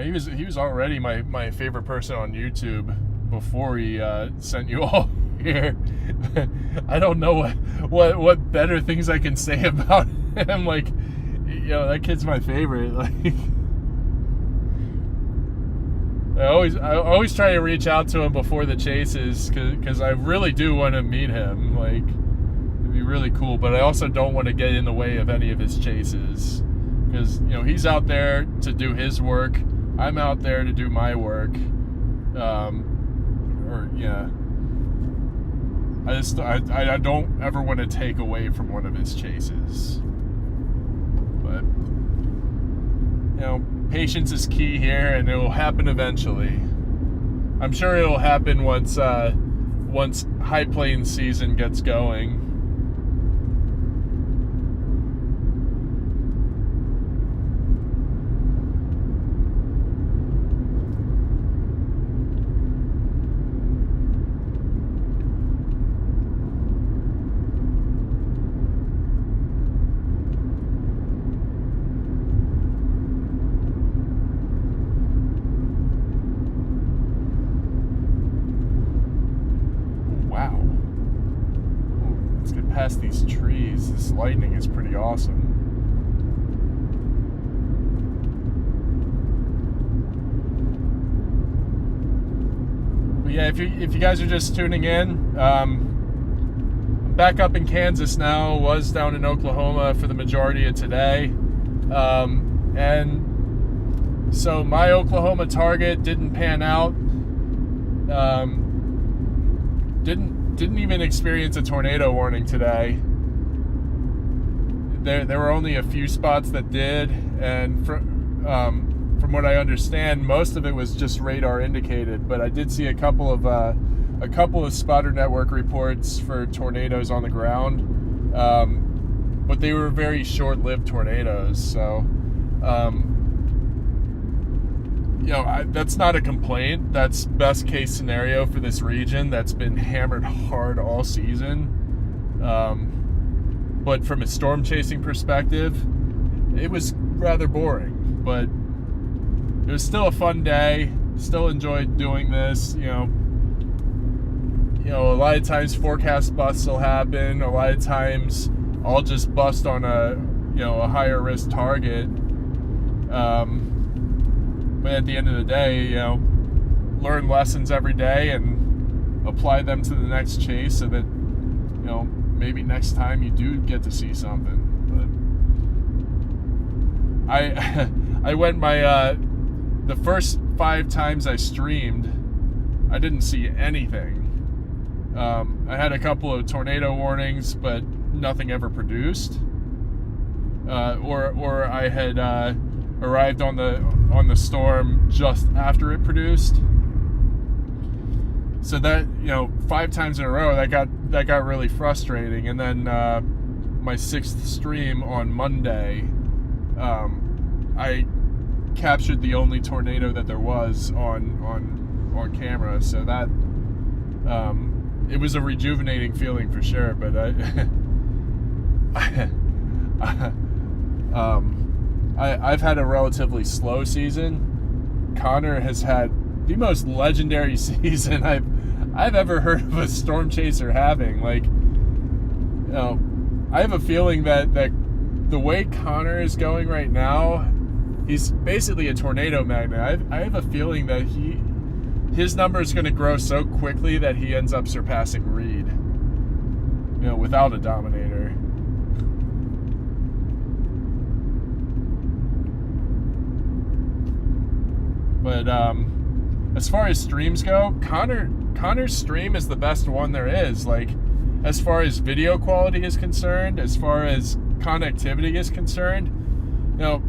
He was already my favorite person on YouTube before he sent you all here. I don't know what better things I can say about him. Like, you know, that kid's my favorite. Like, I always try to reach out to him before the chases because I really do want to meet him. Like, it'd be really cool, but I also don't want to get in the way of any of his chases because, you know, he's out there to do his work. I'm out there to do my work. or yeah. I don't ever want to take away from one of his chases. But, you know, patience is key here, and it will happen eventually. I'm sure it'll happen once High Plains season gets going. Past these trees, this lightning is pretty awesome. But yeah, if you guys are just tuning in, I'm back up in Kansas now. Was down in Oklahoma for the majority of today, and so my Oklahoma target didn't pan out. Didn't even experience a tornado warning today. There were only a few spots that did, and from what I understand, most of it was just radar indicated. But I did see a couple of spotter network reports for tornadoes on the ground, but they were very short-lived tornadoes. So, you know, that's not a complaint. That's best case scenario for this region that's been hammered hard all season. But from a storm chasing perspective, it was rather boring, but it was still a fun day. Still enjoyed doing this. You know, a lot of times forecast busts will happen. A lot of times I'll just bust on a higher risk target. But at the end of the day, you know, learn lessons every day and apply them to the next chase so that, you know, maybe next time you do get to see something. But I went the first 5 times I streamed, I didn't see anything. I had a couple of tornado warnings, but nothing ever produced. Or I had arrived on the storm just after it produced. So that, you know, 5 times in a row, that got really frustrating. And then my 6th stream on Monday, I captured the only tornado that there was on camera. So that it was a rejuvenating feeling for sure. But I've had a relatively slow season. Connor has had the most legendary season I've ever heard of a storm chaser having. Like, you know, I have a feeling that the way Connor is going right now, he's basically a tornado magnet. I have a feeling that his number is going to grow so quickly that he ends up surpassing Reed, you know, without a dominator. But as far as streams go, Connor's stream is the best one there is. Like, as far as video quality is concerned, as far as connectivity is concerned, you know,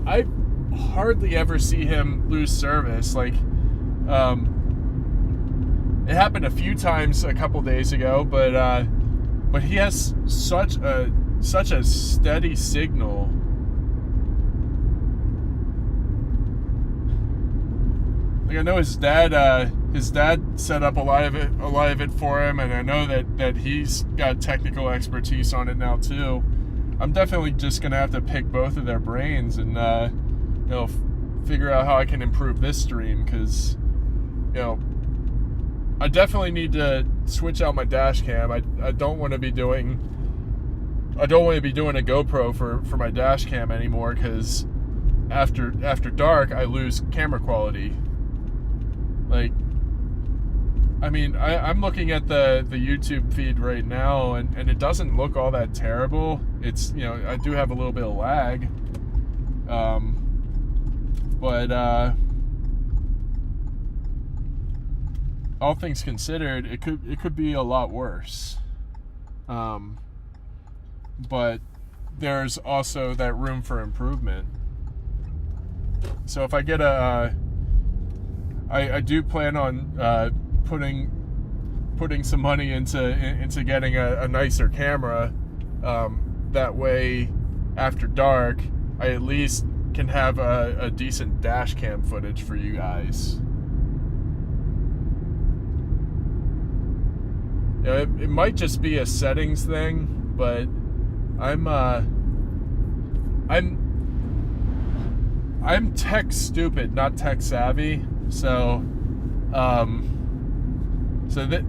I hardly ever see him lose service. Like, it happened a few times a couple days ago, but he has such a steady signal. Like, I know his dad set up a lot of it for him, and I know that he's got technical expertise on it now too. I'm definitely just gonna have to pick both of their brains and you know, figure out how I can improve this stream, because, you know, I definitely need to switch out my dash cam. I don't want to be doing a GoPro for my dash cam anymore, because after dark I lose camera quality. Like, I mean, I'm looking at the YouTube feed right now, and it doesn't look all that terrible. It's, you know, I do have a little bit of lag, but all things considered, it could be a lot worse. But there's also that room for improvement. So if I get I do plan on putting some money into getting a nicer camera. That way, after dark, I at least can have a decent dash cam footage for you guys. You know, it might just be a settings thing, but I'm tech stupid, not tech savvy. So that,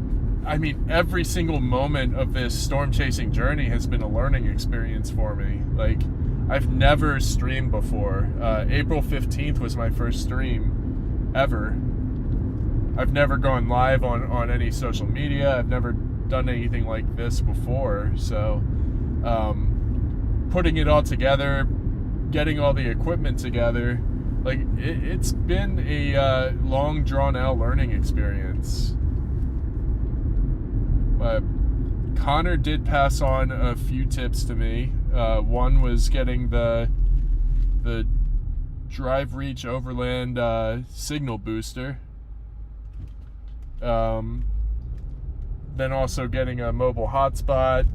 I mean, every single moment of this storm chasing journey has been a learning experience for me. Like, I've never streamed before. April 15th was my first stream ever. I've never gone live on any social media. I've never done anything like this before. So, putting it all together, getting all the equipment together, like, it's been a long, drawn-out learning experience. Connor did pass on a few tips to me. One was getting the Drive Reach Overland signal booster. Then also getting a mobile hotspot,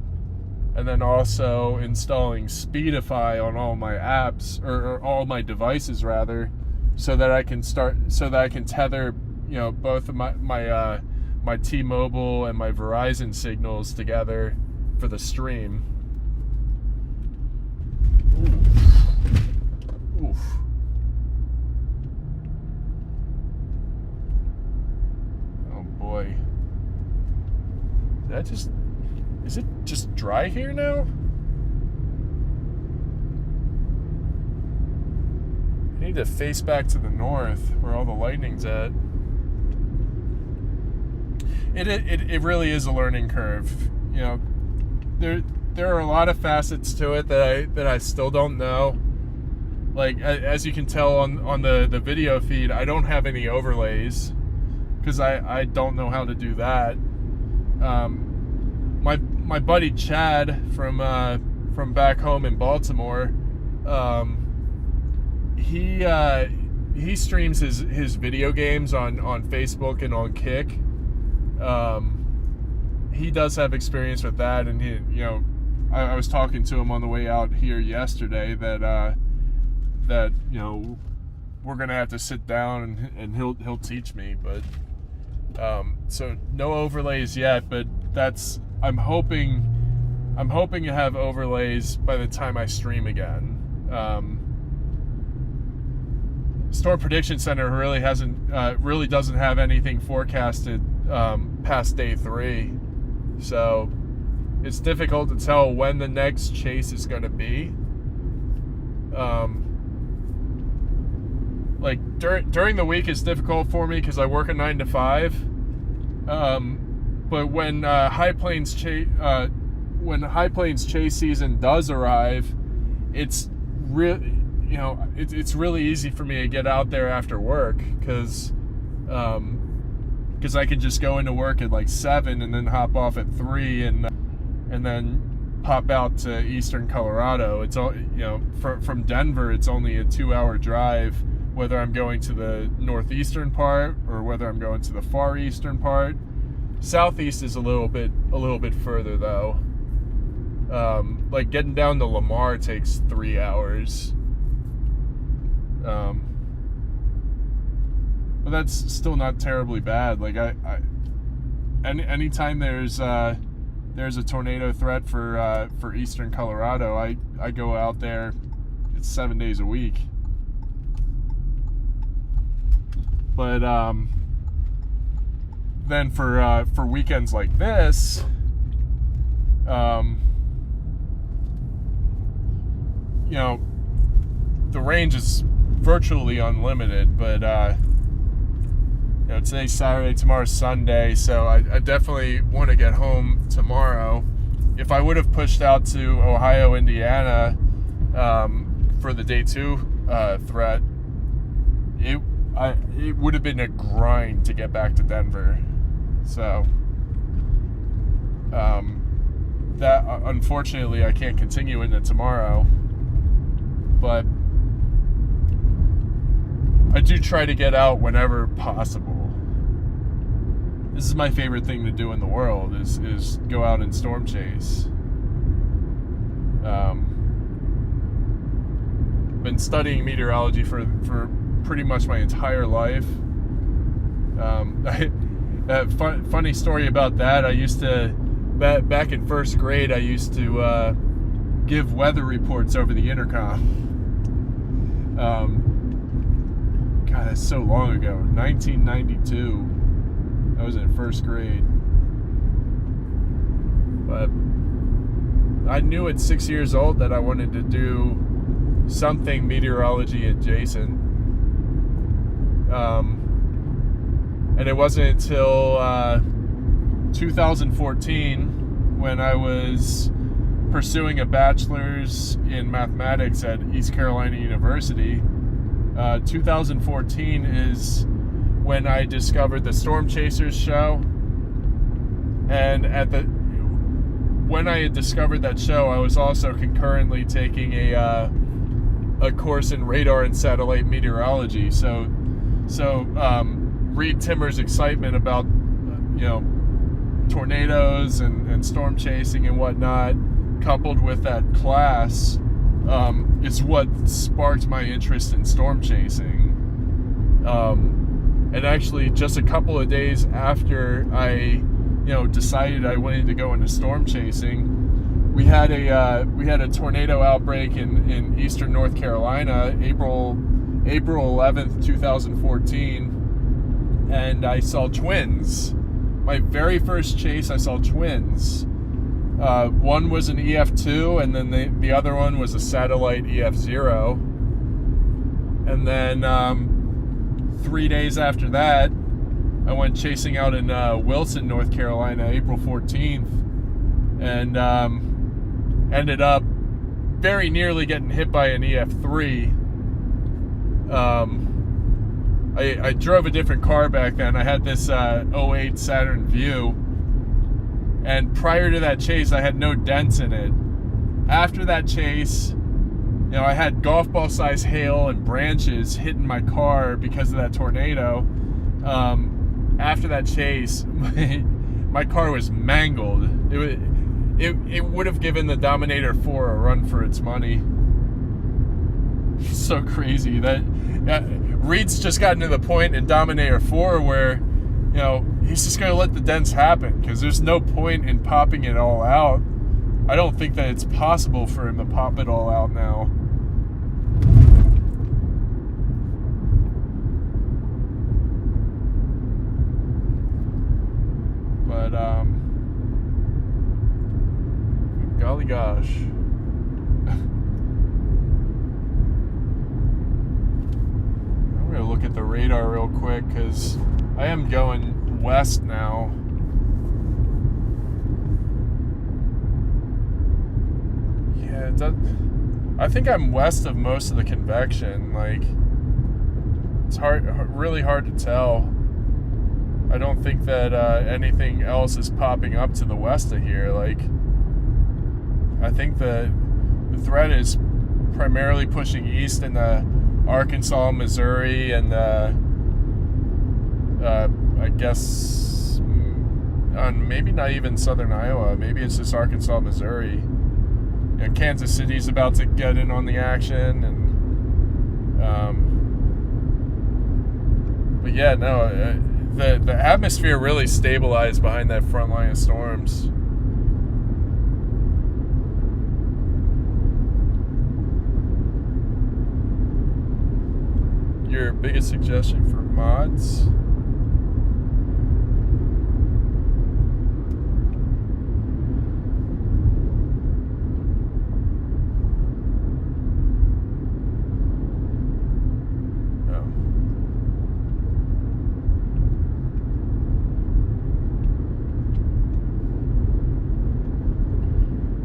and then also installing Speedify on all my apps, or all my devices rather, so that I can tether, you know, both of my T-Mobile and my Verizon signals together for the stream. Oof. Oh boy. Is it just dry here now? I need to face back to the north where all the lightning's at. It really is a learning curve. You know, there are a lot of facets to it that I still don't know. Like, as you can tell on the video feed, I don't have any overlays because I don't know how to do that. My buddy Chad from back home in Baltimore, he streams his video games on Facebook and on Kick. He does have experience with that, and I was talking to him on the way out here yesterday that we're gonna have to sit down and he'll teach me, but so no overlays yet, but I'm hoping to have overlays by the time I stream again. Storm Prediction Center really doesn't have anything forecasted past day 3, so it's difficult to tell when the next chase is going to be. Like during the week is difficult for me because I work a 9 to 5. But when High Plains chase season does arrive, it's really easy for me to get out there after work because I can just go into work at like 7 and then hop off at 3 and then pop out to eastern Colorado. It's all, from Denver, it's only a 2-hour drive, whether I'm going to the northeastern part or whether I'm going to the far eastern part. Southeast is a little bit further though. Like getting down to Lamar takes 3 hours. But that's still not terribly bad. Like anytime there's a tornado threat for eastern Colorado, I go out there. It's 7 days a week. But then for weekends like this, the range is virtually unlimited. But today's Saturday, tomorrow's Sunday, so I definitely want to get home tomorrow. If I would have pushed out to Ohio, Indiana for the day 2 threat, it would have been a grind to get back to Denver. So that unfortunately I can't continue into tomorrow, but I do try to get out whenever possible. This is my favorite thing to do in the world, is go out and storm chase. Been studying meteorology for pretty much my entire life. Funny story about that, I used to, back in first grade, I used to give weather reports over the intercom. God, that's so long ago. 1992. I was in first grade. But I knew at 6 years old that I wanted to do something meteorology adjacent. And it wasn't until 2014 when I was pursuing a bachelor's in mathematics at East Carolina University. 2014 is when I discovered the Storm Chasers show. And when I had discovered that show, I was also concurrently taking a course in radar and satellite meteorology. So Reed Timmer's excitement about tornadoes and storm chasing and whatnot, coupled with that class, is what sparked my interest in storm chasing. And actually, just a couple of days after I decided I wanted to go into storm chasing, we had a tornado outbreak in eastern North Carolina, April 11th, 2014, and I saw twins. My very first chase, I saw twins. One was an EF2, and then the other one was a satellite EF0. And then 3 days after that, I went chasing out in Wilson, North Carolina, April 14th, and ended up very nearly getting hit by an EF3. I drove a different car back then. I had this 08 Saturn Vue, and prior to that chase, I had no dents in it. After that chase, I had golf ball size hail and branches hitting my car because of that tornado. After that chase, my car was mangled. It would have given the Dominator 4 a run for its money. So crazy that Reed's just gotten to the point in Dominator 4 where he's just gonna let the dents happen because there's no point in popping it all out. I don't think that it's possible for him to pop it all out now. But golly gosh. I'm gonna look at the radar real quick because I am going west now. Yeah, I think I'm west of most of the convection. Like, it's really hard to tell. I don't think that anything else is popping up to the west of here. Like, I think the threat is primarily pushing east into Arkansas, Missouri, and I guess maybe not even southern Iowa. Maybe it's just Arkansas, Missouri. Kansas City's about to get in on the action, and but yeah, no, the atmosphere really stabilized behind that front line of storms. Your biggest suggestion for mods?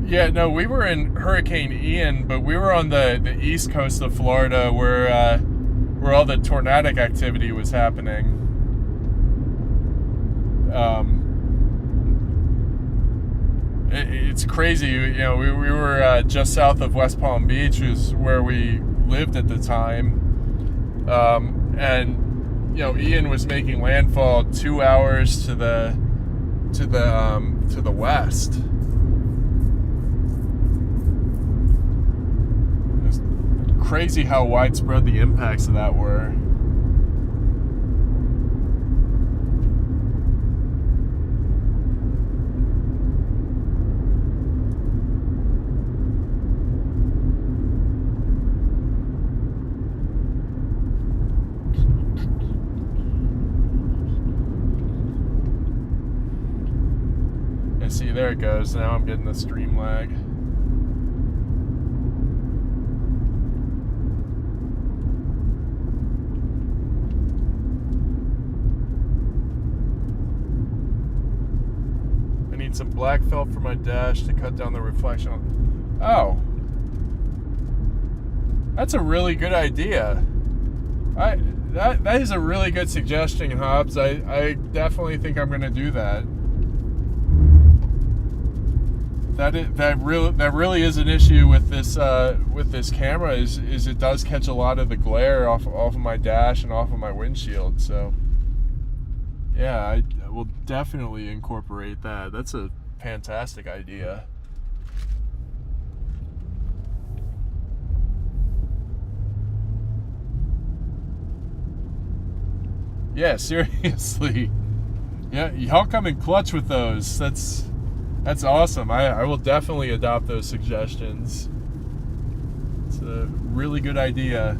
Yeah, no, we were in Hurricane Ian, but we were on the east coast of Florida where all the tornadic activity was happening. It's crazy. You know, we were just south of West Palm Beach, is where we lived at the time, and you know, Ian was making landfall 2 hours to the west. It's crazy how widespread the impacts of that were. See, there it goes. Now I'm getting the stream lag. I need some black felt for my dash to cut down the reflection. Oh. That's a really good idea. That is a really good suggestion, Hobbs. I definitely think I'm going to do that. That really is an issue with this camera is it does catch a lot of the glare off of my dash and off of my windshield. So yeah, I will definitely incorporate that. That's a fantastic idea. Yeah, seriously. Yeah, y'all come in clutch with those. That's awesome. I will definitely adopt those suggestions. It's a really good idea.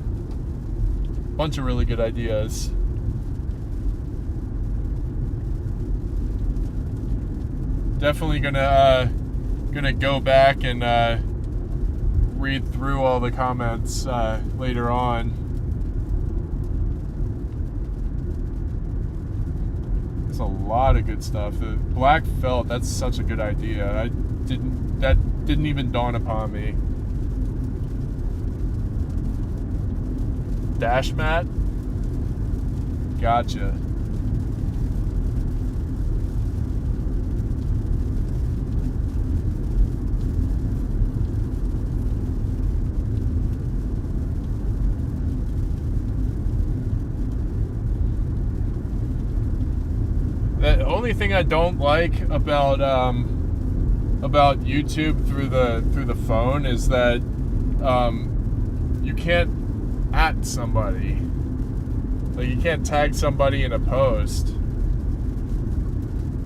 Bunch of really good ideas. Definitely gonna go back and read through all the comments later on. There's a lot of good stuff. The black felt, that's such a good idea. That didn't even dawn upon me. Dash mat? Gotcha. The only thing I don't like about YouTube through the phone is that you can't at somebody. Like, you can't tag somebody in a post.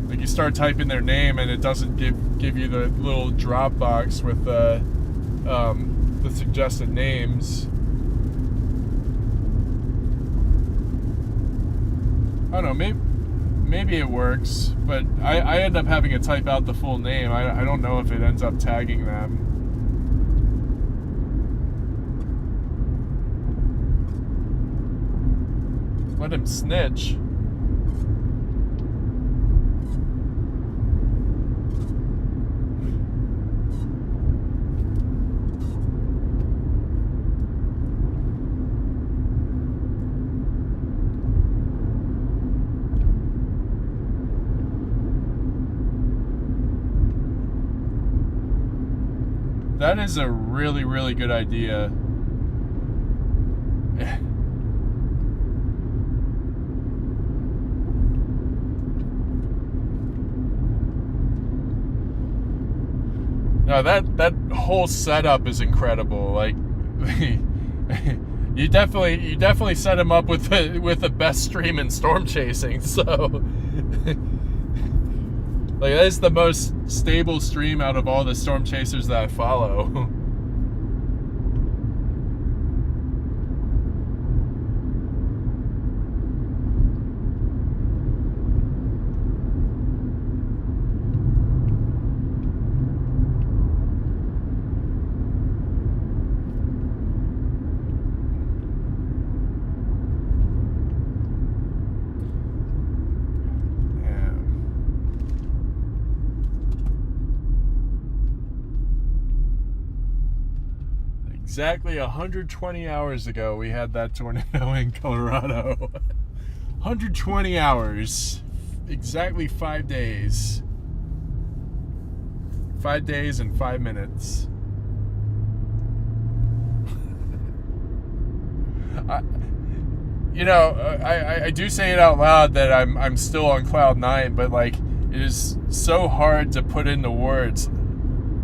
Like, you start typing their name and it doesn't give you the little drop box with the suggested names. I don't know, maybe it works, but I end up having to type out the full name. I don't know if it ends up tagging them. Let him snitch. That is a really, really good idea. No, that whole setup is incredible. Like, you definitely set him up with the best stream in storm chasing. So, like, that is the most stable stream out of all the storm chasers that I follow. Exactly 120 hours ago, we had that tornado in Colorado. 120 hours. exactly 5 days. 5 days and 5 minutes. I do say it out loud that I'm still on cloud 9, but like it is so hard to put into words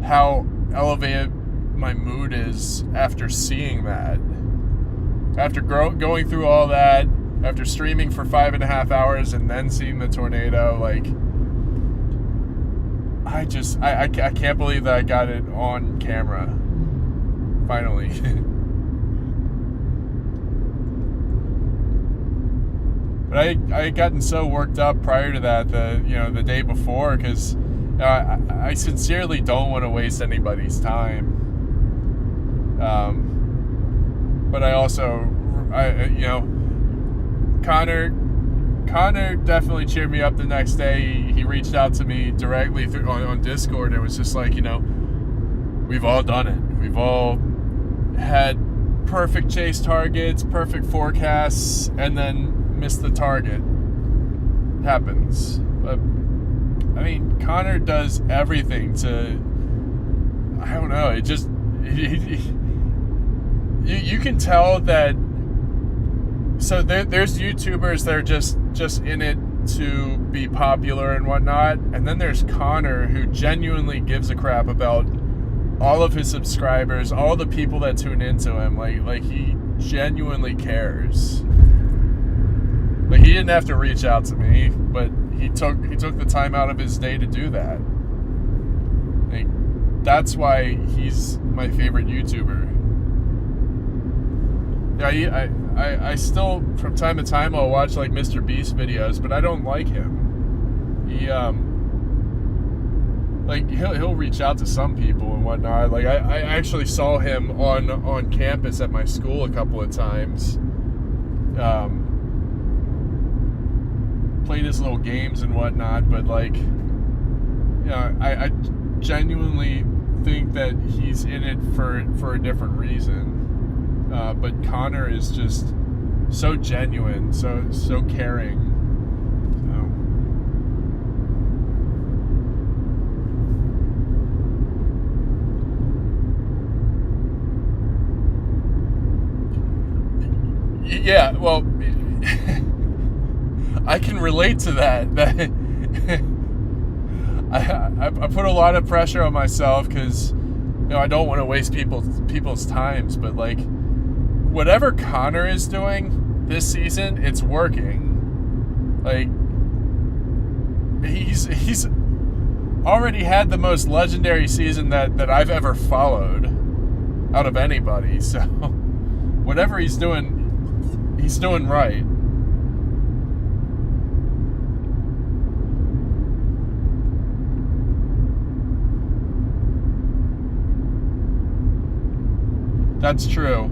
how elevated my mood is after seeing that. After going through all that, after streaming for 5.5 hours and then seeing the tornado, like I can't believe that I got it on camera. Finally. But I had gotten so worked up prior to that, the day before, because I sincerely don't want to waste anybody's time. But I also, Connor definitely cheered me up the next day. He reached out to me directly on Discord. It was just like, we've all done it. We've all had perfect chase targets, perfect forecasts, and then missed the target. It happens. But I mean, Connor does everything to, I don't know, it just, you can tell that. So there's YouTubers that are just in it to be popular and whatnot, and then there's Connor, who genuinely gives a crap about all of his subscribers, all the people that tune into him. Like he genuinely cares. Like, he didn't have to reach out to me, but he took the time out of his day to do that. Like, that's why he's my favorite YouTuber. Yeah, I still, from time to time, I'll watch like Mr. Beast videos, but I don't like him. He like he'll reach out to some people and whatnot. Like I actually saw him on campus at my school a couple of times. Played his little games and whatnot, but like, I genuinely think that he's in it for a different reason. But Connor is just so genuine, so caring. Yeah, well, I can relate to that. I put a lot of pressure on myself because I don't want to waste people's times, but like, whatever Connor is doing this season, it's working. Like, he's already had the most legendary season that I've ever followed out of anybody. So whatever he's doing right. That's true.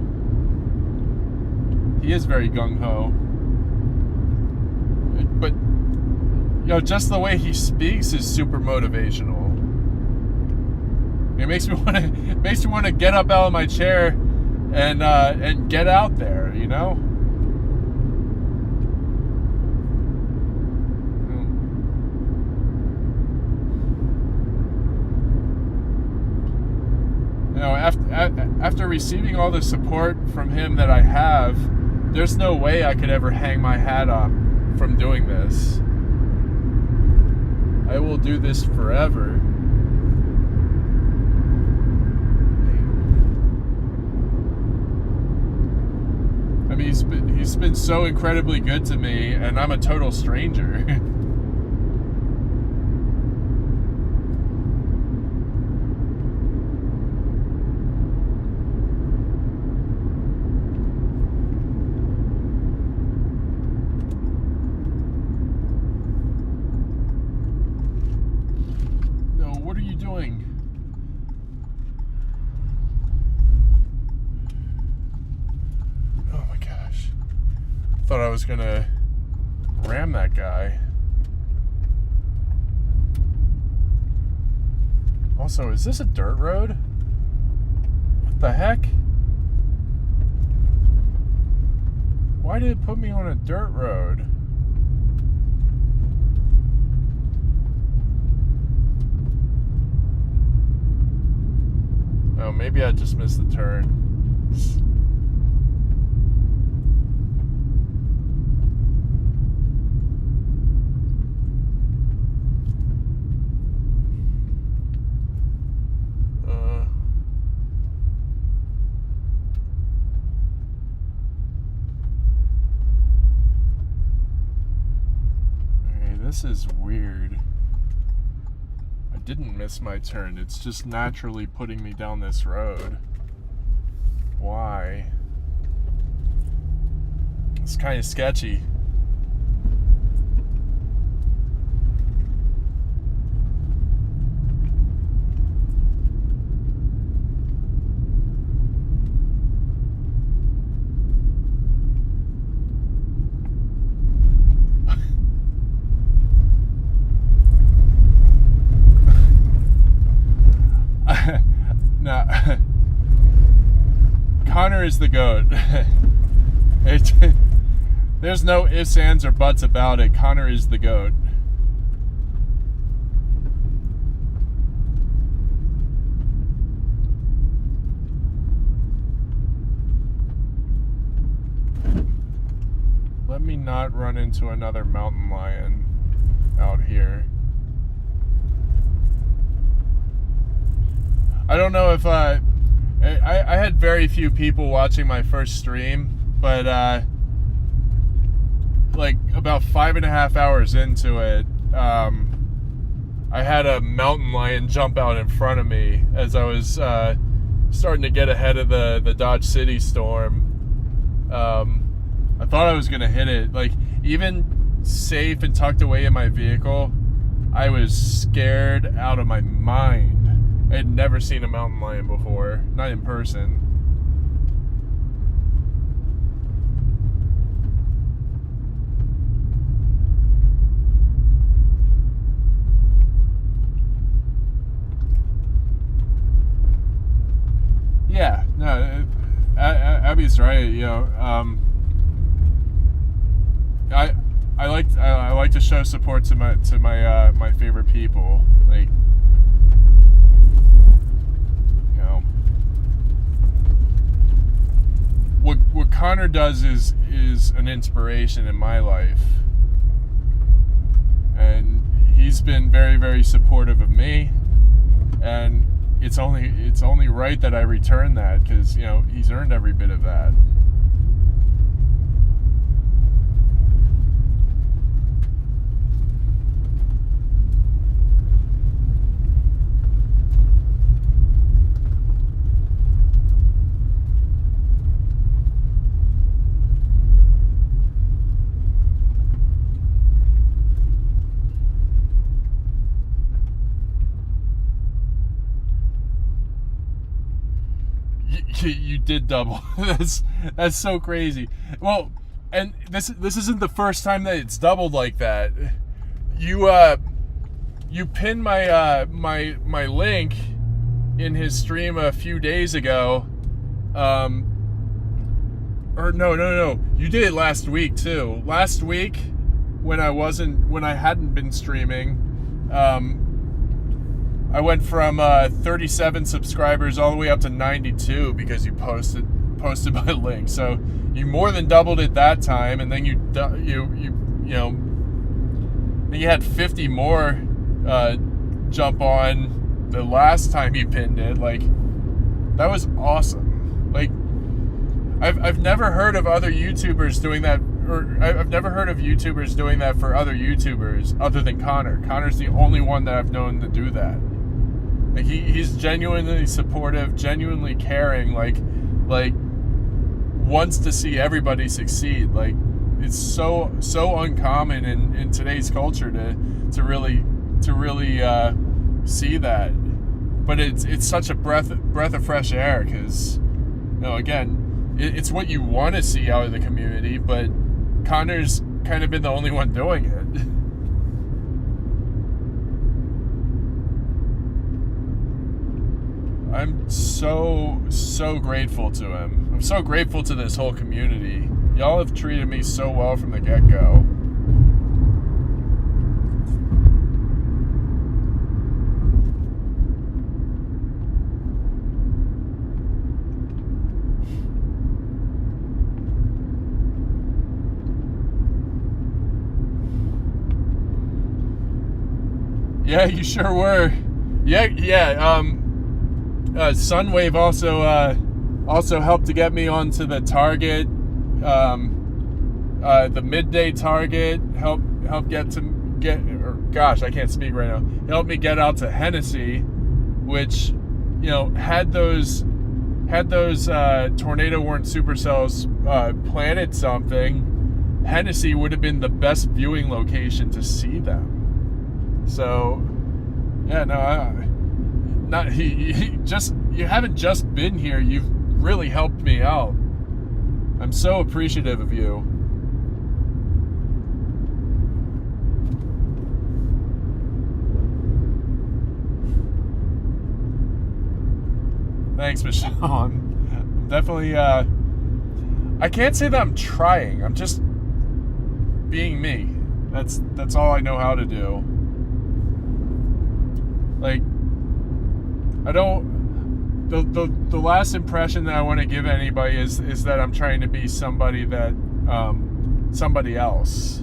He is very gung-ho. But, just the way he speaks is super motivational. It makes me want to get up out of my chair and get out there, After receiving all the support from him that I have, there's no way I could ever hang my hat up from doing this. I will do this forever. I mean, he's been so incredibly good to me, and I'm a total stranger. Thought I was gonna ram that guy. Also, is this a dirt road? What the heck? Why did it put me on a dirt road? Oh, maybe I just missed the turn. This is weird. I didn't miss my turn. It's just naturally putting me down this road. Why? It's kind of sketchy. Connor is the GOAT. There's no ifs, ands, or buts about it. Connor is the GOAT. Let me not run into another mountain lion out here. I don't know if I had very few people watching my first stream, but like about 5.5 hours into it, I had a mountain lion jump out in front of me as I was starting to get ahead of the Dodge City storm. I thought I was gonna hit it. Like, even safe and tucked away in my vehicle, I was scared out of my mind. I had never seen a mountain lion before, not in person. Yeah, no, Abby's right. You know, I like to show support to my favorite people. Like, what Connor does is an inspiration in my life, and he's been very, very supportive of me, and it's only right that I return that, because, you know, he's earned every bit of that. You did double. That's so crazy. Well, and this isn't the first time that it's doubled like that. You pinned my link in his stream a few days ago. Or no. You did it last week too. Last week when I hadn't been streaming, I went from 37 subscribers all the way up to 92 because you posted my link. So you more than doubled it that time, and then you had 50 more jump on the last time you pinned it. Like, that was awesome. Like, I've never heard of other YouTubers doing that, or I've never heard of YouTubers doing that for other YouTubers other than Connor. Connor's the only one that I've known to do that. Like, he's genuinely supportive, genuinely caring, like wants to see everybody succeed. Like, it's so uncommon in today's culture to really see that. But it's such a breath of faire air, because, you know, again, it's what you want to see out of the community, but Connor's kind of been the only one doing it. I'm so grateful to him. I'm so grateful to this whole community. Y'all have treated me so well from the get-go. Yeah, you sure were. Yeah. Sunwave also helped to get me onto the target. The midday target helped gosh, I can't speak right now. Helped me get out to Hennessy, which, had those tornado warned supercells planted something, Hennessy would have been the best viewing location to see them. So, yeah, no, you haven't just been here. You've really helped me out. I'm so appreciative of you. Thanks, Michelle. I'm definitely, I can't say that I'm trying. I'm just being me. That's all I know how to do. Like, I don't, the last impression that I want to give anybody is that I'm trying to be somebody else.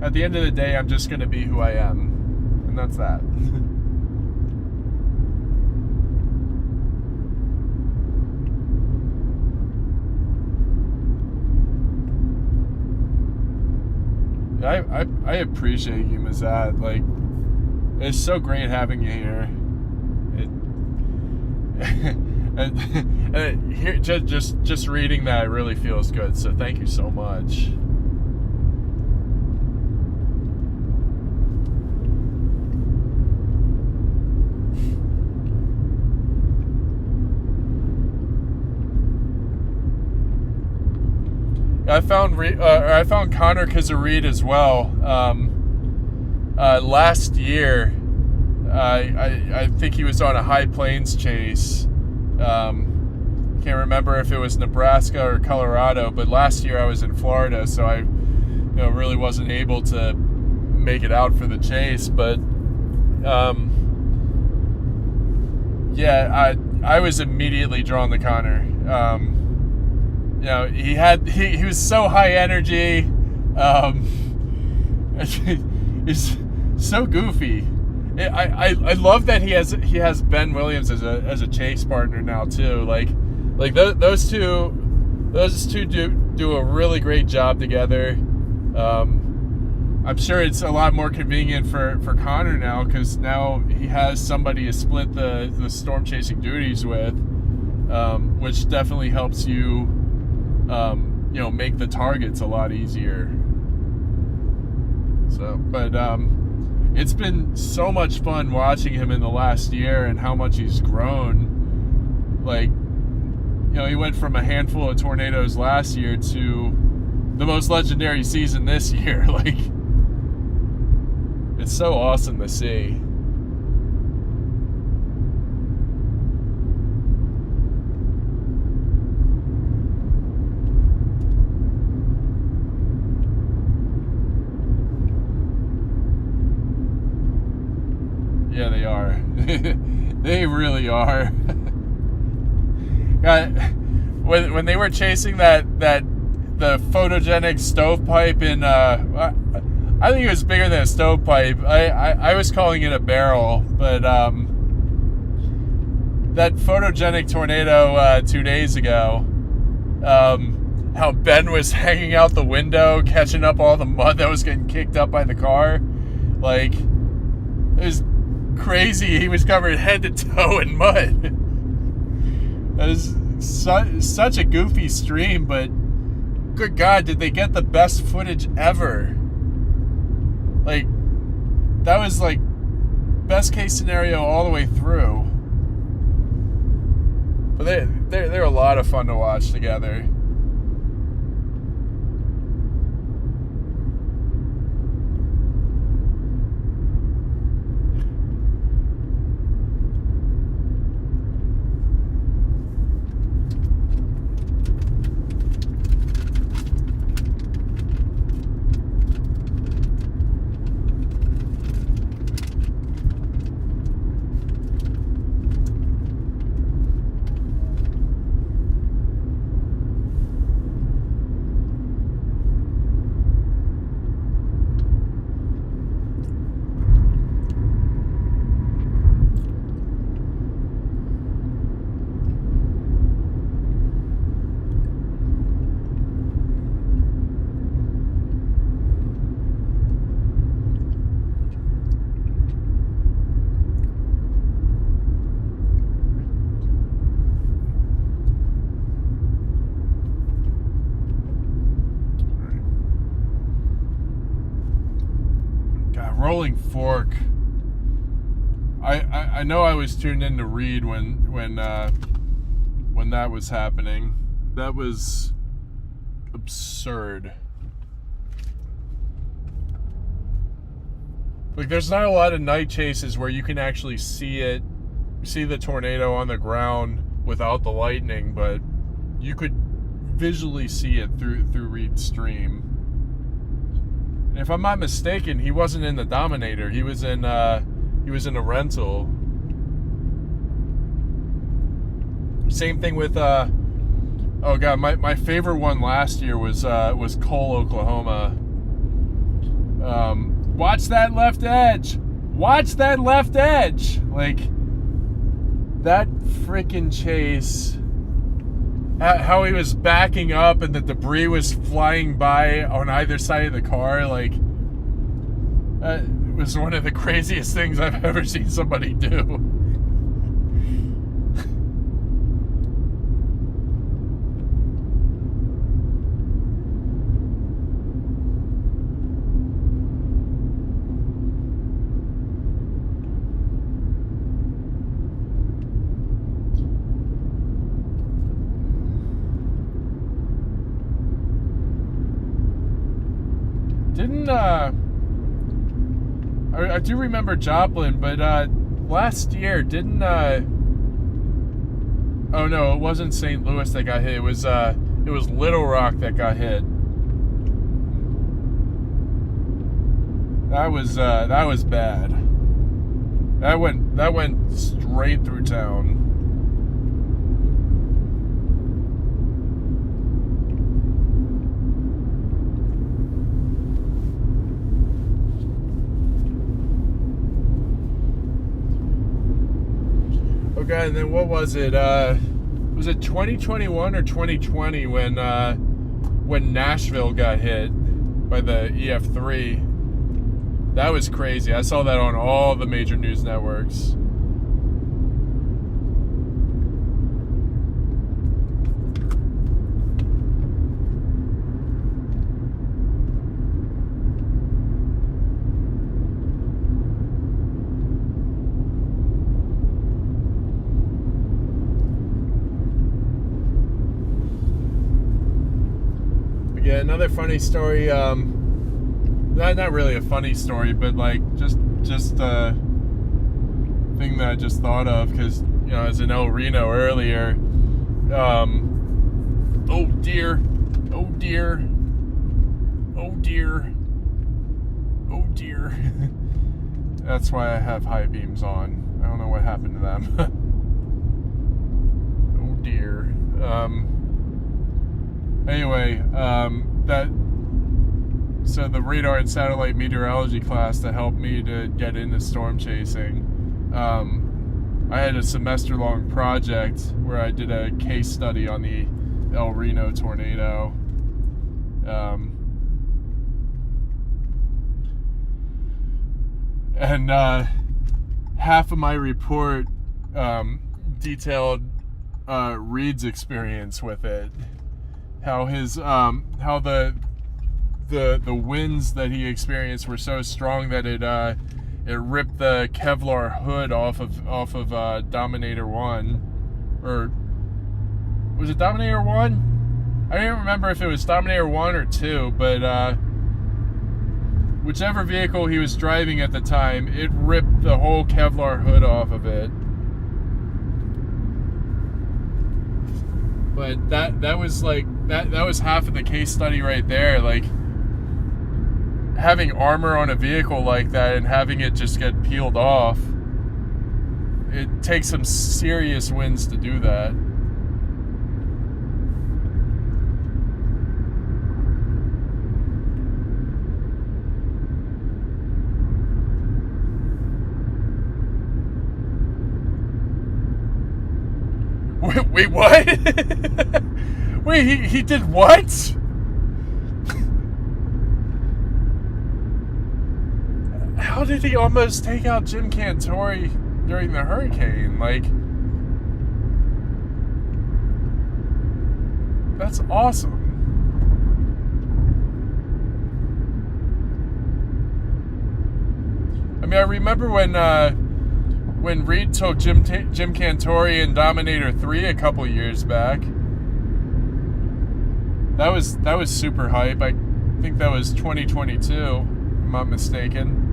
At the end of the day, I'm just going to be who I am. And that's that. I appreciate you, Mazat. Like, it's so great having you here. And here, just reading that really feels good. So thank you so much. I found Connor Kazareed as well. Last year, I think he was on a high plains chase. Can't remember if it was Nebraska or Colorado, but last year I was in Florida, so I really wasn't able to make it out for the chase. But I was immediately drawn to Connor. He was so high energy. He's so goofy. I love that he has Ben Williams as a chase partner now too. Like those two do a really great job together. I'm sure it's a lot more convenient for Connor now, because now he has somebody to split the storm chasing duties with, which definitely helps you make the targets a lot easier. So, but it's been so much fun watching him in the last year and how much he's grown. Like, he went from a handful of tornadoes last year to the most legendary season this year. Like, it's so awesome to see. Yeah, they are. They really are. When they were chasing the photogenic stovepipe in, I think it was bigger than a stovepipe. I was calling it a barrel, but that photogenic tornado 2 days ago, how Ben was hanging out the window, catching up all the mud that was getting kicked up by the car, like, it was crazy. He was covered head to toe in mud. That is such a goofy stream, but good God, did they get the best footage ever? Like, that was like best case scenario all the way through. But they're a lot of fun to watch together. rolling fork. I know I was tuned in to read when that was happening. That was absurd. Like, there's not a lot of night chases where you can actually see the tornado on the ground without the lightning, but you could visually see it through Reed's stream. And if I'm not mistaken, he wasn't in the Dominator. He was in a rental. Same thing with oh god, my favorite one last year was Cole, Oklahoma. Watch that left edge. Watch that left edge. Like, that freaking chase. How he was backing up and the debris was flying by on either side of the car. Like, it was one of the craziest things I've ever seen somebody do. I do remember Joplin, but last year didn't oh no, it wasn't St. Louis that got hit. It was Little Rock that got hit. That was bad. That went straight through town. Okay, and then what was it? Was it 2021 or 2020 when Nashville got hit by the EF3? That was crazy. I saw that on all the major news networks. Yeah, another funny story. Not really a funny story, but like just a thing that I just thought of, because I was in Reno earlier. Oh dear, oh dear, oh dear, oh dear. That's why I have high beams on. I don't know what happened to them. Oh dear. Anyway, so the radar and satellite meteorology class that helped me to get into storm chasing, I had a semester-long project where I did a case study on the El Reno tornado. And half of my report detailed Reed's experience with it. How his how the winds that he experienced were so strong that it ripped the Kevlar hood off of Dominator 1, or was it Dominator 1? I don't even remember if it was Dominator 1 or 2, but whichever vehicle he was driving at the time, it ripped the whole Kevlar hood off of it. But that was like that was half of the case study right there. Like, having armor on a vehicle like that and having it just get peeled off, it takes some serious winds to do that. Wait, what? Wait, he did what? How did he almost take out Jim Cantori during the hurricane? Like, that's awesome. mean, I remember when Reed took Jim Cantori and Dominator 3 a couple years back. That was super hype. I think that was 2022, if I'm not mistaken.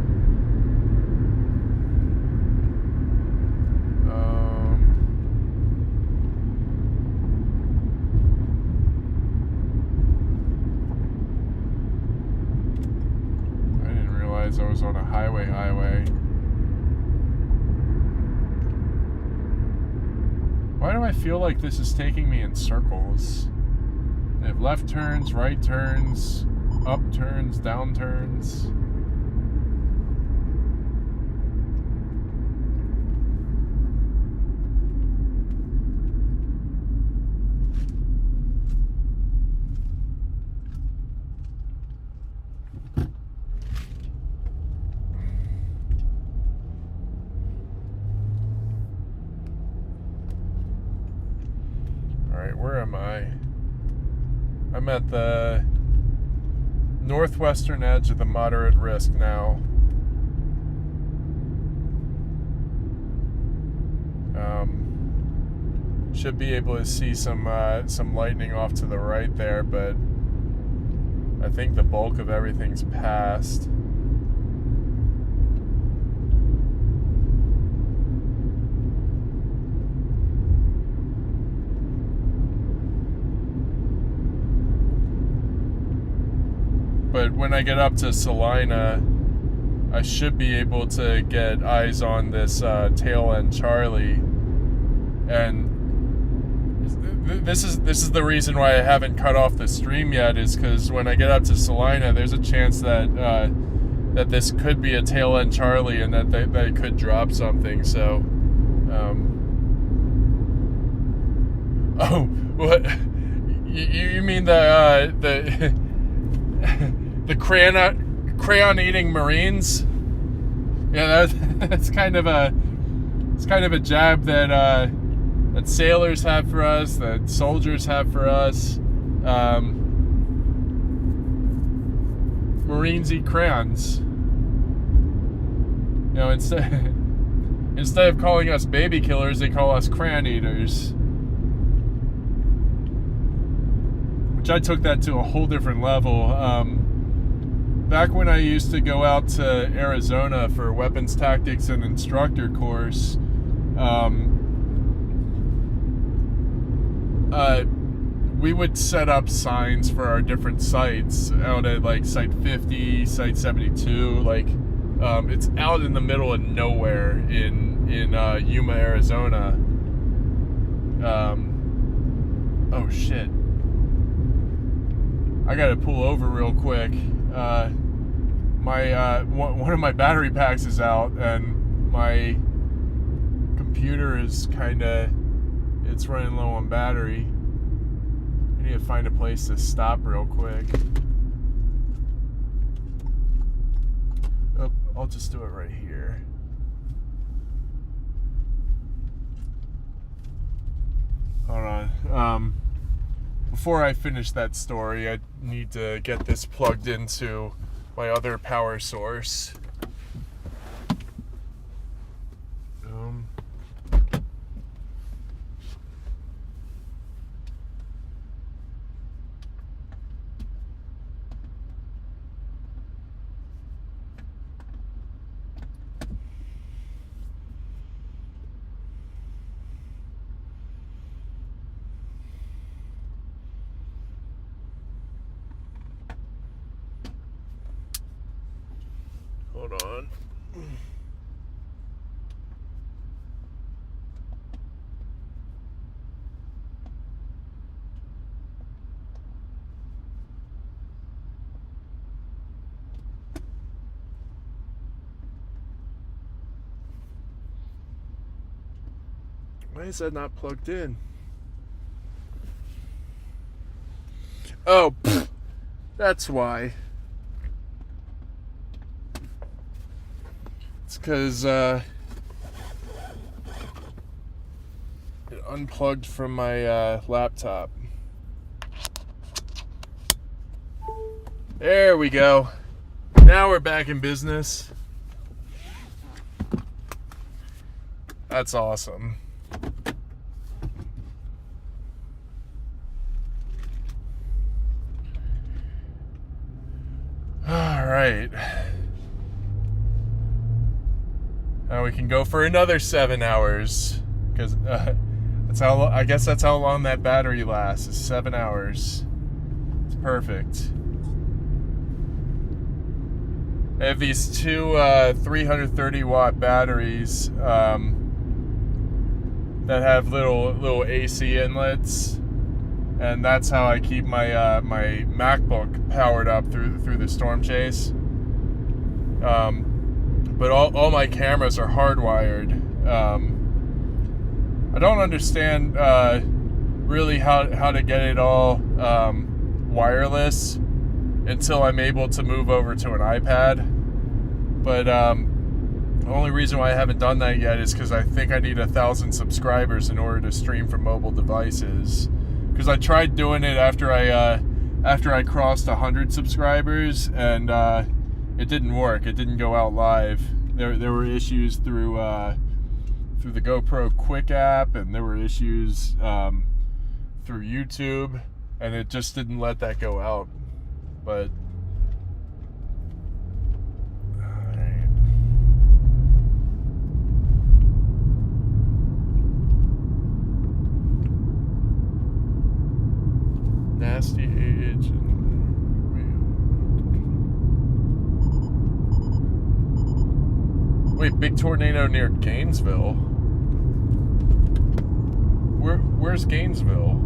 I didn't realize I was on a highway. Why do I feel like this is taking me in circles? They have left turns, right turns, up turns, down turns. Where am I? I'm at the northwestern edge of the moderate risk now. Should be able to see some lightning off to the right there, but I think the bulk of everything's passed. But when I get up to Salina, I should be able to get eyes on this tail end Charlie. And this is the reason why I haven't cut off the stream yet, is because when I get up to Salina, there's a chance that that this could be a tail end Charlie and that they could drop something. So, oh, what? You mean the the crayon eating Marines? Yeah, that's kind of a jab that that sailors have for us, that soldiers have for us. Marines eat crayons. You know, instead of calling us baby killers, they call us crayon eaters. Which I took that to a whole different level. Back when I used to go out to Arizona for weapons tactics and instructor course, we would set up signs for our different sites out at like Site 50, Site 72. Like, it's out in the middle of nowhere in Yuma, Arizona. Oh shit! I gotta pull over real quick. My one of my battery packs is out, and my computer is it's running low on battery. I need to find a place to stop real quick. Oh, I'll just do it right here. Hold on. Before I finish that story, I need to get this plugged into my other power source. Hold on. Why is that not plugged in? Oh, that's why. It's because it unplugged from my laptop. There we go. Now we're back in business. That's awesome. All right. Now we can go for another 7 hours, because I guess that's how long that battery lasts, is 7 hours. It's perfect. I have these two 330 watt batteries that have little AC inlets, and that's how I keep my my MacBook powered up through the storm chase. But all my cameras are hardwired. I don't understand really how to get it all wireless until I'm able to move over to an iPad. But the only reason why I haven't done that yet is because I think I need 1,000 subscribers in order to stream from mobile devices. Because I tried doing it after I crossed 100 subscribers, and it didn't work. It didn't go out live. There were issues through the GoPro Quick app, and there were issues through YouTube, and it just didn't let that go out. But all right. Nasty age and wait, big tornado near Gainesville. Where's Gainesville?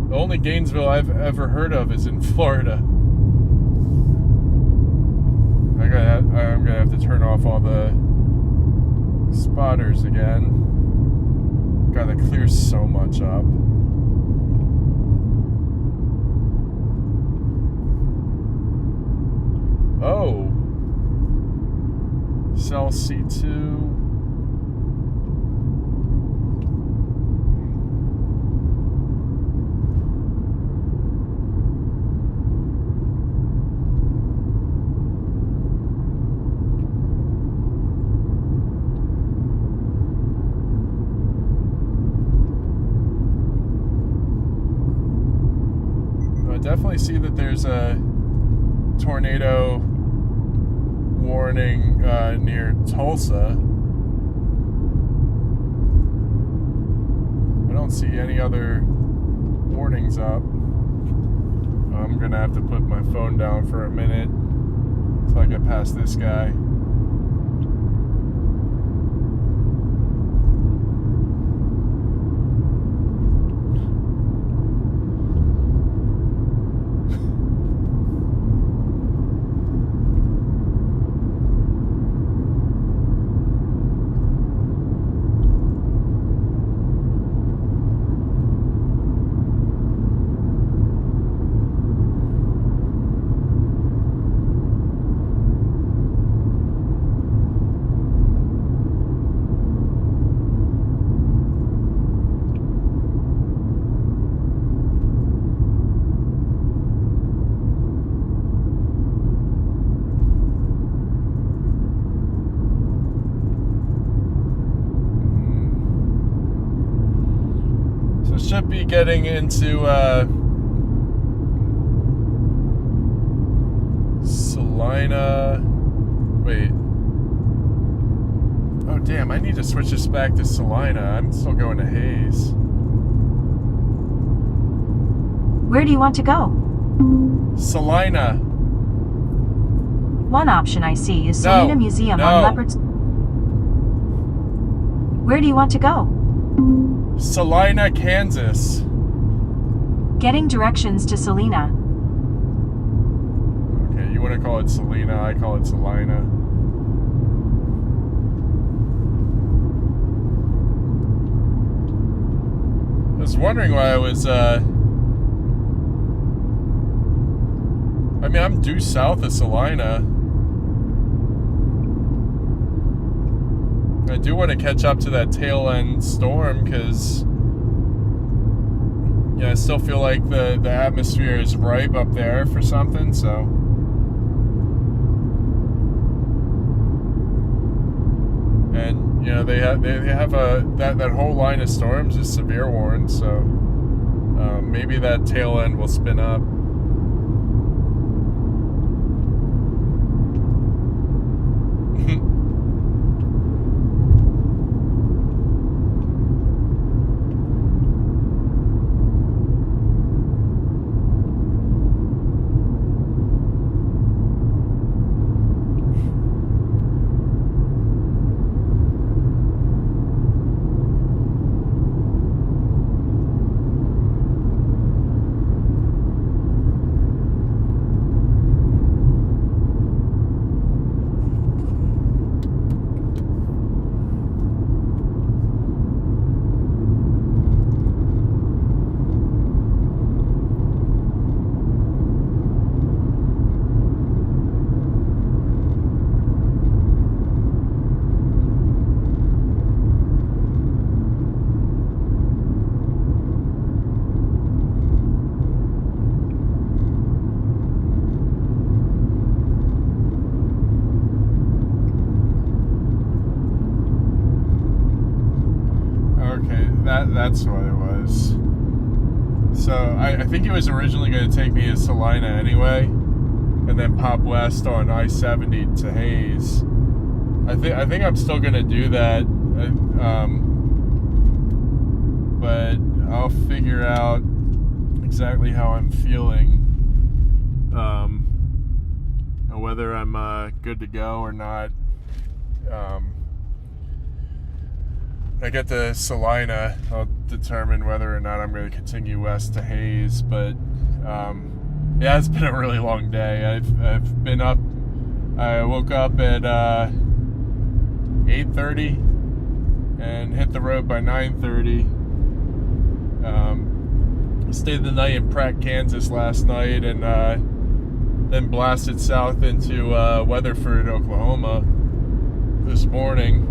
The only Gainesville I've ever heard of is in Florida. I'm gonna have to turn off all the spotters again. God, that clears so much up. Oh. Cell C2. I definitely see that there's a tornado warning near Tulsa. I don't see any other warnings up. I'm gonna have to put my phone down for a minute until I get past this guy. Should be getting into Salina. Wait. Oh damn, I need to switch this back to Salina. I'm still going to Hayes. Where do you want to go? Salina. One option I see is Salina Museum on Leopard's. Where do you want to go? Salina, Kansas. Getting directions to Salina. Okay, you want to call it Salina, I call it Salina. I was wondering why I was, I mean, I'm due south of Salina. I do want to catch up to that tail end storm because, yeah, I still feel like the atmosphere is ripe up there for something, so. And, they have that whole line of storms is severe warned, so maybe that tail end will spin up. That's what it was. So I think it was originally going to take me to Salina anyway, and then pop west on I-70 to Hayes. I think I'm still going to do that, but I'll figure out exactly how I'm feeling, whether I'm good to go or not. I get to Salina, I'll determine whether or not I'm going to continue west to Hayes. But yeah, it's been a really long day. I've been up. I woke up at 8:30 and hit the road by 9:30. Stayed the night in Pratt, Kansas last night, and then blasted south into Weatherford, Oklahoma this morning.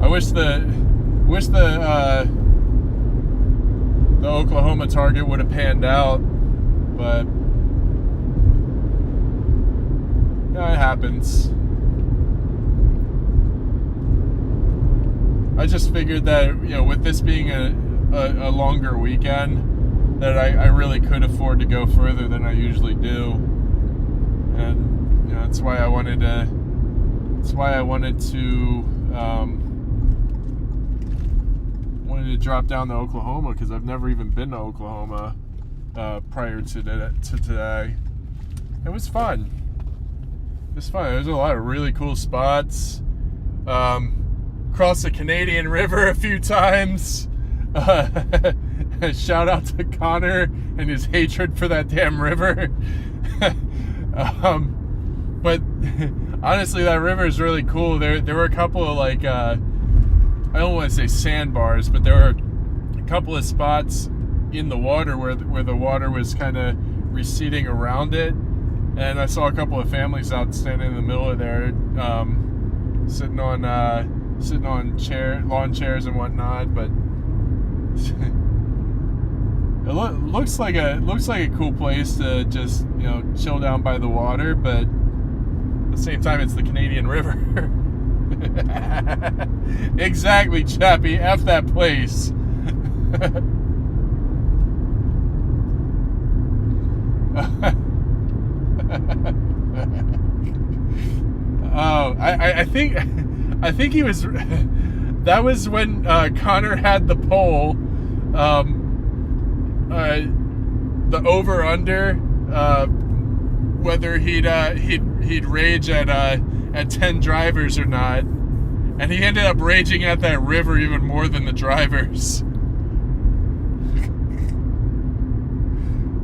I wish the Oklahoma target would have panned out, but yeah, it happens. I just figured that, with this being a longer weekend, that I really could afford to go further than I usually do, and that's why I wanted to. Wanted to drop down to Oklahoma, because I've never even been to Oklahoma prior to today. It was fun. There's a lot of really cool spots. Crossed the Canadian River a few times. Shout out to Connor and his hatred for that damn river. But honestly, that river is really cool. There were a couple of I don't want to say sandbars, but there were a couple of spots in the water where the water was kind of receding around it, and I saw a couple of families out standing in the middle of there, sitting on lawn chairs and whatnot. But it looks like a cool place to just chill down by the water, but at the same time, it's the Canadian River. Exactly, Chappie. F that place. Oh, I think he was. That was when Connor had the poll. The over under. Whether he'd rage at 10 drivers or not, and he ended up raging at that river even more than the drivers.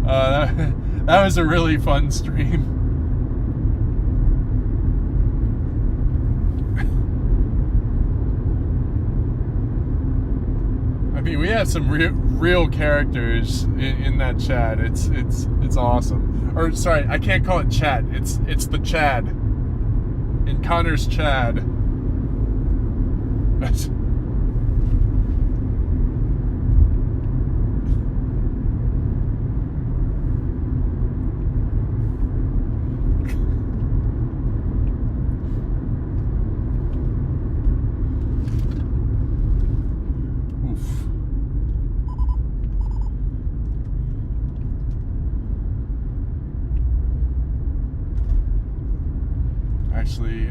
That was a really fun stream. I mean, we have some real characters in that chat. It's awesome. Or sorry, I can't call it chat. It's the Chad. In Connor's Chad. actually.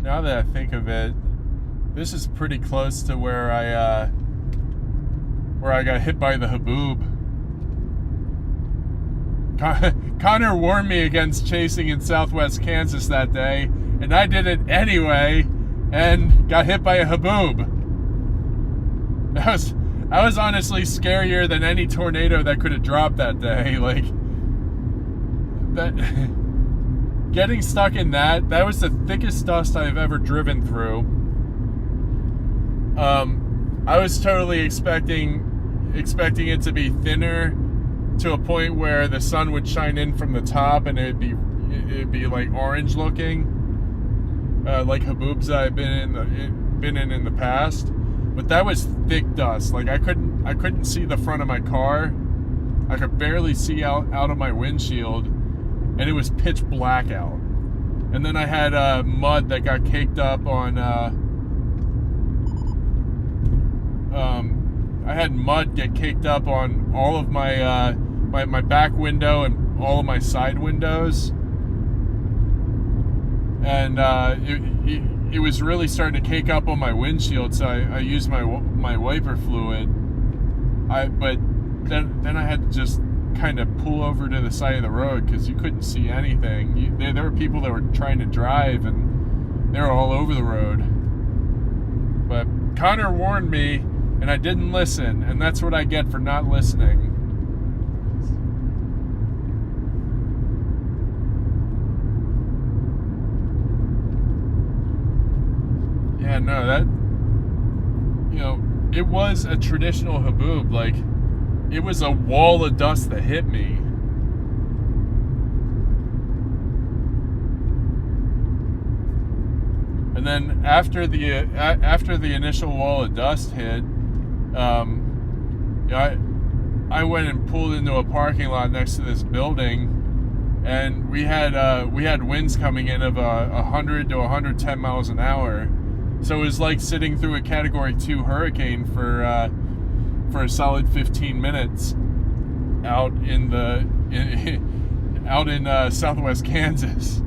Now that I think of it, this is pretty close to where I got hit by the haboob. Connor warned me against chasing in southwest Kansas that day, and I did it anyway and got hit by a haboob. I was honestly scarier than any tornado that could have dropped that day. Like, that getting stuck in that was the thickest dust I've ever driven through. I was totally expecting it to be thinner to a point where the sun would shine in from the top and it'd be like orange looking, like haboobs that I've been in the past. But that was thick dust. Like, I couldn't see the front of my car. I could barely see out of my windshield, and it was pitch black out. And then I had mud that got caked up on. I had mud get caked up on all of my my back window and all of my side windows, and it was really starting to cake up on my windshield. So I used my wiper fluid. But then I had to just kind of pull over to the side of the road because you couldn't see anything. There were people that were trying to drive and they were all over the road. But Connor warned me and I didn't listen, and that's what I get for not listening. Yeah, no, that, it was a traditional haboob. Like, it was a wall of dust that hit me. And then after the initial wall of dust hit, I went and pulled into a parking lot next to this building, and we had winds coming in of 100 to 110 miles an hour. So it was like sitting through a Category 2 hurricane for a solid 15 minutes out in southwest Kansas.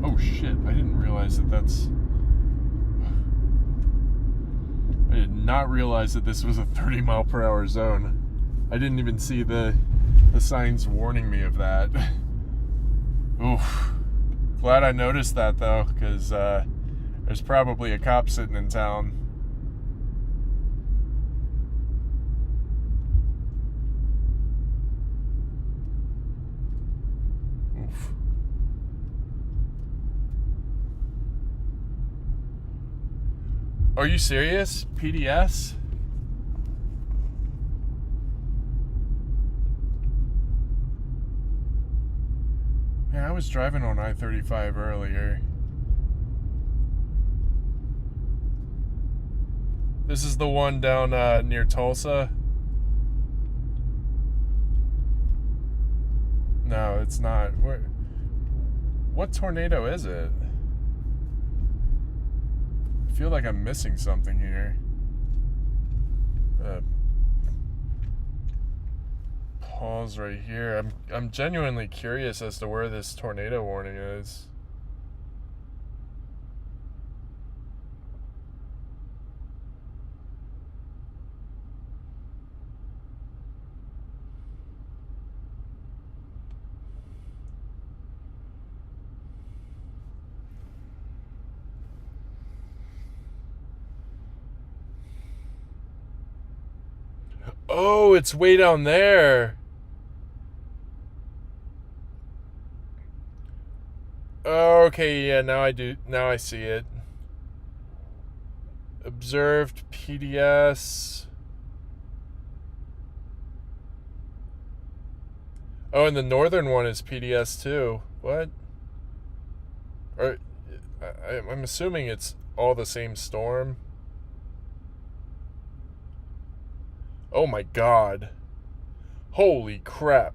Oh shit! I didn't realize that's. I did not realize that this was a 30 mile per hour zone. I didn't even see the signs warning me of that. Oof. Glad I noticed that though, because there's probably a cop sitting in town. Oof. Are you serious? PDS? Yeah, I was driving on I-35 earlier. This is the one down near Tulsa. No, it's not. What tornado is it? I feel like I'm missing something here. Pause right here. I'm genuinely curious as to where this tornado warning is. Oh, it's way down there. Okay, yeah, now I see it. Observed PDS. Oh, and the northern one is PDS too. What? Or I'm assuming it's all the same storm. Oh my god. Holy crap.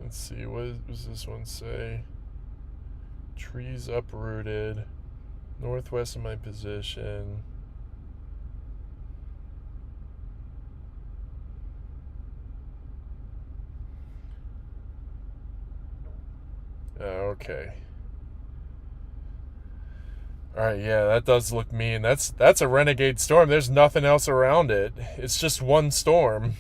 Let's see, what does this one say? Trees uprooted, northwest of my position. Okay. Alright, yeah, that does look mean. That's a renegade storm. There's nothing else around it. It's just one storm.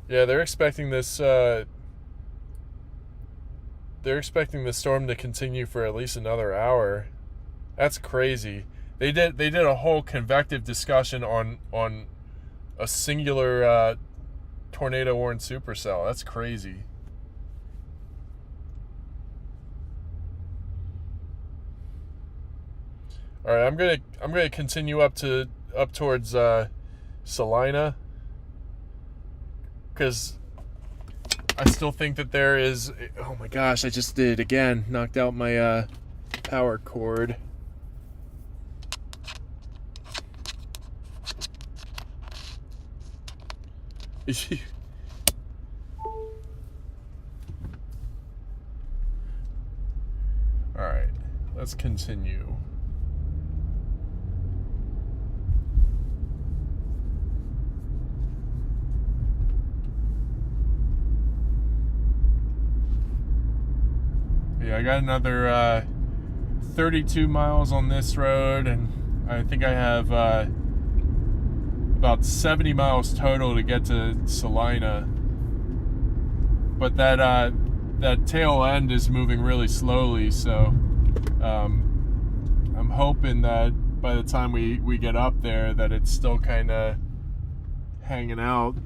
Yeah, they're expecting this storm to continue for at least another hour. That's crazy. They did a whole convective discussion on a singular tornado warned supercell. That's crazy. All right, I'm gonna continue up towards Salina, because I still think that there is. Oh my gosh! I just did again. Knocked out my power cord. All right, let's continue. Yeah, I got another 32 miles on this road, and I think I have about 70 miles total to get to Salina. But that tail end is moving really slowly, so I'm hoping that by the time we get up there that it's still kind of hanging out.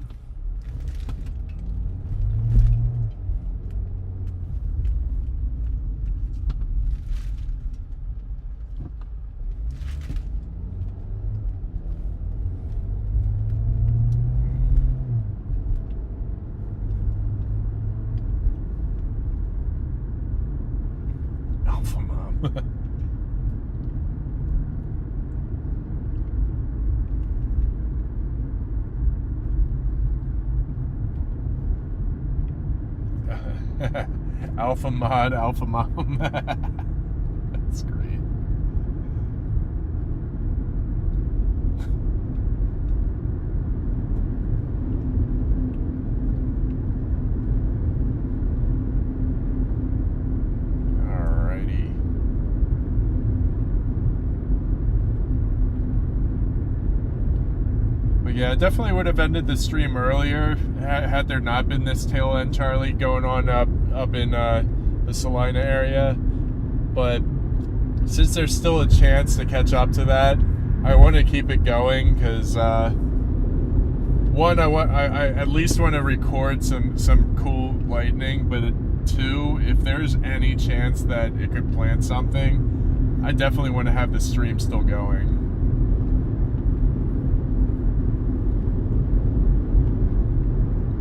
Alpha mom. Alpha mod, alpha mom. That's great. Alrighty. But yeah, I definitely would have ended the stream earlier had there not been this tail end Charlie going on up in the Salina area. But since there's still a chance to catch up to that, I want to keep it going because one, I at least want to record some cool lightning, but two, if there's any chance that it could plant something, I definitely want to have the stream still going.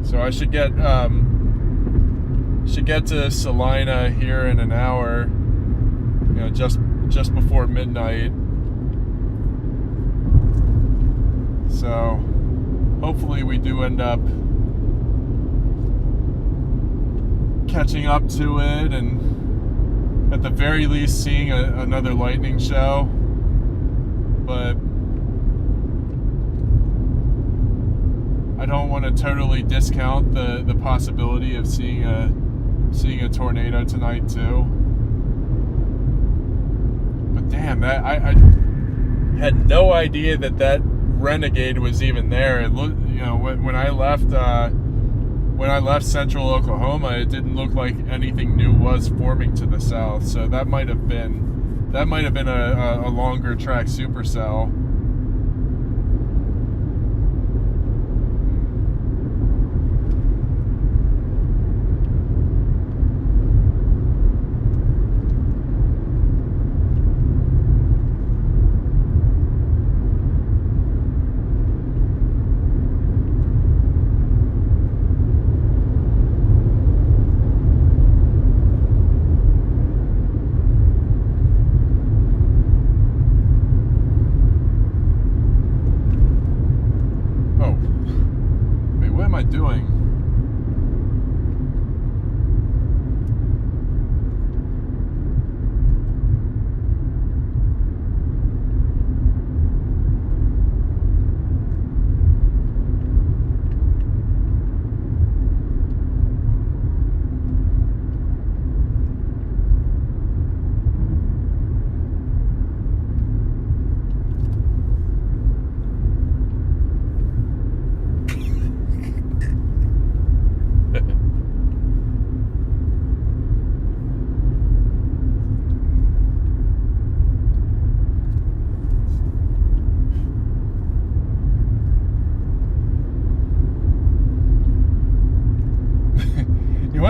So I should get to Salina here in an hour, you know, just before midnight. So hopefully we do end up catching up to it, and at the very least seeing another lightning show. But I don't want to totally discount the possibility of seeing a tornado tonight too. But damn, that I had no idea that renegade was even there. It looked, you know, when I left central Oklahoma, it didn't look like anything new was forming to the south. So that might have been a longer track supercell.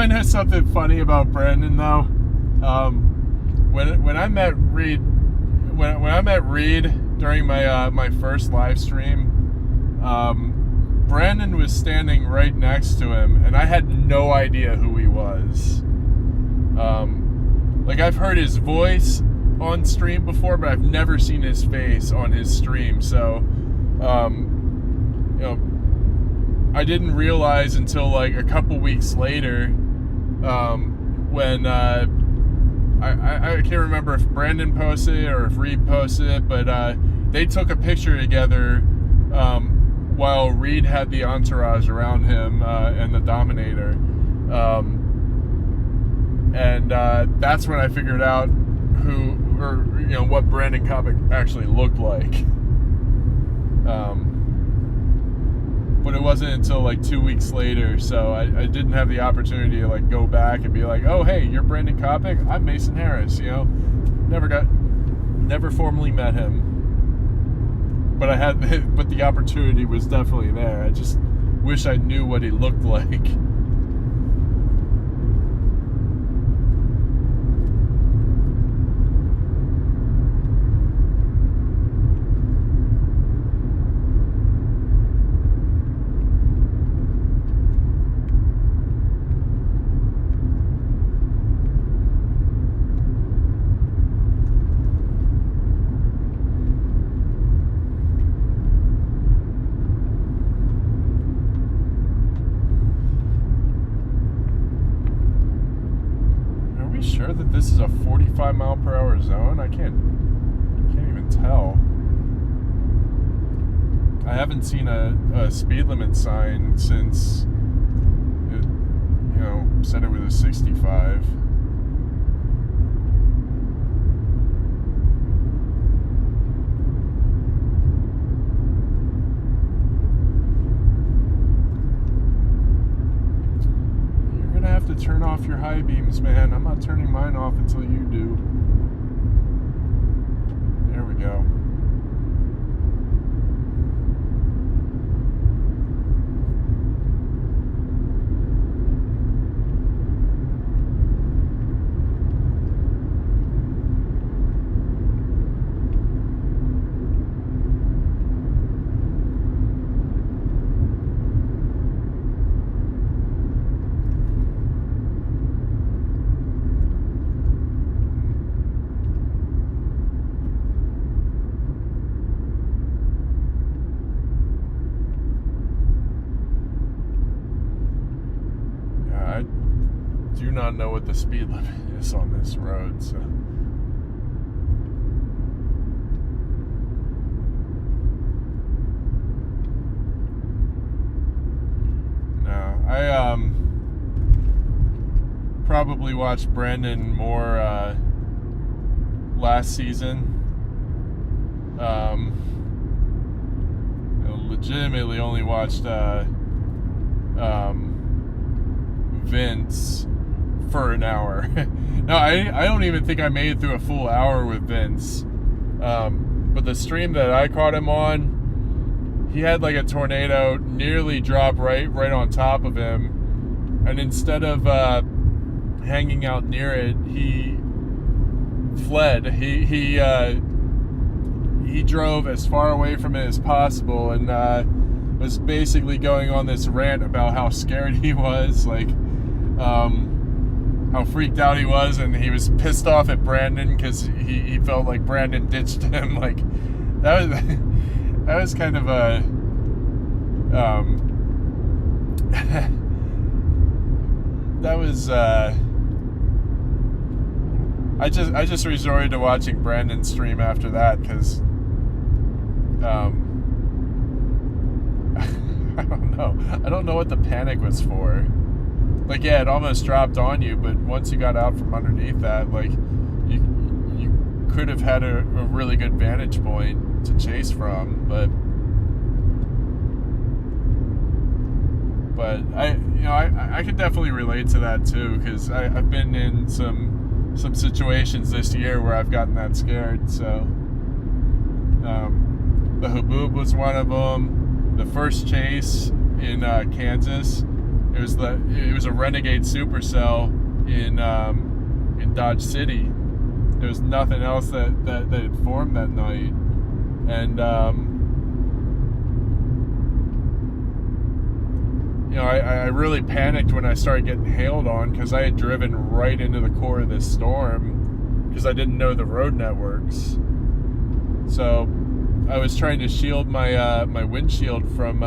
want to know something funny about Brandon though? When I met Reed, when I met Reed during my first live stream, Brandon was standing right next to him, and I had no idea who he was. Like, I've heard his voice on stream before, but I've never seen his face on his stream. So, I didn't realize until like a couple weeks later, when I can't remember if Brandon posted it or if Reed posted it, but they took a picture together while Reed had the entourage around him and the Dominator. And that's when I figured out what Brandon Kopic actually looked like. But it wasn't until like 2 weeks later, so I didn't have the opportunity to like go back and be like, oh hey, you're Brandon Kopic, I'm Mason Harris. Never formally met him, but but the opportunity was definitely there. I just wish I knew what he looked like. Sure that this is a 45 mile per hour zone? I can't even tell. I haven't seen a speed limit sign since it, said it was a 65. To turn off your high beams, man. I'm not turning mine off until you do. There we go. Do not know what the speed limit is on this road, so no, I probably watched Brandon more last season. Legitimately only watched Vince for an hour. No, I don't even think I made it through a full hour with Vince. But the stream that I caught him on, he had like a tornado nearly drop right on top of him, and instead of hanging out near it, he fled. He drove as far away from it as possible, and was basically going on this rant about how scared he was, like how freaked out he was, and he was pissed off at Brandon because he felt like Brandon ditched him. Like that was kind of a that was I just resorted to watching Brandon stream after that because I don't know what the panic was for. Like, yeah, it almost dropped on you, but once you got out from underneath that, like, you could have had a really good vantage point to chase from, but I could definitely relate to that too, because I've been in some situations this year where I've gotten that scared. So the Haboob was one of them. The first chase in Kansas, It was a Renegade supercell in Dodge City. There was nothing else that had formed that night, and I really panicked when I started getting hailed on, because I had driven right into the core of this storm because I didn't know the road networks. So I was trying to shield my windshield from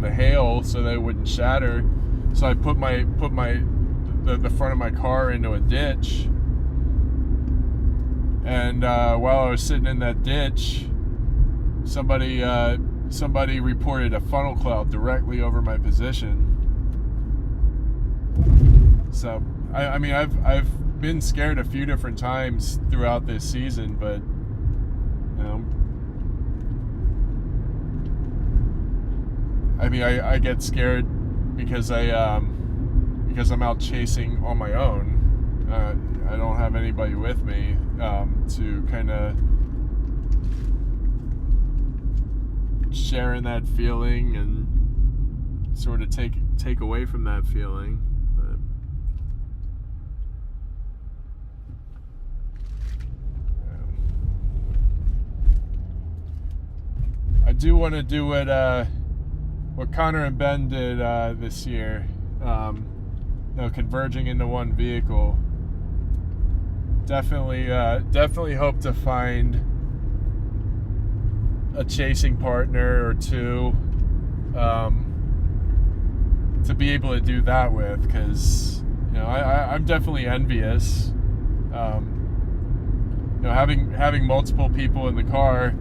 the hail so that it wouldn't shatter. So I put the front of my car into a ditch. And while I was sitting in that ditch, somebody reported a funnel cloud directly over my position. So I mean, I've been scared a few different times throughout this season, but I mean, I get scared because because I'm out chasing on my own. I don't have anybody with me to kind of share in that feeling and sort of take away from that feeling. But, I do want to do what Connor and Ben did this year, converging into one vehicle. Definitely hope to find a chasing partner or two to be able to do that with, because I'm definitely envious. Having multiple people in the car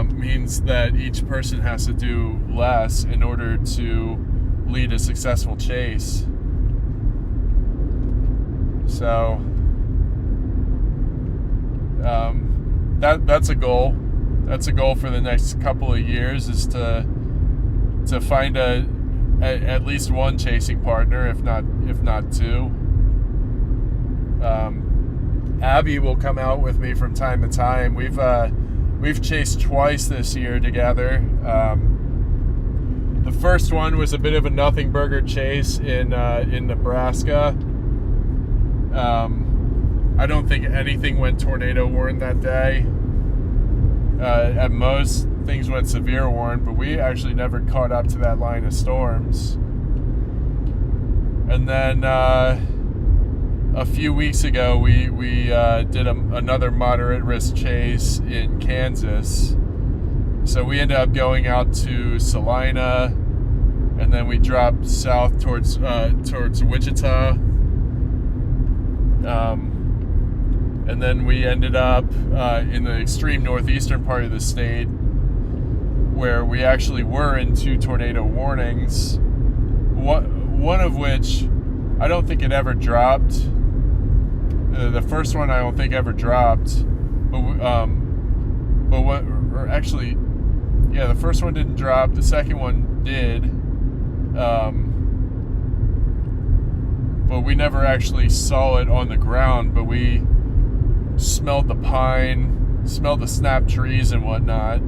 means that each person has to do less in order to lead a successful chase. So that's a goal. That's a goal for the next couple of years, is to find at least one chasing partner, if not two. Abby will come out with me from time to time. We've chased twice this year together. The first one was a bit of a nothing burger chase in Nebraska. I don't think anything went tornado warned that day. At most, things went severe warned, but we actually never caught up to that line of storms. And then a few weeks ago, we did another moderate risk chase in Kansas. So we ended up going out to Salina, and then we dropped south towards Wichita. And then we ended up in the extreme northeastern part of the state, where we actually were in 2 tornado warnings. One of which I don't think it ever dropped. The first one I don't think ever dropped, the first one didn't drop. The second one did, but we never actually saw it on the ground. But we smelled the pine, smelled the snapped trees and whatnot.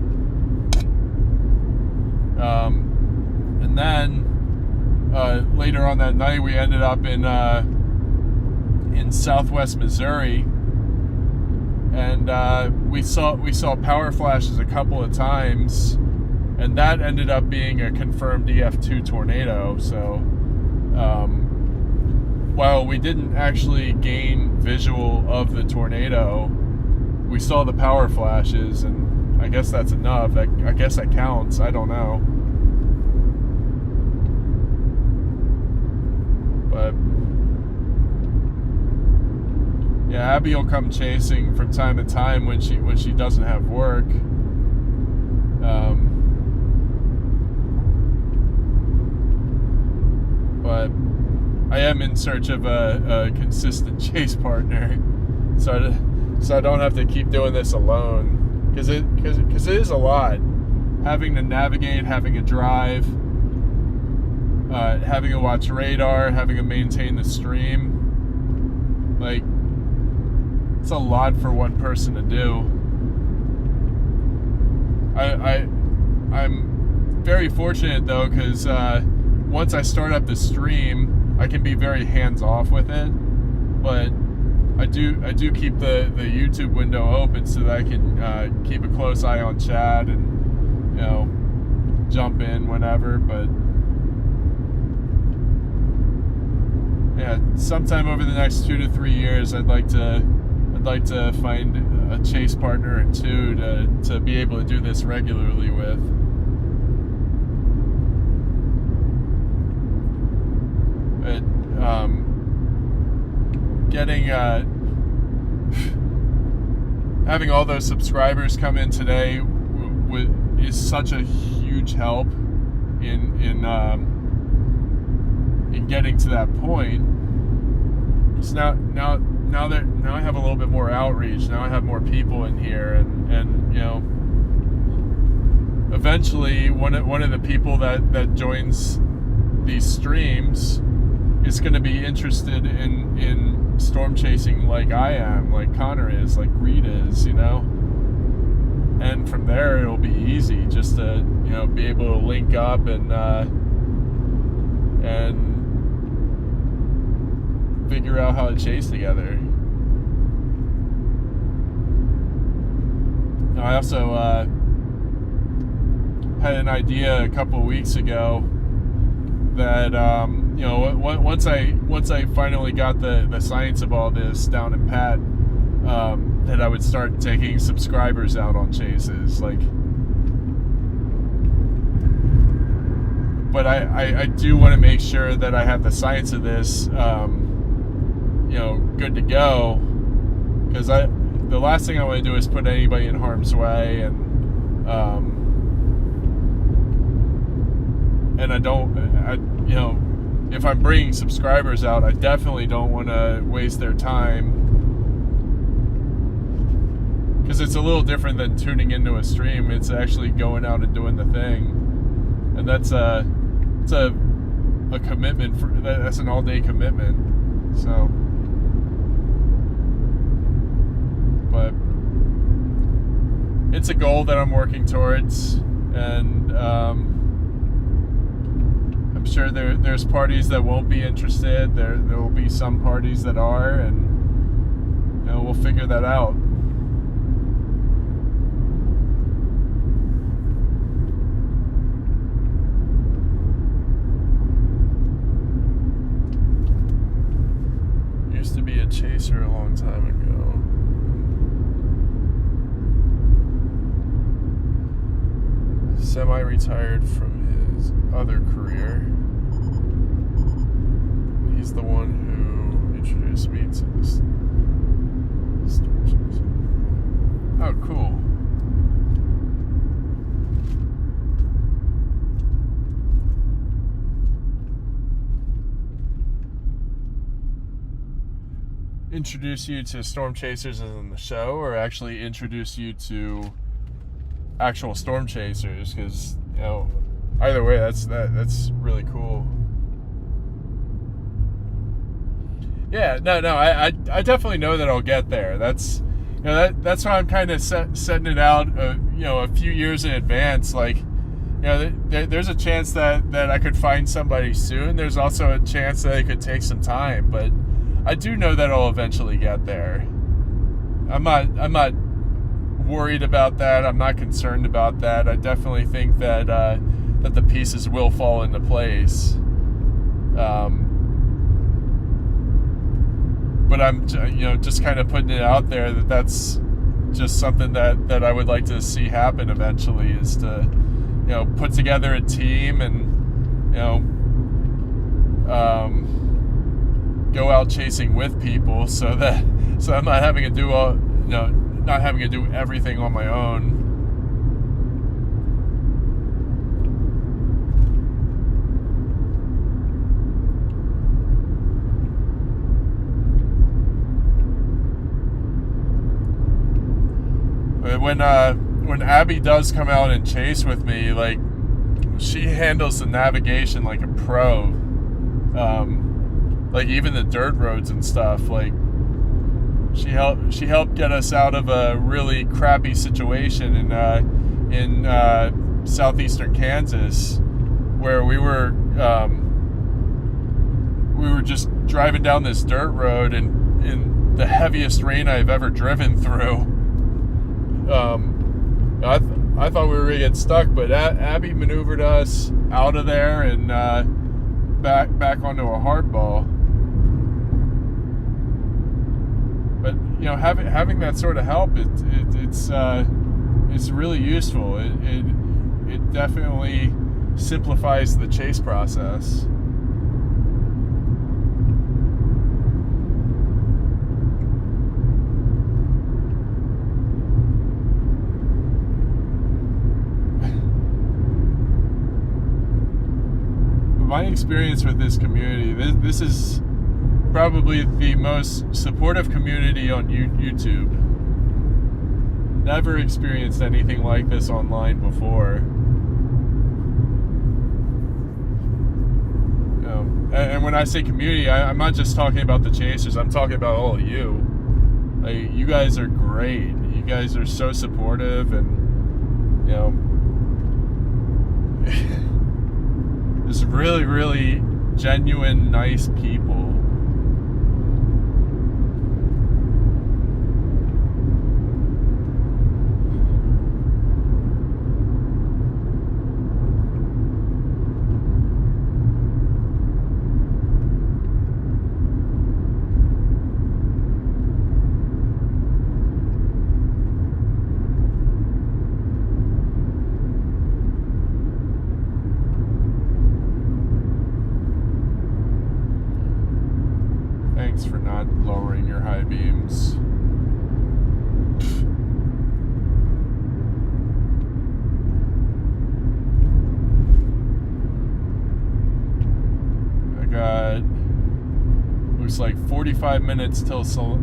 And then later on that night, we ended up in southwest Missouri, and we saw power flashes a couple of times, and that ended up being a confirmed EF2 tornado. So while we didn't actually gain visual of the tornado, we saw the power flashes, and I guess that's enough. I guess that counts. I don't know. But yeah, Abby will come chasing from time to time when she doesn't have work. But I am in search of a consistent chase partner, so I don't have to keep doing this alone, because it is a lot, having to navigate, having to drive, having to watch radar, having to maintain the stream. Like, it's a lot for one person to do. I'm very fortunate though, because once I start up the stream, I can be very hands off with it, but I do keep the YouTube window open so that I can keep a close eye on chat and, you know, jump in whenever. But yeah, sometime over the next 2 to 3 years, I'd like to find a chase partner or two to be able to do this regularly with. But having all those subscribers come in today is such a huge help in getting to that point. So now I have a little bit more outreach. Now I have more people in here, and you know, eventually one of the people that joins these streams is going to be interested in storm chasing like I am, like Connor is, like Reed is, you know. And from there it'll be easy just to, you know, be able to link up and figure out how to chase together. Now, I also had an idea a couple of weeks ago that you know, once I finally got the science of all this down in pat, that I would start taking subscribers out on chases, like. But I do want to make sure that I have the science of this, you know, good to go, because the last thing I want to do is put anybody in harm's way, and you know, if I'm bringing subscribers out, I definitely don't want to waste their time, because it's a little different than tuning into a stream. It's actually going out and doing the thing, and it's a commitment that's an all-day commitment. So, but it's a goal that I'm working towards, and I'm sure there's parties that won't be interested. There will be some parties that are, and you know, we'll figure that out. Used to be a chaser a long time ago. Semi-retired from his other career. He's the one who introduced me to this storm chasing. Oh, cool. Introduce you to storm chasers as in the show, or actually introduce you to actual storm chasers? Because, you know, either way, that's really cool. Yeah, no, I definitely know that I'll get there. That's, you know, that's why I'm kind of setting it out, you know, a few years in advance. Like, you know, there's a chance that I could find somebody soon. There's also a chance that it could take some time, but I do know that I'll eventually get there. I'm not worried about that. I'm not concerned about that. I definitely think that that the pieces will fall into place. But I'm, you know, just kind of putting it out there that that's just something that I would like to see happen eventually, is to, you know, put together a team and, you know, go out chasing with people, so I'm not having to do not having to do everything on my own. When Abby does come out and chase with me, like, she handles the navigation like a pro. Like, even the dirt roads and stuff, like, she helped get us out of a really crappy situation in southeastern Kansas, where we were we were just driving down this dirt road in the heaviest rain I've ever driven through. I thought we were going to get stuck, but Abby maneuvered us out of there and back onto a hardball. But having that sort of help, it's really useful. It definitely simplifies the chase process. My experience with this community, this is probably the most supportive community on YouTube. Never experienced anything like this online before. And when I say community, I'm not just talking about the chasers. I'm talking about all of you. You guys are great. You guys are so supportive, and just really, really genuine, nice people. Thanks for not lowering your high beams. I got, looks like 45 minutes till Salina.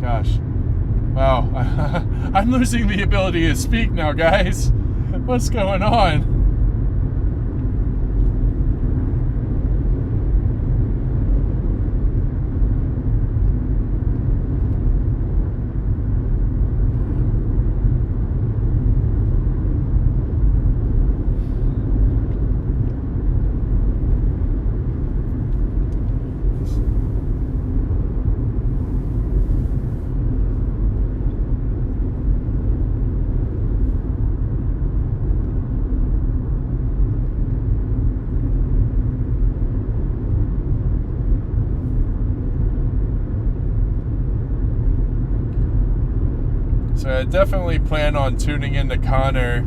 Gosh. Wow. I'm losing the ability to speak now, guys. What's going on? So I definitely plan on tuning into Connor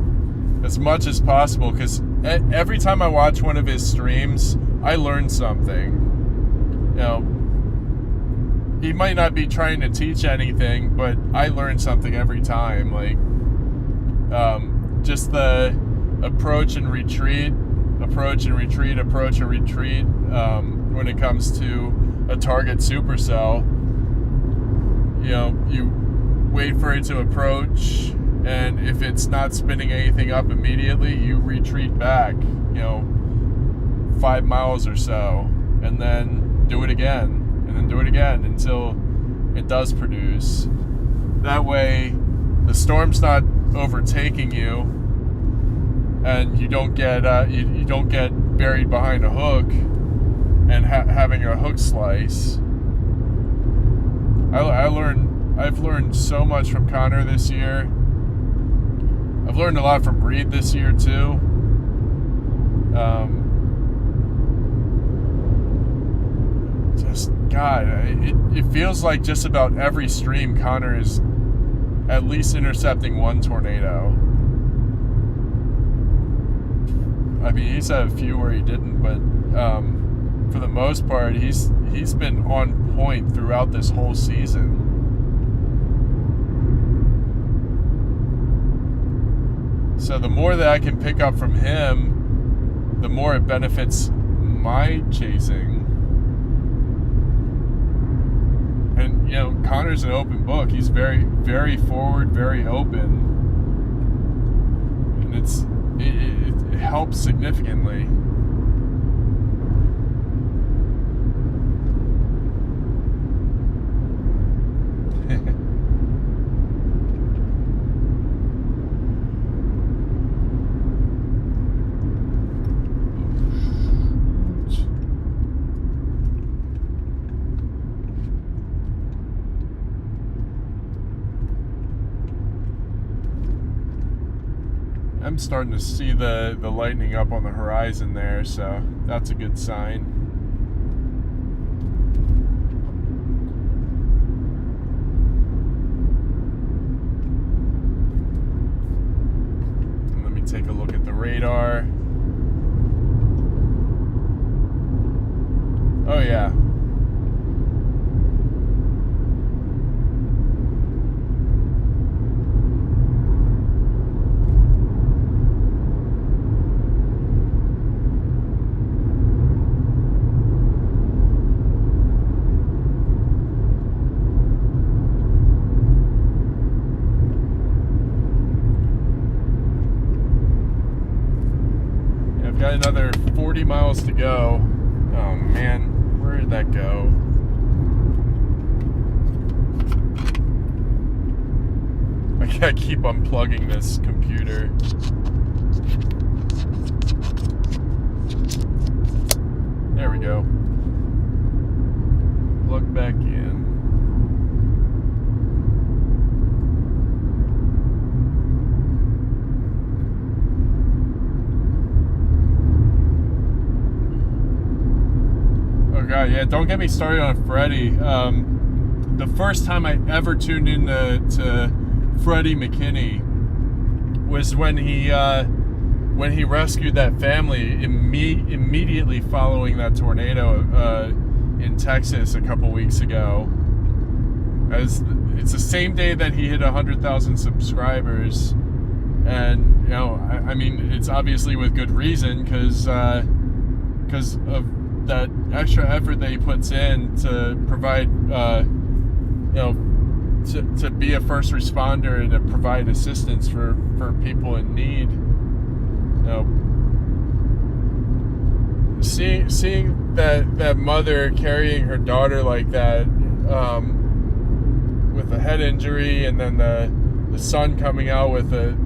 as much as possible, because every time I watch one of his streams, I learn something. He might not be trying to teach anything, but I learn something every time. Like, just the approach and retreat, when it comes to a target supercell. You wait for it to approach, and if it's not spinning anything up immediately, you retreat back 5 miles or so, and then do it again, and then do it again until it does produce. That way the storm's not overtaking you, and you don't get buried behind a hook and having a hook slice. I've learned so much from Connor this year. I've learned a lot from Reed this year too. Just God, it feels like just about every stream Connor is at least intercepting one tornado. I mean, he's had a few where he didn't, but for the most part, he's been on point throughout this whole season. So the more that I can pick up from him, the more it benefits my chasing. And Connor's an open book. He's very, very forward, very open, and it helps significantly. I'm starting to see the lightning up on the horizon there, so that's a good sign. And let me take a look at the radar. Oh yeah. I've got another 40 miles to go. Oh man. Where did that go? I gotta keep unplugging this computer. There we go. Plug back in. God, yeah, don't get me started on Freddie. The first time I ever tuned in to Freddie McKinney was when he rescued that family immediately following that tornado in Texas a couple weeks ago. It's the same day that he hit 100,000 subscribers, and you know, I mean, it's obviously with good reason because of that extra effort that he puts in to provide, to be a first responder and to provide assistance for people in need. You know, seeing that mother carrying her daughter like that, with a head injury, and then the son coming out with the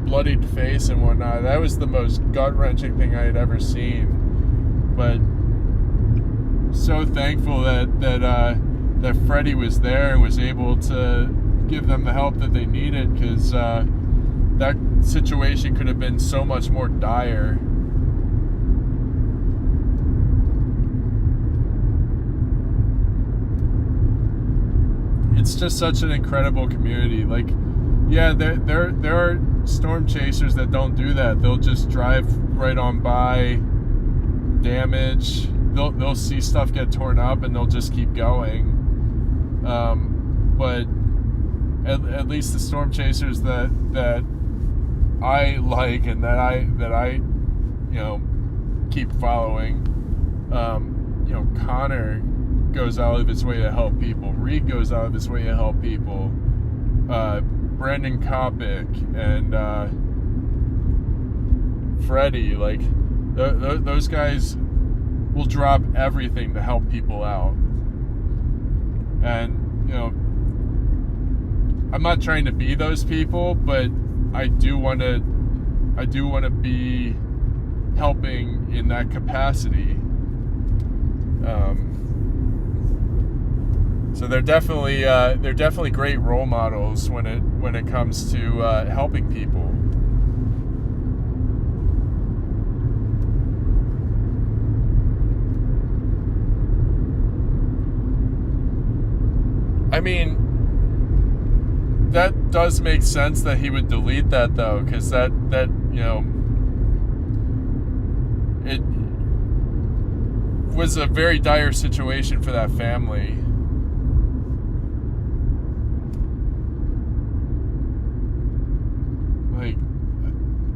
bloodied face and whatnot, that was the most gut-wrenching thing I had ever seen. But so thankful that Freddie was there and was able to give them the help that they needed, because that situation could have been so much more dire. It's just such an incredible community. Like, yeah, there are storm chasers that don't do that. They'll just drive right on by, damage. They'll see stuff get torn up and they'll just keep going. But at least the storm chasers that I like and that I keep following. Connor goes out of his way to help people. Reed goes out of his way to help people. Brandon Kopic and Freddie, like those guys will drop everything to help people out. And I'm not trying to be those people, but I do want to be helping in that capacity. So they're definitely great role models when it comes to helping people. I mean, that does make sense that he would delete that, though, because that it was a very dire situation for that family. Like,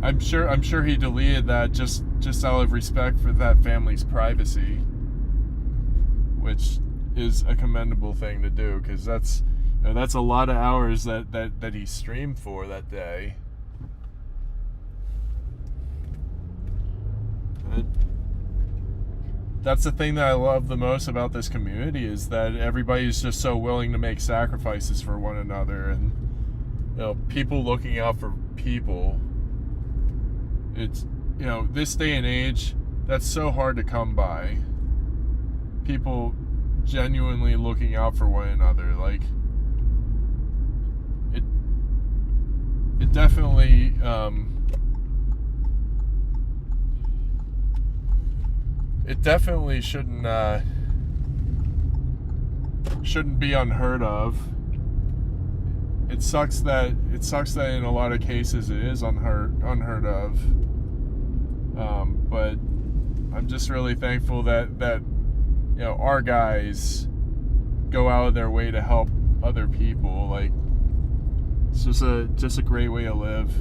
I'm sure he deleted that just out of respect for that family's privacy, which is a commendable thing to do, because that's a lot of hours that he streamed for that day. That's the thing that I love the most about this community, is that everybody's just so willing to make sacrifices for one another, and people looking out for people. It's this day and age, that's so hard to come by. People genuinely looking out for one another. Like, it definitely shouldn't be unheard of. It sucks that in a lot of cases it is unheard of. But I'm just really thankful that you know, our guys go out of their way to help other people. Like, it's just a great way to live.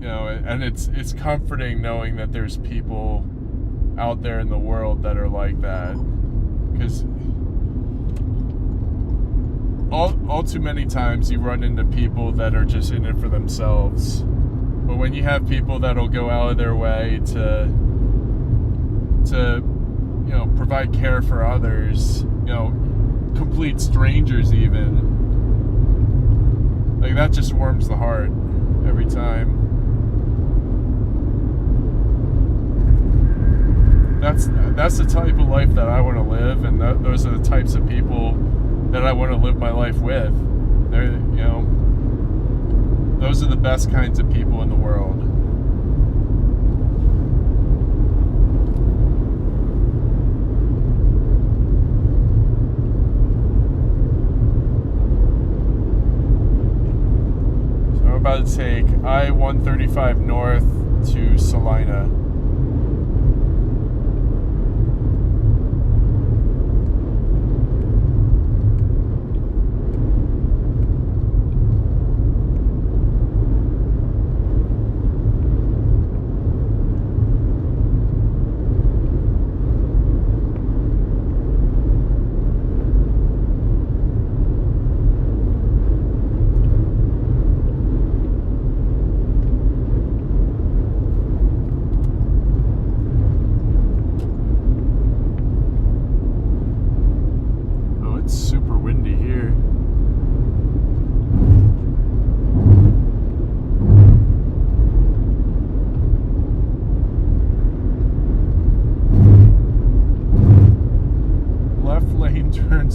You know, and it's comforting knowing that there's people out there in the world that are like that, because all too many times you run into people that are just in it for themselves. But when you have people that'll go out of their way to you know, provide care for others, you know, complete strangers even, like, that just warms the heart every time. That's the type of life that I want to live, and those are the types of people that I want to live my life with. They're, you know, those are the best kinds of people in the world. So I'm about to take I-135 north to Salina.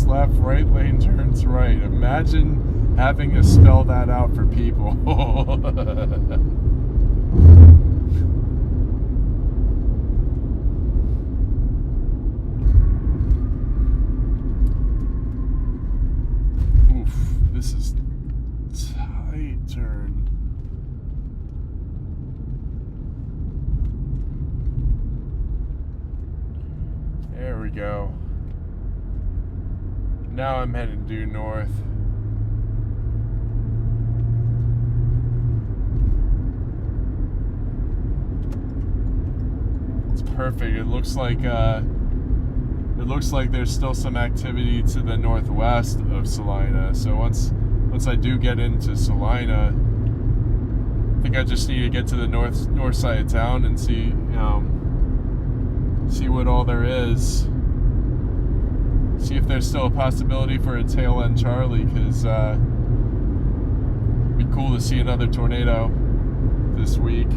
Left, right lane turns right. Imagine having to spell that out for people. Oof, this is tight turn. There we go. Now I'm heading due north. It's perfect. It looks like there's still some activity to the northwest of Salina. So once I do get into Salina, I think I just need to get to the north side of town and see what all there is. See if there's still a possibility for a tail end Charlie, because it'd be cool to see another tornado this week.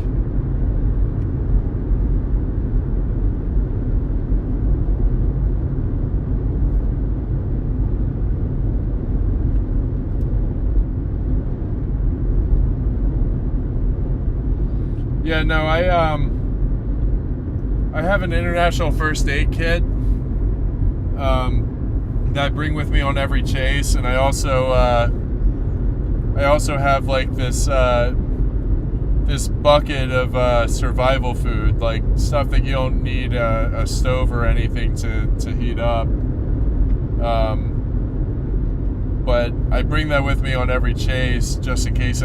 Yeah, no, I have an international first aid kit that I bring with me on every chase, and I also have like this bucket of survival food, like stuff that you don't need a stove or anything to heat up. But I bring that with me on every chase, just in case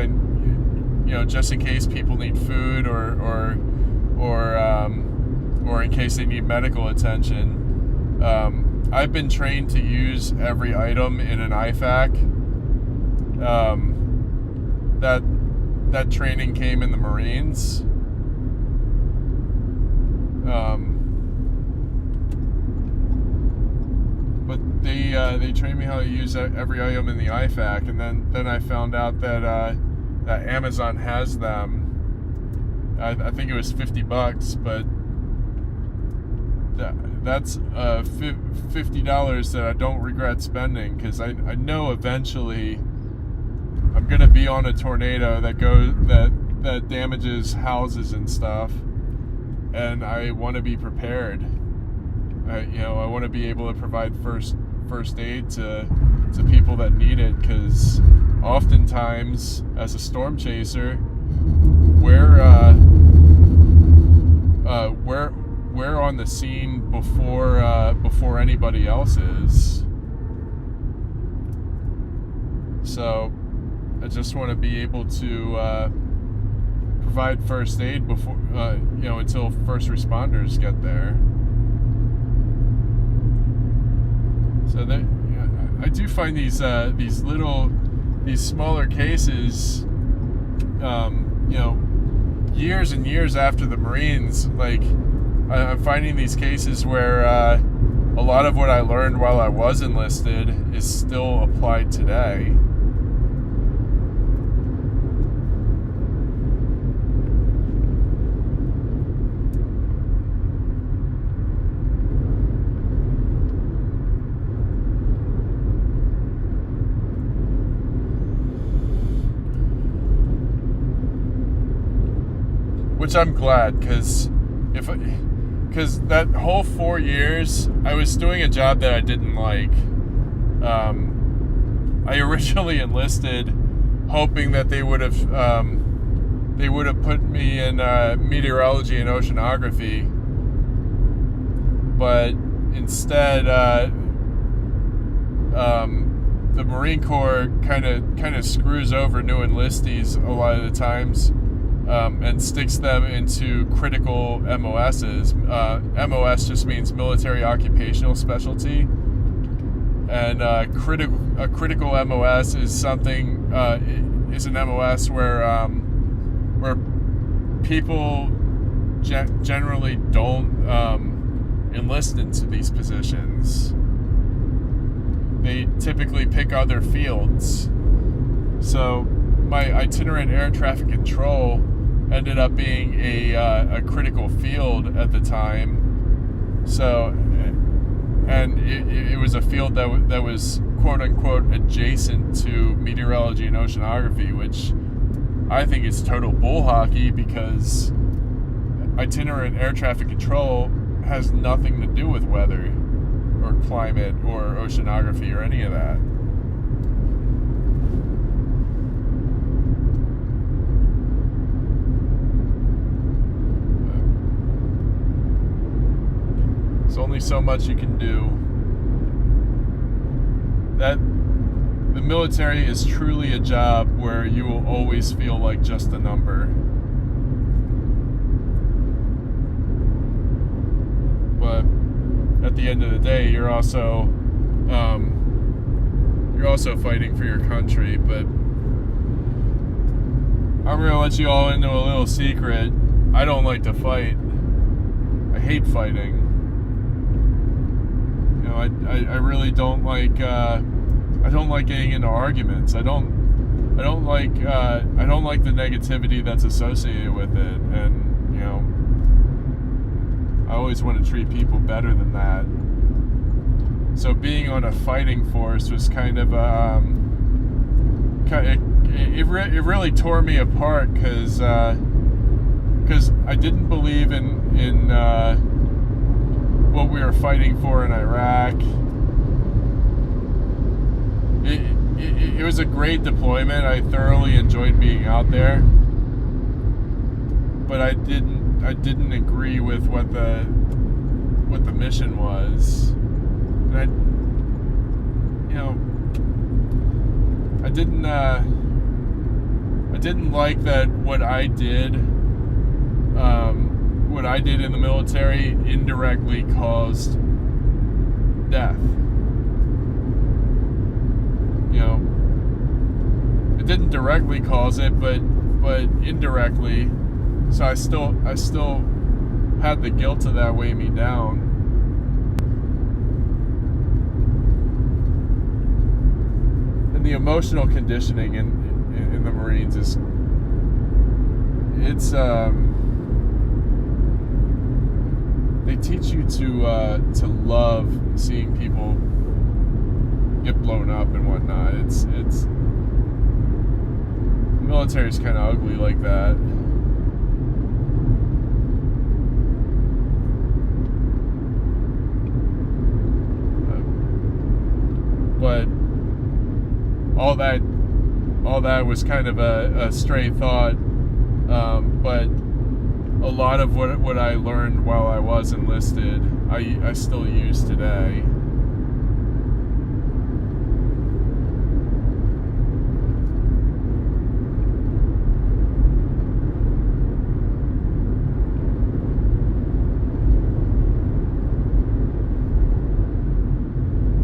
people need food or in case they need medical attention. I've been trained to use every item in an IFAC. That training came in the Marines. But they trained me how to use every item in the IFAC, and then I found out that Amazon has them. I think it was $50, but that's $50 that I don't regret spending, because I know eventually I'm gonna be on a tornado that damages houses and stuff, and I want to be prepared. I want to be able to provide first aid to people that need it, because oftentimes as a storm chaser, we're on the scene before anybody else is. So I just want to be able to provide first aid before until first responders get there. So that I do find these smaller cases, years and years after the Marines, like I'm finding these cases where a lot of what I learned while I was enlisted is still applied today. Which I'm glad, because that whole 4 years I was doing a job that I didn't like. I originally enlisted hoping that they would have put me in meteorology and oceanography, but instead the Marine Corps kind of screws over new enlistees a lot of the times. And sticks them into critical MOSs. MOS just means military occupational specialty, and a critical MOS is something is an MOS where people generally don't enlist into these positions. They typically pick other fields. So my itinerant air traffic control ended up being a critical field at the time. So, and it was a field that was quote unquote adjacent to meteorology and oceanography, which I think is total bull hockey, because itinerant air traffic control has nothing to do with weather or climate or oceanography or any of that. There's only so much you can do. That the military is truly a job where you will always feel like just a number. But at the end of the day, you're also fighting for your country. But I'm gonna let you all into a little secret. I don't like to fight. I hate fighting. I really don't like. I don't like getting into arguments. I don't like the negativity that's associated with it, and I always want to treat people better than that. So being on a fighting force was kind of it really tore me apart, because I didn't believe in what we were fighting for in Iraq. It was a great deployment. I thoroughly enjoyed being out there, but I didn't agree with what the mission was, and I didn't like that what I did in the military indirectly caused death. It didn't directly cause it, but indirectly. So I still had the guilt of that weigh me down. And the emotional conditioning in the Marines they teach you to love seeing people get blown up and whatnot. military is kind of ugly like that. But all that was kind of a stray thought. But a lot of what I learned while I was enlisted, I still use today.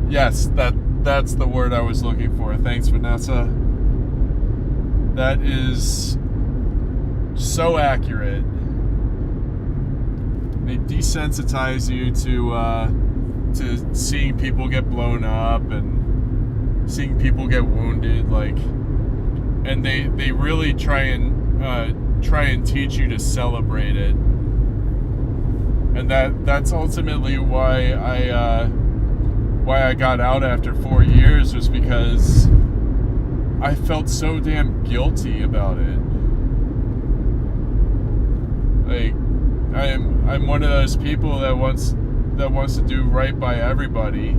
Yes, that's the word I was looking for. Thanks, Vanessa. That is so accurate. They desensitize you to seeing people get blown up and seeing people get wounded, and they really try and teach you to celebrate it. And that's ultimately why I got out after 4 years, was because I felt so damn guilty about it. I'm one of those people that wants to do right by everybody.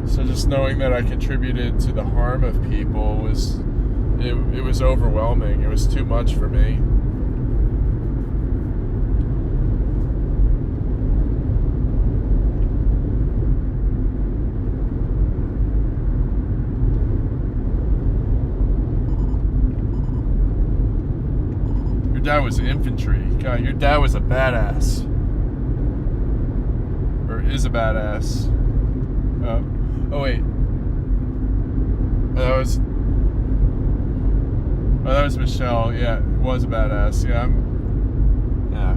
So just knowing that I contributed to the harm of people was overwhelming. It was too much for me. Your dad was infantry. God, your dad was a badass. Or is a badass. Oh wait. That was Michelle. Yeah, it was a badass. Yeah, yeah.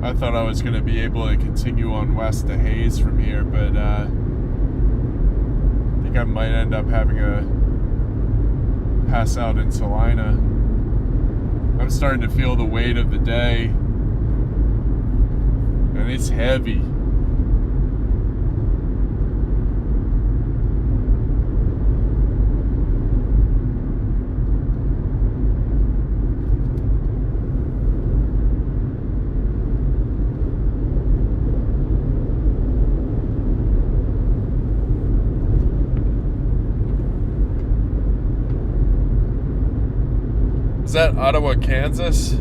I thought I was going to be able to continue on west to Hayes from here, but I think I might end up having a pass out in Salina. I'm starting to feel the weight of the day, and it's heavy. Is that Ottawa, Kansas?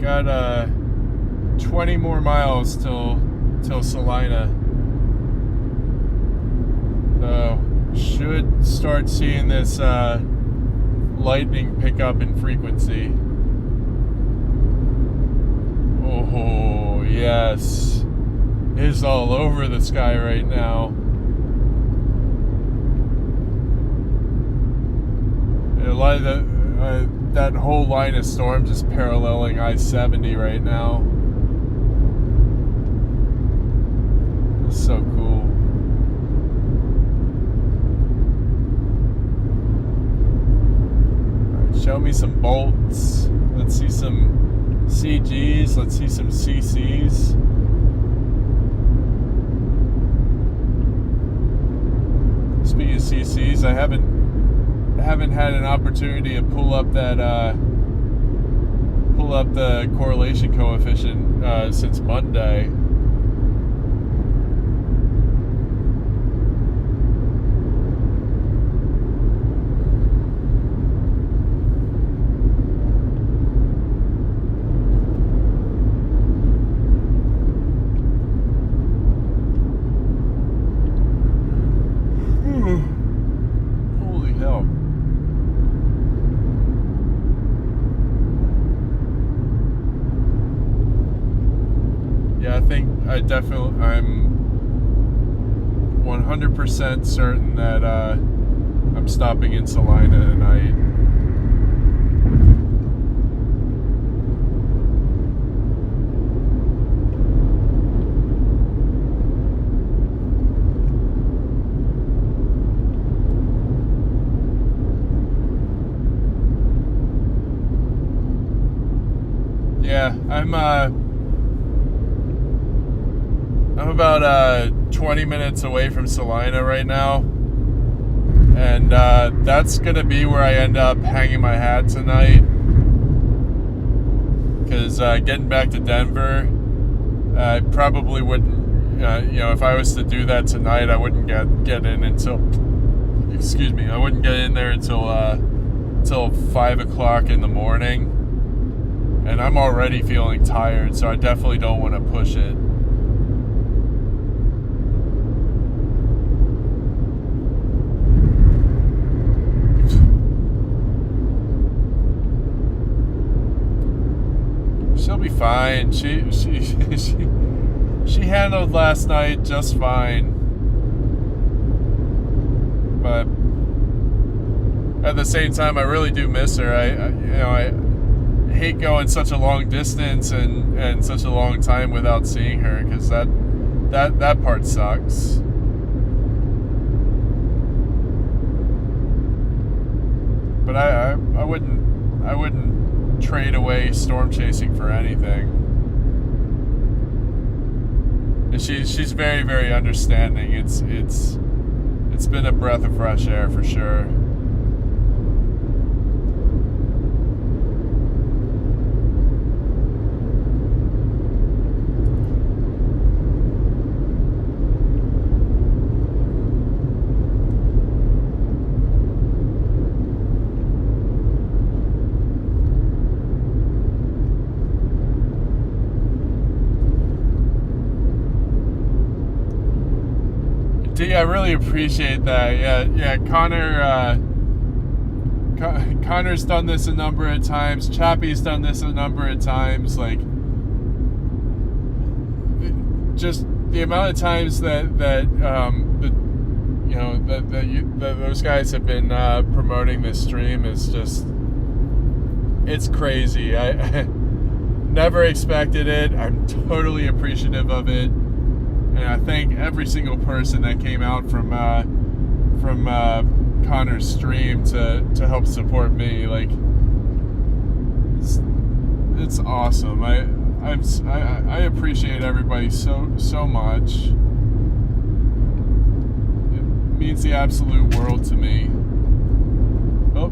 Got 20 more miles till Salina. So should start seeing this lightning pick up in frequency. Oh yes, it's all over the sky right now. A lot of that whole line of storms is paralleling I-70 right now. It's so cool. Alright, show me some bolts. Let's see some CGs. Let's see some CCs. Speaking of CCs, I haven't had an opportunity to pull up the correlation coefficient since Monday. Holy hell. Yeah, I'm 100% certain that I'm stopping in Salina tonight. Yeah, I'm about 20 minutes away from Salina right now, and that's gonna be where I end up hanging my hat tonight, because getting back to Denver, I probably wouldn't, if I was to do that tonight, I wouldn't get in until, I wouldn't get in there until 5 o'clock in the morning, and I'm already feeling tired, so I definitely don't want to push it. She'll be fine. She handled last night just fine. But at the same time, I really do miss her. I hate going such a long distance and such a long time without seeing her, because that part sucks. But I wouldn't trade away storm chasing for anything. And she's very, very understanding. It's been a breath of fresh air for sure. I really appreciate that. Yeah. Connor's done this a number of times. Chappie's done this a number of times. Like, just the amount of times that those guys have been promoting this stream is just, it's crazy. I never expected it. I'm totally appreciative of it. And I thank every single person that came out from Connor's stream to help support me. Like, it's awesome. I appreciate everybody so much. It means the absolute world to me. Oh,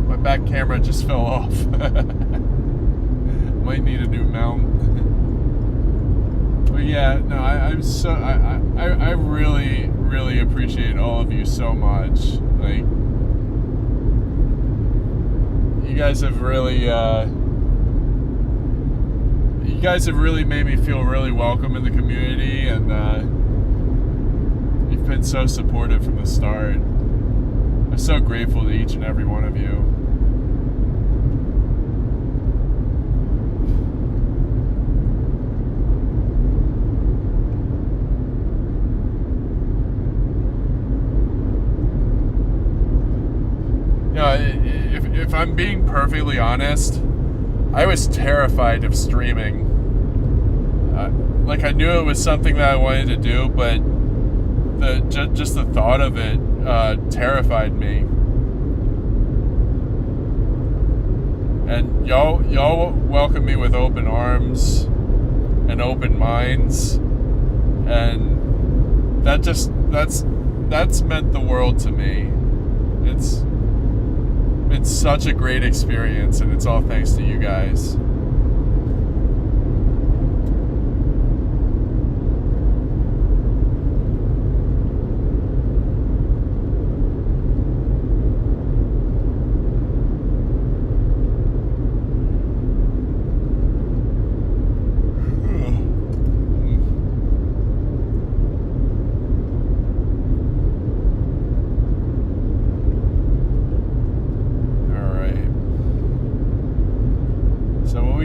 my back camera just fell off. Might need a new mount. But yeah, no, I really, really appreciate all of you so much. Like, you guys have really made me feel really welcome in the community, and you've been so supportive from the start. I'm so grateful to each and every one of you. If I'm being perfectly honest, I was terrified of streaming. Like, I knew it was something that I wanted to do, but just the thought of it terrified me. And y'all welcome me with open arms and open minds, and that's meant the world to me. It's such a great experience, and it's all thanks to you guys.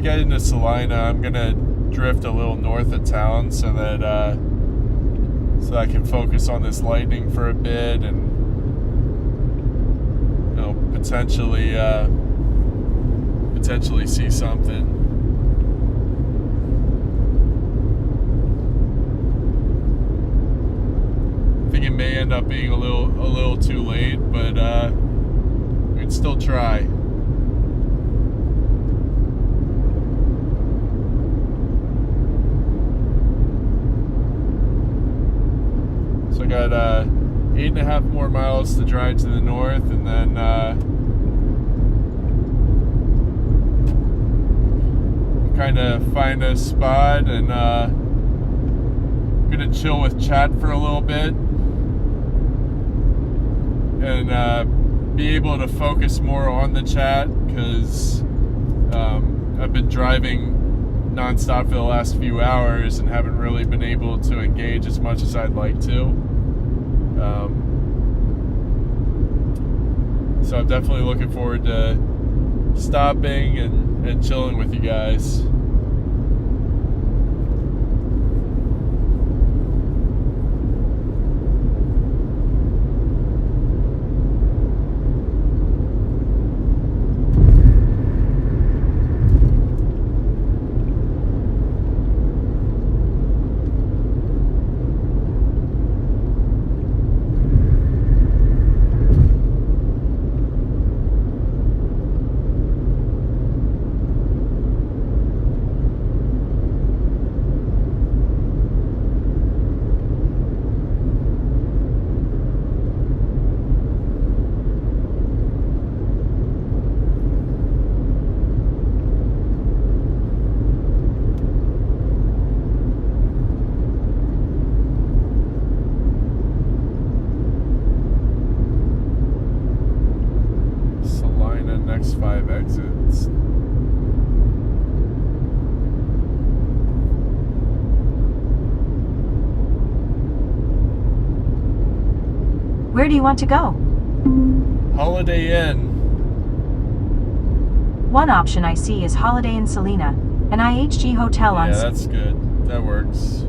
Get into Salina, I'm gonna drift a little north of town so that I can focus on this lightning for a bit, and potentially see something. I think it may end up being a little too late, but we'd still try. So I got 8.5 more miles to drive to the north, and then kind of find a spot, and gonna chill with chat for a little bit, and be able to focus more on the chat, because I've been driving nonstop for the last few hours and haven't really been able to engage as much as I'd like to. So I'm definitely looking forward to stopping and chilling with you guys. Next 5 exits. Where do you want to go? Holiday Inn. One option I see is Holiday Inn Salina, an IHG hotel on... Yeah, that's good. That works.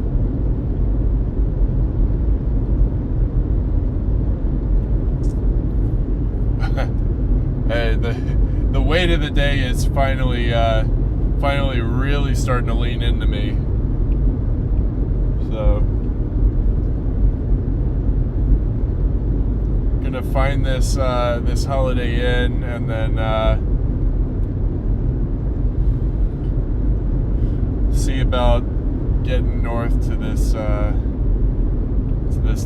Hey, the weight of the day is finally really starting to lean into me. So, gonna find this Holiday Inn, and then see about getting north to this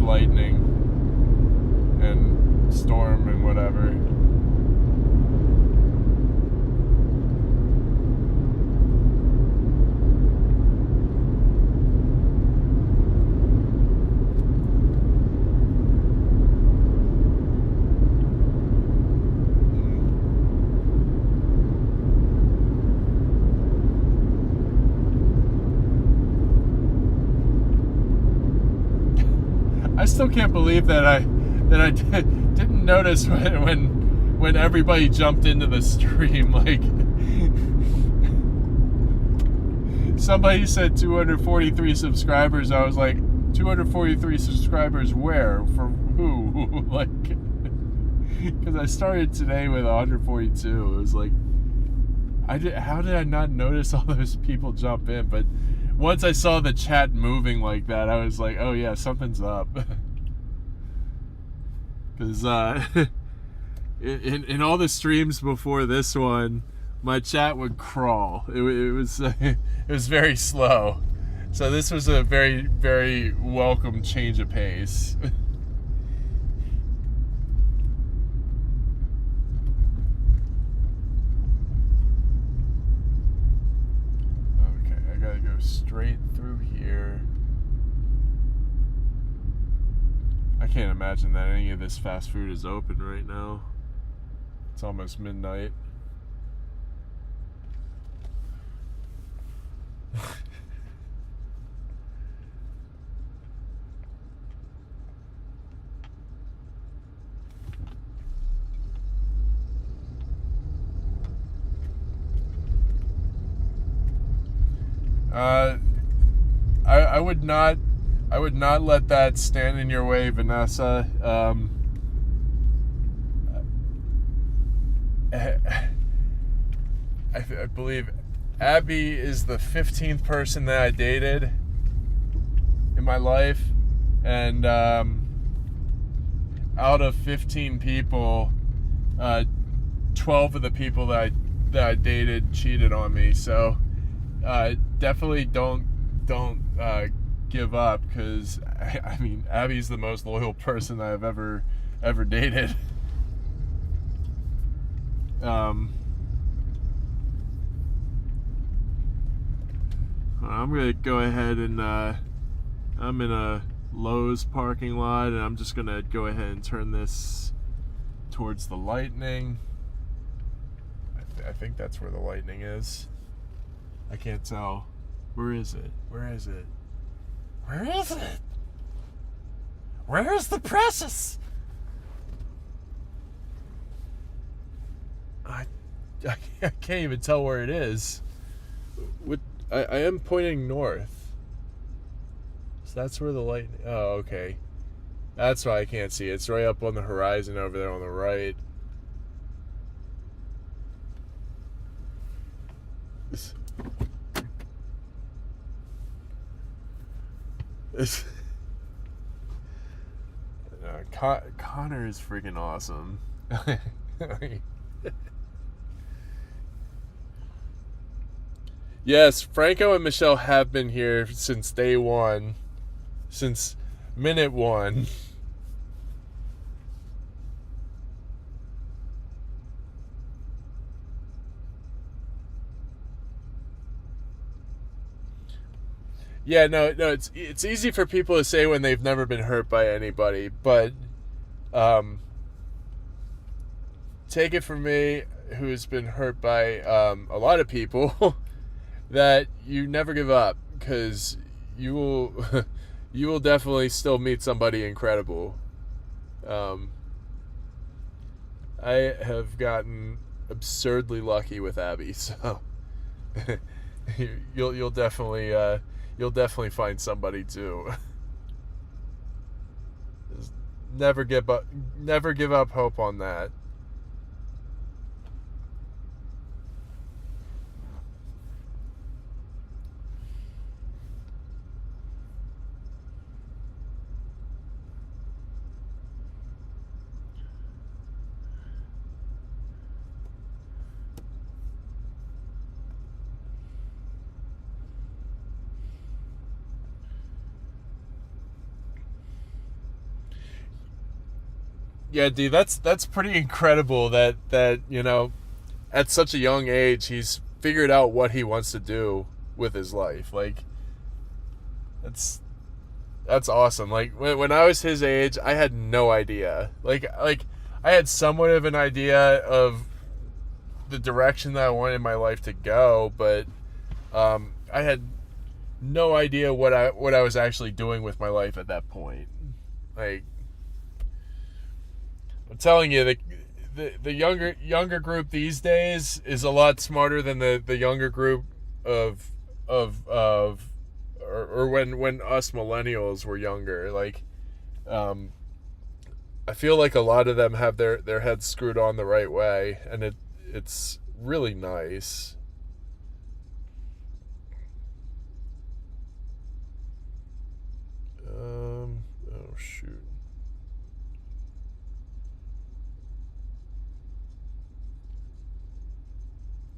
lightning and storm and whatever. still can't believe that I didn't notice when everybody jumped into the stream. Like, somebody said 243 subscribers. I was like, 243 subscribers where? For who? Like, because I started today with 142. It was like, how did I not notice all those people jump in? But once I saw the chat moving like that, I was like, oh yeah, something's up. Because in all the streams before this one, my chat would crawl. It was it was very slow. So this was a very, very welcome change of pace. Go straight through here. I can't imagine that any of this fast food is open right now. It's almost midnight. I would not let that stand in your way, Vanessa. I believe Abby is the 15th person that I dated in my life, and out of 15 people, 12 of the people that I dated cheated on me. So definitely don't give up, because I mean, Abby's the most loyal person I've ever dated. I'm gonna go ahead and I'm in a Lowe's parking lot, and I'm just gonna go ahead and turn this towards the lightning. I think that's where the lightning is. I can't tell. Where is it? Where is it? Where is it? Where is the precious? I can't even tell where it is. I am pointing north. So that's where the light... Oh, okay. That's why I can't see it. It's right up on the horizon over there on the right. Connor is freaking awesome. Yes, Franco and Michelle have been here since day one, since minute one. Yeah, no, it's easy for people to say when they've never been hurt by anybody, but take it from me, who's been hurt by a lot of people, that you never give up, because you will definitely still meet somebody incredible. I have gotten absurdly lucky with Abby, so you'll definitely find somebody too. Just never give up hope on that. Yeah, dude, that's pretty incredible that you know, at such a young age, he's figured out what he wants to do with his life. Like, that's awesome. Like, when I was his age, I had no idea. Like I had somewhat of an idea of the direction that I wanted my life to go, but I had no idea what I was actually doing with my life at that point. Like, I'm telling you, the younger group these days is a lot smarter than the younger group of or when us millennials were younger. Like, I feel like a lot of them have their heads screwed on the right way, and it's really nice. Oh shoot.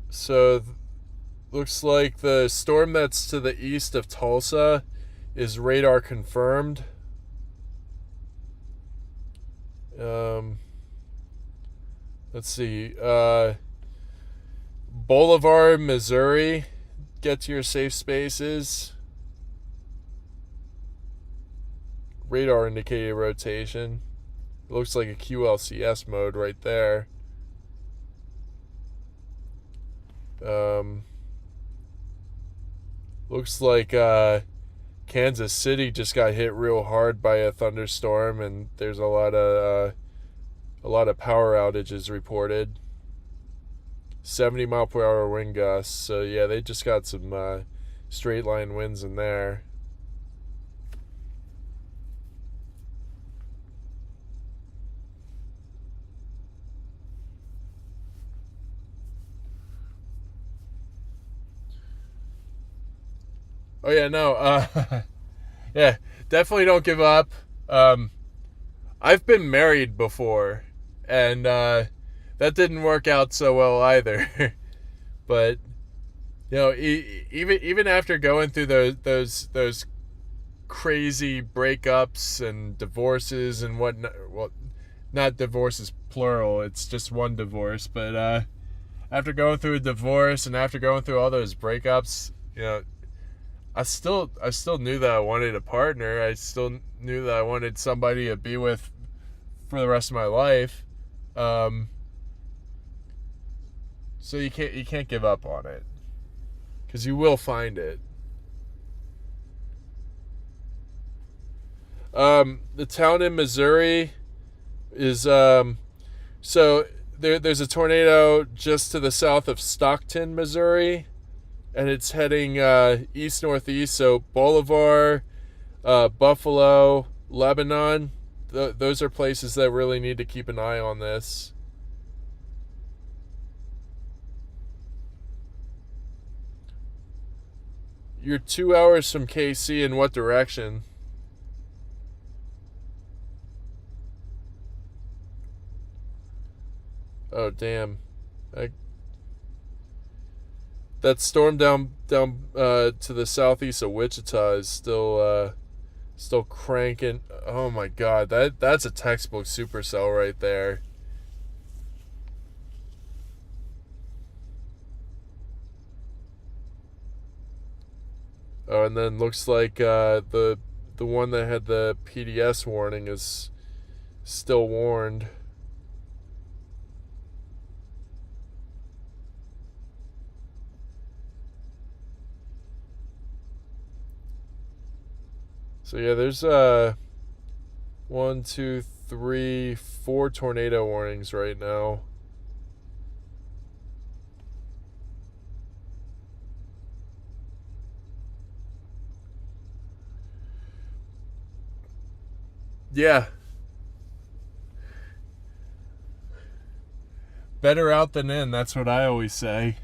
So looks like the storm that's to the east of Tulsa is radar confirmed. Let's see. Bolivar, Missouri. Get to your safe spaces. Radar indicated rotation. It looks like a QLCS mode right there. Looks like Kansas City just got hit real hard by a thunderstorm, and there's a lot of power outages reported. 70-mile-per-hour wind gusts. So yeah, they just got some straight line winds in there. Oh yeah, no, yeah, definitely don't give up. I've been married before, and that didn't work out so well either. But you know, even after going through those crazy breakups and divorces and whatnot, well, not divorces plural, it's just one divorce. But after going through a divorce and after going through all those breakups, you know, I still knew that I wanted a partner. I still knew that I wanted somebody to be with for the rest of my life. So you can't give up on it, because you will find it. The town in Missouri is so there's a tornado just to the south of Stockton, Missouri. And it's heading east-northeast, so Bolivar, Buffalo, Lebanon, those are places that really need to keep an eye on this. You're 2 hours from KC. In what direction? Oh, damn. That storm down to the southeast of Wichita is still cranking. Oh my God, that's a textbook supercell right there. Oh, and then looks like the one that had the PDS warning is still warned. So yeah, there's 1, 2, 3, 4 tornado warnings right now. Yeah. Better out than in, that's what I always say.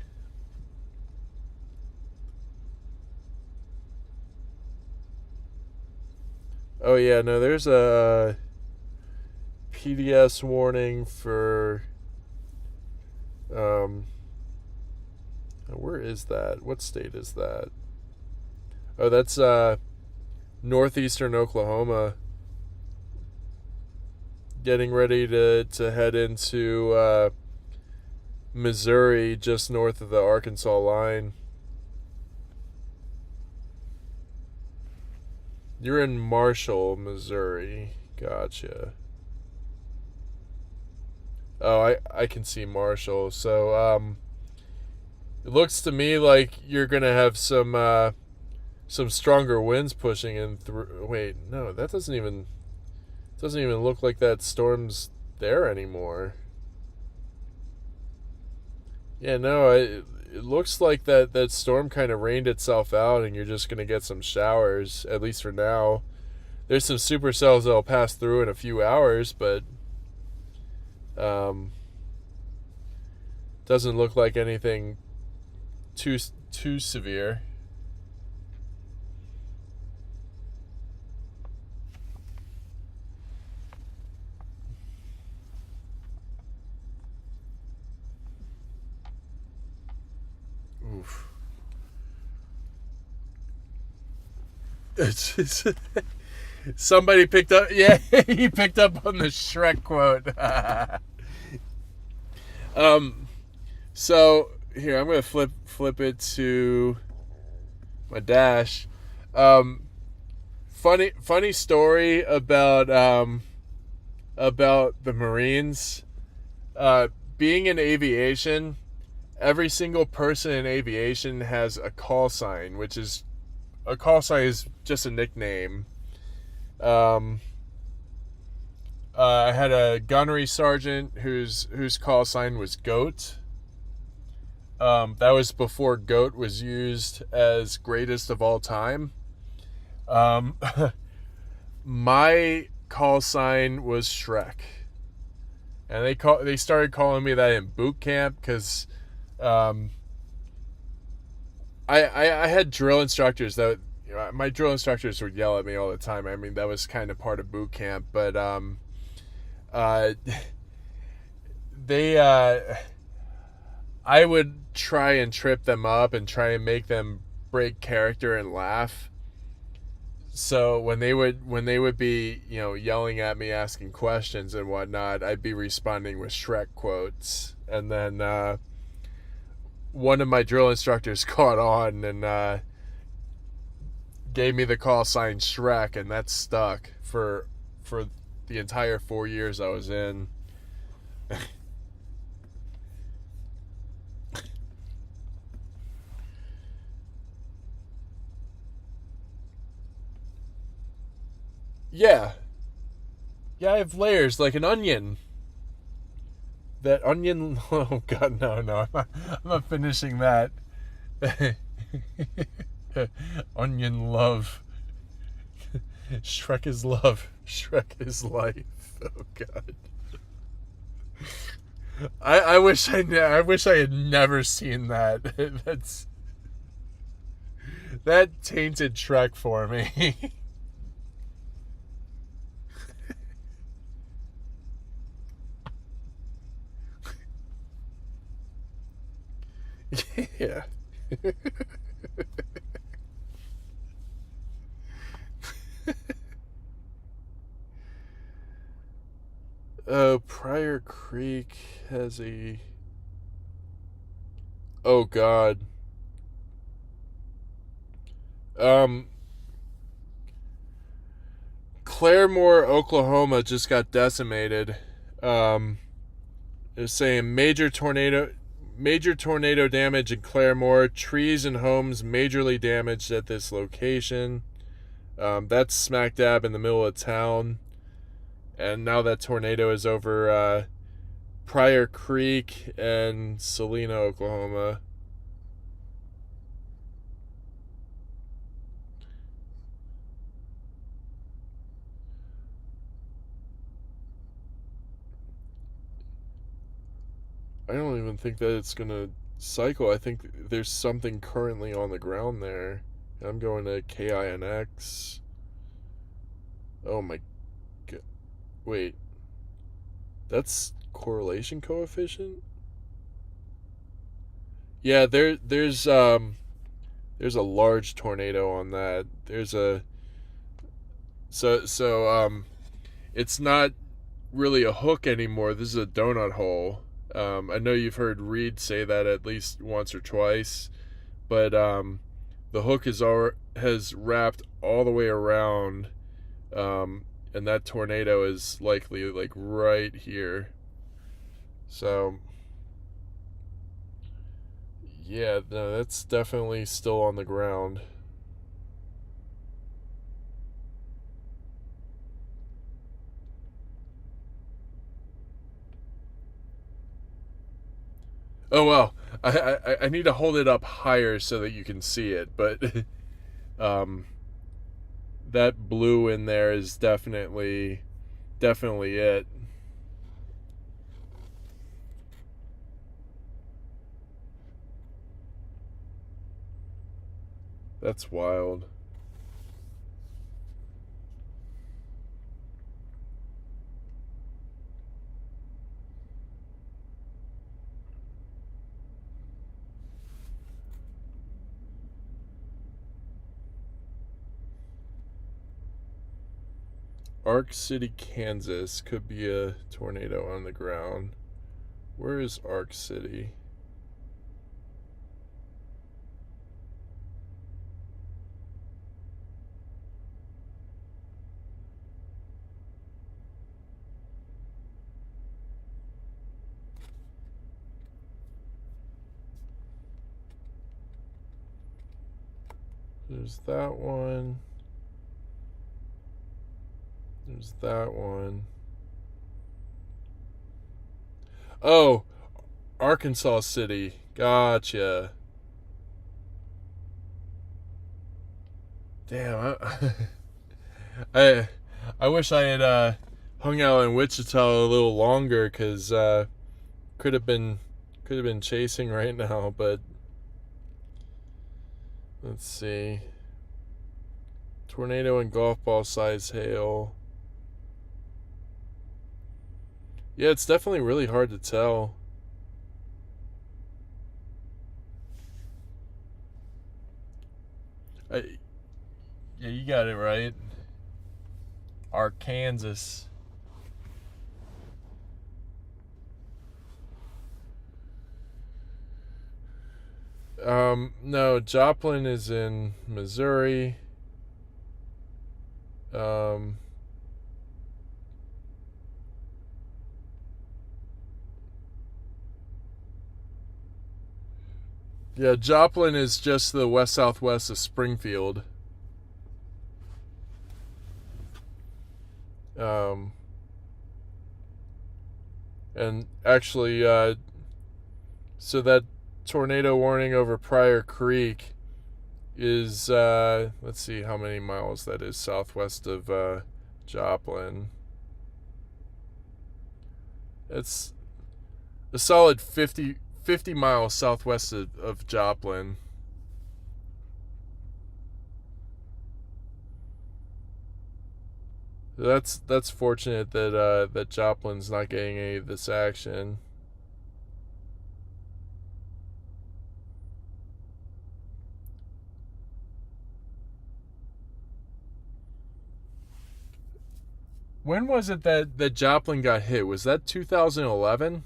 Oh yeah, no, there's a PDS warning for where is that? What state is that? Oh, that's northeastern Oklahoma. Getting ready to head into Missouri, just north of the Arkansas line. You're in Marshall, Missouri. Gotcha. Oh, I can see Marshall. So it looks to me like you're gonna have some stronger winds pushing in through. Wait, no, that doesn't even. Doesn't even look like that storm's there anymore. Yeah, no, it looks like that storm kind of rained itself out, and you're just going to get some showers, at least for now. There's some supercells that'll pass through in a few hours, but doesn't look like anything too severe. Oof. It's somebody picked up. Yeah, he picked up on the Shrek quote. So here I'm gonna flip it to my dash. Funny story about the Marines. Being in aviation, every single person in aviation has a call sign, which is a call sign is just a nickname. I had a gunnery sergeant whose call sign was Goat. That was before Goat was used as greatest of all time. My call sign was Shrek, and they started calling me that in boot camp because I had drill instructors that my drill instructors would yell at me all the time. I mean, that was kind of part of boot camp, but I would try and trip them up and try and make them break character and laugh. So when they would be, yelling at me, asking questions and whatnot, I'd be responding with Shrek quotes. And then one of my drill instructors caught on and gave me the call sign Shrek, and that stuck for the entire 4 years I was in. Yeah, I have layers like an onion. That onion. Oh God, no! I'm not finishing that. Onion love. Shrek is love. Shrek is life. Oh God. I wish I had never seen that. That tainted Shrek for me. Yeah. Pryor Creek has a... Oh God. Claremore, Oklahoma just got decimated. They're saying major tornado damage in Claremore. Trees and homes majorly damaged at this location. That's smack dab in the middle of town. And now that tornado is over Pryor Creek and Salina, Oklahoma. I don't even think that it's going to cycle. I think there's something currently on the ground there. I'm going to KINX. Oh my God. Wait. That's correlation coefficient? Yeah, there's a large tornado on that. It's not really a hook anymore. This is a donut hole. I know you've heard Reed say that at least once or twice, but the hook has wrapped all the way around, and that tornado is likely like right here. So yeah, no, that's definitely still on the ground. Oh well, I need to hold it up higher so that you can see it, but that blue in there is definitely it. That's wild. Ark City, Kansas could be a tornado on the ground. Where is Ark City? There's that one. There's that one. Oh, Arkansas City. Gotcha. Damn, I wish I had hung out in Wichita a little longer, because could have been chasing right now, but let's see. Tornado and golf ball size hail. Yeah, it's definitely really hard to tell. Yeah, you got it right. Arkansas. No, Joplin is in Missouri. Yeah, Joplin is just the west-southwest of Springfield. And actually, so that tornado warning over Pryor Creek is, let's see how many miles that is southwest of Joplin. It's a solid 50 miles southwest of Joplin. That's fortunate that that Joplin's not getting any of this action. When was it that Joplin got hit? Was that 2011?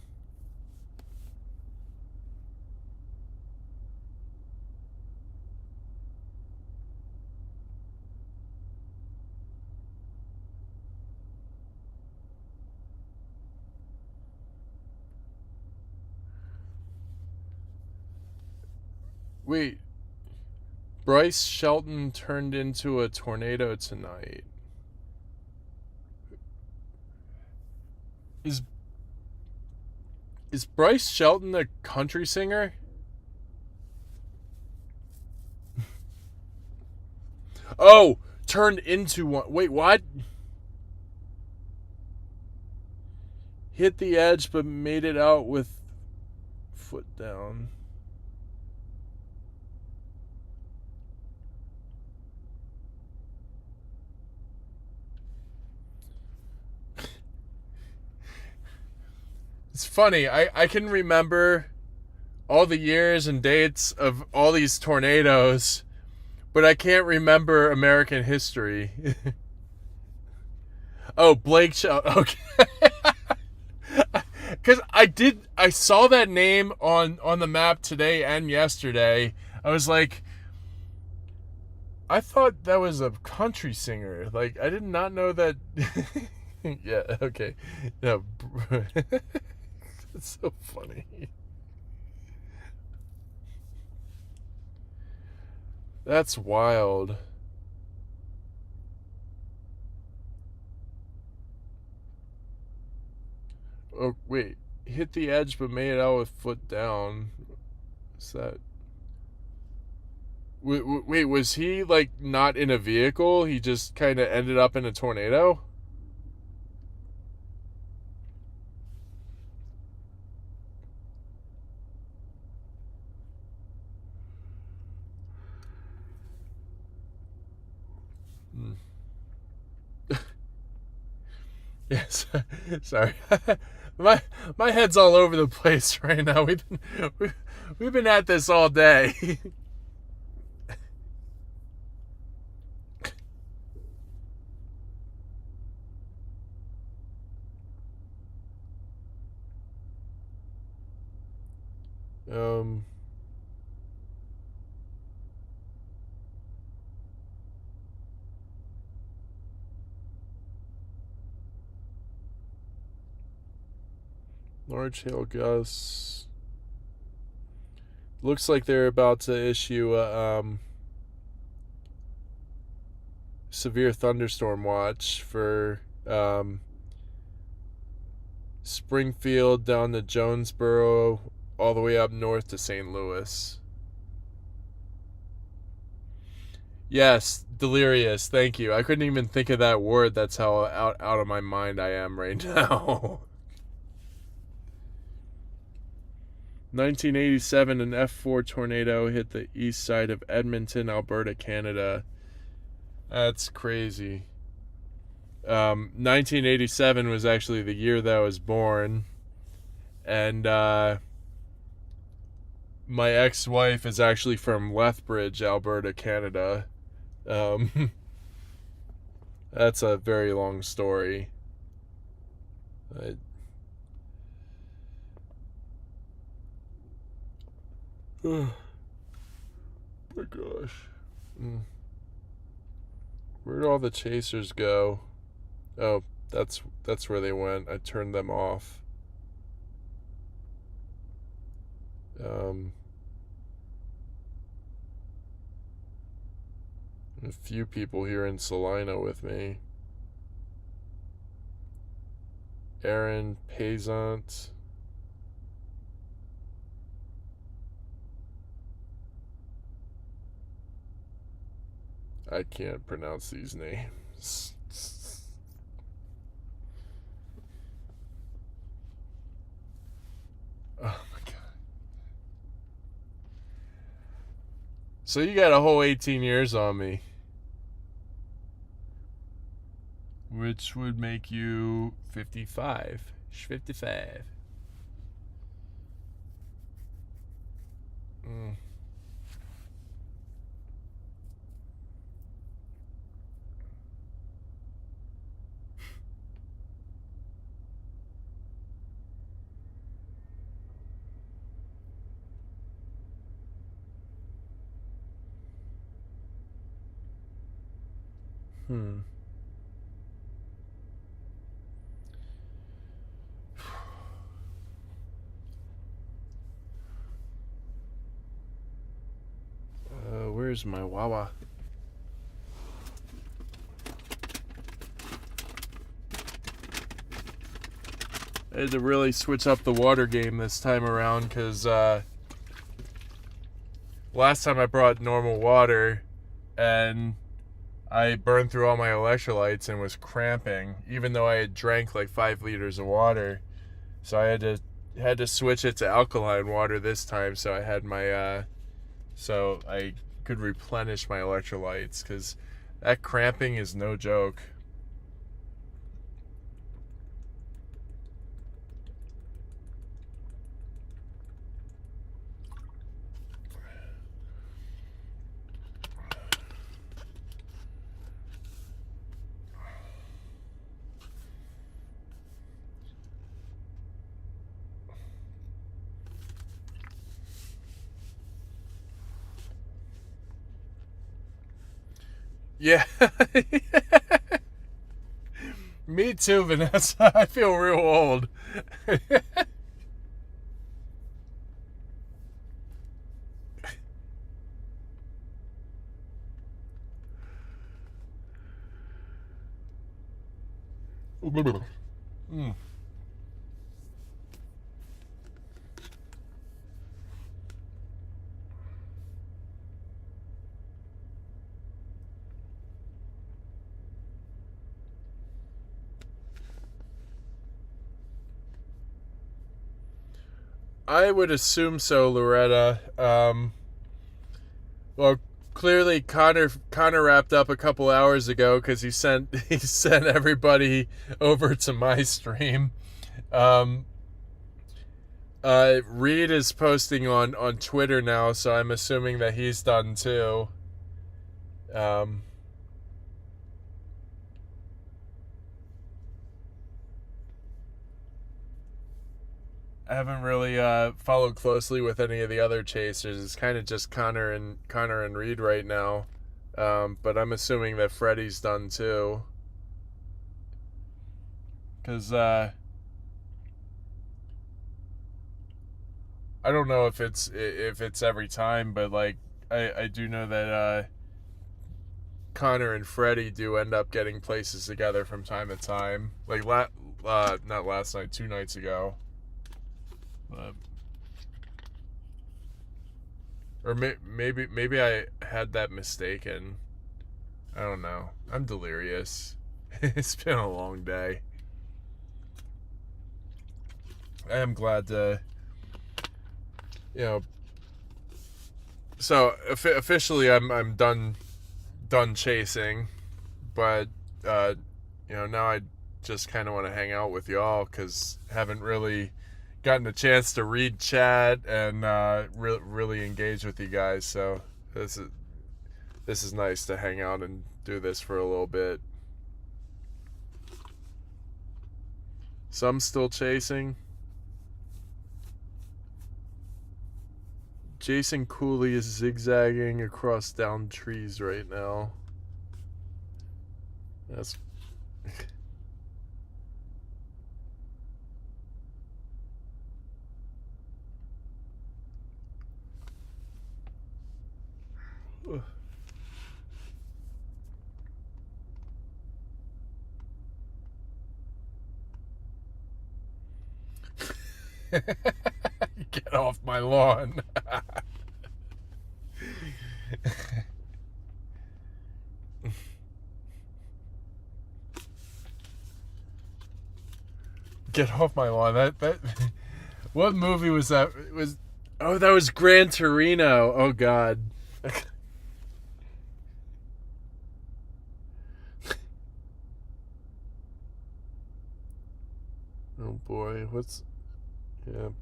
Wait, Bryce Shelton turned into a tornado tonight. Is Bryce Shelton a country singer? Oh, turned into one. Wait, what? Hit the edge but made it out with foot down. It's funny. I can remember all the years and dates of all these tornadoes, but I can't remember American history. Oh, Blake Shelton. Okay. Because I saw that name on the map today and yesterday. I was like, I thought that was a country singer. Like, I did not know that. Yeah, okay. No. It's so funny. That's wild. Oh, wait. hit the edge but made it out with foot down. What's that? Wait, was he like not in a vehicle? He just kind of ended up in a tornado? Yes, sorry. My head's all over the place right now. We've been at this all day. Large hail gusts. Looks like they're about to issue a severe thunderstorm watch for Springfield down to Jonesboro, all the way up north to St. Louis. Yes, delirious. Thank you. I couldn't even think of that word. That's how out of my mind I am right now. 1987, an F4 tornado hit the east side of Edmonton, Alberta, Canada. That's crazy. 1987 was actually the year that I was born. And my ex-wife is actually from Lethbridge, Alberta, Canada. That's a very long story. Oh my gosh. Where'd all the chasers go? Oh, that's where they went. I turned them off. A few people here in Salina with me. Aaron Payzant. I can't pronounce these names. Oh my god. So you got a whole 18 years on me. Which would make you 55. 55. Where's my Wawa? I had to really switch up the water game this time around because last time I brought normal water and I burned through all my electrolytes and was cramping, even though I had drank like 5 liters of water. So I had to switch it to alkaline water this time, so I had my so I could replenish my electrolytes, because that cramping is no joke. Yeah. Me too, Vanessa. I feel real old. I would assume so, Loretta. Well, clearly Connor wrapped up a couple hours ago because he sent everybody over to my stream. Reed is posting on Twitter now, so I'm assuming that he's done too. I haven't really followed closely with any of the other chasers. It's kind of just Connor and Reed right now. But I'm assuming that Freddie's done too. Because I don't know if it's every time, but like I do know that Connor and Freddie do end up getting places together from time to time. Like not last night, 2 nights ago. Or maybe I had that mistaken. I don't know. I'm delirious. It's been a long day. I am glad to, so officially I'm done chasing, but now I just kind of want to hang out with y'all because haven't really gotten a chance to read chat and really engage with you guys. So this is nice to hang out and do this for a little bit. Some still chasing. Jason Cooley is zigzagging across down trees right now. That's Get off my lawn. Get off my lawn. That what movie was that? That was Gran Torino. Oh God. Oh boy,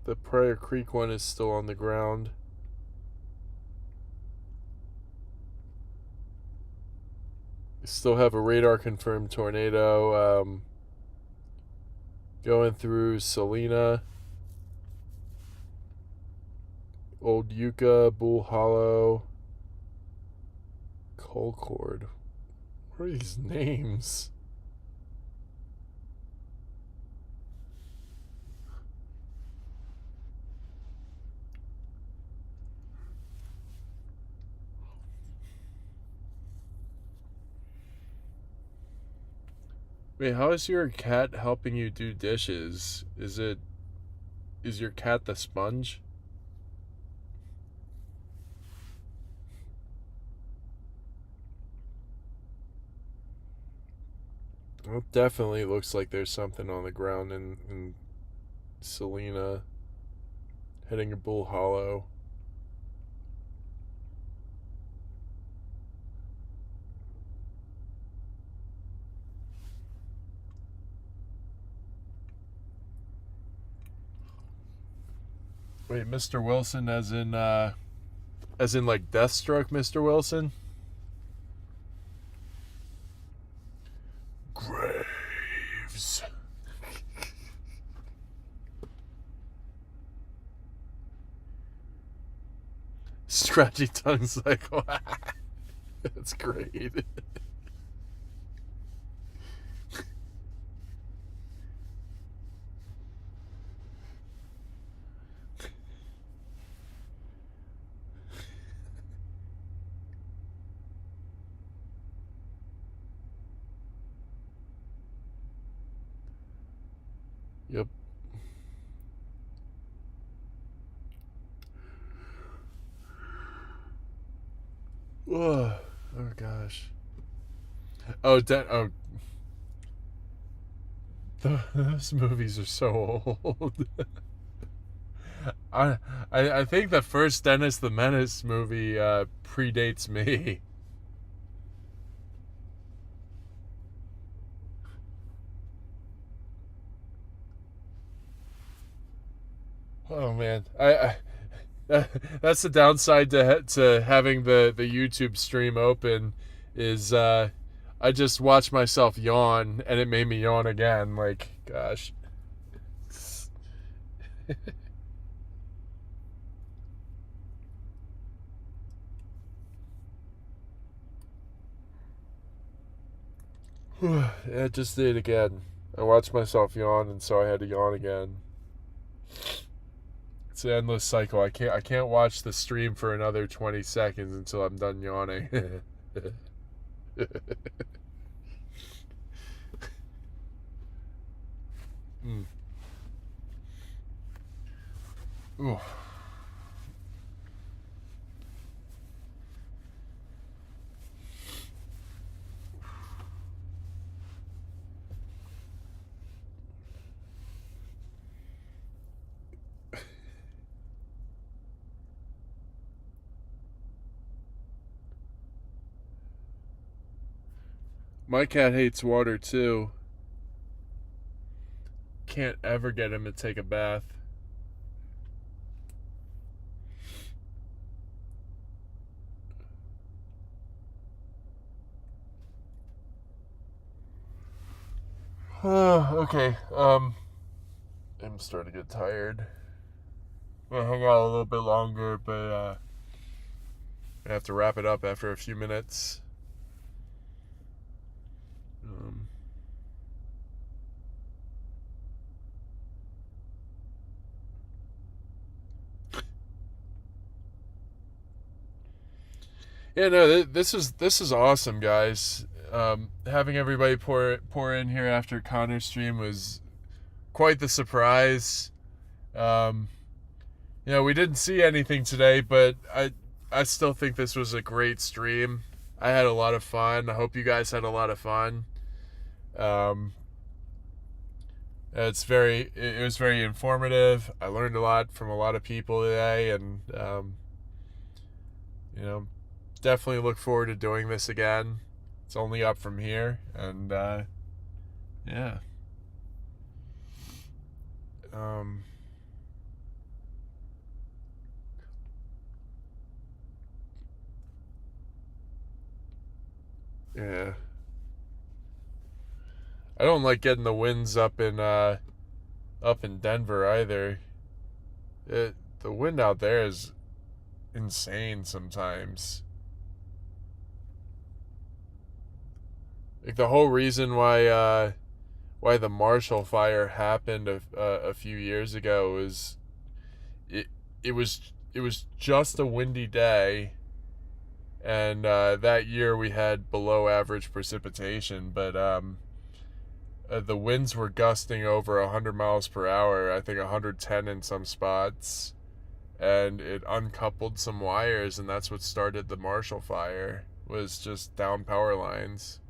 the Pryor Creek one is still on the ground. Still have a radar confirmed tornado going through Salina, Old Yucca, Bull Hollow, Colcord. What are these names? Wait, how is your cat helping you do dishes? Is your cat the sponge? Well, it definitely looks like there's something on the ground in Salina, heading to Bull Hollow. Wait, Mr. Wilson as in like Deathstroke, Mr. Wilson? Graves. Scratchy tongues like, that's great. Yep. Oh gosh. Those movies are so old. I think the first Dennis the Menace movie predates me. Oh man, that's the downside to having the YouTube stream open is I just watched myself yawn and it made me yawn again. Like, gosh. It just did again. I watched myself yawn, and so I had to yawn again. It's an endless cycle. I can't watch the stream for another 20 seconds until I'm done yawning. Ooh. My cat hates water too. Can't ever get him to take a bath. Okay. I'm starting to get tired. I'm gonna hang out a little bit longer, but I have to wrap it up after a few minutes. Yeah, no, this is awesome, guys. Having everybody pour in here after Connor's stream was quite the surprise. We didn't see anything today, but I still think this was a great stream. I had a lot of fun. I hope you guys had a lot of fun. It was very informative. I learned a lot from a lot of people today, and definitely look forward to doing this again. It's only up from here, and yeah. Yeah. I don't like getting the winds up in Denver either. The wind out there is insane sometimes. Like the whole reason why the Marshall Fire happened a few years ago was it was just a windy day, and that year we had below average precipitation, but the winds were gusting over 100 miles per hour, I think 110 in some spots, and it uncoupled some wires, and that's what started the Marshall Fire, was just down power lines.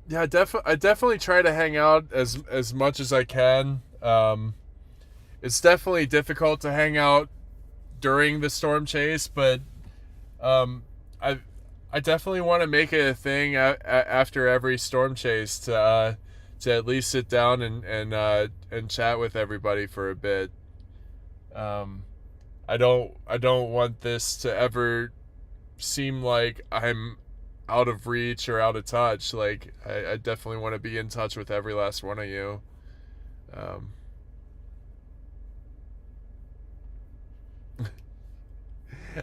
Yeah, I definitely try to hang out as much as I can. It's definitely difficult to hang out during the storm chase, but I definitely want to make it a thing after every storm chase to at least sit down and chat with everybody for a bit. I don't want this to ever seem like I'm out of reach or out of touch. Like, I definitely want to be in touch with every last one of you.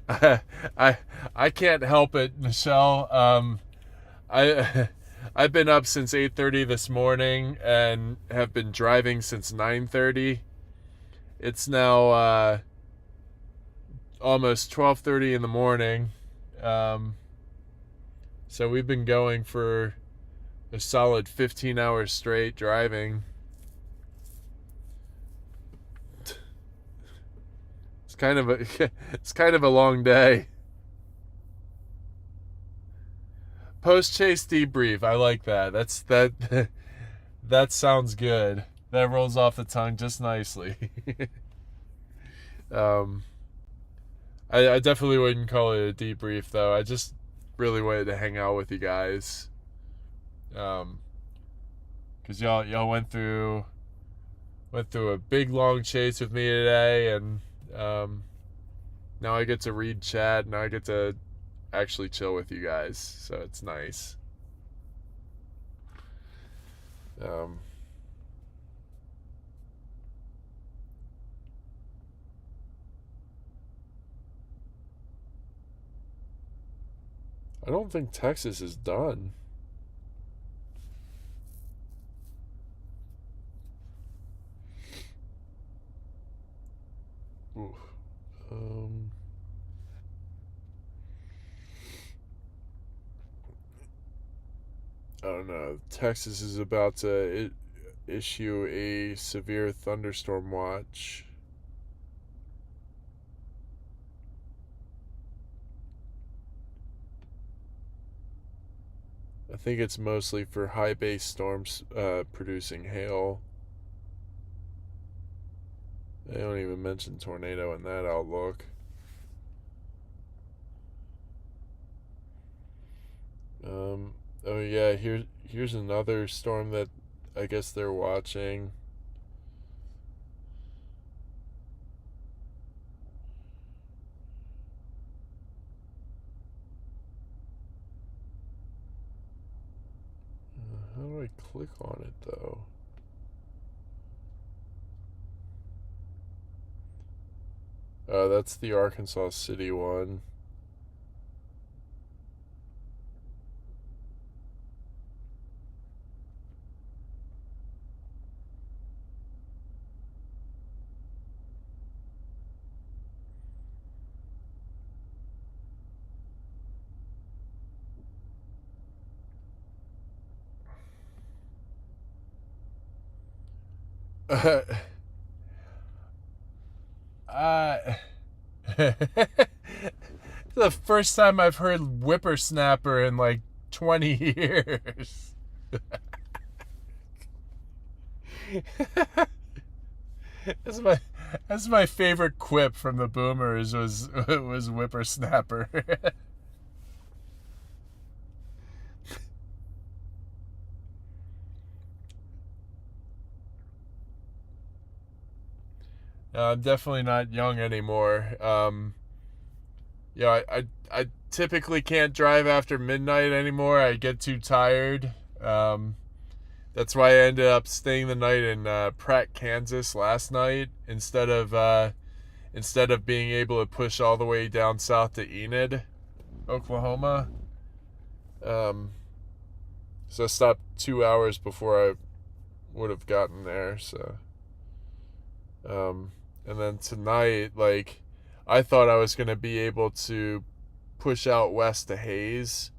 I can't help it, Michelle. I've been up since 8:30 this morning and have been driving since 9:30. It's now almost 12:30 in the morning. So we've been going for a solid 15 hours straight driving. It's kind of a long day. Post chase debrief. I like that. That sounds good. That rolls off the tongue just nicely. I definitely wouldn't call it a debrief though. I just really wanted to hang out with you guys. Cause y'all went through a big long chase with me today, and now I get to read chat. Now I get to actually chill with you guys, so it's nice. I don't think Texas is done. Ooh. I don't know. Texas is about to issue a severe thunderstorm watch. I think it's mostly for high base storms producing hail. They don't even mention tornado in that outlook. Oh yeah, here's another storm that I guess they're watching. How do I click on it though? Oh, that's the Arkansas City one. The first time I've heard whippersnapper in like 20 years. That's my favorite quip from the Boomers was whippersnapper. I'm definitely not young anymore. I typically can't drive after midnight anymore. I get too tired. That's why I ended up staying the night in Pratt, Kansas last night instead of being able to push all the way down south to Enid, Oklahoma. So I stopped 2 hours before I would have gotten there. So, and then tonight, like, I thought I was going to be able to push out west to Hayes,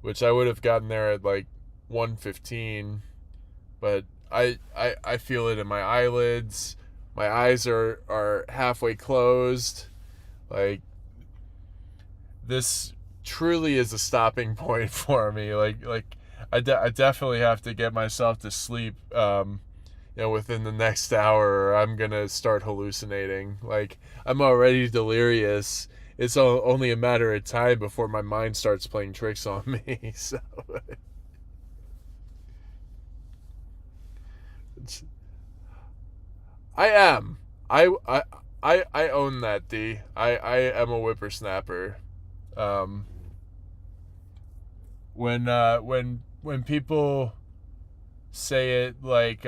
which I would have gotten there at like 1:15, but I feel it in my eyelids. My eyes are halfway closed. Like, this truly is a stopping point for me. Like I definitely have to get myself to sleep within the next hour, or I'm gonna start hallucinating. Like, I'm already delirious. It's only a matter of time before my mind starts playing tricks on me. So I am. I own that, D. I am a whippersnapper. When people say it like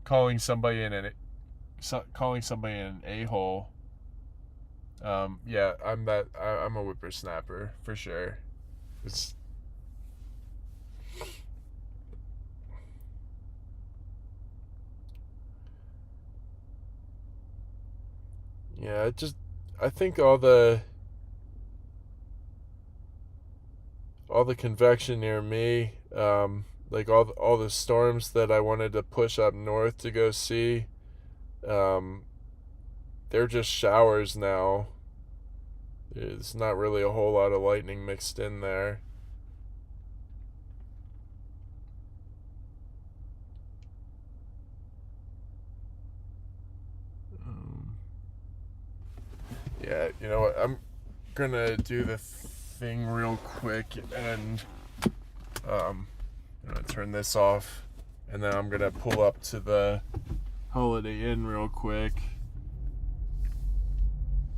calling somebody an a-hole, yeah, I'm a whippersnapper for sure. It's yeah, I think all the convection near me, like all the storms that I wanted to push up north to go see, um, they're just showers now. There's not really a whole lot of lightning mixed in there. Yeah, you know what? I'm gonna do the thing real quick and I'm gonna turn this off, and then I'm gonna pull up to the Holiday Inn real quick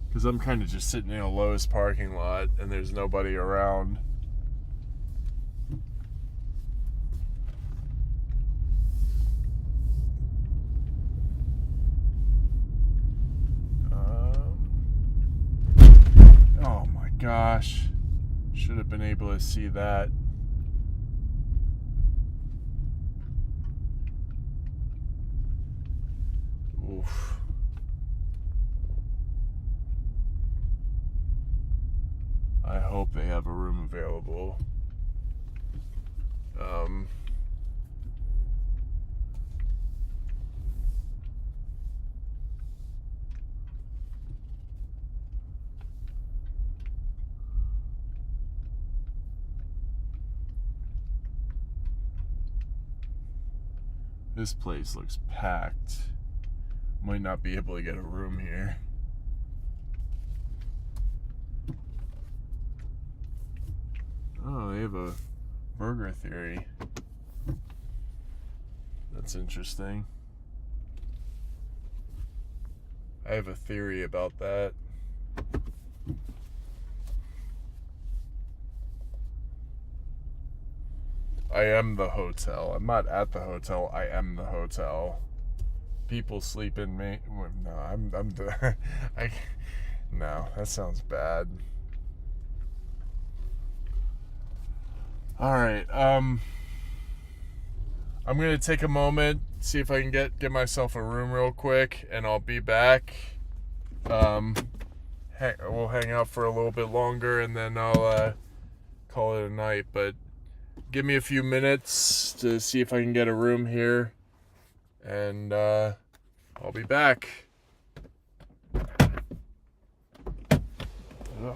because I'm kind of just sitting in a Lowe's parking lot and there's nobody around. Oh my gosh, should have been able to see that. Oof. I hope they have a room available. This place looks packed. Might not be able to get a room here. Oh, they have a burger theory. That's interesting. I have a theory about that. I am the hotel. I'm not at the hotel. I am the hotel. People sleep in me. No, I'm the. No, that sounds bad. All right. I'm gonna take a moment, see if I can get myself a room real quick, and I'll be back. We'll hang out for a little bit longer, and then I'll call it a night. But give me a few minutes to see if I can get a room here, and I'll be back. Ugh.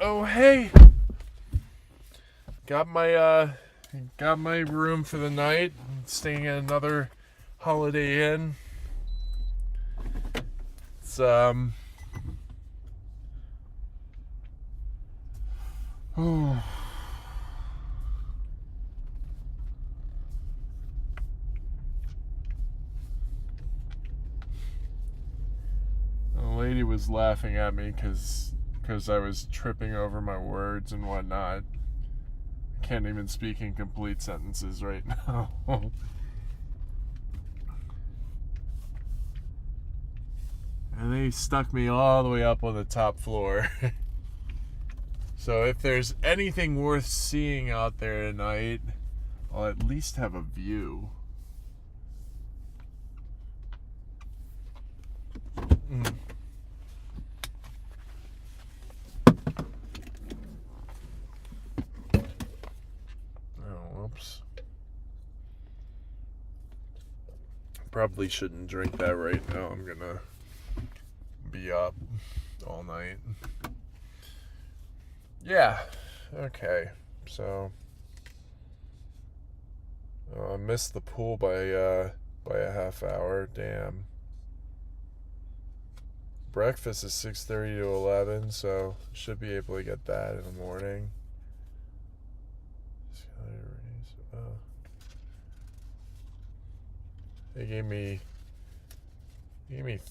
Oh, hey. Got my room for the night. Staying at another Holiday Inn. It's oh. The lady was laughing at me because I was tripping over my words and whatnot. I can't even speak in complete sentences right now. And they stuck me all the way up on the top floor. So if there's anything worth seeing out there tonight, I'll at least have a view. Oh, whoops. Probably shouldn't drink that right now. I'm gonna be up all night. Yeah. Okay. So I missed the pool by a half hour. Damn. Breakfast is 6:30 to 11, so should be able to get that in the morning. They gave me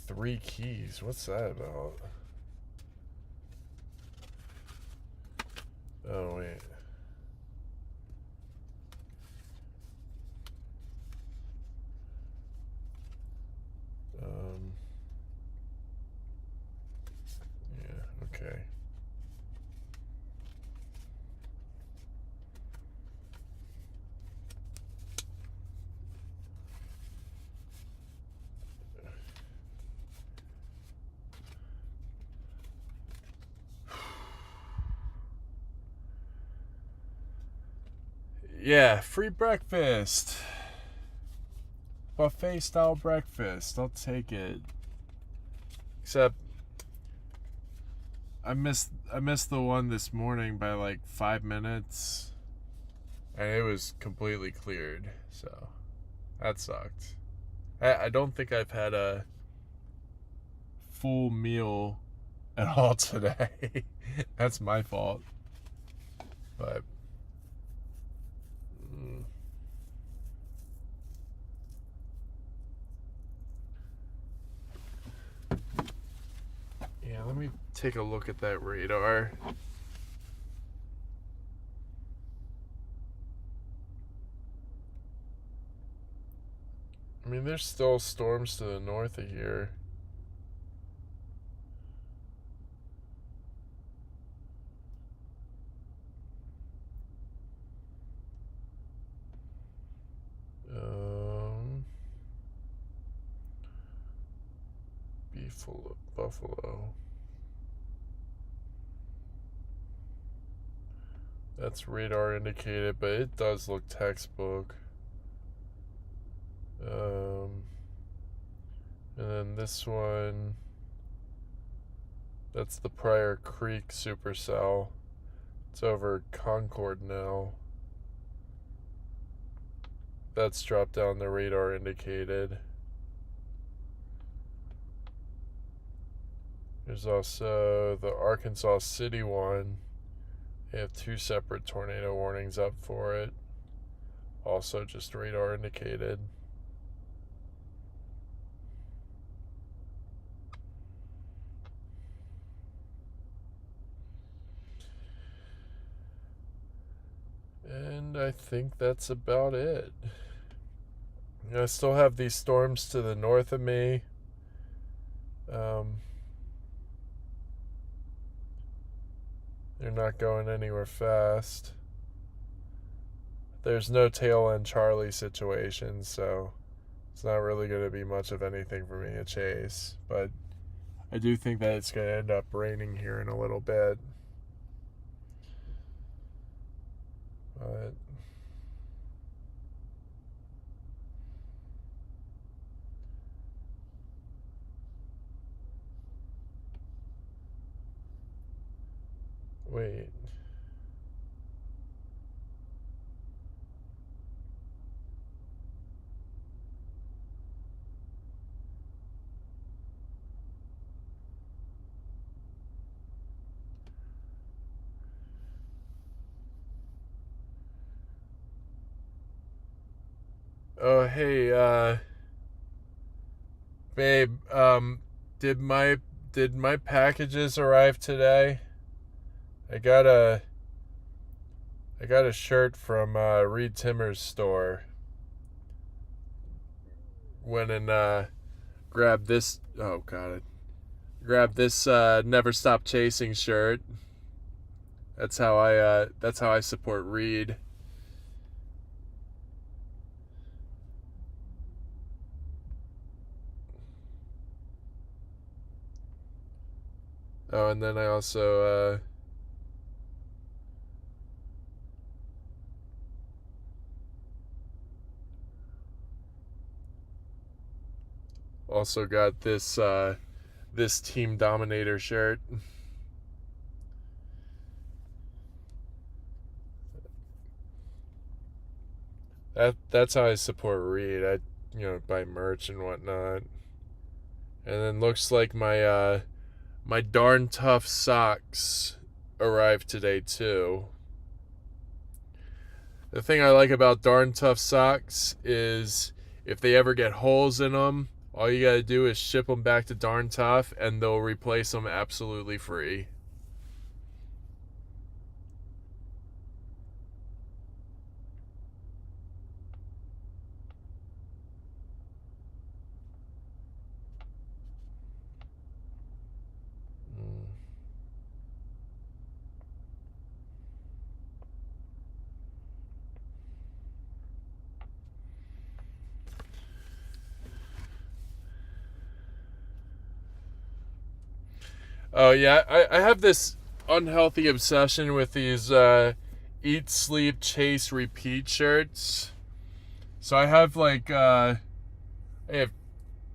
3 keys. What's that about? Oh wait. Yeah, okay. Yeah, free breakfast. Buffet style breakfast. I'll take it. Except I missed the one this morning by like 5 minutes. And it was completely cleared. So that sucked. I don't think I've had a full meal at all today. That's my fault. But yeah, let me take a look at that radar. I mean, there's still storms to the north of here. Buffalo. That's radar indicated, but it does look textbook. And then this one, that's the Pryor Creek supercell. It's over Concord now. That's dropped down the radar indicated. There's also the Arkansas City one. They have 2 separate tornado warnings up for it. Also just radar indicated. And I think that's about it. I still have these storms to the north of me. They're not going anywhere fast. There's no tail end Charlie situation, so it's not really going to be much of anything for me to chase. But I do think that it's going to end up raining here in a little bit. But wait. Wait. Oh, hey, babe, did my packages arrive today? I got a shirt from Reed Timmer's store. Went and grabbed this. Oh god, grabbed this Never Stop Chasing shirt. That's how I support Reed. Oh, and then I also got this Team Dominator shirt. That's how I support Reed. I buy merch and whatnot. And then looks like my my Darn Tough socks arrived today too. The thing I like about Darn Tough socks is if they ever get holes in them, all you gotta do is ship them back to Darn Tough and they'll replace them absolutely free. Oh yeah, I have this unhealthy obsession with these eat, sleep, chase, repeat shirts. So I have I have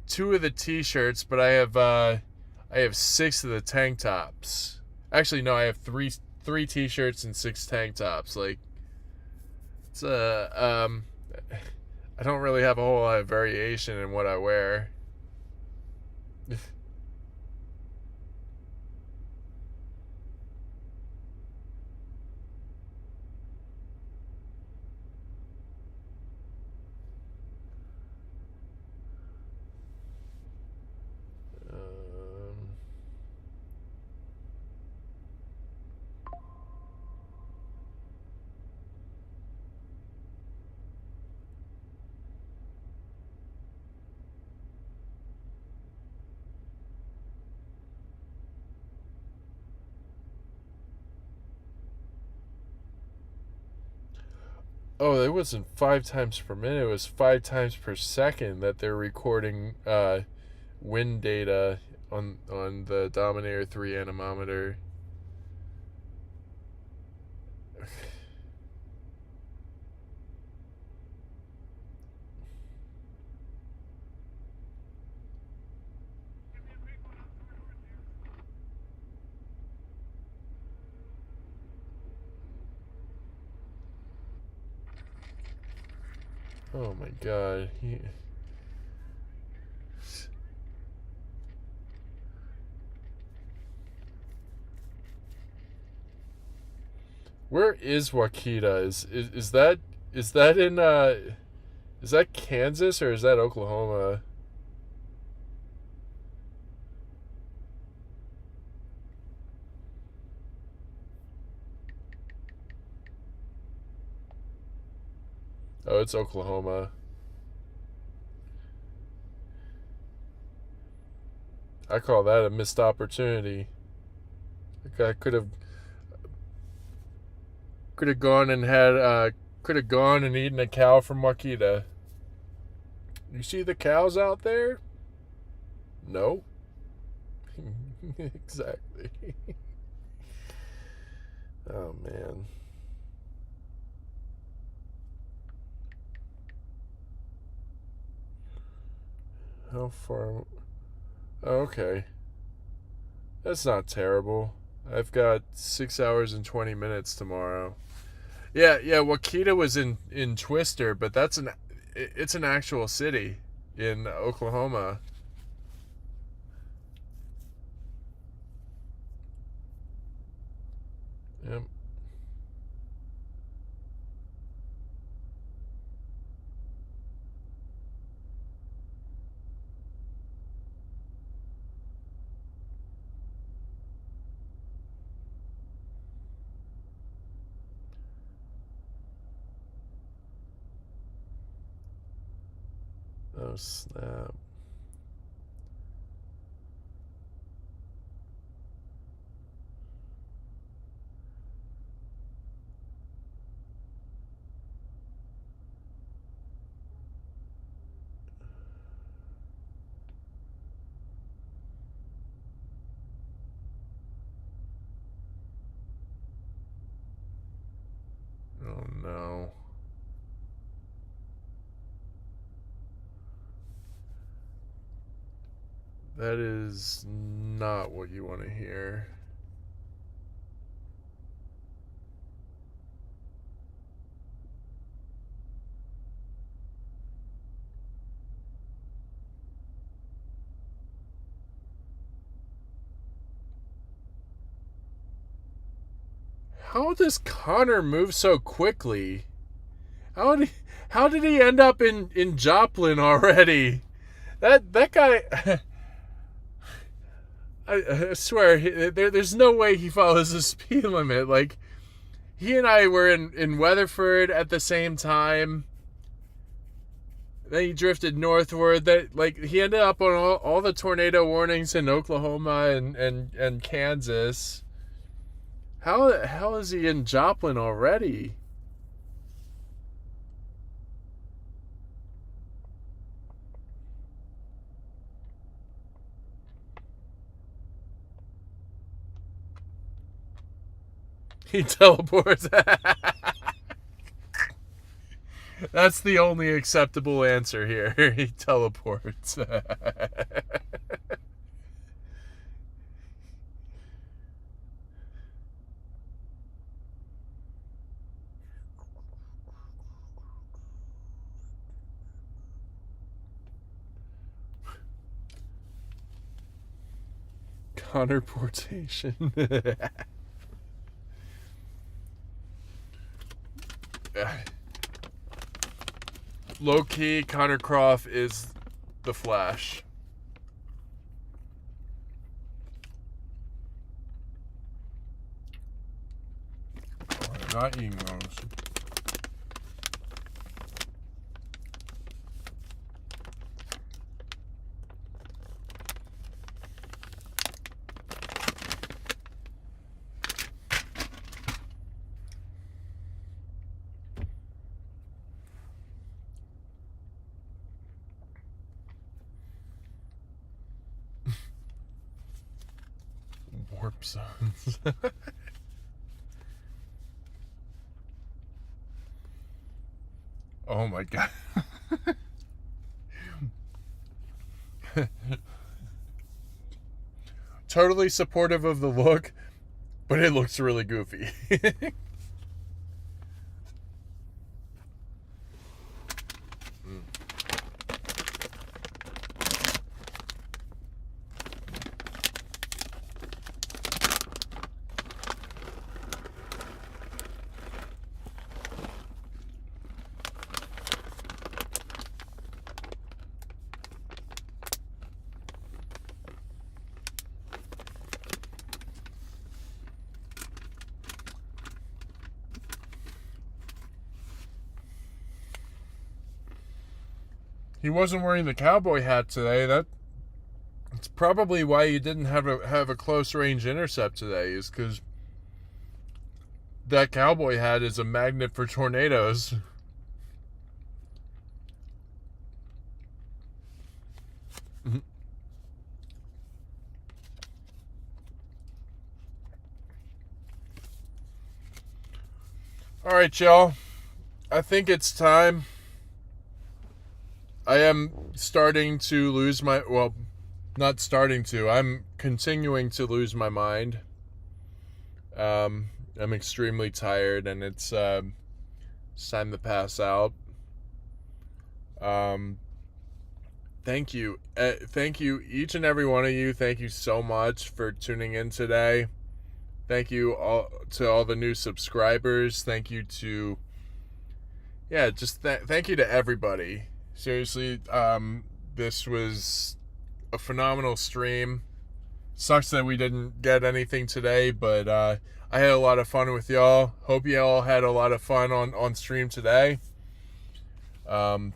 2 of the t-shirts, but I have 6 of the tank tops. Actually, no, I have three t-shirts and 6 tank tops. Like it's I don't really have a whole lot of variation in what I wear. Oh, it wasn't 5 times per minute. It was 5 times per second that they're recording wind data on the Dominator 3 anemometer. Oh my god. Where is Wakita? Is that in is that Kansas or is that Oklahoma? Oh, it's Oklahoma. I call that a missed opportunity. I could have gone and had could have gone and eaten a cow from Wakita. You see the cows out there? No. Exactly. Oh man. How far? Oh, okay. That's not terrible. I've got 6 hours and 20 minutes tomorrow. Yeah. Wakita was in Twister, but it's an actual city in Oklahoma. Yep. Oh, snap. Oh, no. That is not what you want to hear. How does Connor move so quickly? How did he end up in Joplin already? That guy... I swear, there's no way he follows the speed limit. Like, he and I were in Weatherford at the same time. Then he drifted northward. He ended up on all the tornado warnings in Oklahoma and Kansas. How the hell is he in Joplin already? He teleports. That's the only acceptable answer here. He teleports. Convergence. Low-key, Connor Croft is the Flash. Oh, I'm not eating those. Warp zones. Oh my god. Totally supportive of the look, but it looks really goofy. He wasn't wearing the cowboy hat today. That's probably why you didn't have a close range intercept today, is because that cowboy hat is a magnet for tornadoes. All right, y'all. I think it's time. I am starting to lose my... Well, not starting to. I'm continuing to lose my mind. I'm extremely tired, and it's time to pass out. Thank you. Thank you, each and every one of you. Thank you so much for tuning in today. Thank you all to all the new subscribers. Thank you to, thank you to everybody. Seriously, this was a phenomenal stream. Sucks that we didn't get anything today, but I had a lot of fun with y'all. Hope you all had a lot of fun on stream today. And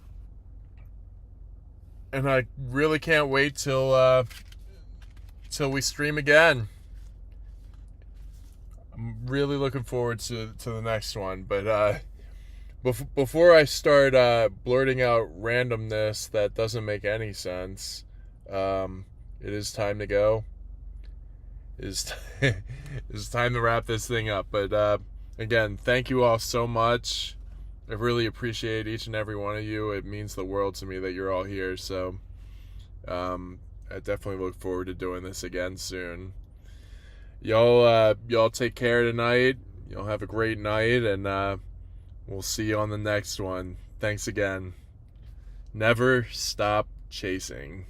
I really can't wait till we stream again. I'm really looking forward to the next one. But before I start blurting out randomness that doesn't make any sense, it is time to go. It's time to wrap this thing up. But again, thank you all so much. I really appreciate each and every one of you. It means the world to me that you're all here. So I definitely look forward to doing this again soon. Y'all take care tonight. Y'all have a great night, and we'll see you on the next one. Thanks again. Never stop chasing.